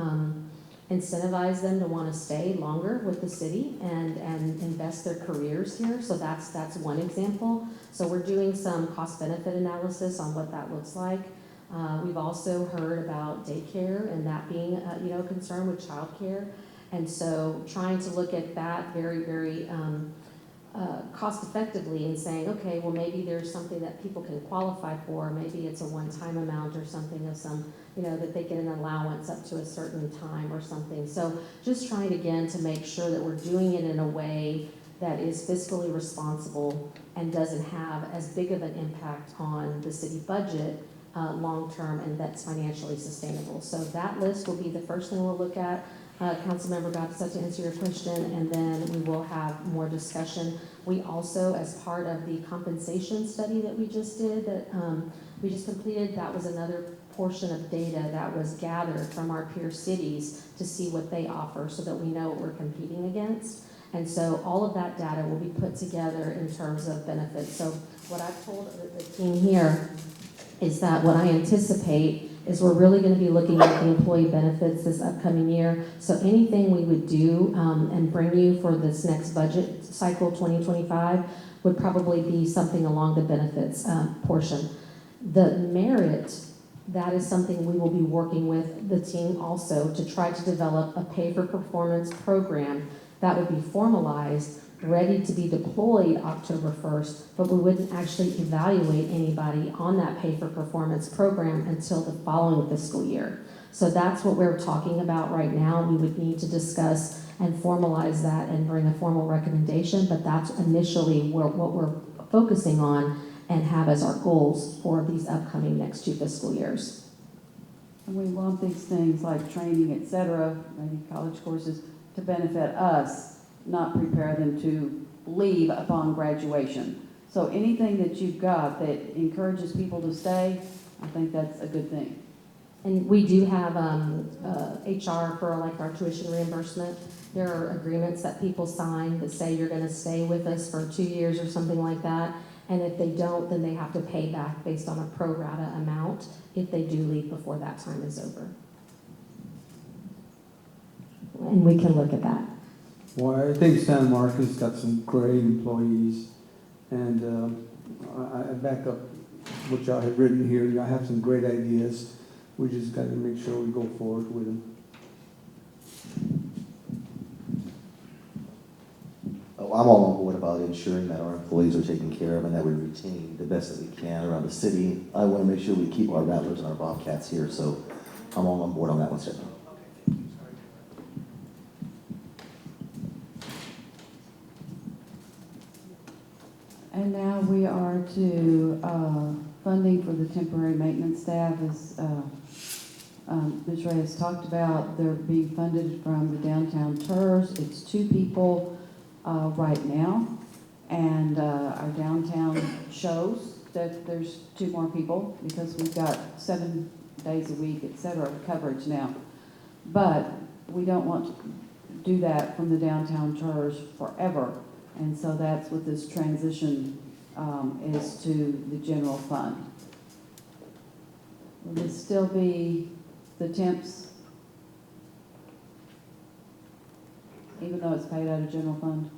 incentivize them to want to stay longer with the city and invest their careers here. So that's one example. So we're doing some cost-benefit analysis on what that looks like. We've also heard about daycare and that being a concern with childcare. And so trying to look at that very, very cost effectively and saying, okay, well, maybe there's something that people can qualify for. Maybe it's a one-time amount or something of some, that they get an allowance up to a certain time or something. So just trying again to make sure that we're doing it in a way that is fiscally responsible and doesn't have as big of an impact on the city budget long-term, and that's financially sustainable. So that list will be the first thing we'll look at. Councilmember Gotza, to answer your question, and then we will have more discussion. We also, as part of the compensation study that we just did, that we just completed, that was another portion of data that was gathered from our peer cities to see what they offer so that we know what we're competing against. And so all of that data will be put together in terms of benefits. So what I've told the team here is that what I anticipate is we're really going to be looking at the employee benefits this upcoming year. So anything we would do and bring you for this next budget cycle 2025 would probably be something along the benefits portion. The merit, that is something we will be working with the team also to try to develop a pay-for-performance program that would be formalized, ready to be deployed October 1st, but we wouldn't actually evaluate anybody on that pay-for-performance program until the following fiscal year. So that's what we're talking about right now. We would need to discuss and formalize that and bring a formal recommendation, but that's initially what we're focusing on and have as our goals for these upcoming next 2 fiscal years. And we want these things like training, et cetera, maybe college courses, to benefit us, not prepare them to leave upon graduation. So anything that you've got that encourages people to stay, I think that's a good thing. And we do have HR for like our tuition reimbursement. There are agreements that people sign that say you're going to stay with us for 2 years or something like that. And if they don't, then they have to pay back based on a pro rata amount if they do leave before that time is over. And we can look at that. Well, I think San Marcos got some great employees, and I back up what y'all have written here. Y'all have some great ideas. We just got to make sure we go forward with them. Oh, I'm all on board about ensuring that our employees are taken care of and that we retain the best that we can around the city. I want to make sure we keep our Rattlers and our Bobcats here, so I'm all on board on that one, Stephanie. And now we are to funding for the temporary maintenance staff. As Ms. Reyes talked about, they're being funded from the downtown TERS. It's 2 people right now, and our downtown shows that there's 2 more people because we've got 7 days a week, et cetera, coverage now. But we don't want to do that from the downtown TERS forever. And so that's what this transition is to the general fund. Will this still be the temps, even though it's paid out of general fund?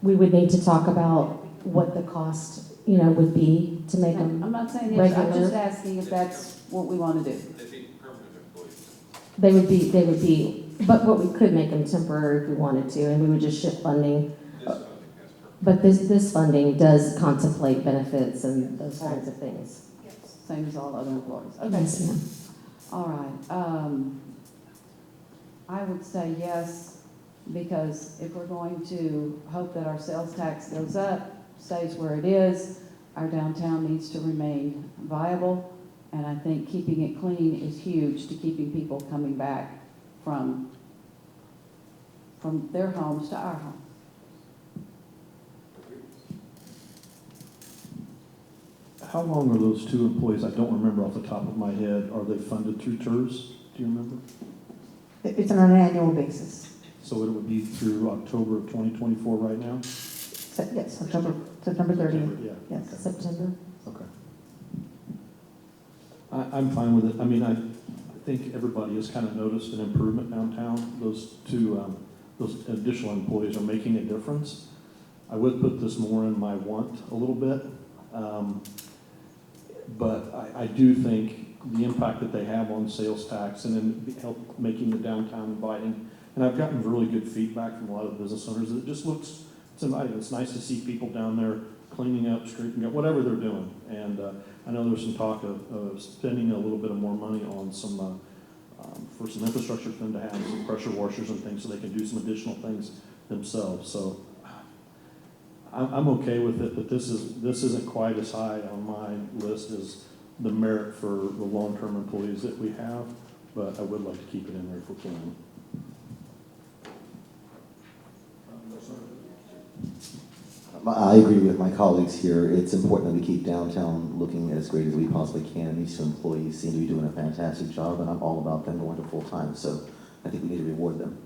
We would need to talk about what the cost, would be to make them I'm not saying regular. I'm just asking if that's what we want to do. They'd be permanent employees. They would be, but what we could make them temporary if we wanted to, and we would just shift funding. But this funding does contemplate benefits and those kinds of things. Same as all other employees. Okay. Yes, ma'am. All right. I would say yes, because if we're going to hope that our sales tax goes up, stays where it is, our downtown needs to remain viable. And I think keeping it clean is huge to keeping people coming back from their homes to our homes. How long are those 2 employees? I don't remember off the top of my head. Are they funded through TERS? Do you remember? It's on an annual basis. So it would be through October of 2024 right now? Yes, September 30th. Yeah. Yes. Okay. September. Okay. I'm fine with it. I mean, I think everybody has kind of noticed an improvement downtown. Those 2, those additional employees are making a difference. I would put this more in my want a little bit. But I do think the impact that they have on sales tax and then help making the downtown inviting. And I've gotten really good feedback from a lot of business owners. It just looks it's nice to see people down there cleaning up, straightening up, whatever they're doing. And I know there's some talk of spending a little bit of more money on some, for some infrastructure for them to have, some pressure washers and things so they can do some additional things themselves. So I'm okay with it, but this isn't quite as high on my list as the merit for the long-term employees that we have, but I would like to keep it in there if we can. I agree with my colleagues here. It's important that we keep downtown looking as great as we possibly can, and these two employees seem to be doing a fantastic job, and I'm all about them going to full-time, so I think we need to reward them.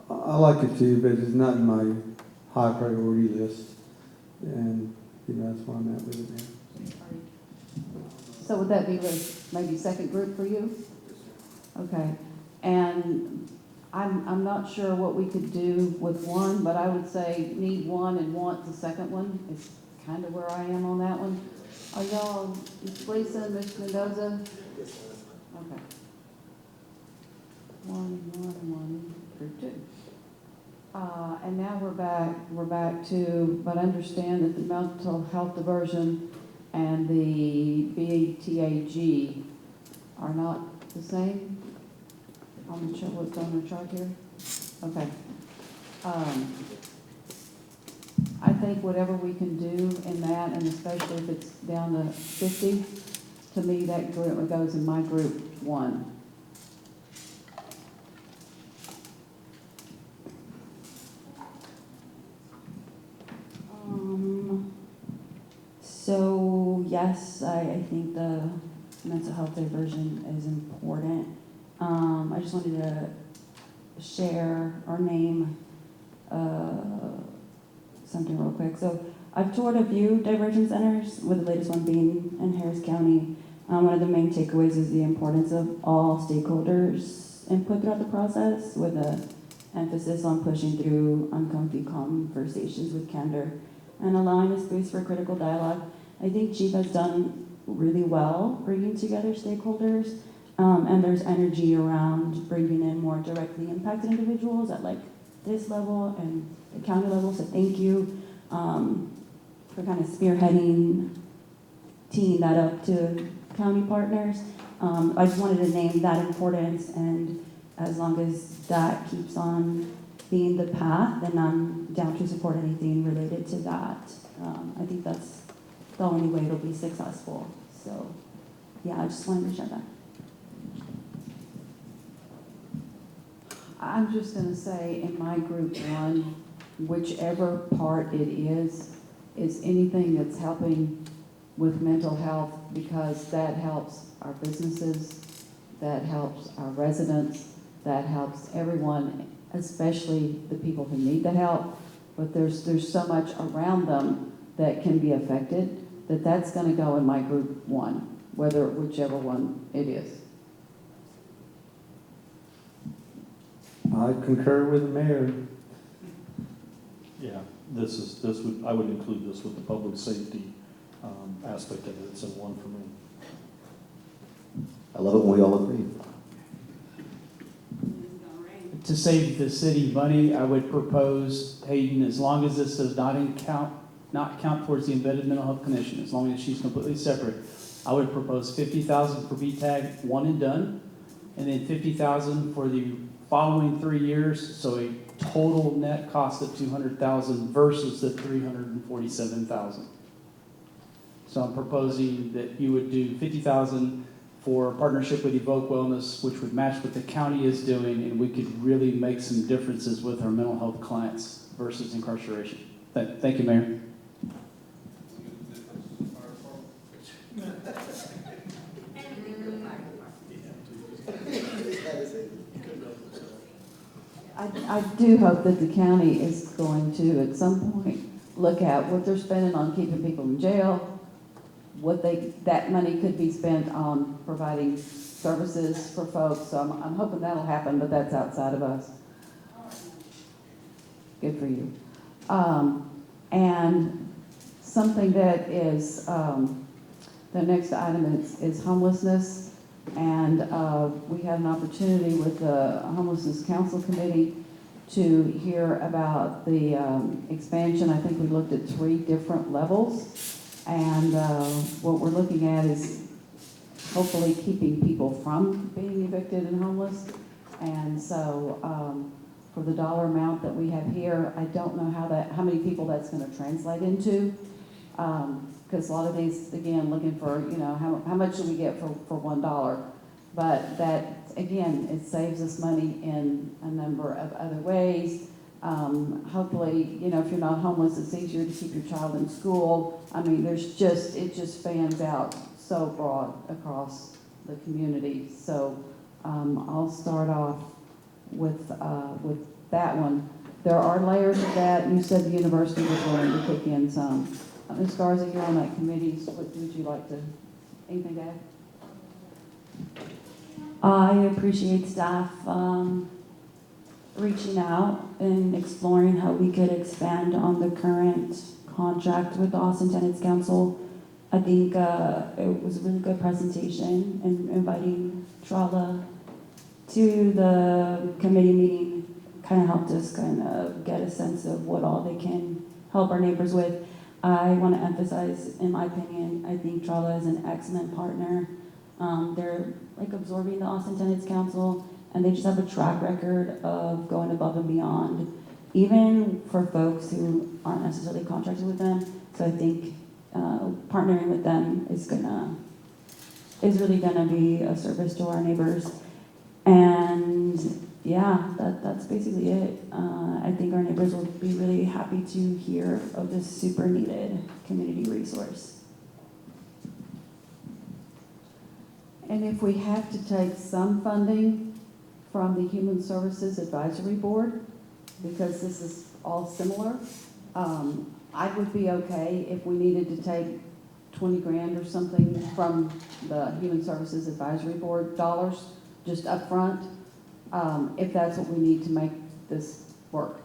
I like it too, but it's not in my high priority list, and, that's why I'm at with it now. So would that be maybe second group for you? Okay, and I'm not sure what we could do with one, but I would say need one and want the second one is kind of where I am on that one. Are y'all, Ms. Lisa, Ms. Mendoza? Okay. One, group two. And now we're back to, but understand that the mental health diversion and the BTAG are not the same. I'm not sure what's on the chart here. Okay. I think whatever we can do in that, and especially if it's down to 50, to me that group goes in my group one. So yes, I think the mental health diversion is important. I just wanted to share or name something real quick. So I've toured a few diversion centers, with the latest one being in Harris County. One of the main takeaways is the importance of all stakeholders' input throughout the process, with an emphasis on pushing through uncomfy conversations with candor and allowing a space for critical dialogue. I think Chief has done really well bringing together stakeholders, and there's energy around bringing in more directly impacted individuals at this level and the county level. So thank you for kind of spearheading, teeing that up to county partners. I just wanted to name that importance, and as long as that keeps on being the path, then I'm down to support anything related to that. I think that's the only way it'll be successful. So yeah, I just wanted to share that. I'm just going to say in my group one, whichever part it is anything that's helping with mental health, because that helps our businesses, that helps our residents, that helps everyone, especially the people who need the help. But there's so much around them that can be affected that's going to go in my group one, whichever one it is. I concur with the mayor. Yeah, I would include this with the public safety aspect of it. It's in one for me. I love it when we all agree. To save the city money, I would propose, Hayden, as long as this does not count towards the embedded mental health clinician, as long as she's completely separate, I would propose $50,000 for BTAG, one and done, and then $50,000 for the following 3 years, so a total net cost of $200,000 versus the $347,000. So I'm proposing that you would do $50,000 for partnership with Evoke Wellness, which would match what the county is doing, and we could really make some differences with our mental health clients versus incarceration. Thank you, Mayor. I do hope that the county is going to, at some point, look at what they're spending on keeping people in jail, that money could be spent on providing services for folks. So I'm hoping that'll happen, but that's outside of us. Good for you. And something that is, the next item is homelessness. And we had an opportunity with the Homelessness Council Committee to hear about the expansion. I think we looked at 3 different levels. And what we're looking at is hopefully keeping people from being evicted and homeless. And so for the dollar amount that we have here, I don't know how many people that's going to translate into. Because a lot of these, again, looking for, how much do we get for $1? But that, again, it saves us money in a number of other ways. Hopefully, if you're not homeless, it's easier to keep your child in school. I mean, it just fans out so broad across the community. So I'll start off with that one. There are layers of that. You said the university was willing to kick in some. Ms. Garza, you're on that committee. What would you like to, anything to add? I appreciate staff reaching out and exploring how we could expand on the current contract with the Austin Tenants Council. I think it was a really good presentation, and inviting Trala to the committee meeting kind of helped us kind of get a sense of what all they can help our neighbors with. I want to emphasize, in my opinion, I think Trala is an excellent partner. They're like absorbing the Austin Tenants Council, and they just have a track record of going above and beyond, even for folks who aren't necessarily contracted with them. So I think partnering with them is really gonna be a service to our neighbors. And yeah, that's basically it. I think our neighbors will be really happy to hear of this super needed community resource. And if we have to take some funding from the Human Services Advisory Board, because this is all similar, I would be okay if we needed to take 20 grand or something from the Human Services Advisory Board dollars, just up front, if that's what we need to make this work.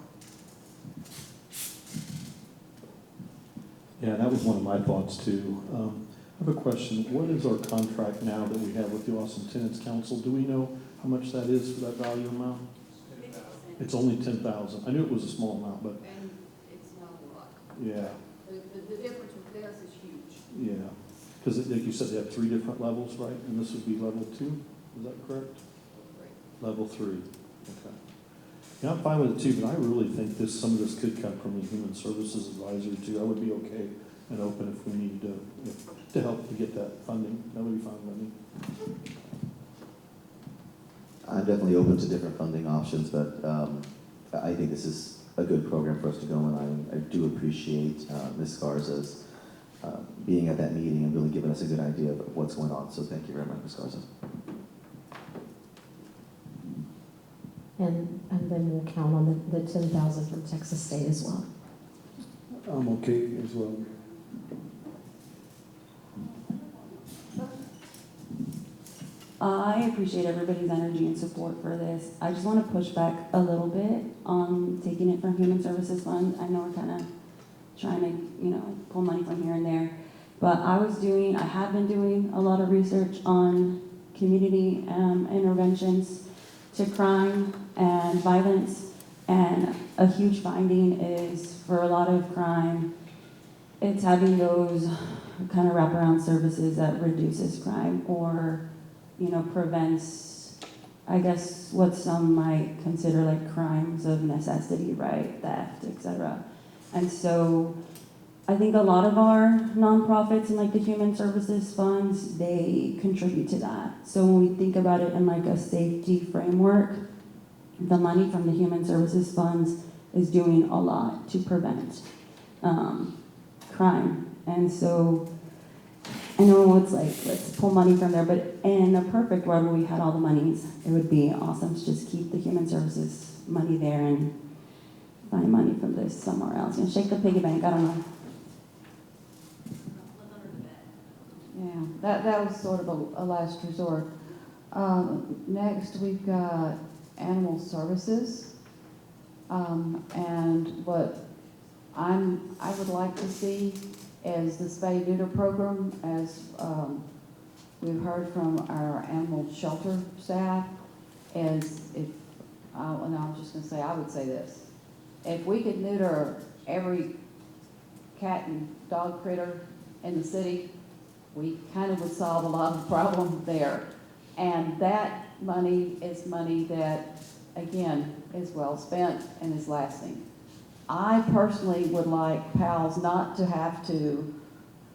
Yeah, that was one of my thoughts too. I have a question. What is our contract now that we have with the Austin Tenants Council? Do we know how much that is for that value amount? It's only 10,000. I knew it was a small amount, but And it's not a lot. yeah, The difference with this is huge. yeah. Because like you said, they have 3 different levels, right? And this would be level 2, is that correct? Level 3, okay. Yeah, I'm fine with it too, but I really think some of this could come from the Human Services Advisory too. I would be okay and open if we need to help to get that funding. That would be fine with me. I'm definitely open to different funding options, but I think this is a good program for us to go, and I do appreciate Ms. Garza's being at that meeting and really giving us a good idea of what's going on. So thank you very much, Ms. Garza. And then we'll count on the 10,000 from Texas State as well. I'm okay as well. I appreciate everybody's energy and support for this. I just want to push back a little bit on taking it from Human Services Fund. I know we're kind of trying to, pull money from here and there, but I have been doing a lot of research on community interventions to crime and violence, and a huge finding is for a lot of crime, it's having those kind of wraparound services that reduces crime or prevents, I guess, what some might consider like crimes of necessity, right? Theft, etc. And so I think a lot of our nonprofits and like the human services funds, they contribute to that. So when we think about it in like a safety framework, the money from the human services funds is doing a lot to prevent crime. And so I know it's like, let's pull money from there, but in a perfect world where we had all the monies, it would be awesome to just keep the human services money there and find money from this somewhere else. Shake the piggy bank, I don't know. Yeah, that was sort of a last resort. Next, we've got animal services. And what I would like to see is the spay neuter program, as we've heard from our animal shelter staff, is if and I was just gonna say, I would say this. If we could neuter every cat and dog critter in the city, we kind of would solve a lot of the problem there. And that money is money that, again, is well spent and is lasting. I personally would like PALS not to have to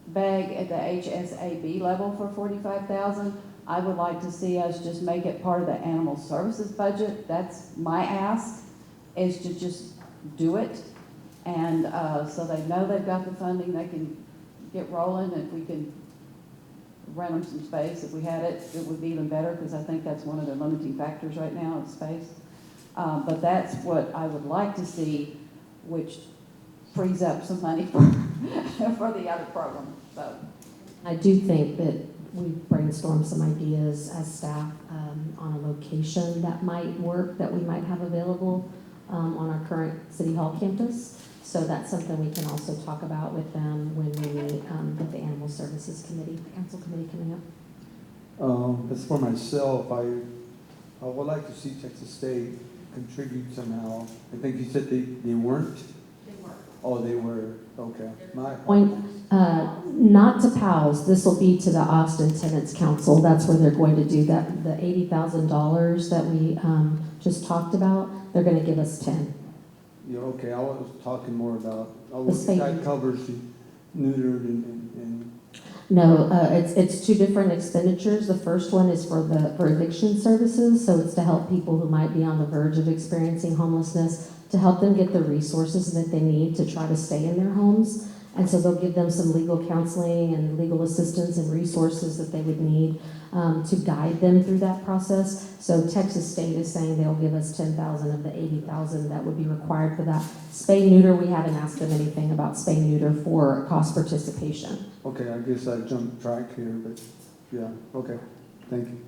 beg at the HSAB level for $45,000. I would like to see us just make it part of the animal services budget. That's my ask, is to just do it. And so they know they've got the funding, they can get rolling. If we can rent them some space, if we had it, it would be even better, because I think that's one of the limiting factors right now, is space. But that's what I would like to see, which frees up some money for, for the other program. So I do think that we've brainstormed some ideas as staff on a location that might work, that we might have available on our current City Hall campus. So that's something we can also talk about with them when we meet with the Animal Services Committee, Council Committee coming up. As for myself, I would like to see Texas State contribute somehow. I think you said they weren't? They were. Oh, they were, okay. Not to PALS, this will be to the Austin Tenants Council. That's where they're going to do that. The $80,000 that we just talked about, they're going to give us 10. Yeah, okay, I was talking more about, state. that covers the neutered and No, it's two different expenditures. The first one is for eviction services, so it's to help people who might be on the verge of experiencing homelessness, to help them get the resources that they need to try to stay in their homes. And so they'll give them some legal counseling and legal assistance and resources that they would need to guide them through that process. So Texas State is saying they'll give us 10,000 of the 80,000 that would be required for that. Spay neuter, we haven't asked them anything about spay neuter for cost participation. okay, I guess I jumped track here, but yeah, okay, thank you.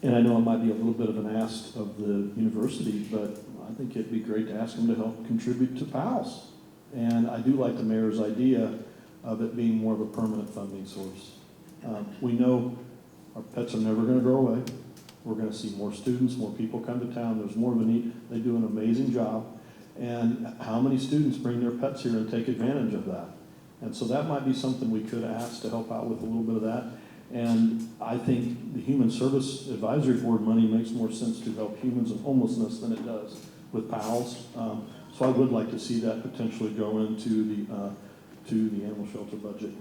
And I know it might be a little bit of an ask of the university, but I think it'd be great to ask them to help contribute to PALS. And I do like the mayor's idea of it being more of a permanent funding source. We know our pets are never going to go away. We're going to see more students, more people come to town. There's more of a need. They do an amazing job. And how many students bring their pets here and take advantage of that? And so that might be something we could ask to help out with a little bit of that. And I think the Human Service Advisory Board money makes more sense to help humans in homelessness than it does with PALS. So I would like to see that potentially go into the animal shelter budget.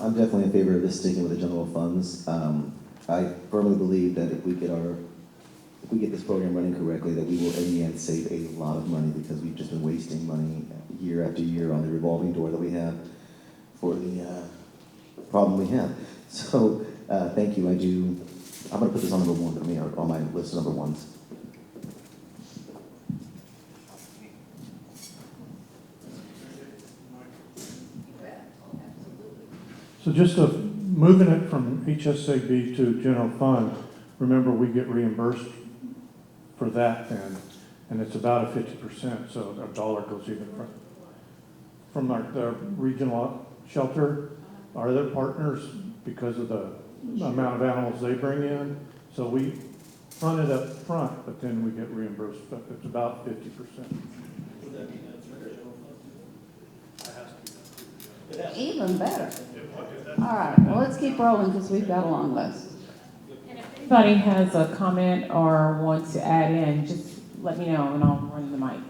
I'm definitely in favor of this sticking with the general funds. I firmly believe that if we get this program running correctly, that we will in the end save a lot of money, because we've just been wasting money year after year on the revolving door that we have for the problem we have. So thank you. I'm going to put this on number one for me, or on my list of number ones. So just moving it from HSAB to general fund, remember we get reimbursed for that then, and it's about a 50%, so our dollar goes even from the regional shelter. Are their partners because of the amount of animals they bring in? So we fund it up front, but then we get reimbursed, but it's about 50%. even better. All right, well, let's keep rolling, because we've got a long list. If anybody has a comment or wants to add in, just let me know and I'll run the mic.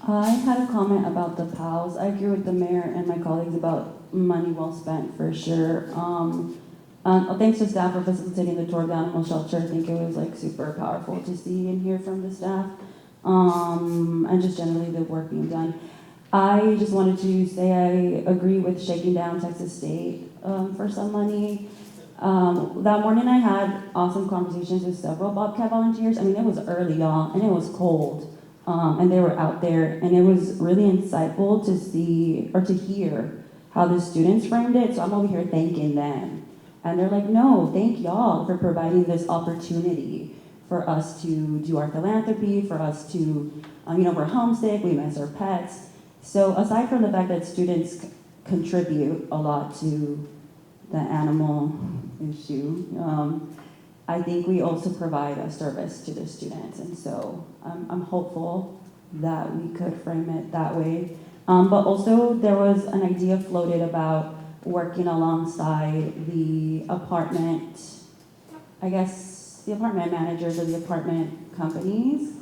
I had a comment about the PALS. I agree with the mayor and my colleagues about money well spent for sure. Thanks to staff for facilitating the tour of the animal shelter. I think it was like super powerful to see and hear from the staff, and just generally the work being done. I just wanted to say I agree with shaking down Texas State for some money. That morning I had awesome conversations with several Bobcat volunteers. I mean, it was early, y'all, and it was cold. And they were out there, and it was really insightful to see or to hear how the students framed it. So I'm over here thanking them. And they're like, no, thank y'all for providing this opportunity for us to do our philanthropy, for us to, we're homesick, we miss our pets. So aside from the fact that students contribute a lot to the animal issue. I think we also provide a service to the students, and so I'm hopeful that we could frame it that way. But also there was an idea floated about working alongside the apartment, I guess, the apartment managers or the apartment companies.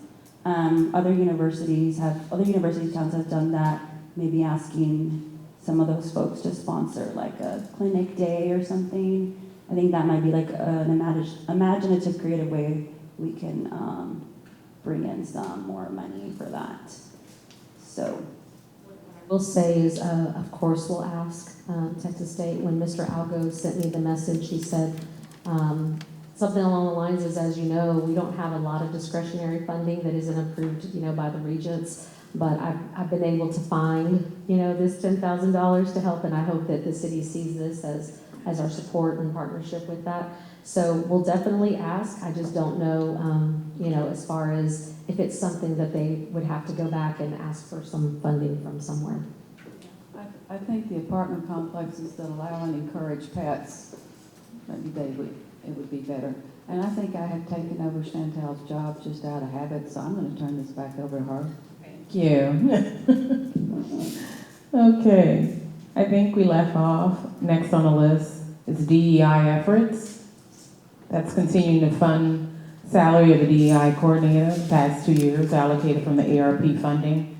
Other university towns have done that, maybe asking some of those folks to sponsor like a clinic day or something. I think that might be like an imaginative, creative way we can bring in some more money for that. So. We'll say is, of course, we'll ask Texas State. When Mr. Algo sent me the message, he said something along the lines is, as you know, we don't have a lot of discretionary funding that isn't approved, by the regents. But I've been able to find, this $10,000 to help, and I hope that the city sees this as our support and partnership with that. So we'll definitely ask. I just don't know, as far as if it's something that they would have to go back and ask for some funding from somewhere. I think the apartment complexes that allow and encourage pets, maybe it would be better. And I think I have taken over Chantel's job just out of habit, so I'm going to turn this back over to her. Thank you. Okay, I think we left off. Next on the list is DEI efforts. That's continuing to fund salary of the DEI coordinator the past 2 years allocated from the ARP funding.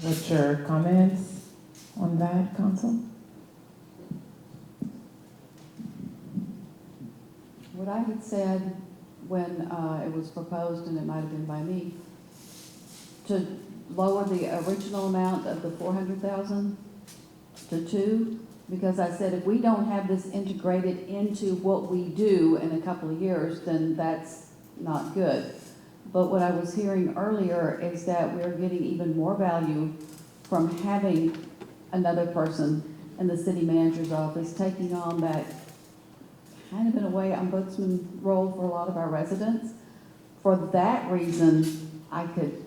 What's your comments on that, Council? What I had said when it was proposed, and it might have been by me, to lower the original amount of the 400,000 to 2, because I said if we don't have this integrated into what we do in a couple of years, then that's not good. But what I was hearing earlier is that we're getting even more value from having another person in the city manager's office taking on that kind of in a way ombudsman role for a lot of our residents. For that reason, I could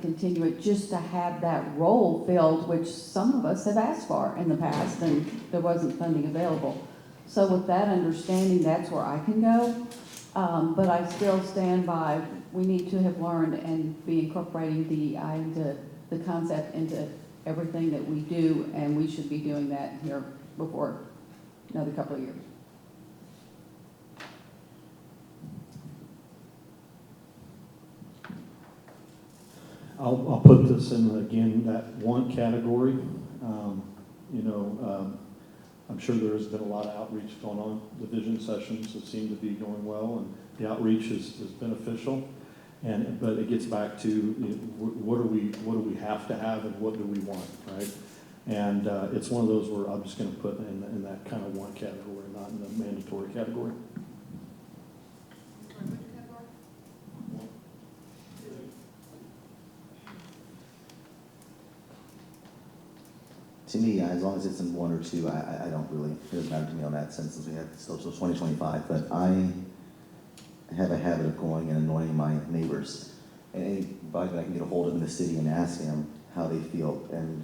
continue it just to have that role filled, which some of us have asked for in the past, and there wasn't funding available. So with that understanding, that's where I can go. But I still stand by, we need to have learned and be incorporating DEI into the concept into everything that we do, and we should be doing that here before another couple of years. I'll put this in, again, that want category. I'm sure there has been a lot of outreach going on. The vision sessions that seem to be going well, and the outreach is beneficial. But it gets back to what do we have to have and what do we want, right? And it's one of those where I'm just going to put in that kind of want category, not in the mandatory category. To me, as long as it's in 1 or 2, I don't really, it doesn't matter to me on that sense, since we have still till 2025, but I have a habit of going and annoying my neighbors. And anybody that I can get a hold of in the city and asking them how they feel. And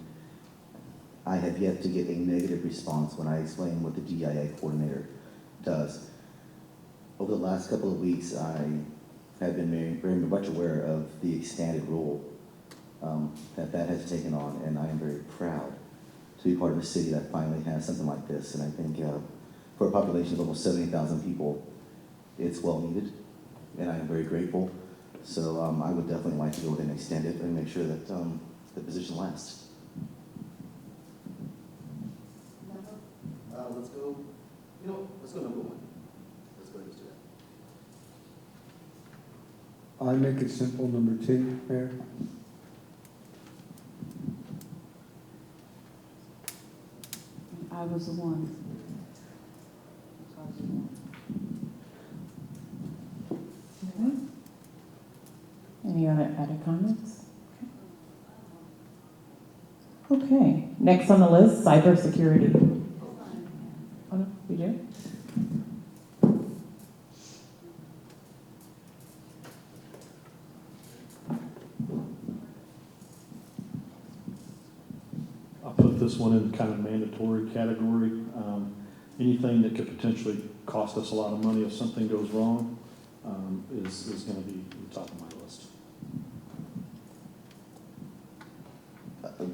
I have yet to get a negative response when I explain what the DIA coordinator does. Over the last couple of weeks, I have been very much aware of the expanded role that has taken on, and I am very proud to be part of a city that finally has something like this. And I think for a population of almost 70,000 people, it's well needed, and I am very grateful. So I would definitely like to go ahead and extend it and make sure that the position lasts. Let's go, let's go number 1. Let's go ahead and do that. I make it simple, number 2, Mayor. I was the one. Any other added comments? Okay, next on the list, cybersecurity. Oh, no, we do? I'll put this one in kind of mandatory category. anything that could potentially cost us a lot of money if something goes wrong, is gonna be on top of my list.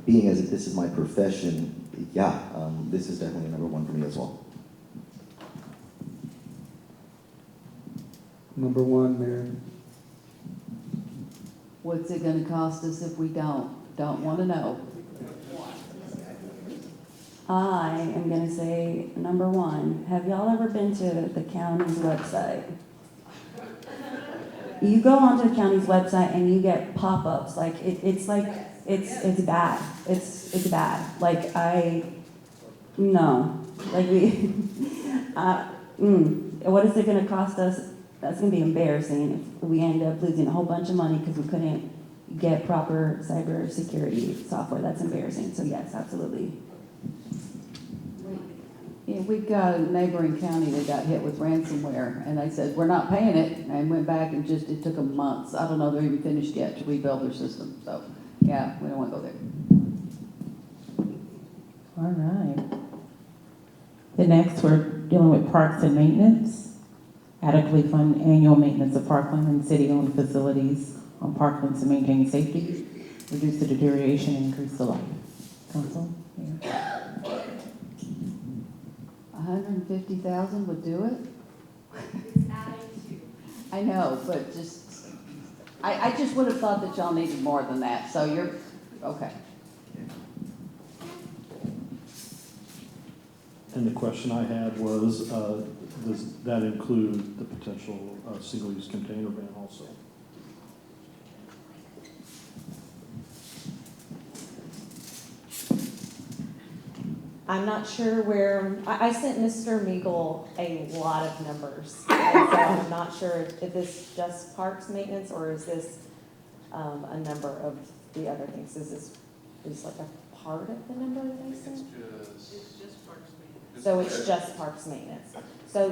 Being as if this is my profession, yeah, this is definitely number one for me as well. Number one, Mayor. What's it gonna cost us if we don't? Don't wanna know. I am gonna say number one. Have y'all ever been to the county's website? You go onto the county's website and you get pop-ups, like, it's bad. It's bad. Like, no. Like, what is it gonna cost us? That's gonna be embarrassing if we end up losing a whole bunch of money because we couldn't get proper cybersecurity software. That's embarrassing. So yes, absolutely. Yeah, we've got a neighboring county that got hit with ransomware, and they said, we're not paying it, and went back and it took them months. I don't know if they're even finished yet to rebuild their system, so, yeah, we don't wanna go there. All right. The next, we're dealing with parks and maintenance. Adequately fund annual maintenance of parkland and city-owned facilities on parklands to maintain safety, reduce the deterioration, and increase the life. Council? Yeah. 150,000 would do it? I know, but I just would have thought that y'all needed more than that, so you're, okay. And the question I had was, does that include the potential single-use container ban also? I'm not sure where, I sent Mr. Meagle a lot of numbers. And so I'm not sure if this just parks maintenance or is this a number of the other things? Is like a part of the number that they sent? It's just parks maintenance. So it's just parks maintenance. So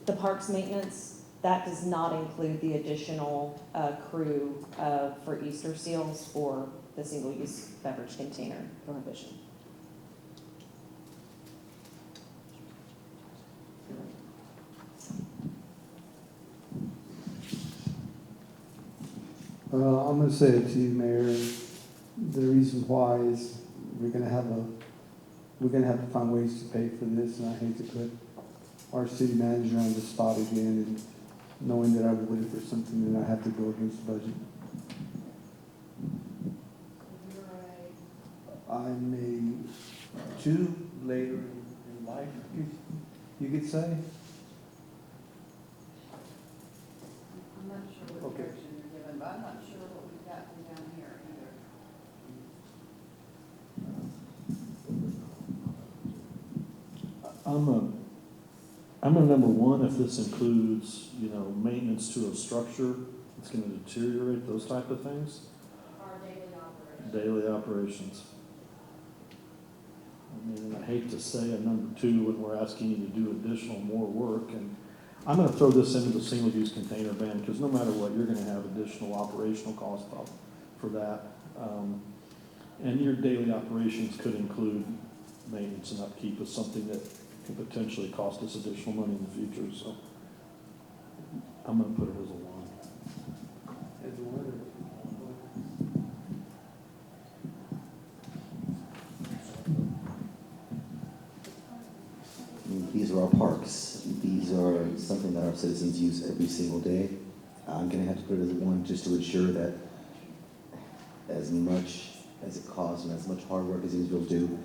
the parks maintenance, that does not include the additional crew for Easter seals for the single-use beverage container prohibition. I'm gonna say it to you, Mayor. The reason why is we're gonna have to find ways to pay for this, and I hate to put our city manager on the spot again, and knowing that I voted for something that I have to go against the budget. I'm a 2 later in life, you could say. I'm not sure what Okay. direction you're given, but I'm not sure what we've got from down here either. I'm a number one if this includes, maintenance to a structure that's gonna deteriorate, those type of things. Our daily operations. Daily operations. I mean, I hate to say a number two when we're asking you to do more work, and I'm gonna throw this into the single-use container ban, because no matter what, you're gonna have additional operational costs for that. And your daily operations could include maintenance and upkeep of something that could potentially cost us additional money in the future, so I'm gonna put it as a one. As a word. These are our parks. These are something that our citizens use every single day. I'm gonna have to put it as a one just to ensure that as much as it costs and as much hard work as these individuals do,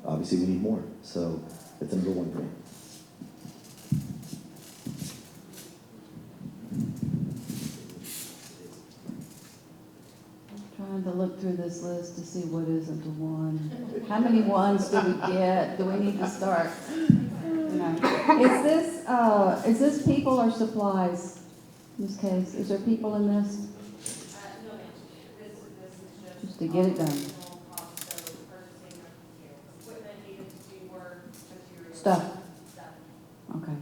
obviously we need more. So it's a number one for me. Trying to look through this list to see what isn't a one. How many ones do we get? Do we need to start? Is this people or supplies? In this case, is there people in this? No, ma'am. This is Just to get it done. purchasing equipment needed to do work, materials. Stuff. Okay.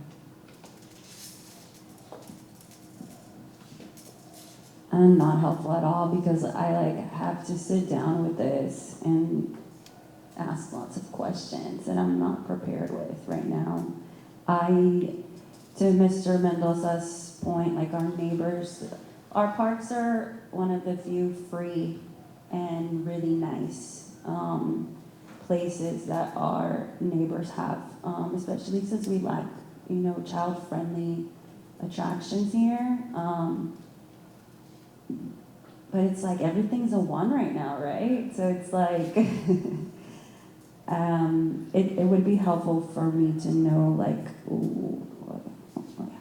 And not helpful at all because I have to sit down with this and ask lots of questions that I'm not prepared with right now. To Mr. Mendoza's point, like our neighbors, our parks are one of the few free and really nice places that our neighbors have, especially since we lack, child-friendly attractions here. But it's like everything's a one right now, right? So it's like, it would be helpful for me to know, like, ooh,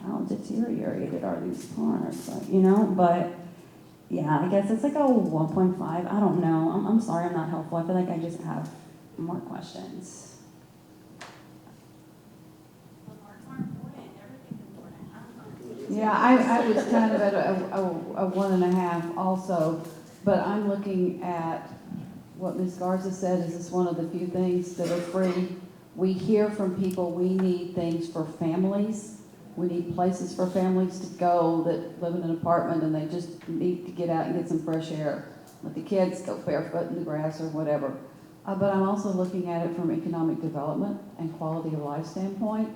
how deteriorated are these parks, like, but yeah, I guess it's like a 1.5, I don't know. I'm sorry I'm not helpful. I feel like I just have more questions. Yeah, I was kind of at a 1.5 also, but I'm looking at what Ms. Garza said, is this one of the few things that are free. We hear from people, we need things for families. We need places for families to go that live in an apartment and they just need to get out and get some fresh air. Let the kids go barefoot in the grass or whatever. But I'm also looking at it from economic development and quality of life standpoint,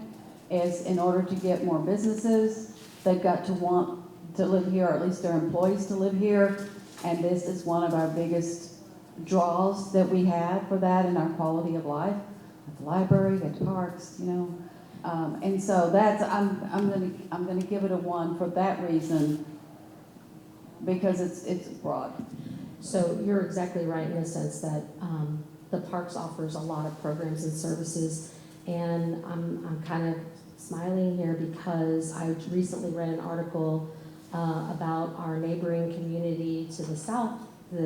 as in order to get more businesses, they've got to want to live here, or at least their employees to live here. And this is one of our biggest draws that we have for that in our quality of life. At the library, at the parks, and so that's, I'm gonna give it a 1 for that reason, because it's broad. So you're exactly right in the sense that the parks offers a lot of programs and services, and I'm kind of smiling here because I recently read an article about our neighboring community to the south, to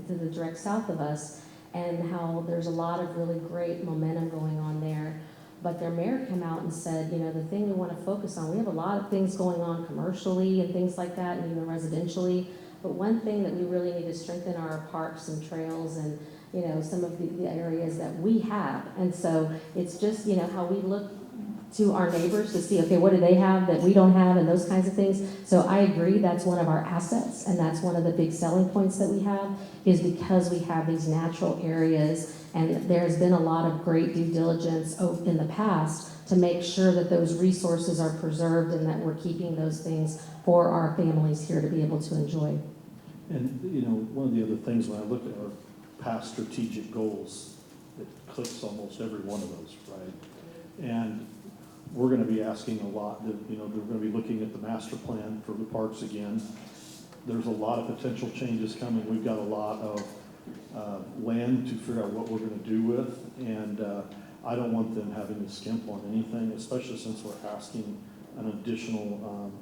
the direct south of us, and how there's a lot of really great momentum going on there. But their mayor came out and said, the thing we want to focus on, we have a lot of things going on commercially and things like that, and even residentially, but one thing that we really need to strengthen are our parks and trails and, some of the areas that we have. And so it's just, how we look to our neighbors to see, okay, what do they have that we don't have, and those kinds of things. So I agree, that's one of our assets, and that's one of the big selling points that we have, is because we have these natural areas, and there's been a lot of great due diligence in the past to make sure that those resources are preserved and that we're keeping those things for our families here to be able to enjoy. And, one of the other things when I look at our past strategic goals, it clicks almost every one of those, right? And we're going to be asking a lot, they're going to be looking at the master plan for the parks again. There's a lot of potential changes coming. We've got a lot of land to figure out what we're going to do with, and I don't want them having to skimp on anything, especially since we're asking an additional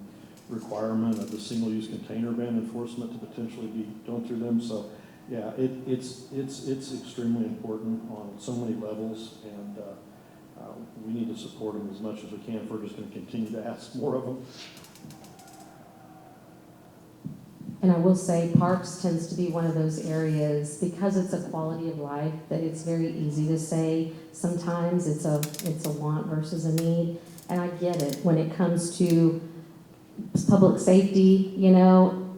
requirement of the single-use container ban enforcement to potentially be done through them. So, yeah, it's extremely important on so many levels, and we need to support them as much as we can if we're just going to continue to ask more of them. And I will say parks tends to be one of those areas, because it's a quality of life, that it's very easy to say sometimes it's a want versus a need. And I get it when it comes to public safety,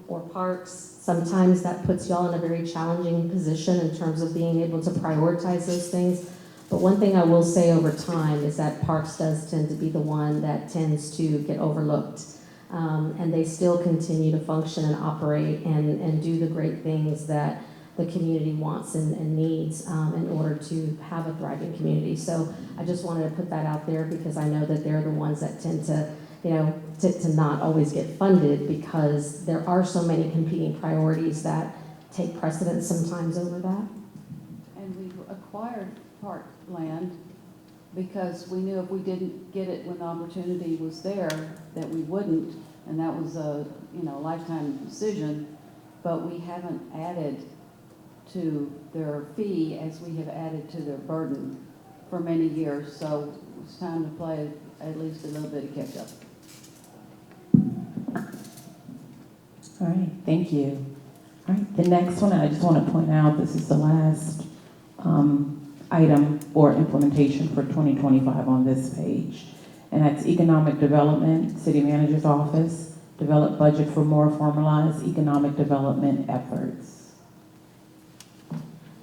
or parks. Sometimes that puts y'all in a very challenging position in terms of being able to prioritize those things. But one thing I will say over time is that parks does tend to be the one that tends to get overlooked. And they still continue to function and operate and do the great things that the community wants and needs in order to have a thriving community. So I just wanted to put that out there because I know that they're the ones that tend to, to not always get funded, because there are so many competing priorities that take precedence sometimes over that. And we've acquired park land because we knew if we didn't get it when the opportunity was there, that we wouldn't, and that was a lifetime decision. But we haven't added to their fee as we have added to their burden for many years. So it's time to play at least a little bit of catch up. All right, thank you. All right, the next one, I just want to point out, this is the last item for implementation for 2025 on this page. And that's economic development, city manager's office, develop budget for more formalized economic development efforts.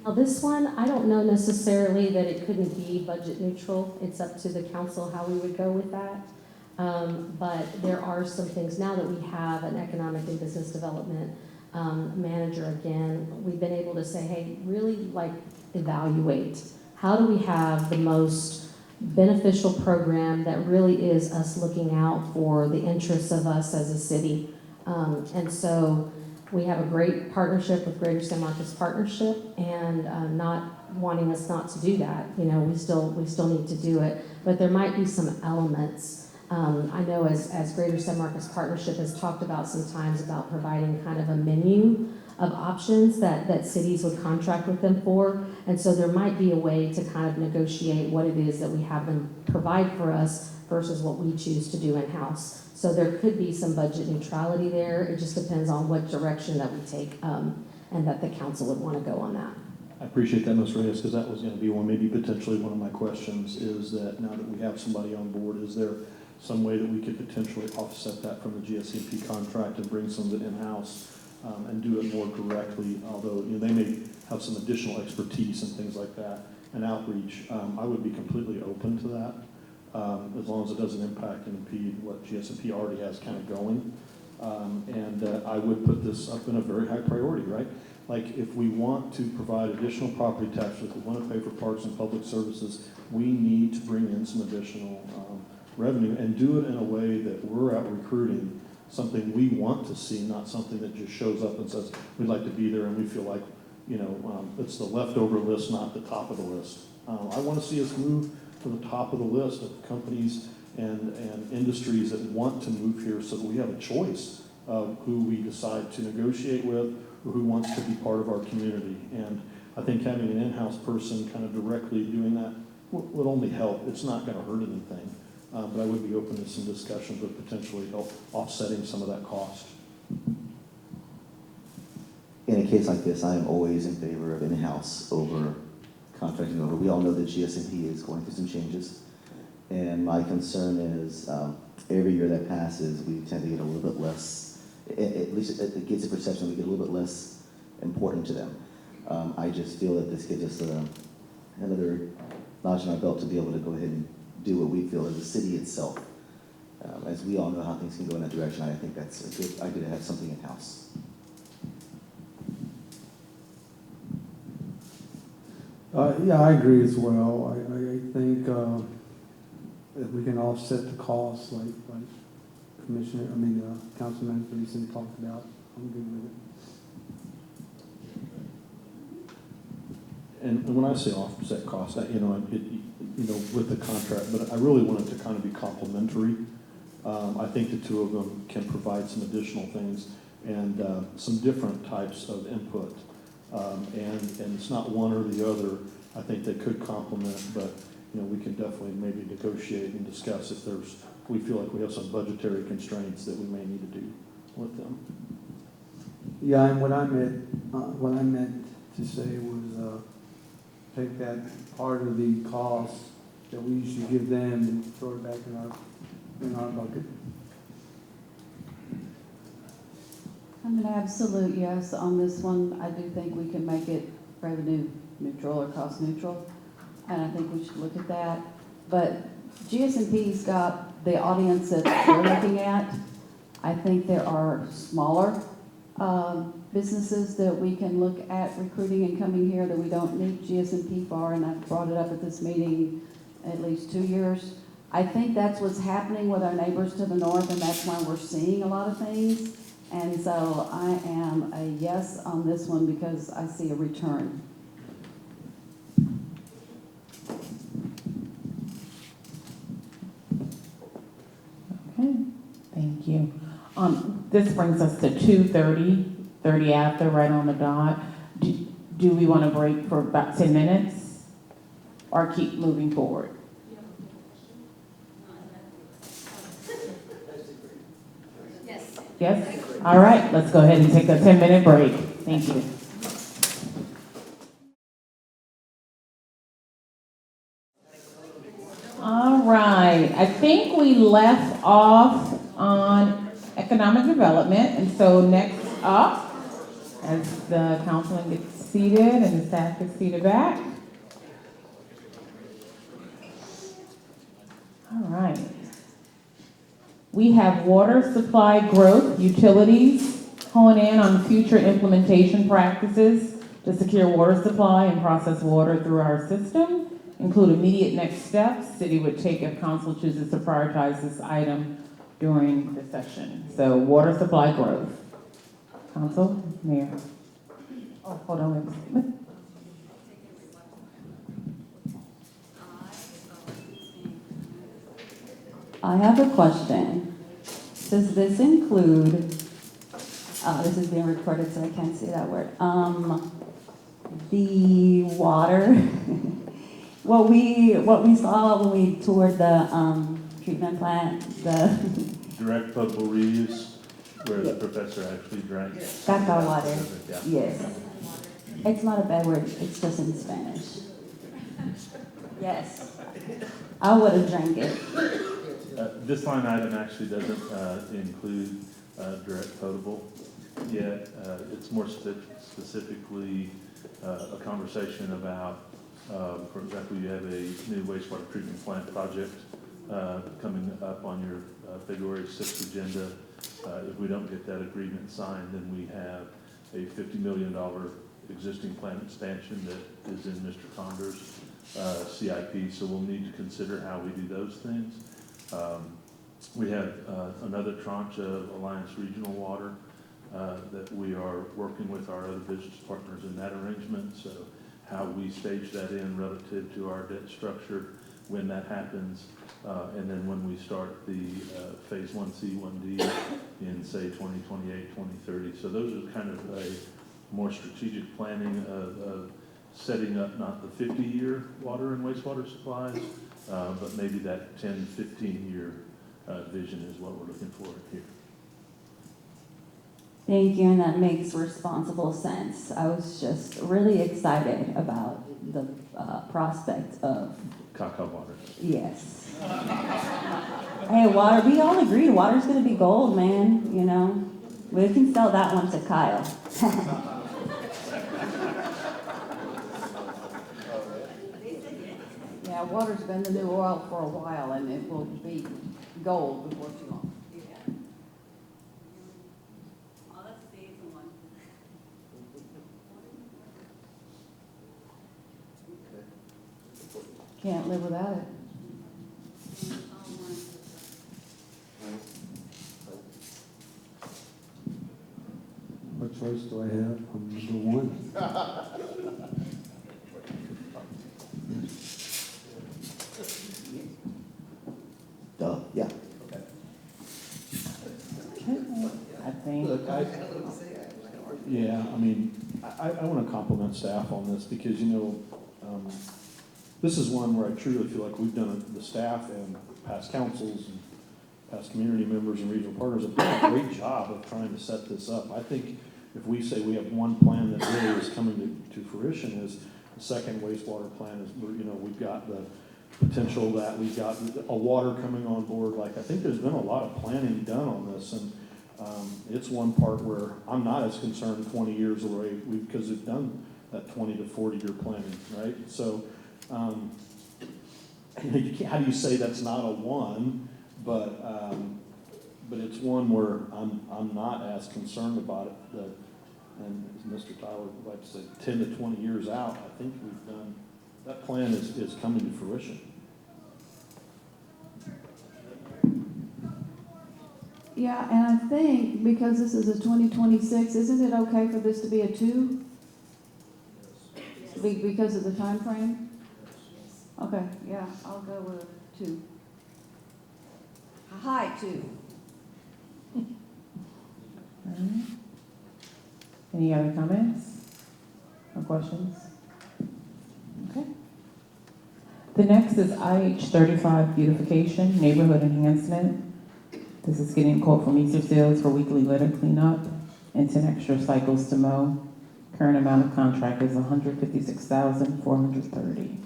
Now, this one, I don't know necessarily that it couldn't be budget neutral. It's up to the council how we would go with that. But there are some things, now that we have an economic and business development manager again, we've been able to say, hey, really like evaluate. How do we have the most beneficial program that really is us looking out for the interests of us as a city? And so we have a great partnership with Greater San Marcos Partnership, and not wanting us not to do that. You know, we still need to do it, but there might be some elements. I know as Greater San Marcos Partnership has talked about sometimes about providing kind of a menu of options that cities would contract with them for. And so there might be a way to kind of negotiate what it is that we have them provide for us versus what we choose to do in-house. So there could be some budget neutrality there. It just depends on what direction that we take and that the council would want to go on that. I appreciate that, Ms. Reyes, because that was going to be maybe potentially one of my questions, is that now that we have somebody on board, is there some way that we could potentially offset that from the GSMP contract and bring some of it in-house and do it more directly, although they may have some additional expertise and things like that and outreach. I would be completely open to that. As long as it doesn't impact and impede what GSMP already has kind of going. I would put this up in a very high priority, right? Like if we want to provide additional property taxes, if we want to pay for parks and public services, we need to bring in some additional revenue and do it in a way that we're out recruiting something we want to see, not something that just shows up and says, we'd like to be there and we feel like, it's the leftover list, not the top of the list. I want to see us move to the top of the list of companies and industries that want to move here so that we have a choice of who we decide to negotiate with or who wants to be part of our community. And I think having an in-house person kind of directly doing that would only help. It's not going to hurt anything. But I would be open to some discussions with potentially help offsetting some of that cost. In a case like this, I am always in favor of in-house over contracting over. We all know that GSMP is going through some changes. And my concern is every year that passes, we tend to get a little bit less, at least it gives a perception we get a little bit less important to them. I just feel that this gives us another notch in our belt to be able to go ahead and do what we feel as a city itself. As we all know how things can go in that direction, I think that's a good idea to have something in-house. Yeah, I agree as well. I think if we can offset the costs like Councilman recently talked about, I'm good with it. And when I say offset costs, with the contract, but I really want it to kind of be complementary. I think the two of them can provide some additional things and some different types of input. And it's not one or the other. I think they could complement, but we can definitely maybe negotiate and discuss if we feel like we have some budgetary constraints that we may need to do with them. Yeah, and what I meant to say was take that part of the cost that we usually give them and throw it back in our bucket. I'm an absolute yes on this one. I do think we can make it revenue neutral or cost neutral, and I think we should look at that. But GSMP's got the audience that they're looking at. I think there are smaller businesses that we can look at recruiting and coming here that we don't need GSMP for, and I've brought it up at this meeting at least 2 years. I think that's what's happening with our neighbors to the north, and that's why we're seeing a lot of things. And so I am a yes on this one because I see a return. Okay, thank you. This brings us to 2:30 after, right on the dot. Do we want to break for about 10 minutes or keep moving forward? Yes? All right, let's go ahead and take a 10-minute break. Thank you. All right, I think we left off on economic development, and so next up, as the councilman gets seated and the staff gets seated back. All right. We have water supply growth, utilities, hone in on future implementation practices to secure water supply and process water through our system, include immediate next steps city would take if council chooses to prioritize this item during the session. So water supply growth. Council, Mayor. Oh, hold on, wait a second. I have a question. Does this include, this is being recorded so I can't say that word, the water, what we saw when we toured the treatment plant, the Direct potable reuse, where the professor actually drank. caca water, Yeah. yes. It's not a bad word, it's just in Spanish. Yes, I would have drank it. This line item actually doesn't include direct potable yet. It's more specifically a conversation about, for example, you have a new wastewater treatment plant project coming up on your February 6th agenda. If we don't get that agreement signed, then we have a $50 million existing plant expansion that is in Mr. Conder's CIP, so we'll need to consider how we do those things. We have another tranche of Alliance Regional Water that we are working with our other business partners in that arrangement. So how we stage that in relative to our debt structure when that happens, and then when we start the phase 1C, 1D in say 2028, 2030. So those are kind of a more strategic planning of setting up not the 50-year water and wastewater supplies, but maybe that 10, 15-year vision is what we're looking for here. Thank you, and that makes responsible sense. I was just really excited about the prospect of Caca water. yes. Hey, water, we all agreed water's gonna be gold, man, you know? We can sell that one to Kyle. Yeah, water's been the new oil for a while, and it will be gold before too long. Can't live without it. What choice do I have? I'm number one. Duh, yeah. I think. Look, yeah, I mean, I want to compliment staff on this because, you know, this is one where I truly feel like we've done, the staff and past councils and past community members and regional partners have done a great job of trying to set this up. I think if we say we have one plan that really is coming to fruition is the second wastewater plan is, you know, we've got the potential that we've got a water coming on board. Like, I think there's been a lot of planning done on this, and it's one part where I'm not as concerned 20 years away because we've done that 20 to 40 year planning, right? So, you can't, how do you say that's not a one? But it's one where I'm not as concerned about it. And as Mr. Tyler would like to say, 10 to 20 years out, I think we've done, that plan is coming to fruition. Yeah, and I think because this is a 2026, isn't it okay for this to be a 2? Because of the time frame? Okay, yeah, I'll go with 2. A high 2. Any other comments or questions? Okay. The next is IH 35 beautification, neighborhood enhancement. This is getting a quote from Easter Seals for weekly litter cleanup and 10 extra cycles to mow. Current amount of contract is $156,430.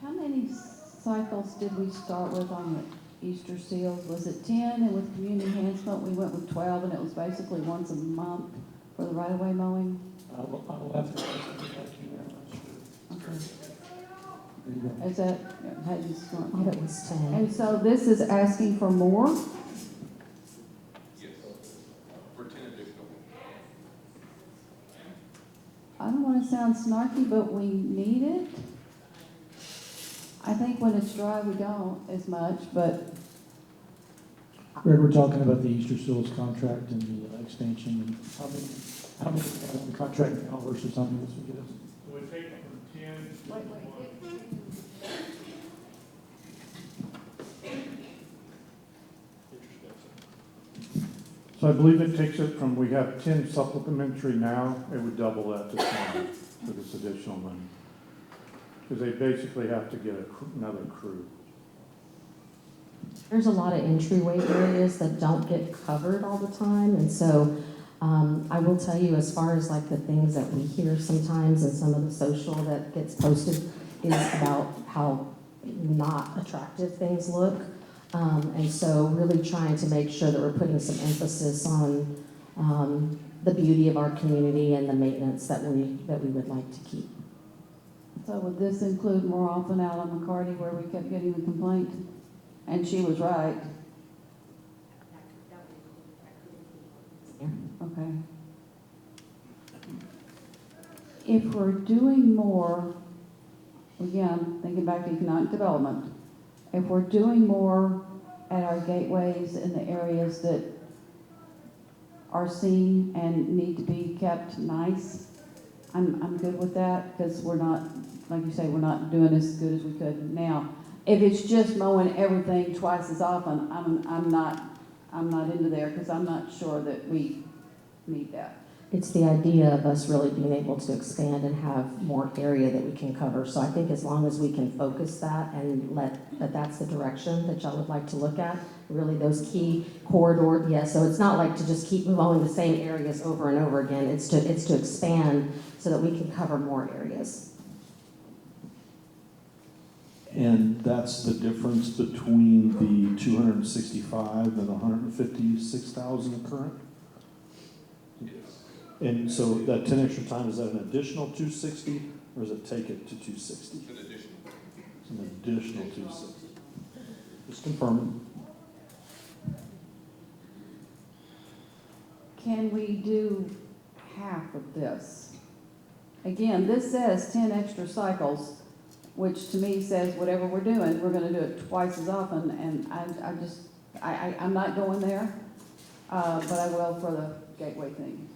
How many cycles did we start with on the Easter seals? Was it 10, and with community enhancement, we went with 12, and it was basically once a month for the right-of-way mowing? I will have to. Okay. Is that, how you start? Oh, that was 10. And so this is asking for more? Yes, for 10 additional. I don't want to sound snarky, but we need it. I think when it's dry, we don't as much, but Greg, we're talking about the Easter Seals contract and the expansion, and how many the contract now versus how many this would get us? So we take from 10. So I believe it takes it from, we have 10 supplementary now, it would double that to 20 for this additional money. Because they basically have to get another crew. There's a lot of entryway areas that don't get covered all the time, and so I will tell you, as far as like the things that we hear sometimes and some of the social that gets posted is about how not attractive things look. And so really trying to make sure that we're putting some emphasis on the beauty of our community and the maintenance that we would like to keep. so would this include more often out on McCarty where we kept getting the complaint? And she was right. Okay. If we're doing more, again, thinking back to economic development, if we're doing more at our gateways in the areas that are seen and need to be kept nice, I'm good with that, because we're not, like you say, we're not doing as good as we could now. If it's just mowing everything twice as often, I'm not into there, because I'm not sure that we need that. It's the idea of us really being able to expand and have more area that we can cover. So I think as long as we can focus that and that's the direction that y'all would like to look at, really those key corridor, so it's not like to just keep mowing the same areas over and over again. It's to expand so that we can cover more areas. And that's the difference between the 265 and the 156,000 current? Yes. And so that 10 extra time, is that an additional 260, or does it take it to 260? It's an additional. It's an additional 260. Just confirming. Can we do half of this? Again, this says 10 extra cycles, which to me says whatever we're doing, we're gonna do it twice as often, and I'm not going there, but I will for the gateway thing.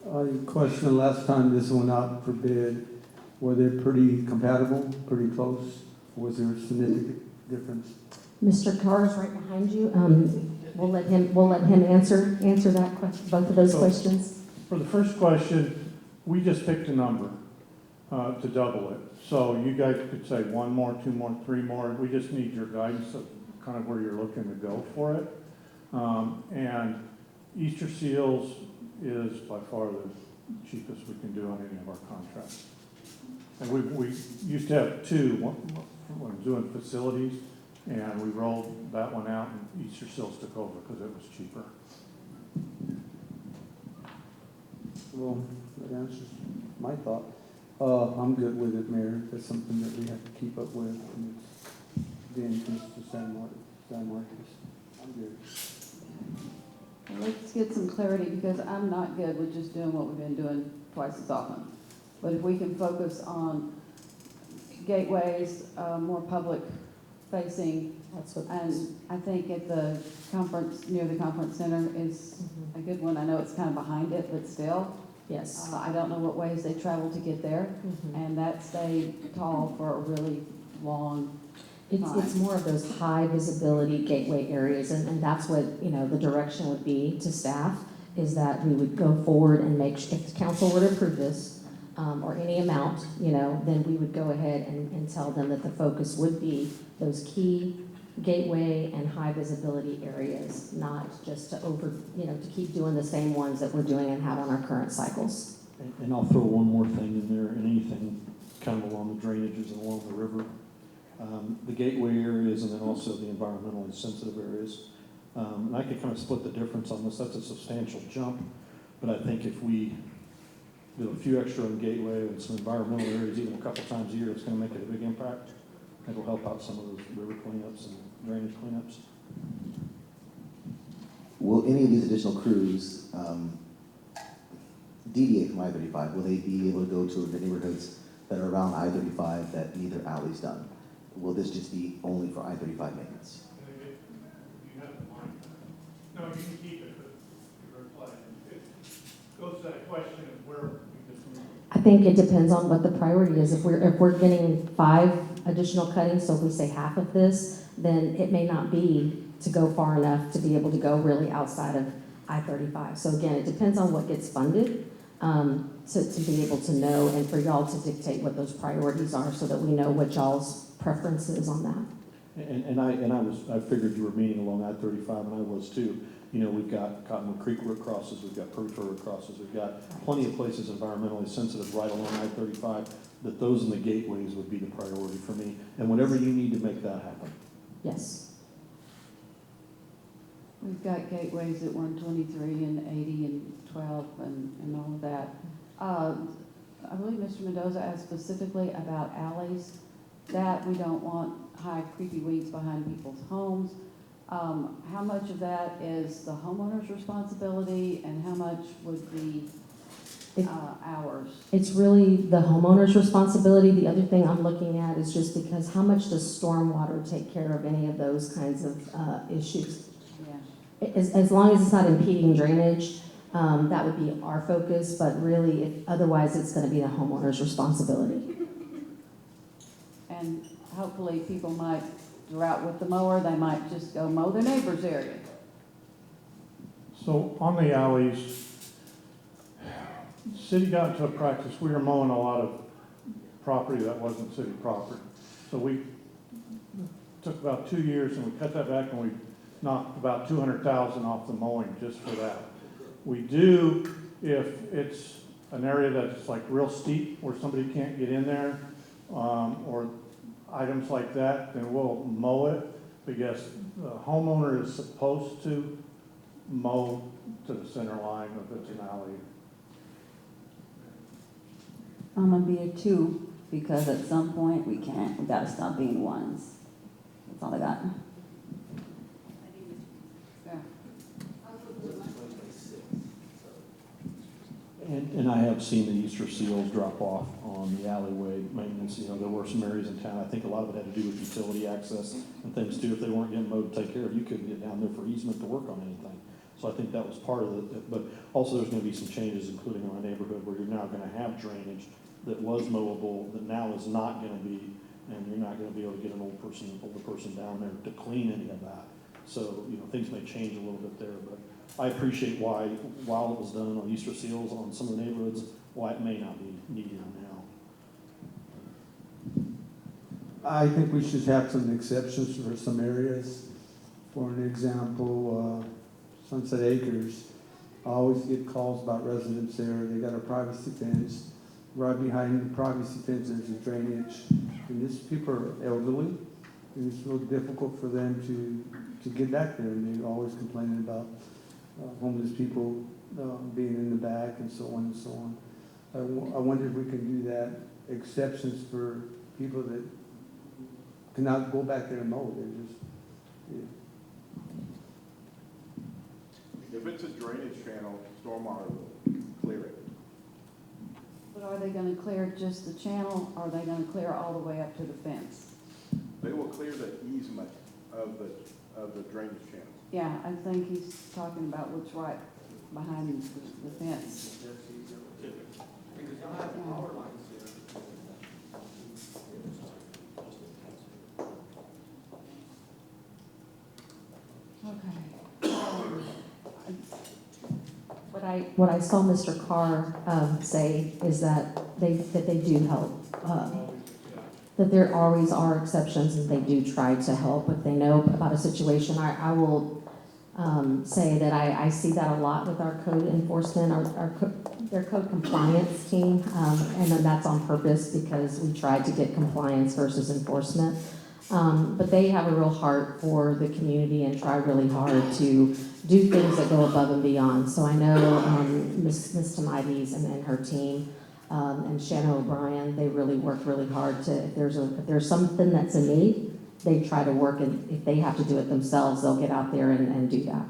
You questioned last time this went out for bid, were they pretty compatible, pretty close? Was there a significant difference? Mr. Carr's right behind you. We'll let him answer that question, both of those questions. For the first question, we just picked a number to double it. So you guys could say 1 more, 2 more, 3 more. We just need your guidance of kind of where you're looking to go for it. And Easter Seals is by far the cheapest we can do on any of our contracts. And we used to have 2 when doing facilities, and we rolled that one out, and Easter Seals took over because it was cheaper. Well, that answers my thought. I'm good with it, Mayor. That's something that we have to keep up with, and it's the entrance to San Marcos. I'm good. Well, let's get some clarity, because I'm not good with just doing what we've been doing twice as often. But if we can focus on gateways, more public facing, and I think at the conference, near the conference center is a good one. I know it's kind of behind it, but still. Yes. I don't know what ways they travel to get there, and that stayed tall for a really long time. It's more of those high visibility gateway areas, and that's what, the direction would be to staff, is that we would go forward and if the council were to approve this, or any amount, then we would go ahead and tell them that the focus would be those key gateway and high visibility areas, not just to keep doing the same ones that we're doing and have on our current cycles. And I'll throw one more thing in there, and anything kind of along the drainages and along the river. the gateway areas and then also the environmentally sensitive areas. And I could kind of split the difference on this. That's a substantial jump, but I think if we do a few extra on gateway and some environmental areas, even a couple times a year, it's going to make it a big impact. It'll help out some of those river cleanups and drainage cleanups. Will any of these additional crews deviate from I-35? Will they be able to go to the neighborhoods that are around I-35 that need their alleys done? Will this just be only for I-35 maintenance? No, you can keep it, but you reply. It goes to that question of where we just move. I think it depends on what the priority is. If we're getting 5 additional cuttings, so if we say half of this, then it may not be to go far enough to be able to go really outside of I-35. So again, it depends on what gets funded, so to be able to know and for y'all to dictate what those priorities are so that we know what y'all's preference is on that. I figured you were meaning along I-35, and I was too. You know, we've got Cottonwood Creek where it crosses, we've got Purgatory where it crosses, we've got plenty of places environmentally sensitive right along I-35, that those in the gateways would be the priority for me, and whatever you need to make that happen. Yes. We've got gateways at 123 and 80 and 12 and all of that. I believe Mr. Mendoza asked specifically about alleys, that we don't want high creepy weeds behind people's homes. How much of that is the homeowner's responsibility and how much would be ours? It's really the homeowner's responsibility. The other thing I'm looking at is just because how much does stormwater take care of any of those kinds of issues? Yeah. As long as it's not impeding drainage, that would be our focus, but really, otherwise it's going to be the homeowner's responsibility. And hopefully people might, throughout with the mower, they might just go mow their neighbor's area. So on the alleys, the city got into a practice, we were mowing a lot of property that wasn't city property. So we took about 2 years and we cut that back and we knocked about 200,000 off the mowing just for that. We do, if it's an area that's like real steep where somebody can't get in there, or items like that, then we'll mow it, because the homeowner is supposed to mow to the center line if it's an alley. I'm gonna be a 2, because at some point we gotta stop being 1s. That's all I got. And I have seen the Easter seals drop off on the alleyway maintenance. You know, there were some areas in town, I think a lot of it had to do with utility access and things too. If they weren't getting mowed to take care of, you couldn't get down there for easement to work on anything. So I think that was part of it. But also there's gonna be some changes, including in my neighborhood, where you're now gonna have drainage that was mowable, that now is not gonna be, and you're not gonna be able to get an older person down there to clean any of that. So, you know, things may change a little bit there, but I appreciate why, while it was done on Easter seals on some of the neighborhoods, why it may not be needed now. I think we should have some exceptions for some areas. For an example, Sunset Acres, I always get calls about residents there. They got a privacy fence. Right behind the privacy fence, there's a drainage. And these people are elderly, and it's real difficult for them to get back there. And they're always complaining about homeless people being in the back and so on and so on. I wonder if we can do that, exceptions for people that cannot go back there and mow. They're just, yeah. If it's a drainage channel, stormwater will clear it. But are they gonna clear just the channel, or are they gonna clear all the way up to the fence? They will clear the easement of the drainage channel. Yeah, I think he's talking about what's right behind the fence. Okay. What I saw Mr. Carr say is that they do help. That there always are exceptions and they do try to help if they know about a situation. I will say that I see that a lot with our code enforcement, their code compliance team, and then that's on purpose because we try to get compliance versus enforcement. But they have a real heart for the community and try really hard to do things that go above and beyond. So I know Ms. Tomides and her team and Shannon O'Brien, they really work really hard to, if there's something that's a need, they try to work, and if they have to do it themselves, they'll get out there and do that.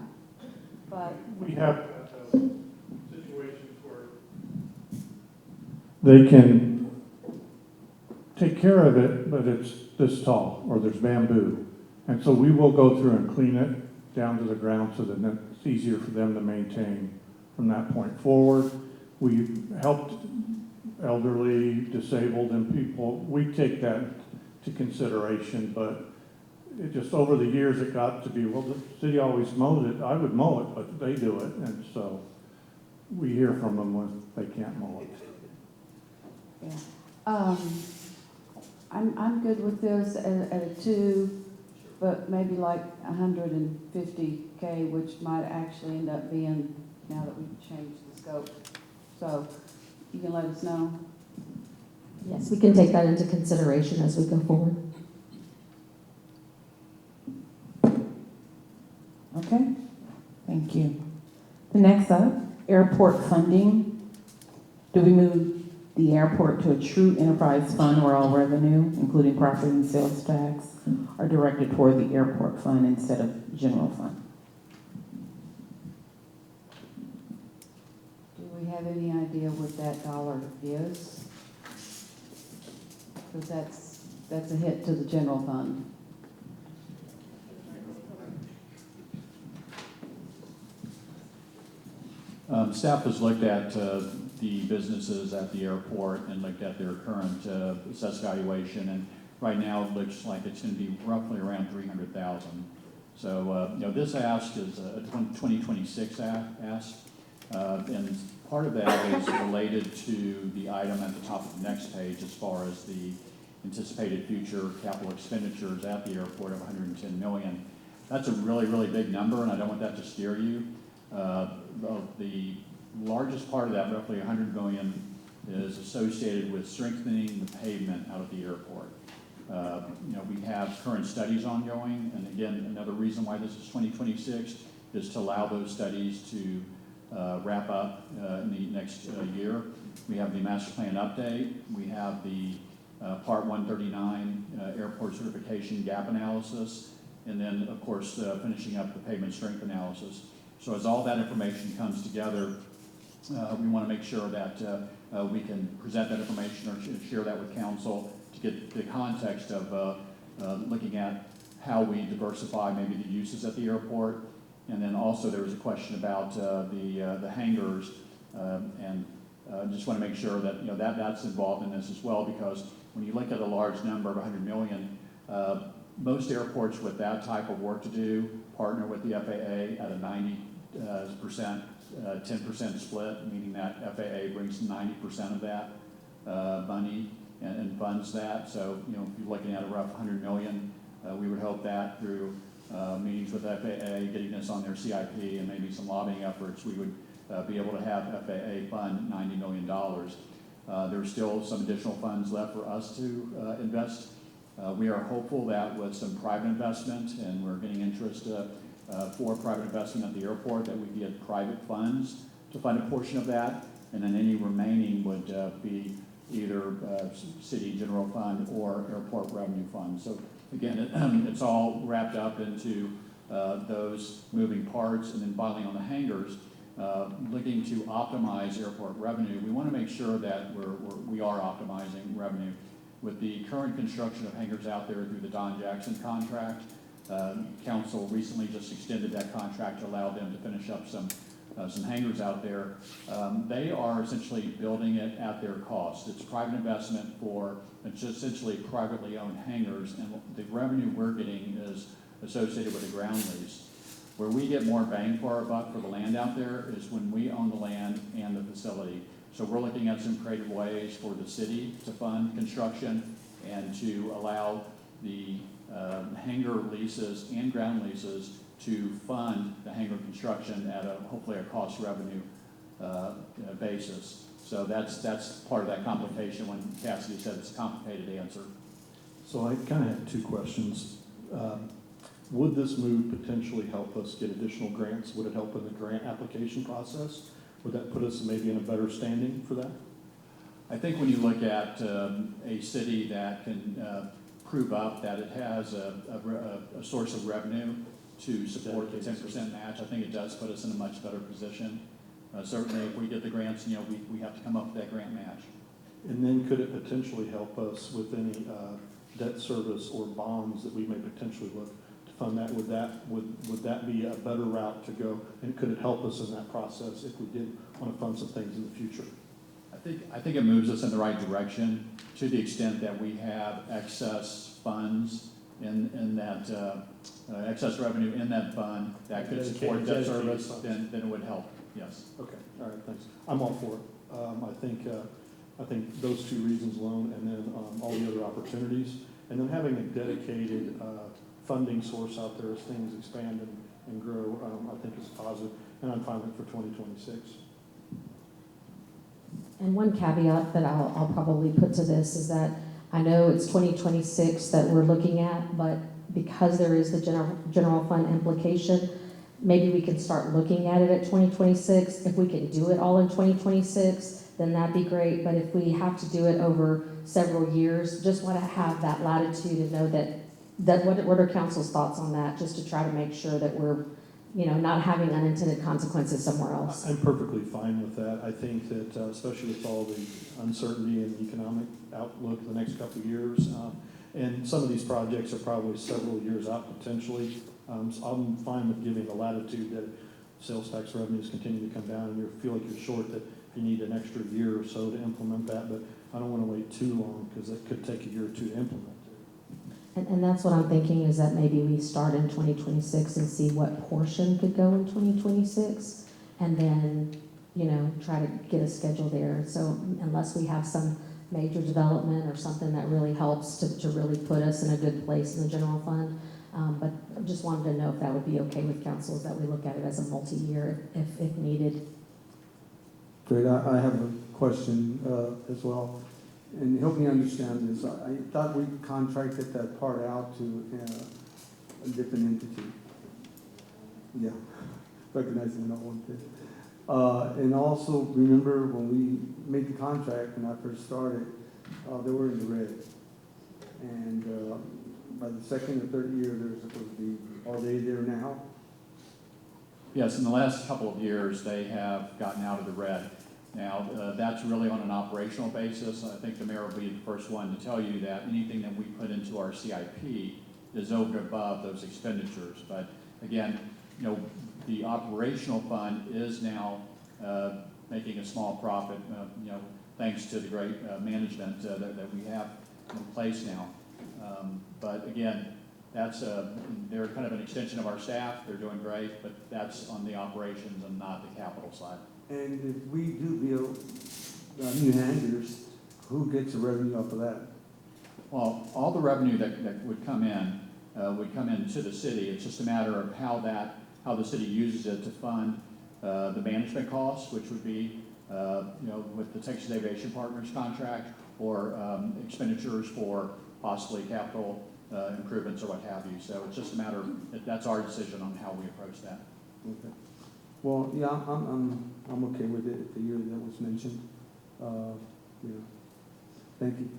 But We have situations where they can take care of it, but it's this tall, or there's bamboo. And so we will go through and clean it down to the ground so that it's easier for them to maintain from that point forward. We helped elderly, disabled, and people. We take that to consideration, but it just over the years it got to be, well, the city always mows it. I would mow it, but they do it, and so we hear from them when they can't mow it. Yeah. I'm good with this at a 2, but maybe like 150K, which might actually end up being, now that we've changed the scope. So you can let us know. Yes, we can take that into consideration as we go forward. Okay, thank you. The next up, airport funding. Do we move the airport to a true enterprise fund where all revenue, including property and sales tax, are directed toward the airport fund instead of general fund? Do we have any idea what that dollar is? Because that's a hit to the general fund. Staff has looked at the businesses at the airport and looked at their current assessed valuation, and right now it looks like it's going to be roughly around $300,000. So this ask is a 2026 ask, and part of that is related to the item at the top of the next page as far as the anticipated future capital expenditures at the airport of $110 million. That's a really, really big number, and I don't want that to scare you. The largest part of that, roughly $100 million, is associated with strengthening the pavement out of the airport. We have current studies ongoing, and again, another reason why this is 2026 is to allow those studies to wrap up in the next year. We have the master plan update. We have the Part 139 airport certification gap analysis, and then, of course, finishing up the pavement strength analysis. So as all that information comes together, we want to make sure that we can present that information or share that with council to get the context of looking at how we diversify maybe the uses at the airport. And then also there was a question about the hangars, and just want to make sure that that's involved in this as well, because when you look at a large number of $100 million, most airports with that type of work to do partner with the FAA at a 90%, 10% split, meaning that FAA brings 90% of that money and funds that. So, if you're looking at a rough $100 million, we would hope that through meetings with FAA, getting this on their CIP, and maybe some lobbying efforts, we would be able to have FAA fund $90 million. There's still some additional funds left for us to invest. We are hopeful that with some private investment, and we're getting interest for private investment at the airport, that we get private funds to fund a portion of that, and then any remaining would be either city general fund or airport revenue fund. So again, it's all wrapped up into those moving parts. And then finally on the hangars, looking to optimize airport revenue, we want to make sure that we are optimizing revenue. With the current construction of hangars out there through the Don Jackson contract, council recently just extended that contract to allow them to finish up some hangars out there. They are essentially building it at their cost. It's private investment for essentially privately owned hangars, and the revenue we're getting is associated with a ground lease. Where we get more bang for our buck for the land out there is when we own the land and the facility. So we're looking at some creative ways for the city to fund construction and to allow the hangar leases and ground leases to fund the hangar construction at hopefully a cost revenue basis. So that's part of that complication when Cassidy said it's a complicated answer. So I kind of have two questions. Would this move potentially help us get additional grants? Would it help in the grant application process? Would that put us maybe in a better standing for that? I think when you look at a city that can prove up that it has a source of revenue to support the 10% match, I think it does put us in a much better position. Certainly, if we get the grants, we have to come up with that grant match. And then could it potentially help us with any debt service or bonds that we may potentially look to fund that? Would that be a better route to go? And could it help us in that process if we did want to fund some things in the future? I think it moves us in the right direction to the extent that we have excess funds in that, excess revenue in that fund that could support debt service, then it would help, yes. Okay, all right, thanks. I'm all for it. I think those two reasons alone, and then all the other opportunities, and then having a dedicated funding source out there as things expand and grow, I think is positive, and I'm fine with it for 2026. And one caveat that I'll probably put to this is that I know it's 2026 that we're looking at, but because there is the general fund implication, maybe we can start looking at it at 2026. If we can do it all in 2026, then that'd be great. But if we have to do it over several years, just want to have that latitude and know that what are council's thoughts on that, just to try to make sure that we're, not having unintended consequences somewhere else. I'm perfectly fine with that. I think that, especially with all the uncertainty in the economic outlook the next couple of years, and some of these projects are probably several years out potentially, so I'm fine with giving the latitude that sales tax revenues continue to come down and you feel like you're short, that you need an extra year or so to implement that, but I don't want to wait too long because it could take a year or two to implement. And that's what I'm thinking, is that maybe we start in 2026 and see what portion could go in 2026, and then, try to get a schedule there. So unless we have some major development or something that really helps to really put us in a good place in the general fund. But I just wanted to know if that would be okay with council, that we look at it as a multi-year if needed. Great, I have a question as well. And help me understand this. I thought we contracted that part out to a different entity. Yeah, recognizing that one thing. And also, remember when we made the contract, when I first started, they were in the red. And by the second or third year, they're supposed to be, are they there now? Yes, in the last couple of years, they have gotten out of the red. Now, that's really on an operational basis. I think the mayor will be the first one to tell you that anything that we put into our CIP is over and above those expenditures. But again, the operational fund is now making a small profit, thanks to the great management that we have in place now. But again, they're kind of an extension of our staff. They're doing great, but that's on the operations and not the capital side. And if we do build new hangars, who gets the revenue off of that? Well, all the revenue that would come in to the city. It's just a matter of how the city uses it to fund the management costs, which would be with the Texas Aviation Partners contract, or expenditures for possibly capital improvements or what have you. So it's just a matter of, that's our decision on how we approach that. Okay. Well, yeah, I'm okay with it, the year that was mentioned. Thank you.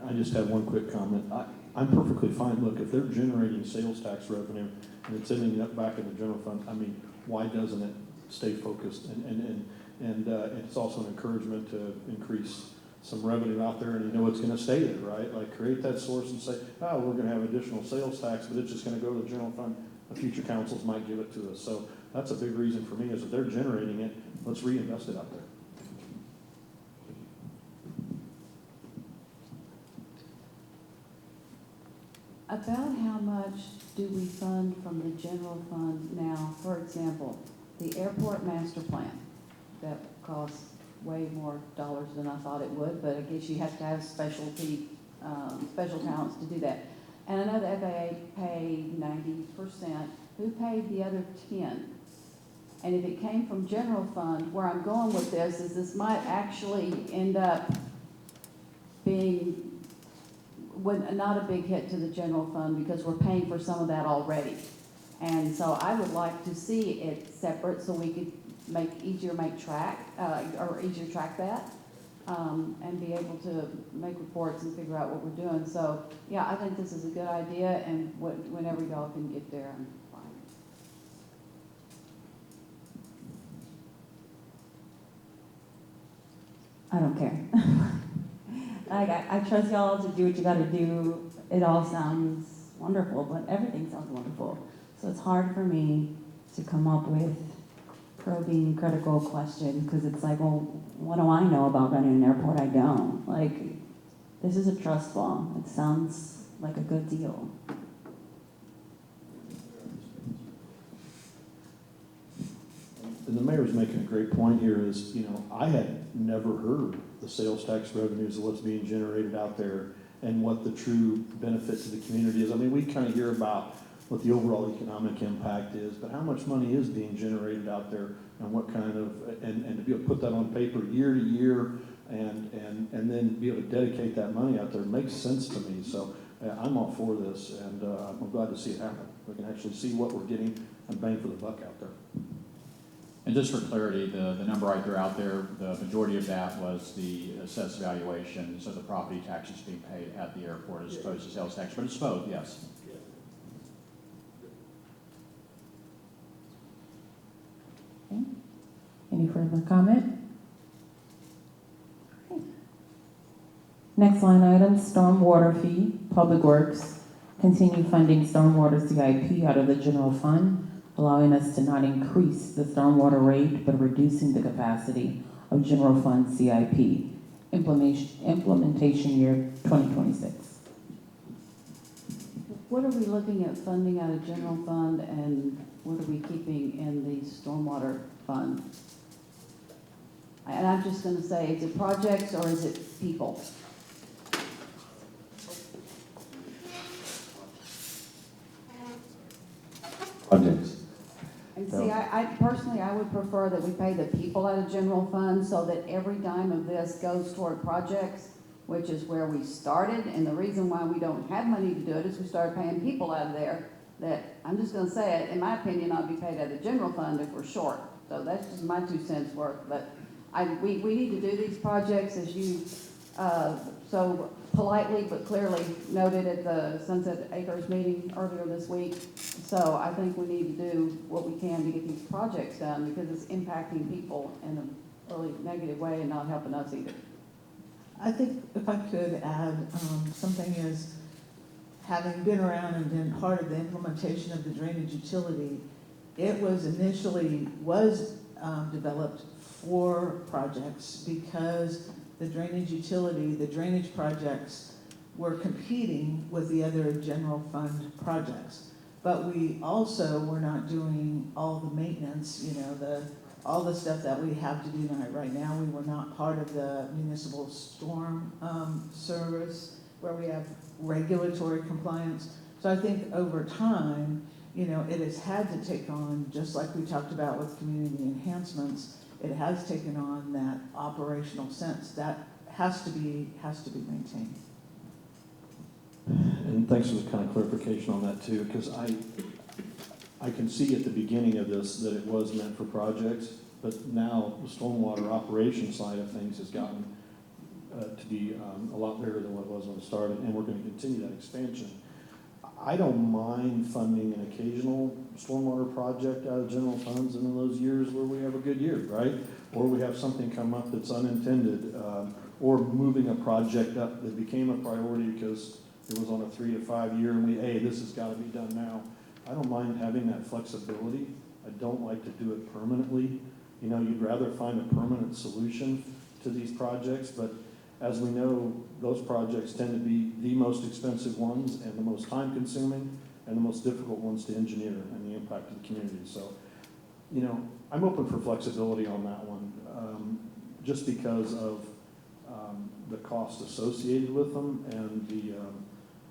I just have one quick comment. I'm perfectly fine. Look, if they're generating sales tax revenue and it's ending up back in the general fund, I mean, why doesn't it stay focused? And it's also an encouragement to increase some revenue out there, and it's going to stay there, right? Like, create that source and say, oh, we're going to have additional sales tax, but it's just going to go to the general fund. The future councils might give it to us. So that's a big reason for me, is if they're generating it, let's reinvest it out there. About how much do we fund from the general fund now? For example, the airport master plan, that costs way more dollars than I thought it would, but I guess you have to have special talents to do that. And I know the FAA paid 90%. Who paid the other 10? And if it came from general fund, where I'm going with this is this might actually end up being not a big hit to the general fund because we're paying for some of that already. And so I would like to see it separate so we could easier track that, and be able to make reports and figure out what we're doing. So, yeah, I think this is a good idea, and whenever y'all can get there, I'm fine. I don't care. Like, I trust y'all to do what you gotta do. It all sounds wonderful, but everything sounds wonderful. So it's hard for me to come up with probing, critical questions, because it's like, well, what do I know about running an airport? I don't. Like, this is a trust fall. It sounds like a good deal. And the mayor's making a great point here is, I had never heard the sales tax revenues of what's being generated out there and what the true benefit to the community is. I mean, we kind of hear about what the overall economic impact is, but how much money is being generated out there and what kind of, and to be able to put that on paper year to year and then be able to dedicate that money out there makes sense to me. So I'm all for this, and I'm glad to see it happen. We can actually see what we're getting and bang for the buck out there. And just for clarity, the number I threw out there, the majority of that was the assessed valuation, so the property taxes being paid at the airport as opposed to sales tax, but it's both, yes. Okay. Any further comment? Okay. Next line item, stormwater fee, Public Works. Continue funding stormwater CIP out of the general fund, allowing us to not increase the stormwater rate, but reducing the capacity of general fund CIP. Implementation year 2026. What are we looking at funding out of general fund, and what are we keeping in the stormwater fund? And I'm just gonna say, is it projects or is it people? Projects. And see, I personally, I would prefer that we pay the people out of general fund so that every dime of this goes toward projects, which is where we started. And the reason why we don't have money to do it is we started paying people out of there that, I'm just gonna say it, in my opinion, ought to be paid out of general fund if we're short. So that's just my 2 cents worth. But we need to do these projects, as you so politely but clearly noted at the Sunset Acres meeting earlier this week. So I think we need to do what we can to get these projects done, because it's impacting people in a really negative way and not helping us either. I think if I could add, something is, having been around and been part of the implementation of the drainage utility, it was initially developed for projects because the drainage utility, the drainage projects were competing with the other general fund projects. But we also were not doing all the maintenance, all the stuff that we have to do right now. We were not part of the municipal storm service where we have regulatory compliance. So I think over time, it has had to take on, just like we talked about with community enhancements, it has taken on that operational sense that has to be maintained. And thanks for the kind of clarification on that too, because I can see at the beginning of this that it was meant for projects, but now the stormwater operation side of things has gotten to be a lot bigger than what it was when it started, and we're going to continue that expansion. I don't mind funding an occasional stormwater project out of general funds in those years where we have a good year, right? Or we have something come up that's unintended, or moving a project up that became a priority because it was on a 3 to 5 year and this has got to be done now. I don't mind having that flexibility. I don't like to do it permanently. You'd rather find a permanent solution to these projects, but as we know, those projects tend to be the most expensive ones and the most time consuming and the most difficult ones to engineer and the impact to the community. So, I'm open for flexibility on that one, just because of the cost associated with them and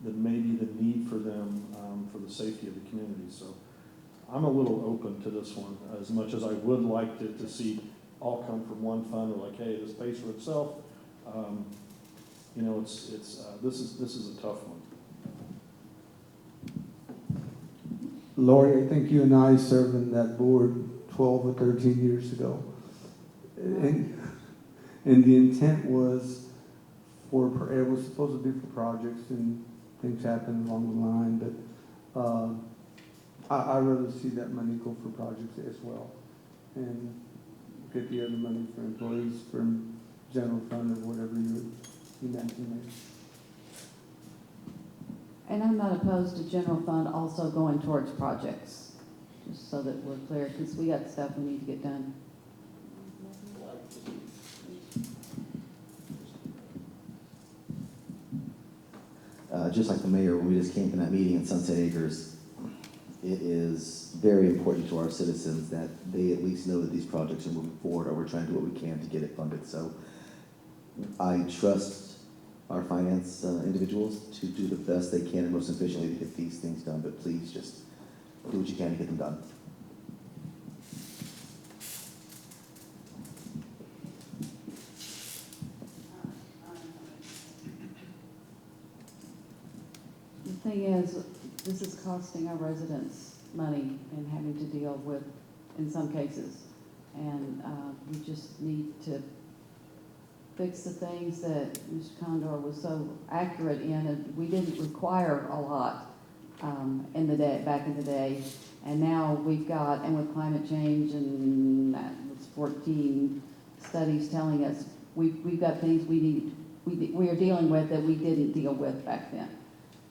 maybe the need for them for the safety of the community. So I'm a little open to this one, as much as I would like to see all come from one fund, or like, hey, this pays for itself. You know, this is a tough one. Lori, I think you and I served in that board 12 or 13 years ago. And the intent was it was supposed to be for projects, and things happened along the line, but I rather see that money go for projects as well. And get the other money for employees from general fund or whatever you mentioned. And I'm not opposed to general fund also going towards projects, just so that we're clear, because we got stuff we need to get done. Just like the mayor, when we just came from that meeting in Sunset Acres, it is very important to our citizens that they at least know that these projects are moving forward, or we're trying to do what we can to get it funded. So I trust our finance individuals to do the best they can and most efficiently to get these things done, but please just do what you can to get them done. The thing is, this is costing our residents money and having to deal with, in some cases. And we just need to fix the things that Mr. Condor was so accurate in, and we didn't require a lot back in the day. And now we've got, and with climate change and that was 14 studies telling us we've got things we are dealing with that we didn't deal with back then.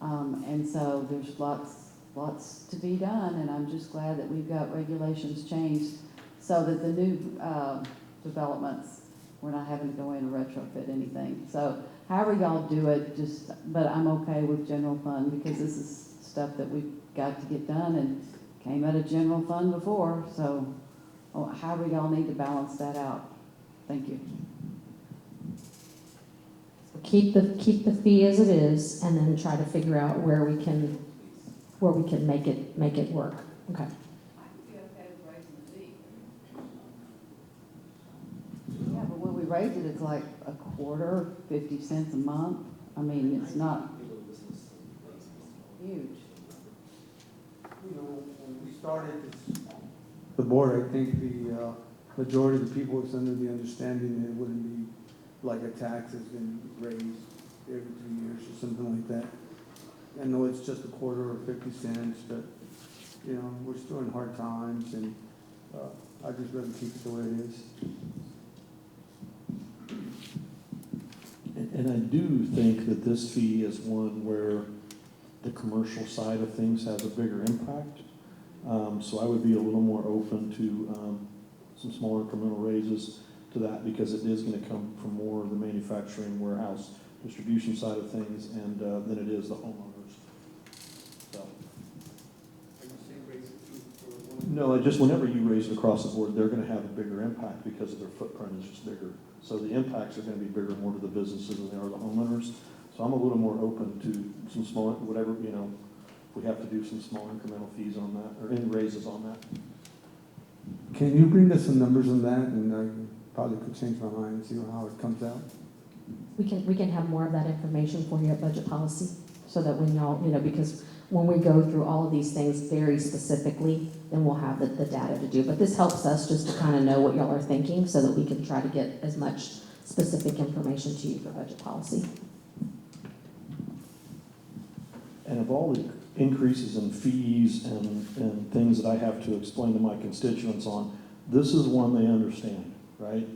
And so there's lots to be done, and I'm just glad that we've got regulations changed so that the new developments, we're not having to go in and retrofit anything. So however y'all do it, but I'm okay with general fund because this is stuff that we've got to get done and came out of general fund before. So however y'all need to balance that out. Thank you. Keep the fee as it is, and then try to figure out where we can make it work. Okay. Yeah, but when we raise it, it's like a quarter, 50 cents a month. I mean, it's not huge. You know, when we started the board, I think the majority of the people was under the understanding that it wouldn't be like a tax that's been raised every 2 years or something like that. I know it's just a quarter or 50 cents, but, you know, we're still in hard times, and I'd just rather keep it the way it is. And I do think that this fee is one where the commercial side of things has a bigger impact. So I would be a little more open to some small incremental raises to that, because it is going to come from more of the manufacturing, warehouse, distribution side of things, and than it is the homeowners. So. No, just whenever you raise it across the board, they're going to have a bigger impact because of their footprint is just bigger. So the impacts are going to be bigger more to the businesses than they are the homeowners. So I'm a little more open to some small, whatever, you know, if we have to do some small incremental fees on that, or any raises on that. Can you bring us some numbers on that, and I probably could change my mind and see how it comes out? We can have more of that information for you at budget policy, so that when y'all, because when we go through all of these things very specifically, then we'll have the data to do. But this helps us just to kind of know what y'all are thinking, so that we can try to get as much specific information to you for budget policy. And of all the increases in fees and things that I have to explain to my constituents on, this is one they understand, right?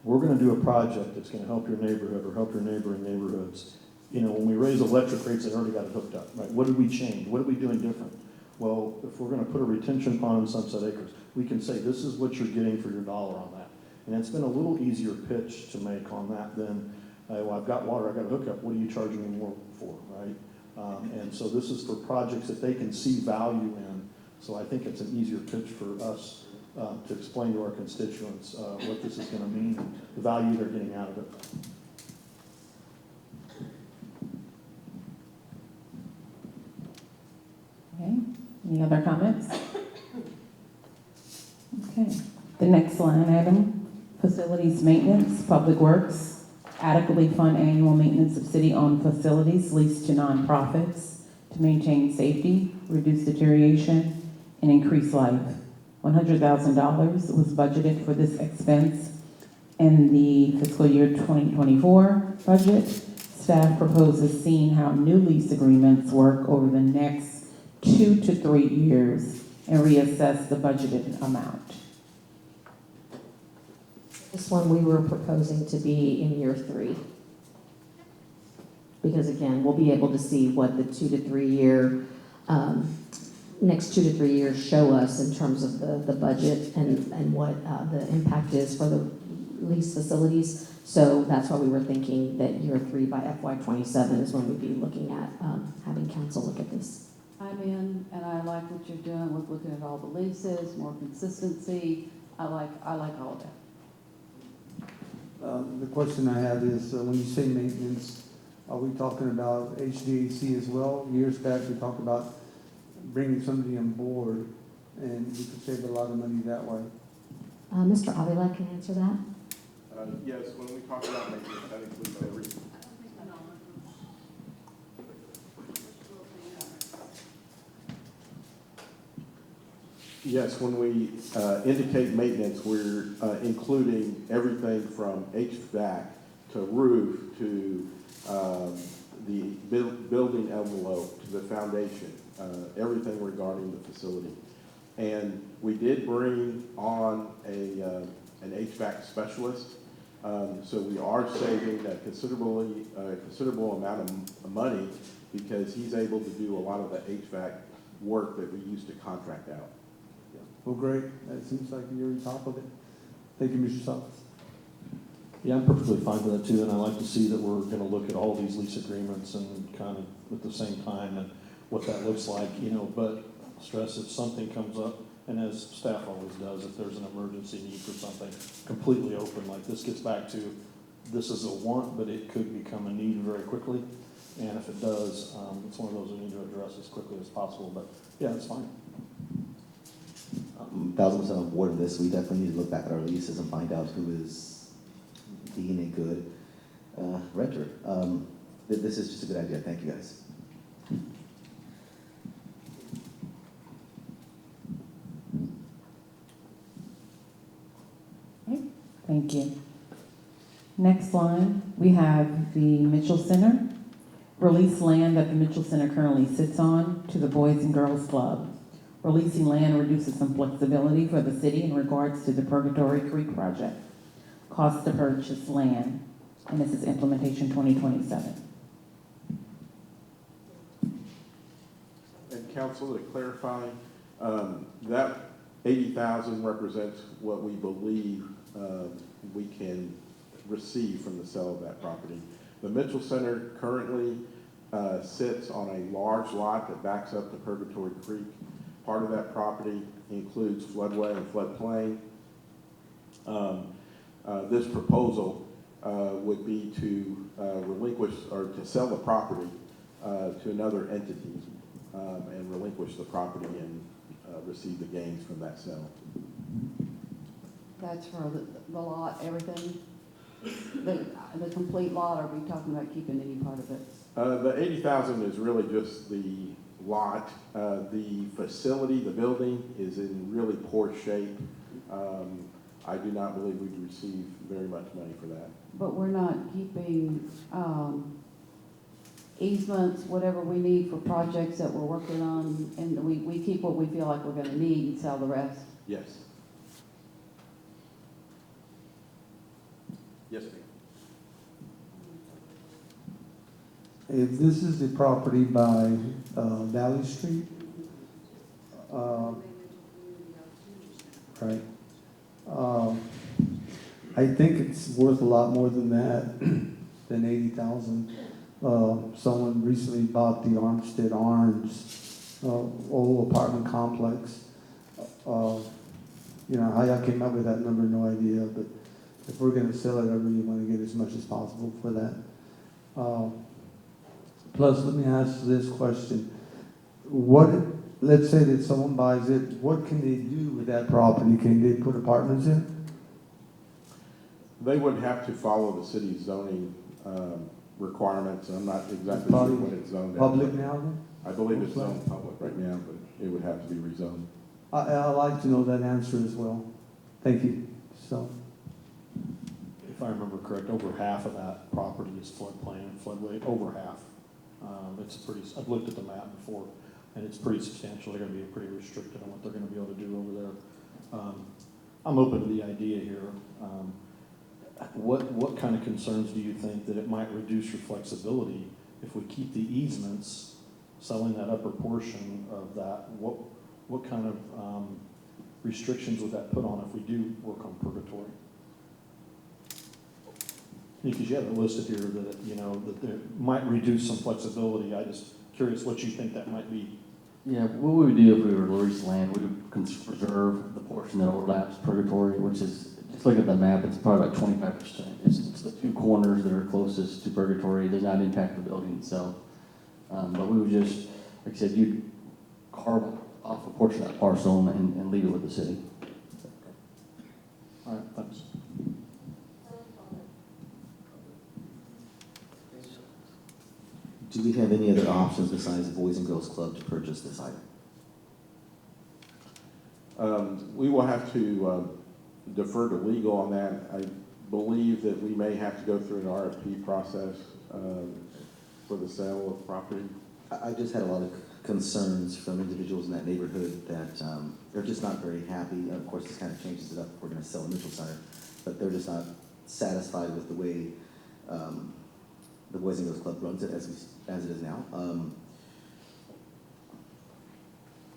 We're going to do a project that's going to help your neighborhood or help your neighboring neighborhoods. You know, when we raise electric rates, they already got it hooked up, right? What did we change? What are we doing different? Well, if we're going to put a retention pond in Sunset Acres, we can say this is what you're getting for your dollar on that. And it's been a little easier pitch to make on that than, well, I've got water, I've got a hookup, what are you charging me more for, right? And so this is for projects that they can see value in. So I think it's an easier pitch for us to explain to our constituents what this is going to mean and the value they're getting out of it. Okay, any other comments? Okay, the next line item, facilities maintenance, public works. adequately fund annual maintenance of city-owned facilities leased to nonprofits to maintain safety, reduce deterioration, and increase life. $100,000 was budgeted for this expense in the fiscal year 2024 budget. Staff proposes seeing how new lease agreements work over the next 2 to 3 years and reassess the budgeted amount. This one we were proposing to be in year 3. Because again, we'll be able to see what the 2 to 3 year, next 2 to 3 years show us in terms of the budget and what the impact is for the lease facilities. So that's why we were thinking that year 3 by FY27 is when we'd be looking at having council look at this. I'm in, and I like what you're doing with looking at all the leases, more consistency. I like all of that. The question I have is, when you say maintenance, are we talking about HVAC as well? Years back, we talked about bringing somebody on board, and we could save a lot of money that way. Mr. Avila can answer that. Yes, when we talk about maintenance, that includes everything. Yes, when we indicate maintenance, we're including everything from HVAC to roof to the building envelope to the foundation, everything regarding the facility. And we did bring on an HVAC specialist, so we are saving a considerable amount of money because he's able to do a lot of the HVAC work that we used to contract out. Well, great. That seems like you're on top of it. Thank you, Mr. Solis. Yeah, I'm perfectly fine with that too, and I like to see that we're gonna look at all these lease agreements and kind of at the same time and what that looks like, you know, but stress if something comes up, and as staff always does, if there's an emergency need for something completely open, like this gets back to, this is a want, but it could become a need very quickly, and if it does, it's one of those we need to address as quickly as possible, but yeah, it's fine. 1000% on board with this. We definitely need to look back at our leases and find out who is being a good renter. This is just a good idea. Thank you, guys. Thank you. Next line, we have the Mitchell Center. Release land that the Mitchell Center currently sits on to the Boys and Girls Club. Releasing land reduces some flexibility for the city in regards to the Purgatory Creek project. Cost to purchase land, and this is implementation 2027. And council, to clarify, that 80,000 represents what we believe we can receive from the sale of that property. The Mitchell Center currently sits on a large lot that backs up to Purgatory Creek. Part of that property includes floodway and floodplain. This proposal would be to relinquish or to sell the property to another entity and relinquish the property and receive the gains from that sale. That's for the lot, everything? The complete lot, or are we talking about keeping any part of it? The 80,000 is really just the lot. The facility, the building is in really poor shape. I do not believe we'd receive very much money for that. But we're not keeping easements, whatever we need for projects that we're working on, and we keep what we feel like we're gonna need and sell the rest? Yes. Yes, ma'am. If this is the property by Valley Street, right, I think it's worth a lot more than that, than 80,000. Someone recently bought the Armstead Arms old apartment complex. You know, how y'all came up with that number, no idea, but if we're gonna sell it, I really wanna get as much as possible for that. Plus, let me ask this question. Let's say that someone buys it, what can they do with that property? Can they put apartments in? They would have to follow the city zoning requirements. I'm not exactly It's sure probably what it's zoned. public at. now then? I believe it's zoned public right now, but it would have to be rezoned. I'd like to know that answer as well. Thank you. So, If I remember correct, over half of that property is floodplain, floodway, over half. It's pretty, I've looked at the map before, and it's pretty substantial. They're gonna be pretty restricted on what they're gonna be able to do over there. I'm open to the idea here. What kind of concerns do you think that it might reduce your flexibility if we keep the easements, selling that upper portion of that? What kind of restrictions would that put on if we do work on purgatory? Because you have it listed here that, you know, that it might reduce some flexibility. I just curious what you think that might be. Yeah, what we would do if we were to lease land, we would preserve the portion that overlaps purgatory, which is, just look at the map, it's probably about 25%. It's the two corners that are closest to purgatory, it does not impact the building itself. But we would just, like I said, you'd carve off a portion of that parcel and leave it with the city. All right, thanks. Do we have any other options besides the Boys and Girls Club to purchase this item? We will have to defer to legal on that. I believe that we may have to go through an RFP process for the sale of property. I just had a lot of concerns from individuals in that neighborhood that they're just not very happy. Of course, this kind of changes it up if we're going to sell a Mitchell Center, but they're just not satisfied with the way the Boys and Girls Club runs it as it is now.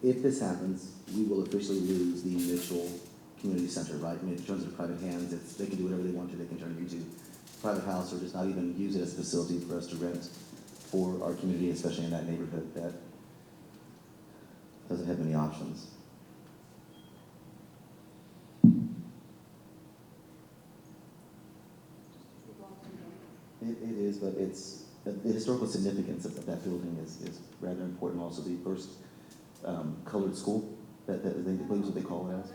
If this happens, we will officially lose the Mitchell Community Center, right? I mean, it turns into private hands. They can do whatever they want to. They can turn it into a private house or just not even use it as a facility for us to rent for our community, especially in that neighborhood that doesn't have many options. It is, but it's the historical significance of that building is rather important. Also, the first colored school that they believe what they call it as.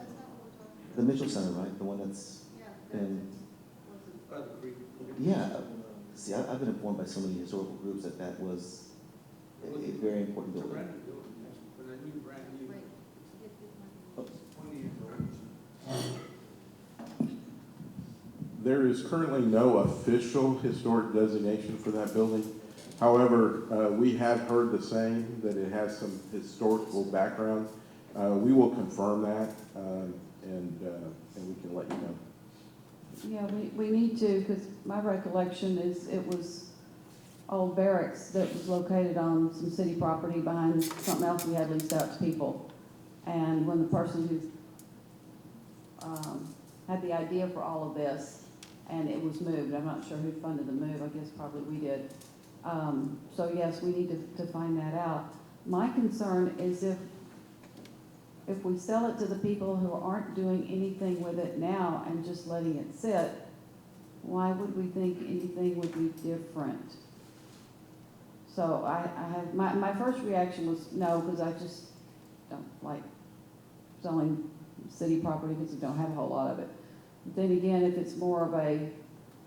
The Mitchell Center, right? The one that's in. Yeah. See, I've been informed by so many historical groups that was a very important building. There is currently no official historic designation for that building. However, we have heard the same, that it has some historical background. We will confirm that, and we can let you know. Yeah, we need to, because my recollection is it was old barracks that was located on some city property behind something else we had leased out to people. And when the person who had the idea for all of this, and it was moved, I'm not sure who funded the move, I guess probably we did. So yes, we need to find that out. My concern is if we sell it to the people who aren't doing anything with it now and just letting it sit, why would we think anything would be different? So I have, my first reaction was no, because I just don't like selling city property because we don't have a whole lot of it. But then again, if it's more of a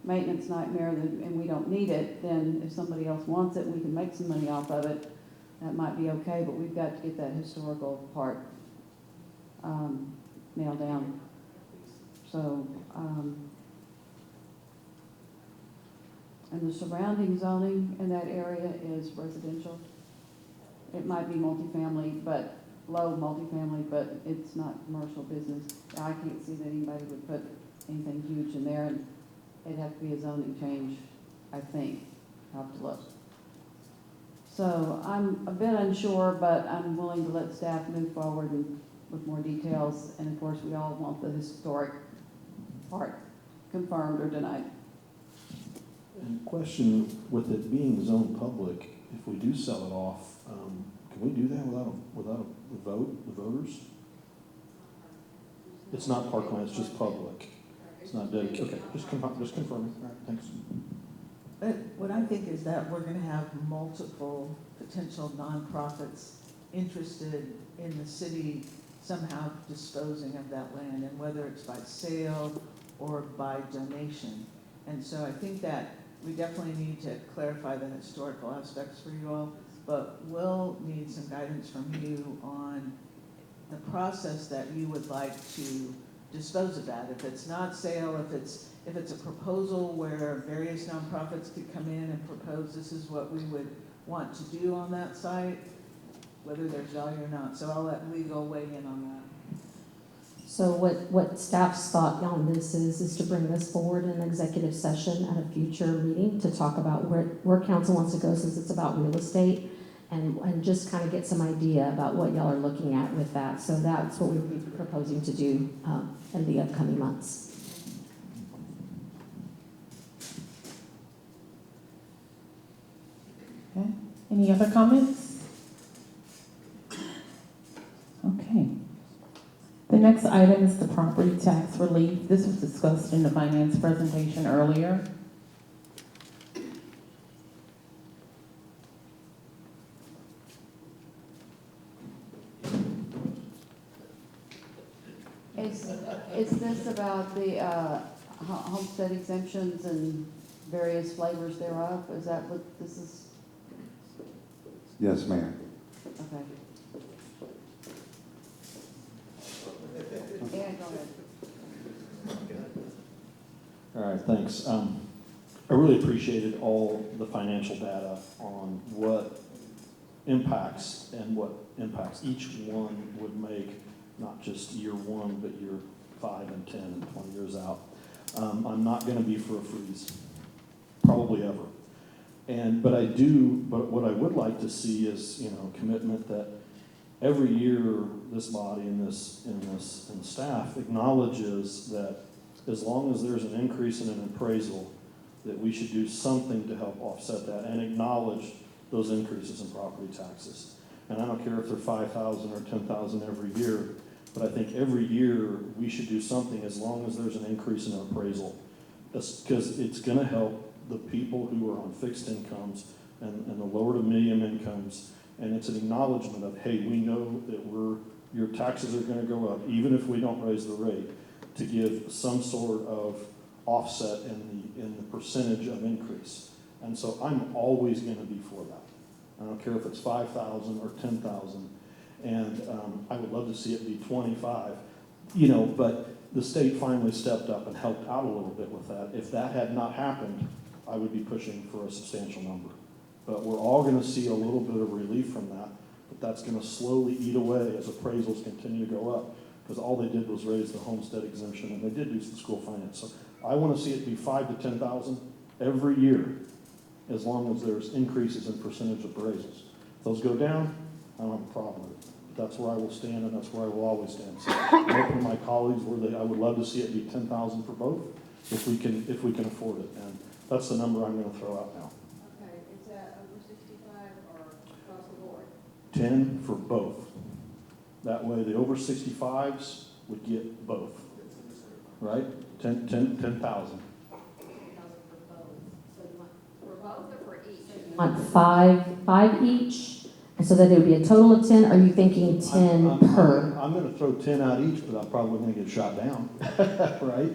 maintenance nightmare and we don't need it, then if somebody else wants it, we can make some money off of it. That might be okay, but we've got to get that historical part nailed down. So, and the surrounding zoning in that area is residential. It might be multifamily, but low multifamily, but it's not commercial business. I can't see that anybody would put anything huge in there, and it'd have to be a zoning change, I think. I'll have to look. So I'm a bit unsure, but I'm willing to let staff move forward with more details, and of course, we all want the historic part confirmed or denied. And question, with it being zoned public, if we do sell it off, can we do that without a vote, the voters? It's not parkland, it's just public. It's not dedicated. Okay, just confirming. All right, thanks. But what I think is that we're gonna have multiple potential nonprofits interested in the city somehow disposing of that land, and whether it's by sale or by donation. And so I think that we definitely need to clarify the historical aspects for you all, but we'll need some guidance from you on the process that you would like to dispose of that. If it's not sale, if it's a proposal where various nonprofits could come in and propose this is what we would want to do on that site, whether there's value or not. So I'll let legal weigh in on that. So what staff's thought on this is to bring this forward in an executive session at a future meeting to talk about where council wants to go, since it's about real estate, and just kind of get some idea about what y'all are looking at with that. So that's what we would be proposing to do in the upcoming months. Okay. Any other comments? Okay. The next item is the property tax relief. This was discussed in the finance presentation earlier. Is this about the homestead exemptions and various flavors thereof? Is that what this is? Yes, ma'am. Okay. Dan, go ahead. All right, thanks. I really appreciated all the financial data on what impacts each one would make, not just year one, but year 5 and 10 and 20 years out. I'm not going to be for a freeze, probably ever. But what I would like to see is, commitment that every year this body and staff acknowledges that as long as there's an increase in an appraisal, that we should do something to help offset that and acknowledge those increases in property taxes. And I don't care if they're 5,000 or 10,000 every year, but I think every year we should do something as long as there's an increase in an appraisal, because it's going to help the people who are on fixed incomes and the lower to medium incomes. And it's an acknowledgement of, hey, we know that your taxes are going to go up, even if we don't raise the rate, to give some sort of offset in the percentage of increase. And so I'm always going to be for that. I don't care if it's 5,000 or 10,000. And I would love to see it be 25, but the state finally stepped up and helped out a little bit with that. If that had not happened, I would be pushing for a substantial number. But we're all going to see a little bit of relief from that, but that's going to slowly eat away as appraisals continue to go up, because all they did was raise the homestead exemption, and they did do some school finance. So I want to see it be 5,000 to 10,000 every year, as long as there's increases in percentage appraisals. If those go down, I don't have a problem with it. But that's where I will stand, and that's where I will always stand. So I'm open to my colleagues I would love to see it be 10,000 for both, if we can afford it. And that's the number I'm going to throw out now. Okay, is that over 65 or across the board? 10 for both. That way the over 65s would get both, right? 10,000. 10,000 for both. So you want for both or for each? Want five each, and so that it would be a total of 10. Are you thinking 10 per? I'm going to throw 10 out each, but I'm probably going to get shot down, right?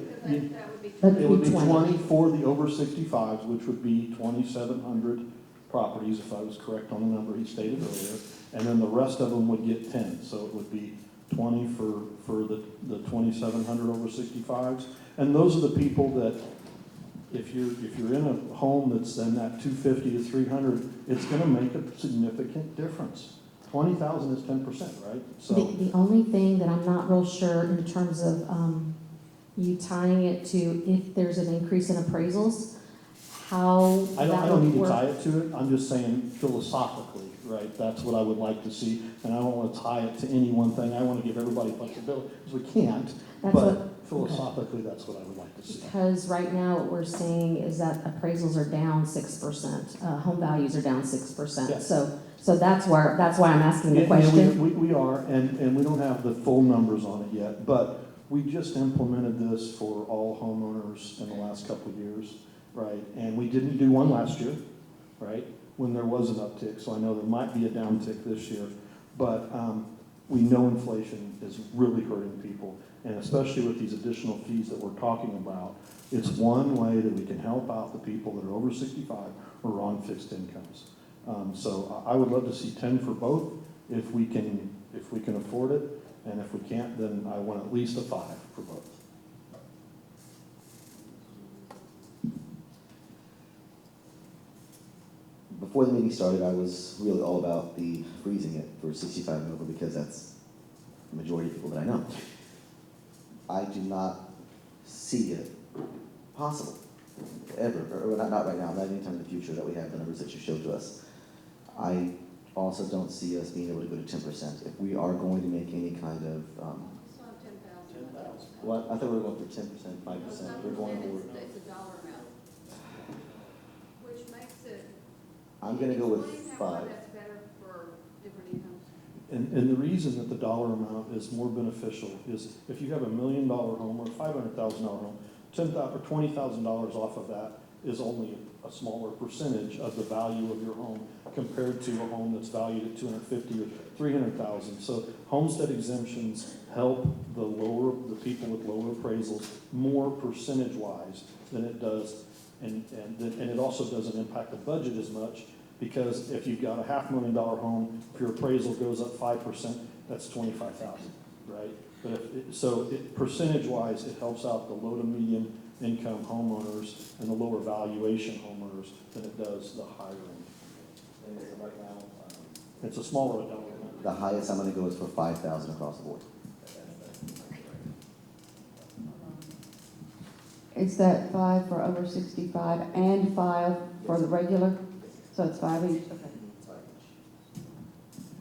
That'd It would be be 20. 20 for the over 65s, which would be 2,700 properties, if I was correct on the number he stated earlier. And then the rest of them would get 10. So it would be 20 for the 2,700 over 65s. And those are the people that, if you're in a home that's in that 250 to 300, it's going to make a significant difference. 20,000 is 10%, right? So The only thing that I'm not real sure in terms of you tying it to if there's an increase in appraisals, how I that don't would need to work. tie it to it. I'm just saying philosophically, right? That's what I would like to see. And I don't want to tie it to any one thing. I want to give everybody flexibility, because we can't. That's But philosophically, that's what I would like to see. Because right now what we're seeing is that appraisals are down 6%, home values are down 6%. Yes. So that's why I'm asking the Yeah, question. we are, and we don't have the full numbers on it yet, but we just implemented this for all homeowners in the last couple of years, right? And we didn't do one last year, right, when there was an uptick, so I know there might be a downtick this year. But we know inflation is really hurting people, and especially with these additional fees that we're talking about, it's one way that we can help out the people that are over 65 or on fixed incomes. So I would love to see 10 for both if we can afford it, and if we can't, then I want at least a 5 for both. Before the meeting started, I was really all about the freezing it for 65 and over because that's the majority of people that I know. I do not see it possible, ever, or not right now, not anytime in the future that we have the numbers that you showed to us. I also don't see us being able to go to 10%. If we are going to make any kind of, well, I thought we were going for 10%, 5%, we're going for. It's a dollar amount, which makes it. I'm gonna go with Explain 5. how that's better for different incomes. And the reason that the dollar amount is more beneficial is if you have $1 million home or a $500,000 home, $10,000 or $20,000 off of that is only a smaller percentage of the value of your home compared to a home that's valued at $250,000 or $300,000. So homestead exemptions help the people with lower appraisals more percentage-wise than it does, and it also doesn't impact the budget as much, because if you've got a $500,000 home, if your appraisal goes up 5%, that's $25,000, right? But percentage-wise, it helps out the low to medium income homeowners and the lower valuation homeowners than it does the higher end. And right now, it's a smaller dollar amount. the highest I'm gonna go is for 5,000 across the board. Is that 5 for over 65 and 5 for the regular? So it's 5 each? Okay.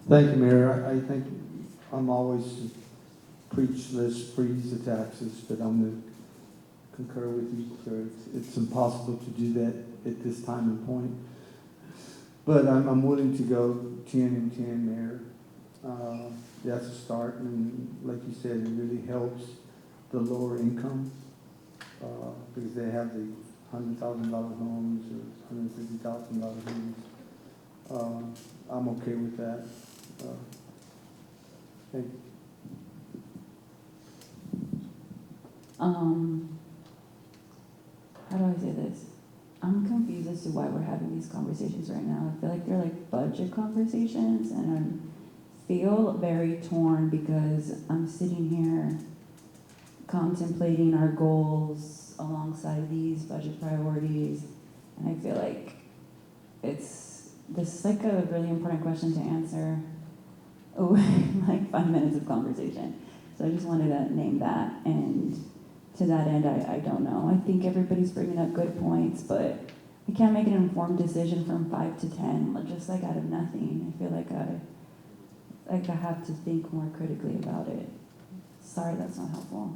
Thank you, Mayor. I think I'm always preach this, freeze the taxes, but I'm going to concur with you, sir. It's impossible to do that at this time and point. But I'm willing to go 10 and 10, Mayor. That's a start, and like you said, it really helps the lower income because they have the $100,000 homes or $150,000 homes. I'm okay with that. Thank you. How do I say this? I'm confused as to why we're having these conversations right now. I feel like they're like budget conversations, and I feel very torn because I'm sitting here contemplating our goals alongside these budget priorities, and I feel like this is like a really important question to answer. Oh, like 5 minutes of conversation. So I just wanted to name that, and to that end, I don't know. I think everybody's bringing up good points, but I can't make an informed decision from 5 to 10, just like out of nothing. I feel like I have to think more critically about it. Sorry, that's not helpful.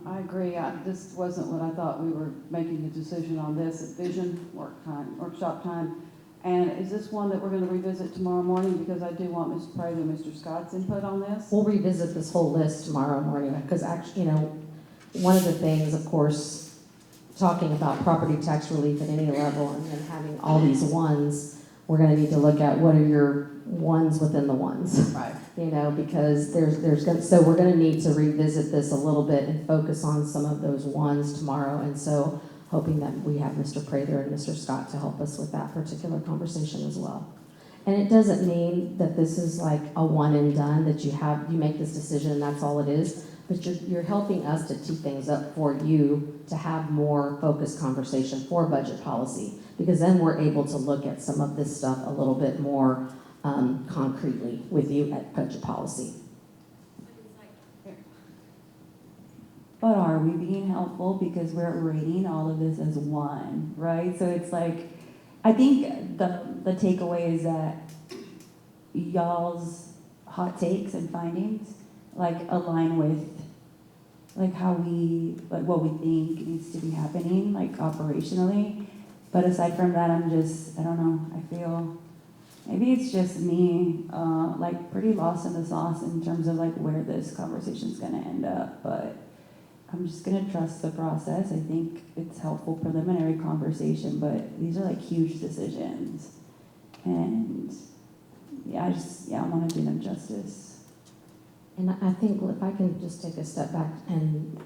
I agree. This wasn't what I thought we were making the decision on this at Vision workshop time. And is this one that we're going to revisit tomorrow morning? Because I do want Mr. Prather and Mr. Scott's input on this. We'll revisit this whole list tomorrow morning, because actually, one of the things, of course, talking about property tax relief at any level and then having all these ones, we're gonna need to look at what are your ones within the ones. Right. Because so we're gonna need to revisit this a little bit and focus on some of those ones tomorrow. And so hoping that we have Mr. Prather and Mr. Scott to help us with that particular conversation as well. And it doesn't mean that this is like a one and done, that you make this decision and that's all it is, but you're helping us to tee things up for you to have more focused conversation for budget policy, because then we're able to look at some of this stuff a little bit more concretely with you at budget policy. But are we being helpful because we're rating all of this as one, right? So it's like, I think the takeaway is that y'all's hot takes and findings like align with like what we think needs to be happening like operationally. But aside from that, I don't know, I feel maybe it's just me like pretty lost in the sauce in terms of like where this conversation's gonna end up. But I'm just gonna trust the process. I think it's helpful preliminary conversation, but these are like huge decisions. And I just, yeah, I want to do them justice. And I think if I can just take a step back and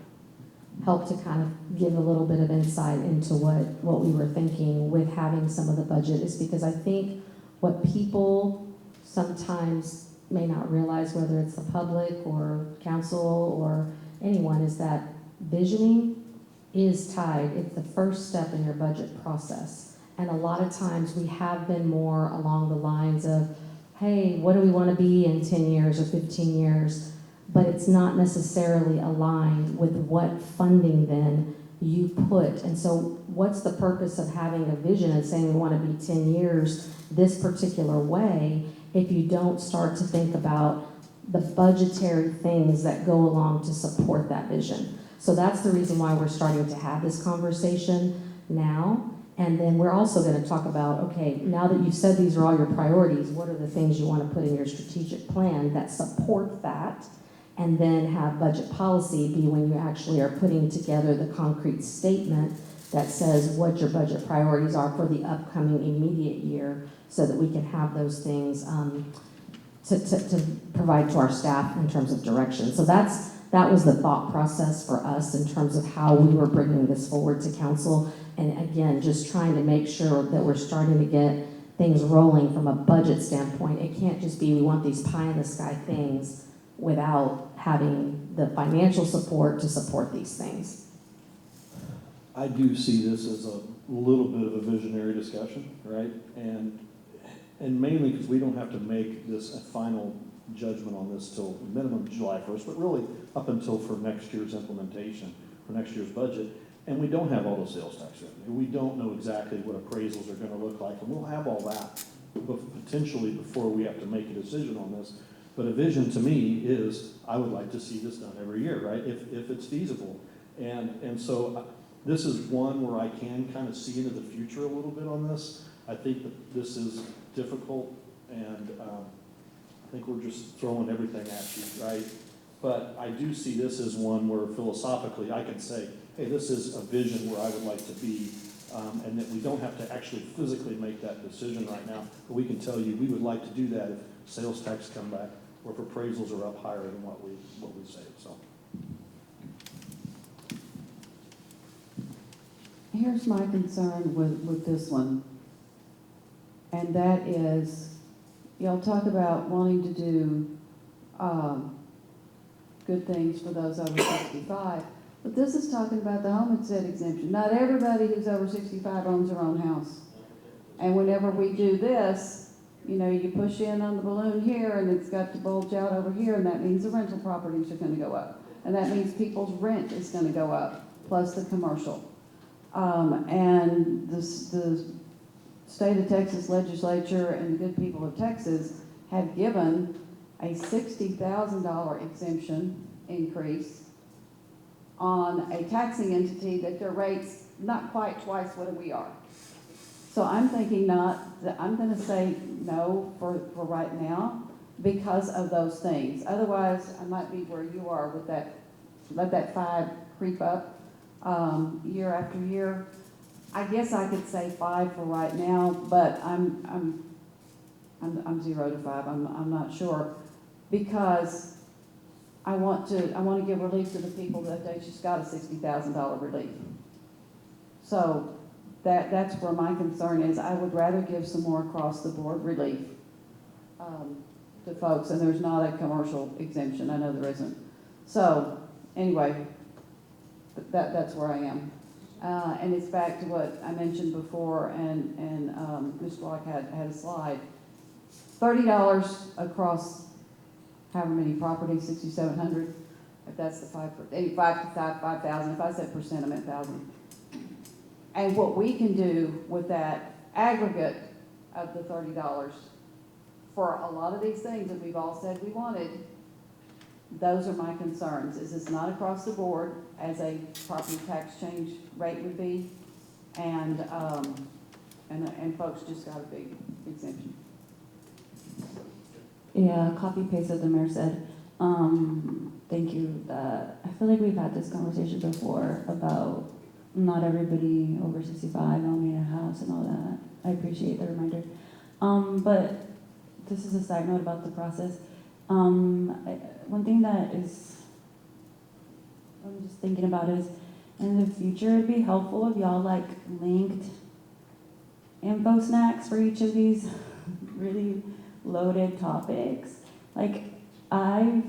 help to kind of give a little bit of insight into what we were thinking with having some of the budget, is because I think what people sometimes may not realize, whether it's the public or council or anyone, is that visioning is tied. It's the first step in your budget process. And a lot of times we have been more along the lines of, hey, what do we want to be in 10 years or 15 years? But it's not necessarily aligned with what funding then you put. And so what's the purpose of having a vision and saying we want to be 10 years this particular way if you don't start to think about the budgetary things that go along to support that vision? So that's the reason why we're starting to have this conversation now. And then we're also going to talk about, okay, now that you've said these are all your priorities, what are the things you want to put in your strategic plan that support that? And then have budget policy be when you actually are putting together the concrete statement that says what your budget priorities are for the upcoming immediate year, so that we can have those things to provide to our staff in terms of direction. So that was the thought process for us in terms of how we were bringing this forward to council. And again, just trying to make sure that we're starting to get things rolling from a budget standpoint. It can't just be we want these pie in the sky things without having the financial support to support these things. I do see this as a little bit of a visionary discussion, right? And mainly because we don't have to make this a final judgment on this till minimum July 1st, but really up until for next year's implementation, for next year's budget. And we don't have all the sales tax revenue. We don't know exactly what appraisals are going to look like, and we'll have all that potentially before we have to make a decision on this. But a vision to me is, I would like to see this done every year, right, if it's feasible. And so this is one where I can kind of see into the future a little bit on this. I think that this is difficult, and I think we're just throwing everything at you, right? But I do see this as one where philosophically I can say, hey, this is a vision where I would like to be, and that we don't have to actually physically make that decision right now. But we can tell you we would like to do that if sales tax come back or if appraisals are up higher than what we say. So Here's my concern with this one, and that is, y'all talk about wanting to do good things for those over 65, but this is talking about the homestead exemption. Not everybody who's over 65 owns their own house. And whenever we do this, you know, you push in on the balloon here and it's got to bulge out over here, and that means the rental properties are going to go up. And that means people's rent is going to go up, plus the commercial. And the state of Texas legislature and the good people of Texas have given a $60,000 exemption increase on a taxing entity that their rate's not quite twice what we are. So I'm thinking I'm gonna say no for right now because of those things. Otherwise, I might be where you are with that, let that 5 creep up year after year. I guess I could say 5 for right now, but I'm 0 to 5. I'm not sure, because I want to give relief to the people that they just got a $60,000 relief. So that's where my concern is. I would rather give some more across the board relief to folks, and there's not a commercial exemption. I know there isn't. So anyway, that's where I am. And it's back to what I mentioned before, and Mr. Locke had a slide. $30 across however many properties, 6,700. If that's the 5,000. If I said percent, I meant thousand. And what we can do with that aggregate of the $30 for a lot of these things that we've all said we wanted, those are my concerns. Is it's not across the board as a property tax change rate would be, and folks just got a big exemption. Yeah, copy paste what the mayor said. Thank you. I feel like we've had this conversation before about not everybody over 65 owning a house and all that. I appreciate the reminder. But this is a side note about the process. One thing that is, I'm just thinking about is, in the future, it'd be helpful if y'all like linked info snacks for each of these really loaded topics. Like, I've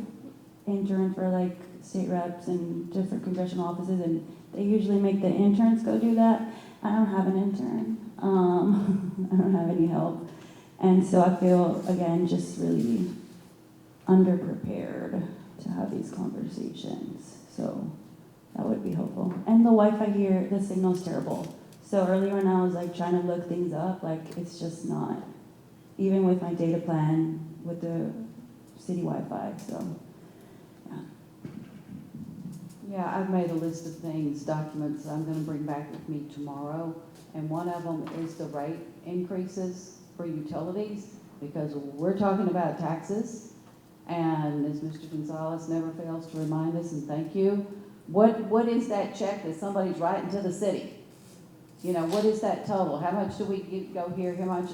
interned for like state reps and different congressional offices, and they usually make the interns go do that. I don't have an intern. I don't have any help. And so I feel, again, just really underprepared to have these conversations. So that would be helpful. And the Wi-Fi here, the signal's terrible. So earlier when I was like trying to look things up, like it's just not, even with my data plan with the city Wi-Fi, so, yeah. Yeah, I've made a list of things, documents I'm gonna bring back with me tomorrow. And one of them is the rate increases for utilities, because we're talking about taxes. And as Mr. Gonzalez never fails to remind us, and thank you, what is that check that somebody's writing to the city? You know, what is that total? How much do we go here? How much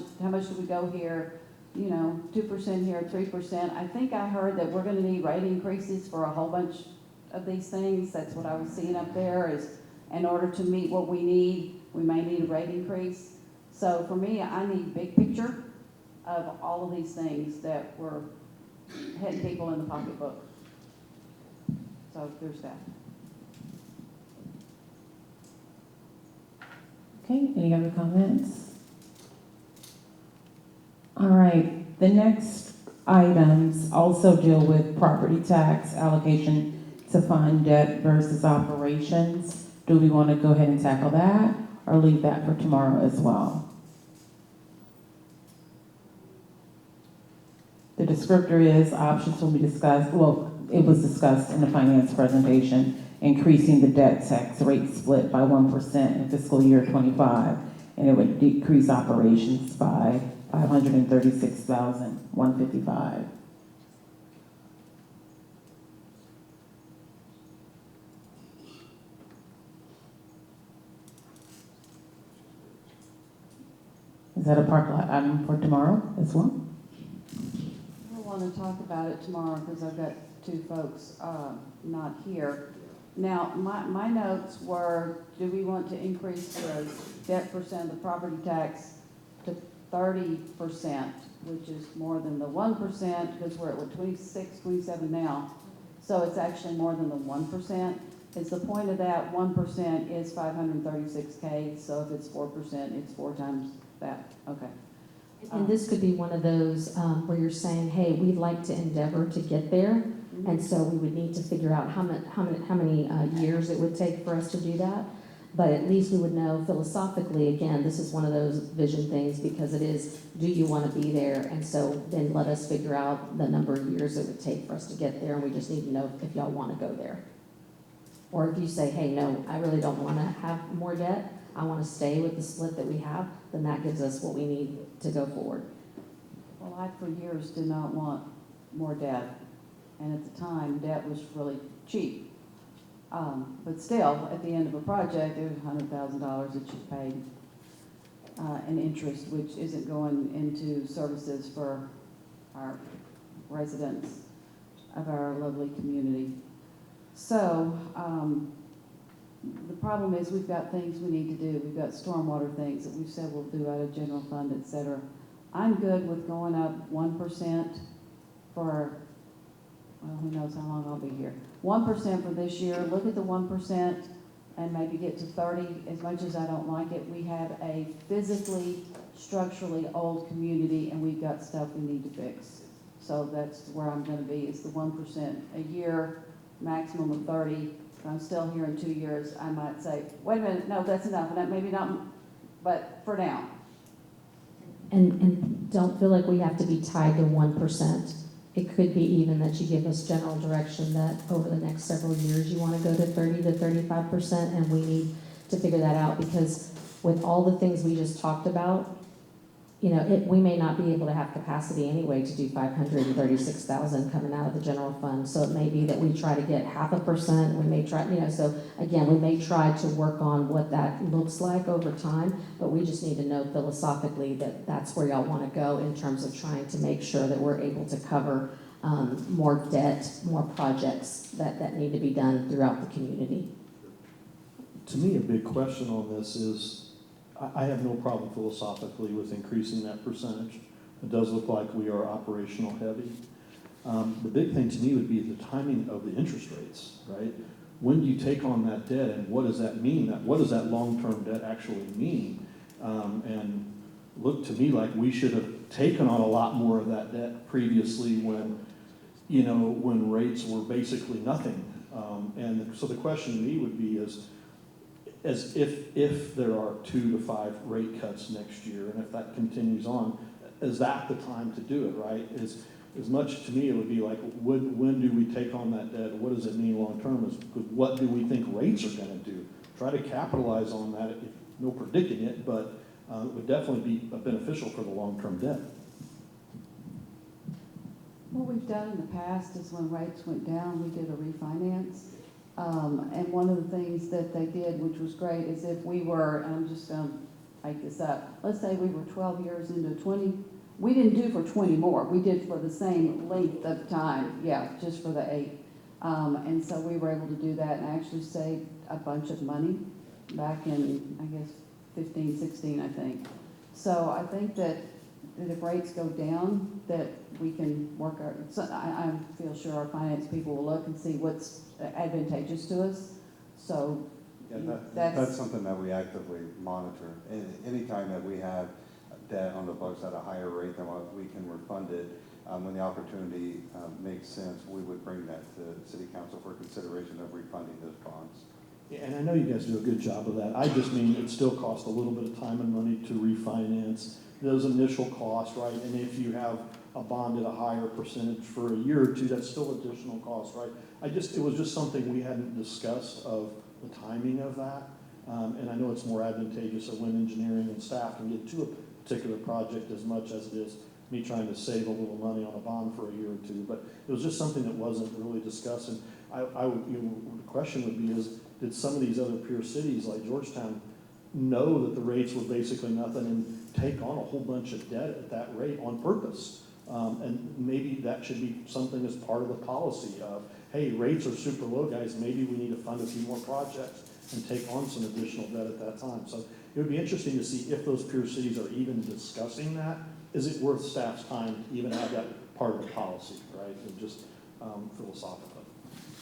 do we go here? You know, 2% here, 3%. I think I heard that we're gonna need rate increases for a whole bunch of these things. That's what I was seeing up there, is in order to meet what we need, we may need a rate increase. So for me, I need big picture of all of these things that were hitting people in the pocketbook. So there's that. Okay, any other comments? All right, the next items also deal with property tax allocation to fund debt versus operations. Do we want to go ahead and tackle that or leave that for tomorrow as well? The descriptor is options will be discussed, well, it was discussed in the finance presentation, increasing the debt tax rate split by 1% in fiscal year 25, and it would decrease operations by $536,155. Is that a part item for tomorrow as well? I want to talk about it tomorrow because I've got two folks not here. Now, my notes were, do we want to increase the debt percent of the property tax to 30%, which is more than the 1%, because we're at 26, 27 now. So it's actually more than the 1%. Is the point of that 1% is 536K, so if it's 4%, it's 4 times that. Okay. And this could be one of those where you're saying, hey, we'd like to endeavor to get there. And so we would need to figure out how many years it would take for us to do that. But at least we would know philosophically, again, this is one of those vision things, because it is, do you want to be there? And so then let us figure out the number of years it would take for us to get there, and we just need to know if y'all want to go there. Or if you say, hey, no, I really don't want to have more debt, I want to stay with the split that we have, then that gives us what we need to go forward. Well, I for years did not want more debt. And at the time, debt was really cheap. But still, at the end of a project, there's $100,000 that you pay in interest, which isn't going into services for our residents of our lovely community. So the problem is we've got things we need to do. We've got stormwater things that we've said we'll do out of general fund, et cetera. I'm good with going up 1% for, well, who knows how long I'll be here. 1% for this year, look at the 1% and maybe get to 30. As much as I don't like it, we have a physically, structurally old community, and we've got stuff we need to fix. So that's where I'm gonna be, is the 1% a year, maximum of 30. If I'm still here in 2 years, I might say, wait a minute, no, that's enough, and that maybe not, but for now. And don't feel like we have to be tied to 1%. It could be even that you give us general direction that over the next several years, you want to go to 30 to 35%, and we need to figure that out, because with all the things we just talked about, we may not be able to have capacity anyway to do 536,000 coming out of the general fund. So it may be that we try to get 0.5%, we may try, so again, we may try to work on what that looks like over time, but we just need to know philosophically that that's where y'all want to go in terms of trying to make sure that we're able to cover more debt, more projects that need to be done throughout the community. To me, a big question on this is, I have no problem philosophically with increasing that percentage. It does look like we are operational heavy. The big thing to me would be the timing of the interest rates, right? When do you take on that debt, and what does that mean? What does that long-term debt actually mean? And looked to me like we should have taken on a lot more of that debt previously when rates were basically nothing. And so the question to me would be as if there are 2 to 5 rate cuts next year, and if that continues on, is that the time to do it, right? As much to me, it would be like, when do we take on that debt? What does it mean long term? What do we think rates are going to do? Try to capitalize on that. No predicting it, but it would definitely be beneficial for the long-term debt. What we've done in the past is when rates went down, we did a refinance. And one of the things that they did, which was great, is if we were, and I'm just going to make this up, let's say we were 12 years into 20, we didn't do for 20 more. We did for the same length of time, just for the 8. And so we were able to do that and actually save a bunch of money back in, I guess, 15, 16, I think. So I think that if rates go down, that we can work our, I feel sure our finance people will look and see what's advantageous to us. So that's something that we actively monitor. Anytime that we have debt on the books at a higher rate than what we can refund it, when the opportunity makes sense, we would bring that to City Council for consideration of refunding those bonds. Yeah, and I know you guys do a good job of that. I just mean it still costs a little bit of time and money to refinance those initial costs, right? And if you have a bond at a higher percentage for a year or two, that's still additional cost, right? It was just something we hadn't discussed of the timing of that. And I know it's more advantageous of when engineering and staff can get to a particular project as much as it is me trying to save a little money on a bond for a year or two. But it was just something that wasn't really discussed. And the question would be is, did some of these other peer cities like Georgetown know that the rates were basically nothing and take on a whole bunch of debt at that rate on purpose? And maybe that should be something as part of the policy of, hey, rates are super low, guys, maybe we need to fund a few more projects and take on some additional debt at that time. So it would be interesting to see if those peer cities are even discussing that. Is it worth staff's time to even have that part of the policy, right? And just philosophically.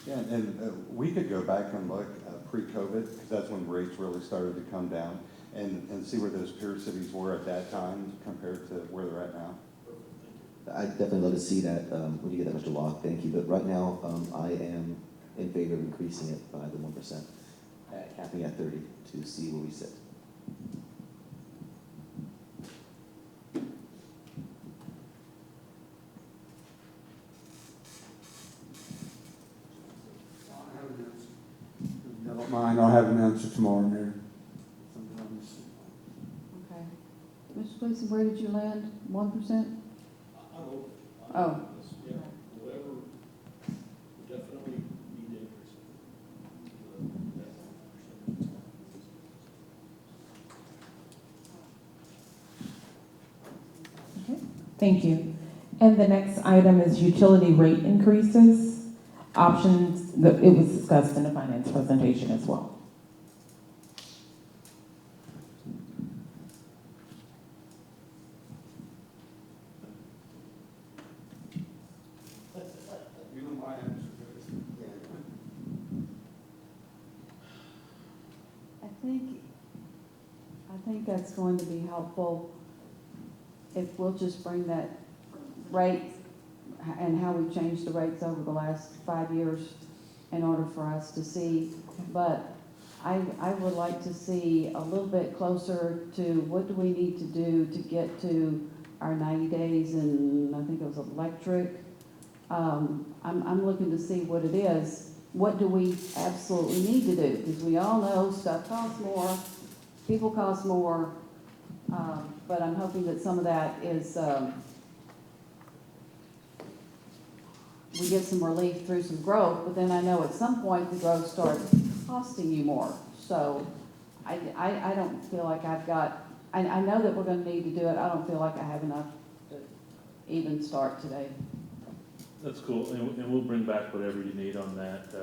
Yeah, and we could go back and look pre-COVID, because that's when rates really started to come down, and see where those peer cities were at that time compared to where they're at now. I'd definitely love to see that when you get that, Mr. Locke. Thank you. But right now, I am in favor of increasing it by the 1%, capping at 30 to see where we sit. I don't mind, I'll have an answer tomorrow, Mayor. Okay. Mr. Gleason, where did you land? 1%? Oh. Yeah, whatever, definitely need to increase it. Okay, thank you. And the next item is utility rate increases. Options, it was discussed in the finance presentation as well. I think that's going to be helpful if we'll just bring that rate and how we've changed the rates over the last 5 years in order for us to see. But I would like to see a little bit closer to what do we need to do to get to our 90 days, and I think it was electric. I'm looking to see what it is. What do we absolutely need to do? Because we all know stuff costs more, people cost more, But I'm hoping that some of that is, we get some relief through some growth, but then I know at some point the growth starts costing you more. So I don't feel like I've got, I know that we're gonna need to do it. I don't feel like I have enough to even start today. That's cool, and we'll bring back whatever you need on that.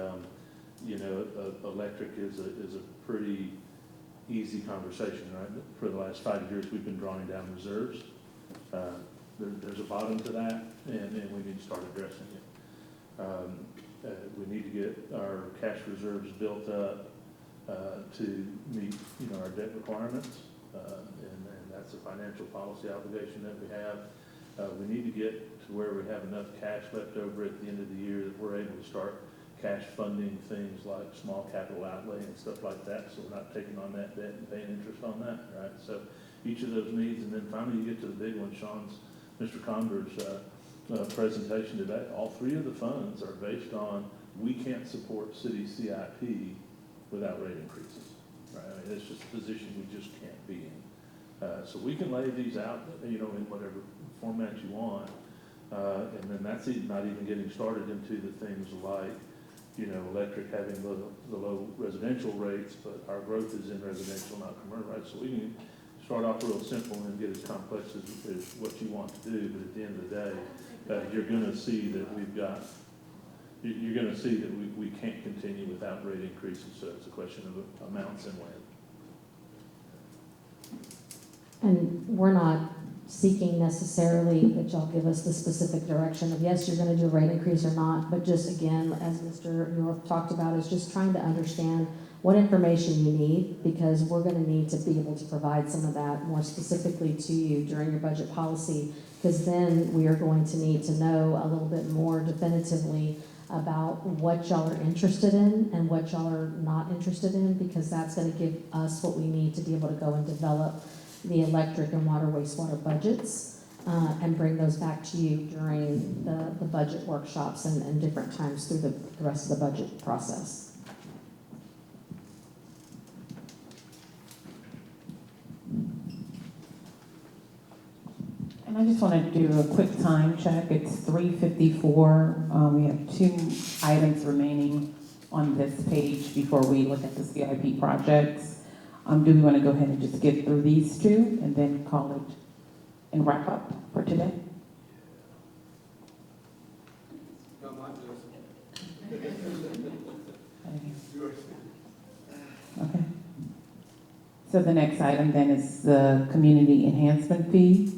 Electric is a pretty easy conversation, right? For the last 5 years, we've been drawing down reserves. There's a bottom to that, and we need to start addressing it. We need to get our cash reserves built up to meet, our debt requirements, and that's a financial policy obligation that we have. We need to get to where we have enough cash left over at the end of the year that we're able to start cash funding things like small capital outlay and stuff like that, so we're not taking on that debt and paying interest on that, right? So each of those needs, and then finally you get to the big one, Mr. Conver's presentation today. All three of the funds are based on, we can't support city CIP without rate increases, right? I mean, it's just a position we just can't be in. So we can lay these out, in whatever format you want, and then that's not even getting started into the things like, electric having the low residential rates, but our growth is in residential, not commercial, right? So we can start off real simple and get as complex as what you want to do, but at the end of the day, you're gonna see that you're gonna see that we can't continue without rate increases, so it's a question of amounts and when. And we're not seeking necessarily that y'all give us the specific direction of, yes, you're gonna do a rate increase or not, but just again, as Mr. North talked about, is just trying to understand what information you need, because we're gonna need to be able to provide some of that more specifically to you during your budget policy, because then we are going to need to know a little bit more definitively about what y'all are interested in and what y'all are not interested in, because that's gonna give us what we need to be able to go and develop the electric and water wastewater budgets and bring those back to you during the budget workshops and different times through the rest of the budget process. And I just wanted to do a quick time check. It's 3:54. We have 2 items remaining on this page before we look at the CIP projects. Do we want to go ahead and just get through these 2 and then call it and wrap up for today? Okay. So the next item then is the community enhancement fee.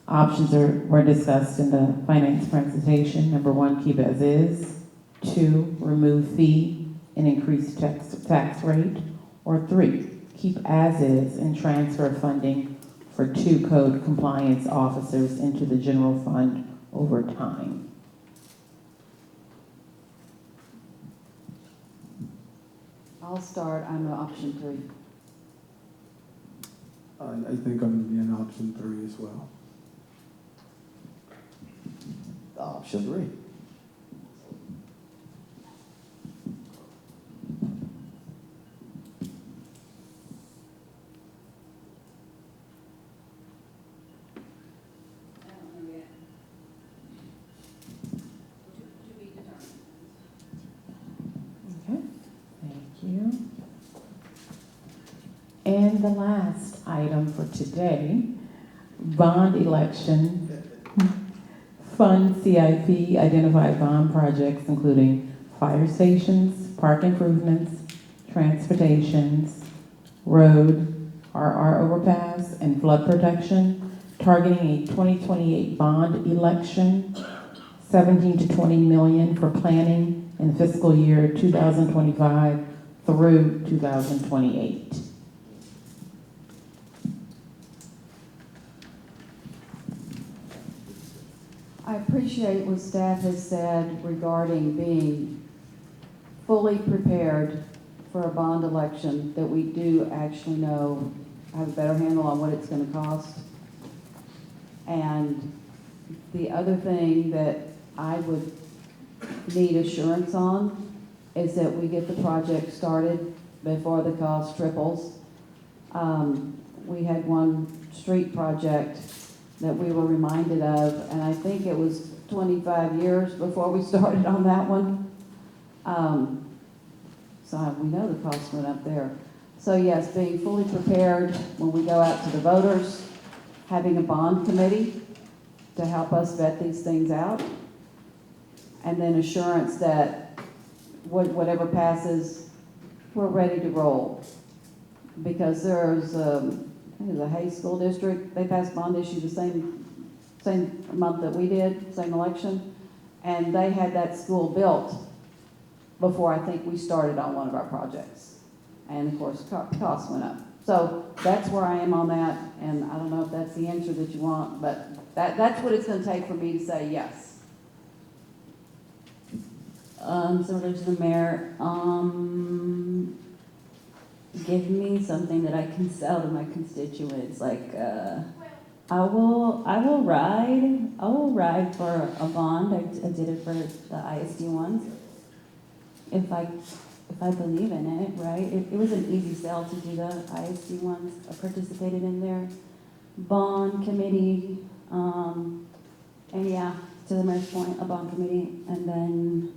Options were discussed in the finance presentation. Number 1, keep as is. 2, remove fee and increase tax rate. Or 3, keep as is and transfer funding for 2 code compliance officers into the general fund over time. I'll start. I'm option 3. I think I'm gonna be in option 3 as well. Option 3. And the last item for today, bond election, fund CIP, identified bond projects including fire stations, park improvements, transportations, road, RR overpass, and flood protection, targeting a 2028 bond election, 17 to 20 million for planning in fiscal year 2025 through 2028. I appreciate what staff has said regarding being fully prepared for a bond election, that we do actually know, have a better handle on what it's going to cost. And the other thing that I would need assurance on is that we get the project started before the cost triples. we had one street project that we were reminded of, and I think it was 25 years before we started on that one. So we know the cost went up there. So yes, being fully prepared when we go out to the voters, having a bond committee to help us vet these things out, and then assurance that whatever passes, we're ready to roll. Because there's, I think the Hayes School District, they passed bond issue the same month that we did, same election, and they had that school built before I think we started on one of our projects. And of course, costs went up. So that's where I am on that, and I don't know if that's the answer that you want, but that's what it's gonna take for me to say yes. Similar to the mayor, give me something that I can sell to my constituents. Like, I will ride for a bond. I did it for the ISD ones. If I believe in it, right? It was an easy sell to do the ISD ones. I participated in their bond committee, and yeah, to the mayor's point, a bond committee, and then,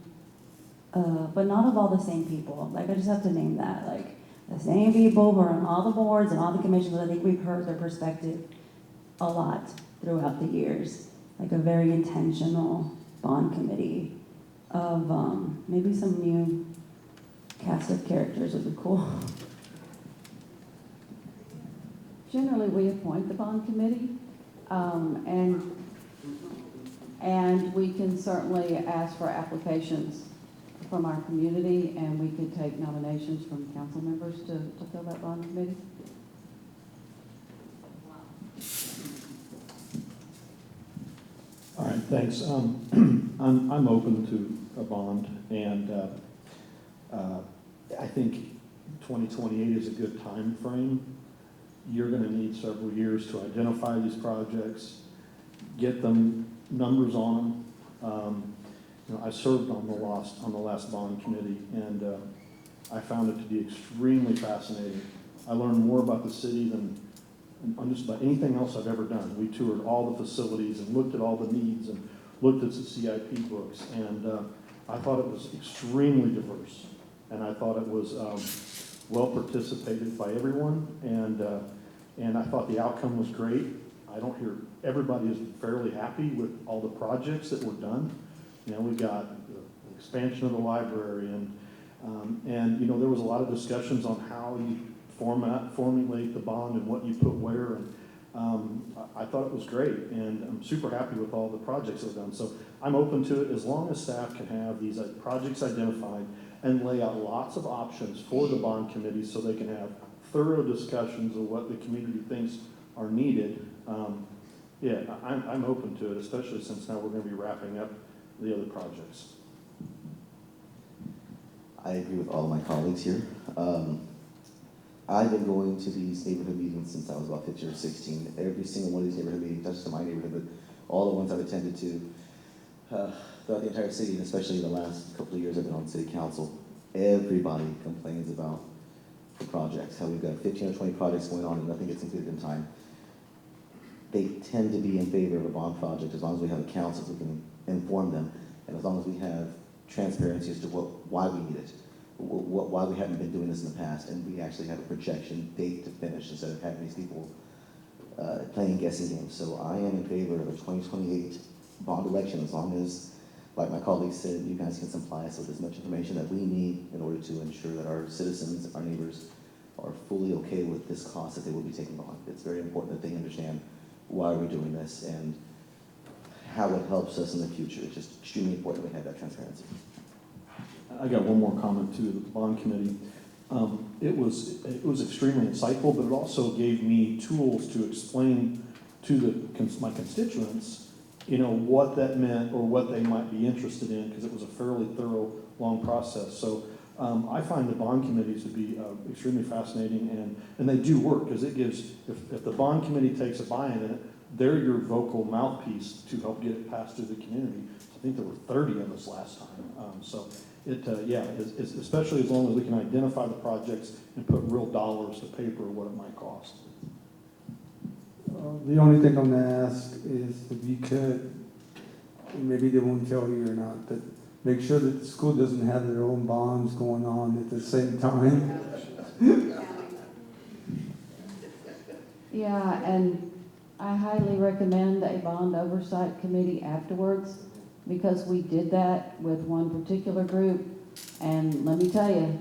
but not of all the same people. Like, I just have to name that, like, the same people who are on all the boards and all the commissions. I think we've heard their perspective a lot throughout the years. Like a very intentional bond committee of maybe some new cast of characters would be cool. Generally, we appoint the bond committee, and we can certainly ask for applications from our community, and we could take nominations from council members to fill that bond committee. All right, thanks. I'm open to a bond, and I think 2028 is a good time frame. You're going to need several years to identify these projects, get them numbers on them. I served on the last bond committee, and I found it to be extremely fascinating. I learned more about the city than on just about anything else I've ever done. We toured all the facilities and looked at all the needs and looked at the CIP books, and I thought it was extremely diverse, and I thought it was well participated by everyone, and I thought the outcome was great. I don't hear everybody is fairly happy with all the projects that were done. We got the expansion of the library, and there was a lot of discussions on how you formulate the bond and what you put where, and I thought it was great, and I'm super happy with all the projects that were done. So I'm open to it as long as staff can have these projects identified and lay out lots of options for the bond committee so they can have thorough discussions of what the community thinks are needed. I'm open to it, especially since now we're going to be wrapping up the other projects. I agree with all of my colleagues here. I've been going to these neighborhood meetings since I was about 15 or 16. Every single one of these neighborhood meetings, not just in my neighborhood, but all the ones I've attended to throughout the entire city, and especially the last couple of years I've been on city council, everybody complains about the projects, how we've got 15 or 20 projects going on and nothing gets completed in time. They tend to be in favor of a bond project as long as we have a council who can inform them, and as long as we have transparency as to why we need it, why we haven't been doing this in the past, and we actually have a projection date to finish instead of having these people playing guessing games. So I am in favor of a 2028 bond election as long as, like my colleagues said, you guys can supply us with as much information that we need in order to ensure that our citizens, our neighbors, are fully okay with this cost that they will be taking on. It's very important that they understand why we're doing this and how it helps us in the future. It's just extremely important we have that transparency. I got one more comment to the bond committee. It was extremely insightful, but it also gave me tools to explain to my constituents, what that meant or what they might be interested in, because it was a fairly thorough, long process. So I find the bond committees to be extremely fascinating, and they do work, because it gives, if the bond committee takes a buy-in in it, they're your vocal mouthpiece to help get it passed through the community. I think there were 30 of us last time. So it's especially as long as we can identify the projects and put real dollars to paper what it might cost. The only thing I'm gonna ask is if you could, and maybe they won't tell you or not, but make sure that the school doesn't have their own bonds going on at the same time. Yeah, and I highly recommend a bond oversight committee afterwards, because we did that with one particular group, and let me tell you,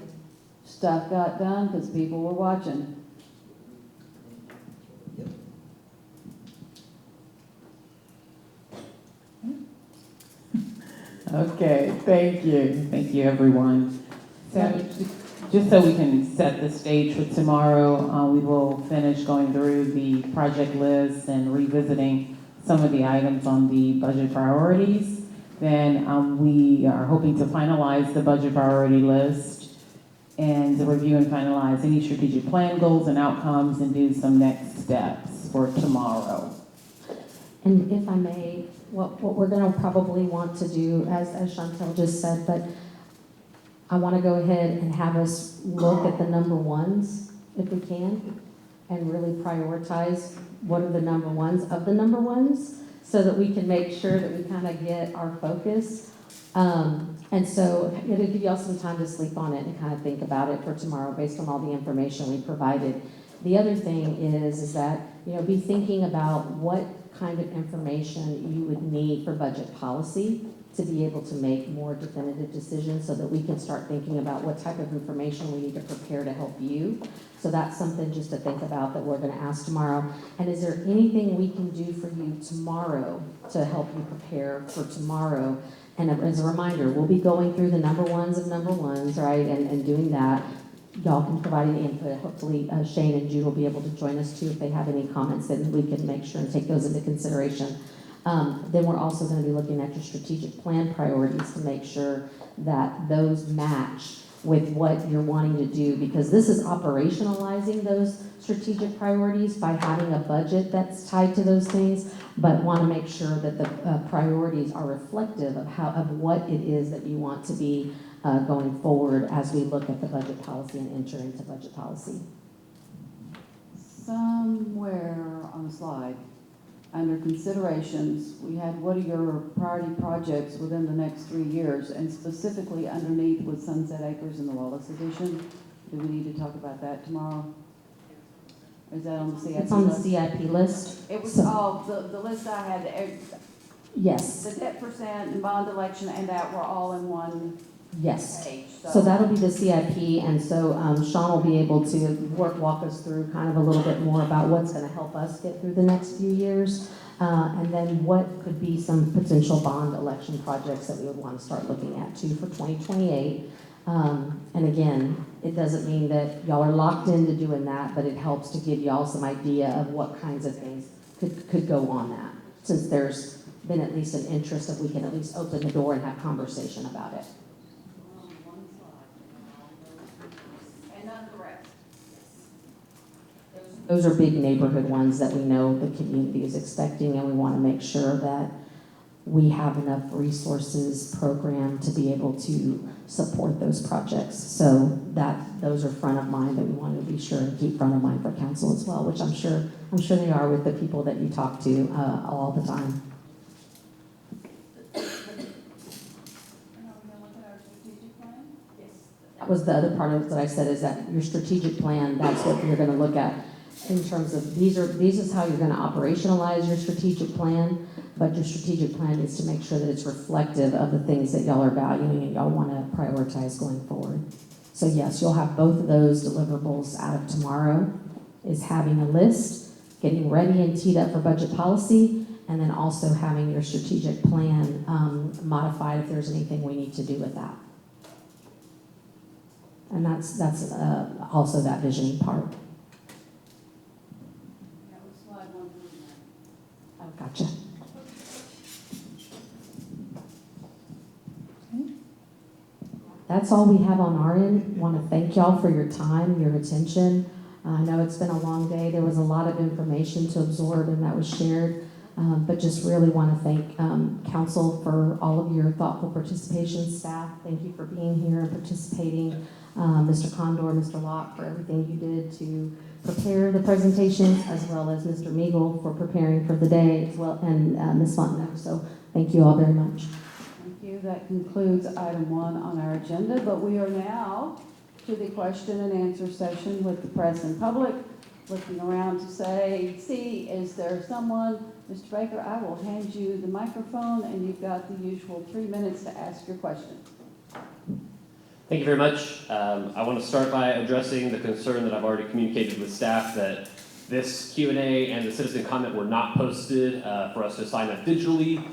stuff got done because people were watching. Okay, thank you. Thank you, everyone. So just so we can set the stage for tomorrow, we will finish going through the project list and revisiting some of the items on the budget priorities. Then we are hoping to finalize the budget priority list and review and finalize any strategic plan goals and outcomes and do some next steps for tomorrow. And if I may, what we're gonna probably want to do, as Chantel just said, but I wanna go ahead and have us look at the number ones, if we can, and really prioritize what are the number ones of the number ones, so that we can make sure that we kind of get our focus. And so it'll give y'all some time to sleep on it and kind of think about it for tomorrow based on all the information we provided. The other thing is that, be thinking about what kind of information you would need for budget policy to be able to make more definitive decisions, so that we can start thinking about what type of information we need to prepare to help you. So that's something just to think about that we're going to ask tomorrow. And is there anything we can do for you tomorrow to help you prepare for tomorrow? And as a reminder, we'll be going through the number ones of number ones, right, and doing that. Y'all can provide any input. Hopefully Shane and Jude will be able to join us too if they have any comments, then we can make sure and take those into consideration. Then we're also going to be looking at your strategic plan priorities to make sure that those match with what you're wanting to do, because this is operationalizing those strategic priorities by having a budget that's tied to those things, but want to make sure that the priorities are reflective of what it is that you want to be going forward as we look at the budget policy and enter into budget policy. Somewhere on the slide, under considerations, we had what are your priority projects within the next 3 years, and specifically underneath with Sunset Acres and the Wallace Edition. Do we need to talk about that tomorrow? Is that on the CIP list? It's on the CIP list. It was So- all, the list I had, Yes. the debt percent and bond election and that were all in one Yes. page. So that'll be the CIP, and so Sean will be able to walk us through kind of a little bit more about what's going to help us get through the next few years, and then what could be some potential bond election projects that we would want to start looking at too for 2028. And again, it doesn't mean that y'all are locked into doing that, but it helps to give y'all some idea of what kinds of things could go on that, since there's been at least an interest that we can at least open the door and have conversation about it. And none of the rest. Those are big neighborhood ones that we know the community is expecting, and we want to make sure that we have enough resources programmed to be able to support those projects. So those are front of mind that we want to be sure and keep front of mind for council as well, which I'm sure they are with the people that you talk to all the time. That was the other part of it that I said, is that your strategic plan, that's what you're going to look at in terms of these is how you're going to operationalize your strategic plan, but your strategic plan needs to make sure that it's reflective of the things that y'all are valuing and y'all want to prioritize going forward. So yes, you'll have both of those deliverables out of tomorrow, is having a list, getting ready and teed up for budget policy, and then also having your strategic plan modified if there's anything we need to do with that. And that's also that visioning part. That was slide 1. Oh, gotcha. That's all we have on our end. Want to thank y'all for your time, your attention. I know it's been a long day. There was a lot of information to absorb, and that was shared. But just really want to thank council for all of your thoughtful participation. Staff, thank you for being here and participating. Mr. Condor, Mr. Locke, for everything you did to prepare the presentations, as well as Mr. Meagle for preparing for the day, as well, and Ms. Fontenot. So thank you all very much. Thank you. That concludes item 1 on our agenda, but we are now to the question and answer session with the press and public. Looking around to see, is there someone? Mr. Baker, I will hand you the microphone, and you've got the usual 3 minutes to ask your question. Thank you very much. I want to start by addressing the concern that I've already communicated with staff that this Q&A and the citizen comment were not posted for us to sign up digitally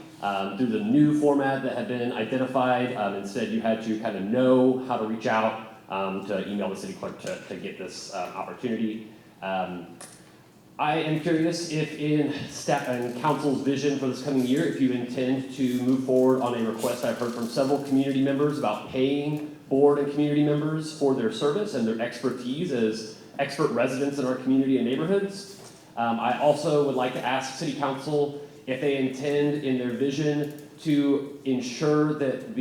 through the new format that had been identified. Instead, you had to kind of know how to reach out to email the city clerk to get this opportunity. I am curious if in staff and council's vision for this coming year, if you intend to move forward on a request I've heard from several community members about paying board and community members for their service and their expertise as expert residents in our community and neighborhoods. I also would like to ask city council if they intend in their vision to ensure that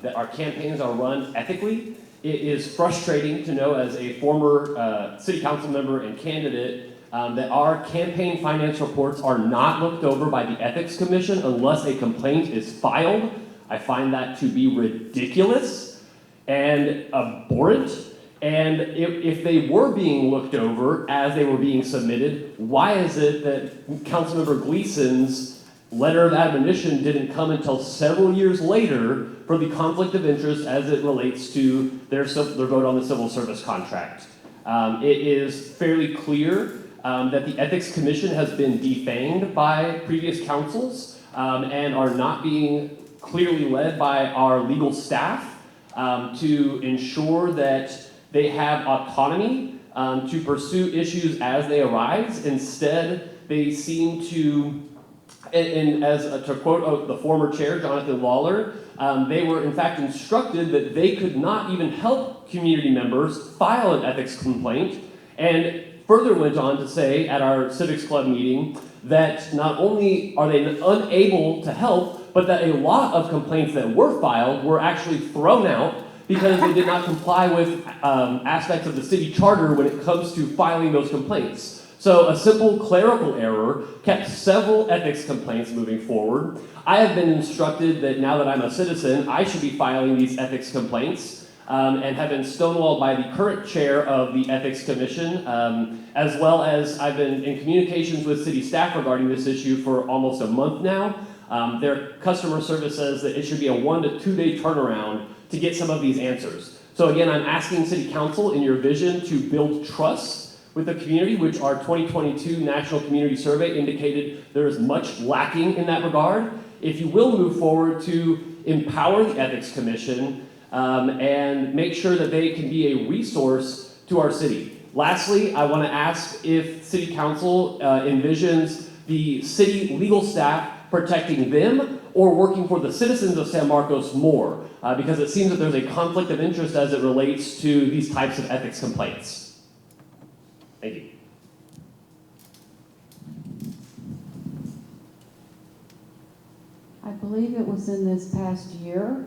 that our campaigns are run ethically. It is frustrating to know as a former city council member and candidate that our campaign finance reports are not looked over by the Ethics Commission unless a complaint is filed. I find that to be ridiculous and abhorrent. And if they were being looked over as they were being submitted, why is it that Councilmember Gleason's letter of admonition didn't come until several years later for the conflict of interest as it relates to their vote on the civil service contract? It is fairly clear that the Ethics Commission has been defanged by previous councils and are not being clearly led by our legal staff to ensure that they have autonomy to pursue issues as they arise. Instead, they seem to, to quote the former chair, Jonathan Lawler, they were in fact instructed that they could not even help community members file an ethics complaint, and further went on to say at our Civics Club meeting that not only are they unable to help, but that a lot of complaints that were filed were actually thrown out because they did not comply with aspects of the city charter when it comes to filing those complaints. So a simple clerical error kept several ethics complaints moving forward. I have been instructed that now that I'm a citizen, I should be filing these ethics complaints and have been stonewalled by the current chair of the Ethics Commission, as well as I've been in communications with city staff regarding this issue for almost a month now. Their customer service says that it should be a 1 to 2 day turnaround to get some of these answers. So again, I'm asking City Council in your vision to build trust with the community, which our 2022 National Community Survey indicated there is much lacking in that regard. If you will move forward to empower the Ethics Commission and make sure that they can be a resource to our city. Lastly, I want to ask if City Council envisions the city legal staff protecting them or working for the citizens of San Marcos more, because it seems that there's a conflict of interest as it relates to these types of ethics complaints. Thank you. I believe it was in this past year.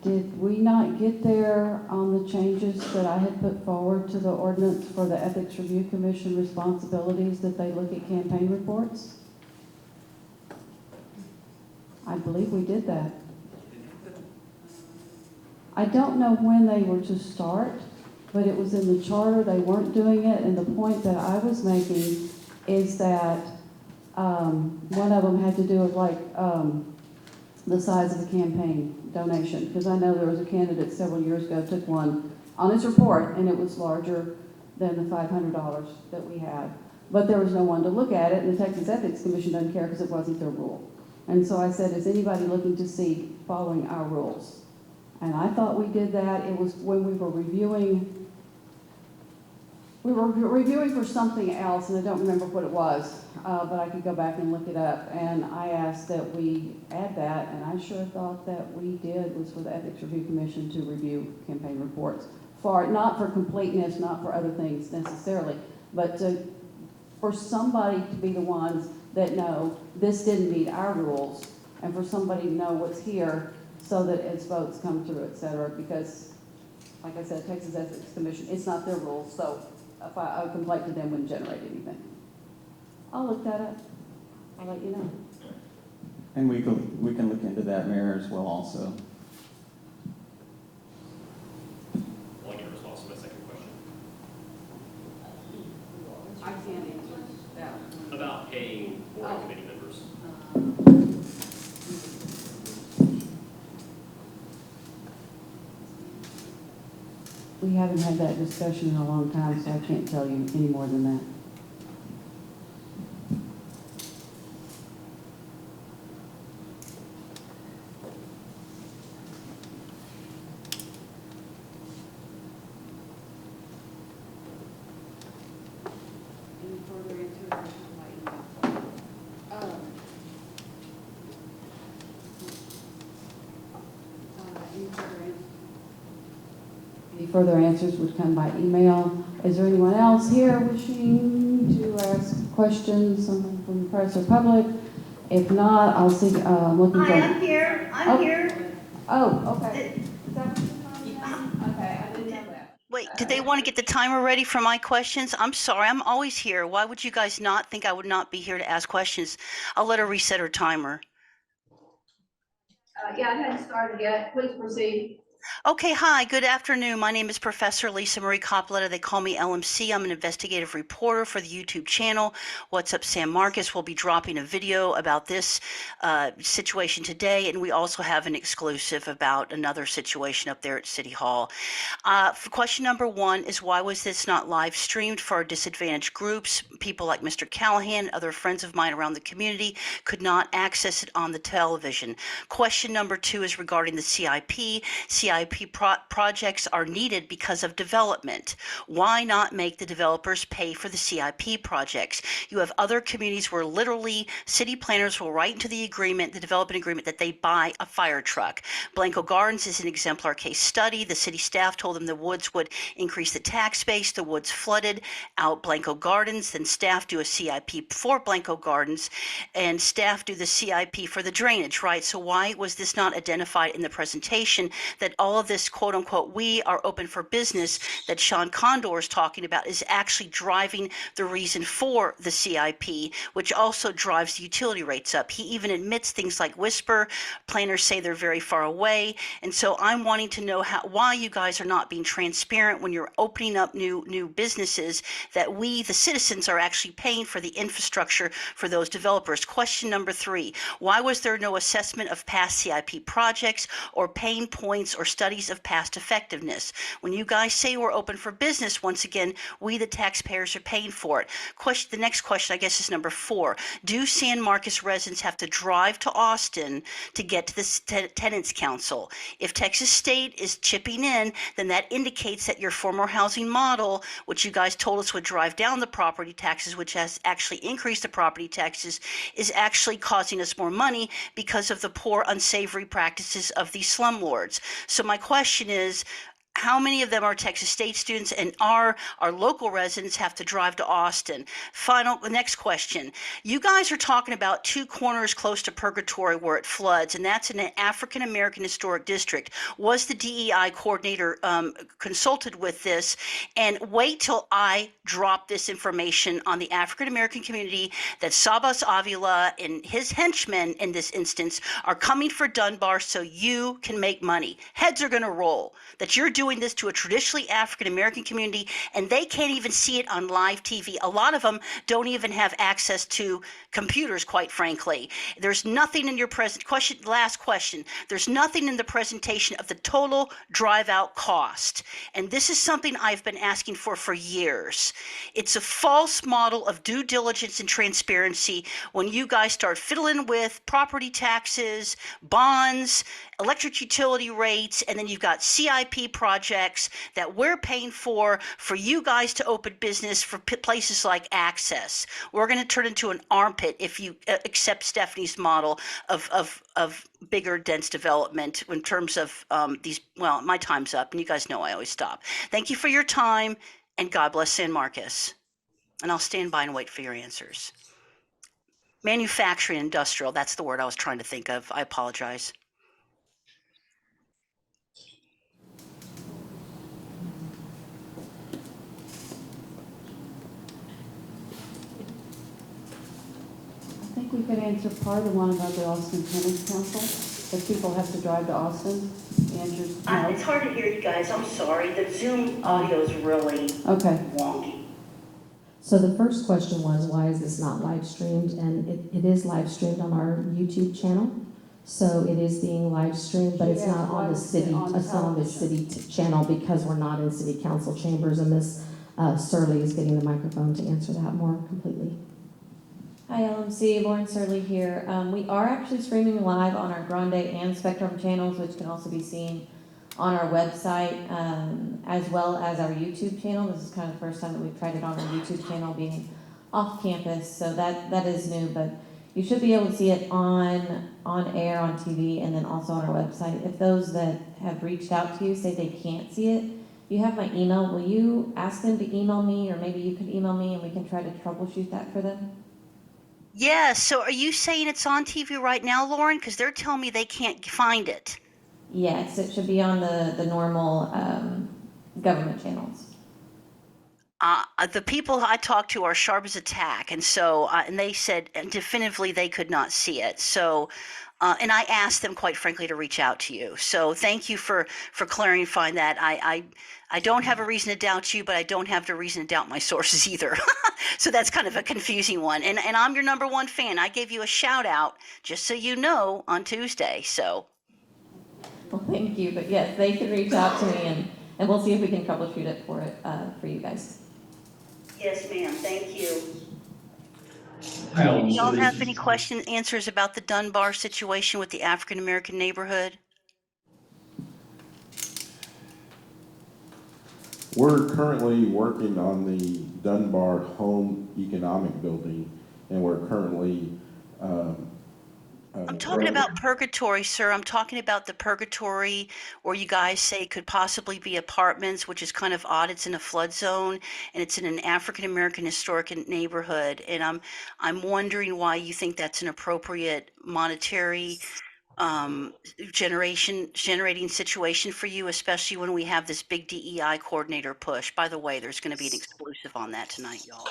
Did we not get there on the changes that I had put forward to the ordinance for the Ethics Review Commission responsibilities that they look at campaign reports? I believe we did that. I don't know when they were to start, but it was in the charter. They weren't doing it, and the point that I was making is that one of them had to do with the size of the campaign donation, because I know there was a candidate several years ago took one on his report, and it was larger than the $500 that we had. But there was no one to look at it, and the Texas Ethics Commission doesn't care because it wasn't their rule. And so I said, is anybody looking to see following our rules? And I thought we did that. It was when we were reviewing for something else, and I don't remember what it was, but I could go back and look it up. And I asked that we add that, and I sure thought that we did was for the Ethics Review Commission to review campaign reports. Not for completeness, not for other things necessarily, but for somebody to be the ones that know this didn't meet our rules, and for somebody to know what's here so that its votes come through, et cetera, because like I said, Texas Ethics Commission, it's not their rules, so if a complaint to them wouldn't generate anything. I'll look that up. I'll let you know. And we can look into that, Mayor, as well also. I'll give a response to my second question. I can't answer that. About paying board and committee members. We haven't had that discussion in a long time, so I can't tell you any more than that. Any further into it, any further answers would come by email. Is there anyone else here wishing to ask questions, someone from the press or public? If not, I'll see, looking for. Hi, I'm here. I'm here. Oh, okay. Is that what you're talking about? Okay, I didn't know that. Wait, did they want to get the timer ready for my questions? I'm sorry, I'm always here. Why would you guys not think I would not be here to ask questions? I'll let her reset her timer. Yeah, I hadn't started yet. Please proceed. Okay, hi, good afternoon. My name is Professor Lisa Marie Coppola. They call me LMC. I'm an investigative reporter for the YouTube channel What's Up San Marcos. We'll be dropping a video about this situation today, and we also have an exclusive about another situation up there at City Hall. Question number one is, why was this not live streamed for our disadvantaged groups? People like Mr. Callahan, other friends of mine around the community could not access it on the television. Question number two is regarding the CIP. Projects are needed because of development. Why not make the developers pay for the CIP projects? You have other communities where literally city planners will write into the agreement, the development agreement, that they buy a fire truck. Blanco Gardens is an exemplar case study. The city staff told them the woods would increase the tax base. The woods flooded out Blanco Gardens. Then staff do a CIP for Blanco Gardens, and staff do the CIP for the drainage, right? So why was this not identified in the presentation that all of this, quote unquote, we are open for business that Sean Condor is talking about is actually driving the reason for the CIP, which also drives the utility rates up. He even admits things like whisper, planners say they're very far away. And so I'm wanting to know why you guys are not being transparent when you're opening up new businesses, that we, the citizens, are actually paying for the infrastructure for those developers. Question number three, why was there no assessment of past CIP projects or pain points or studies of past effectiveness? When you guys say we're open for business, once again, we the taxpayers are paying for it. The next question, I guess, is number four. Do San Marcos residents have to drive to Austin to get to the Tenants Council? If Texas State is chipping in, then that indicates that your former housing model, which you guys told us would drive down the property taxes, which has actually increased the property taxes, is actually causing us more money because of the poor, unsavory practices of these slumlords. So my question is, how many of them are Texas State students, and our local residents have to drive to Austin? Next question. You guys are talking about two corners close to Purgatory where it floods, and that's in an African American historic district. Was the DEI coordinator consulted with this? And wait till I drop this information on the African American community that Sabas Avila and his henchmen in this instance are coming for Dunbar so you can make money. Heads are going to roll that you're doing this to a traditionally African American community, and they can't even see it on live TV. A lot of them don't even have access to computers, quite frankly. There's nothing in your last question. There's nothing in the presentation of the total drive-out cost. And this is something I've been asking for years. It's a false model of due diligence and transparency when you guys start fiddling with property taxes, bonds, electric utility rates, and then you've got CIP projects that we're paying for you guys to open business for places like Access. We're going to turn into an armpit if you accept Stephanie's model of bigger, dense development in terms of these. Well, my time's up, and you guys know I always stop. Thank you for your time, and God bless San Marcos. And I'll stand by and wait for your answers. Manufacturing, industrial, that's the word I was trying to think of. I apologize. we could answer part of the one about the Austin Tennis Council, if people have to drive to Austin. The answer is no. It's hard to hear you guys. I'm sorry. The Zoom audio is really Okay. wonky. So the first question was, why is this not live streamed? And it is live streamed on our YouTube channel. So it is being live streamed, but it's Yeah, not on the city, it's not on the city channel because we're not in city council chambers, and Ms. Surley is getting the microphone to answer that more completely. Hi LMC, Lauren Surley here. We are actually streaming live on our Grande and Spectrum channels, which can also be seen on our website, as well as our YouTube channel. This is kind of the first time that we've tried it on our YouTube channel, being off campus, so that is new, but you should be able to see it on air, on TV, and then also on our website. If those that have reached out to you say they can't see it, you have my email. Will you ask them to email me, or maybe you could email me and we can try to troubleshoot that for them? Yeah, so are you saying it's on TV right now, Lauren? Because they're telling me they can't find it. Yes, it should be on the normal government channels. The people I talked to are sharp as a tack, and so and they said definitively they could not see it. So, and I asked them, quite frankly, to reach out to you. So thank you for clarifying that. I don't have a reason to doubt you, but I don't have the reason to doubt my sources either. So that's kind of a confusing one. And I'm your number one fan. I gave you a shout out, just so you know, on Tuesday. So. Well, thank you, but yes, they can reach out to me and we'll see if we can troubleshoot it for you guys. Yes, ma'am. Thank you. Hi, Do y'all have any questions, answers about the Dunbar situation with the African American neighborhood? We're currently working on the Dunbar Home Economic Building, and we're currently, I'm talking about purgatory, sir. I'm talking about the purgatory where you guys say could possibly be apartments, which is kind of odd. It's in a flood zone and it's in an African American historic neighborhood. And I'm wondering why you think that's an appropriate monetary generating situation for you, especially when we have this big DEI coordinator push. By the way, there's going to be an exclusive on that tonight, y'all.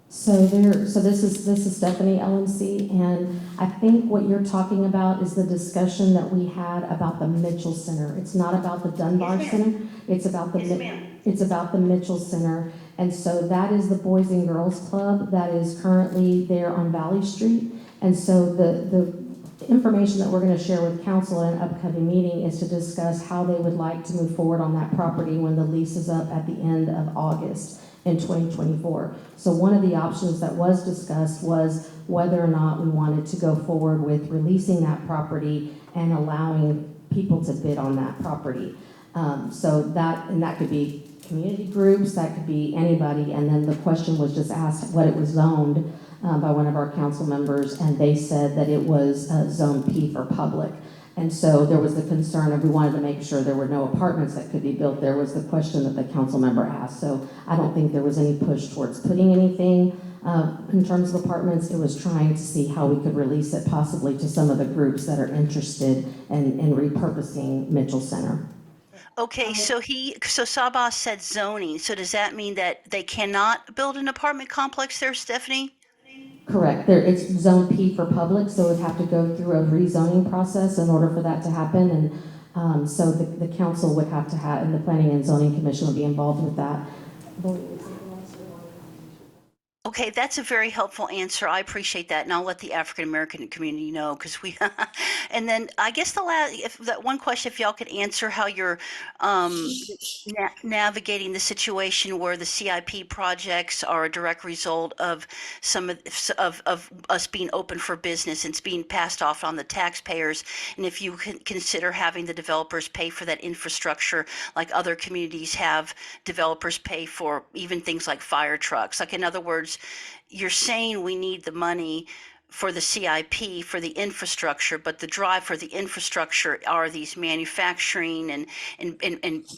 So this is Stephanie LMC, and I think what you're talking about is the discussion that we had about the Mitchell Center. It's not about the Dunbar Center. It's about the Mitchell Center, and so that is the Boys and Girls Club that is currently there on Valley Street. And so the information that we're going to share with council at an upcoming meeting is to discuss how they would like to move forward on that property when the lease is up at the end of August in 2024. So one of the options that was discussed was whether or not we wanted to go forward with releasing that property and allowing people to bid on that property. So that could be community groups, that could be anybody, and then the question was just asked what it was zoned by one of our council members, and they said that it was Zone P for public. And so there was the concern of we wanted to make sure there were no apartments that could be built. There was the question that the council member asked. So I don't think there was any push towards putting anything in terms of apartments. It was trying to see how we could release it possibly to some of the groups that are interested in repurposing Mitchell Center. Okay, so Sabah said zoning. So does that mean that they cannot build an apartment complex there, Stephanie? Correct. It's Zone P for public, so it would have to go through a rezoning process in order for that to happen. And so the council would have to have, and the Planning and Zoning Commission would be involved with that. Okay, that's a very helpful answer. I appreciate that, and I'll let the African American community know because we. And then I guess that one question, if y'all could answer how you're navigating the situation where the CIP projects are a direct result of some of us being open for business and it's being passed off on the taxpayers, and if you can consider having the developers pay for that infrastructure like other communities have developers pay for even things like fire trucks. Like, in other words, you're saying we need the money for the CIP, for the infrastructure, but the drive for the infrastructure are these manufacturing and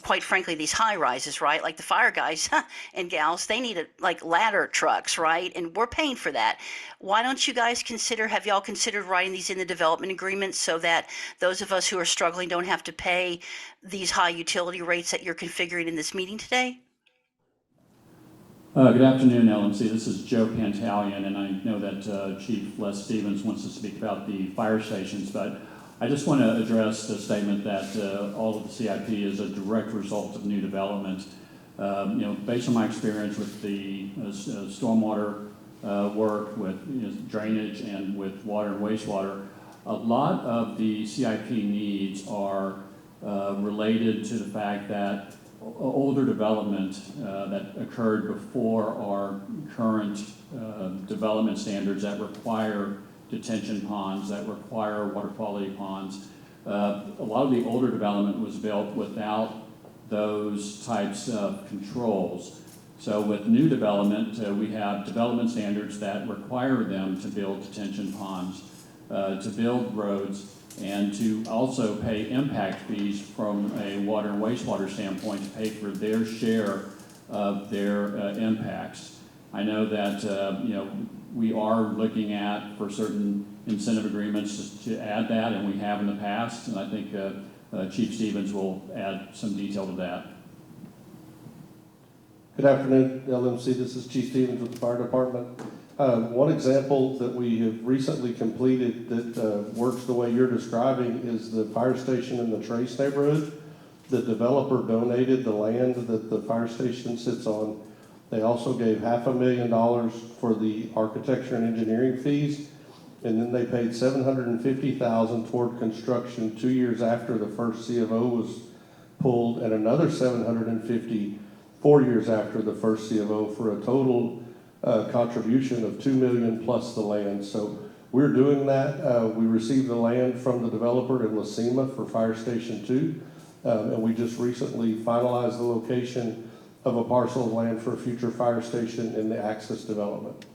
quite frankly, these high rises, right? Like the fire guys and gals, they need like ladder trucks, right? And we're paying for that. Why don't you guys have y'all considered writing these in the development agreements so that those of us who are struggling don't have to pay these high utility rates that you're configuring in this meeting today? Good afternoon, LMC. This is Joe Pantalion, and I know that Chief Les Stevens wants to speak about the fire stations, but I just want to address the statement that all of the CIP is a direct result of new development. Based on my experience with the stormwater work, with drainage, and with water and wastewater, a lot of the CIP needs are related to the fact that older development that occurred before our current development standards that require detention ponds, that require water quality ponds. A lot of the older development was built without those types of controls. So with new development, we have development standards that require them to build detention ponds, to build roads, and to also pay impact fees from a water and wastewater standpoint to pay for their share of their impacts. I know that we are looking at for certain incentive agreements to add that, and we have in the past, and I think Chief Stevens will add some detail to that. Good afternoon, LMC. This is Chief Stevens with the Fire Department. One example that we have recently completed that works the way you're describing is the fire station in the Trace neighborhood. The developer donated the land that the fire station sits on. They also gave $500,000 for the architecture and engineering fees, and then they paid $750,000 toward construction 2 years after the first C of O was pulled, and another $750,000 4 years after the first C of O, for a total contribution of $2 million plus the land. So we're doing that. We received the land from the developer in Lacima for Fire Station 2, and we just recently finalized the location of a parcel of land for a future fire station in the Axis development.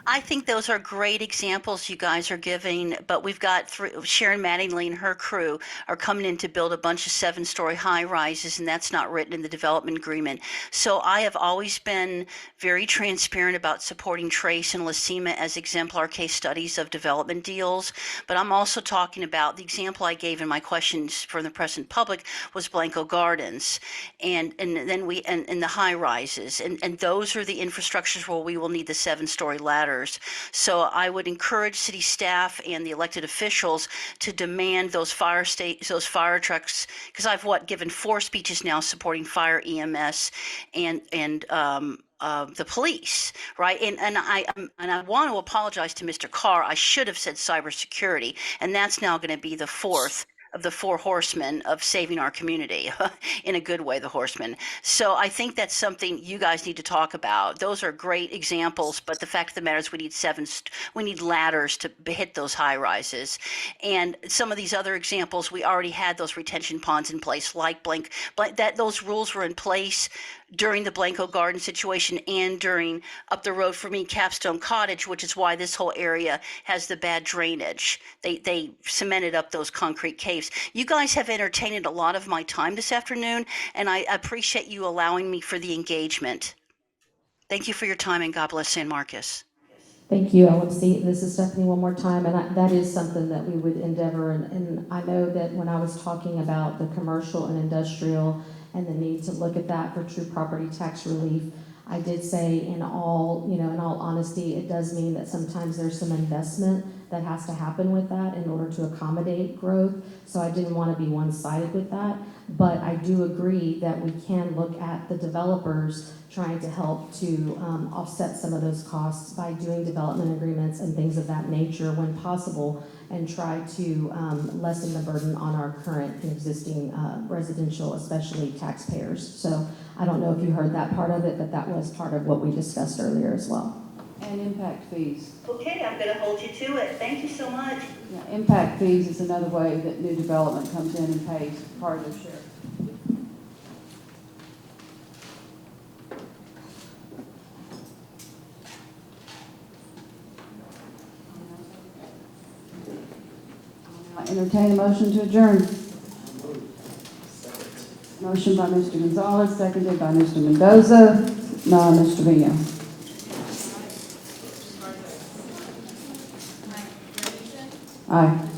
I think those are great examples you guys are giving, but we've got Sharon Mattingly and her crew are coming in to build a bunch of 7-story high rises, and that's not written in the development agreement. So I have always been very transparent about supporting Trace and Lacima as exemplar case studies of development deals, but I'm also talking about the example I gave in my questions for the present public was Blanco Gardens, and then the high rises, and those are the infrastructures where we will need the 7-story ladders. So I would encourage city staff and the elected officials to demand those fire trucks, because I've given 4 speeches now supporting fire, EMS, and the police, right? And I want to apologize to Mr. Carr. I should have said cybersecurity, and that's now going to be the 4th of the 4 horsemen of saving our community, in a good way, the horsemen. So I think that's something you guys need to talk about. Those are great examples, but the fact of the matter is we need ladders to hit those high rises. And some of these other examples, we already had those retention ponds in place, like those rules were in place during the Blanco Garden situation and during up the road for me, Capstone Cottage, which is why this whole area has the bad drainage. They cemented up those concrete caves. You guys have entertained a lot of my time this afternoon, and I appreciate you allowing me for the engagement. Thank you for your time, and God bless San Marcos. Thank you, LMC. This is Stephanie one more time, and that is something that we would endeavor, and I know that when I was talking about the commercial and industrial and the need to look at that for true property tax relief, I did say in all honesty, it does mean that sometimes there's some investment that has to happen with that in order to accommodate growth. So I didn't want to be one-sided with that, but I do agree that we can look at the developers trying to help to offset some of those costs by doing development agreements and things of that nature when possible, and try to lessen the burden on our current and existing residential, especially taxpayers. So I don't know if you heard that part of it, but that was part of what we discussed earlier as well. And impact fees. Okay, I'm going to hold you to it. Thank you so much. Yeah, impact fees is another way that new development comes in and pays part of their share. I entertain a motion to adjourn. Motion by Mr. Gonzalez, seconded by Mr. Mendoza. No, Mr. Villa. Aye.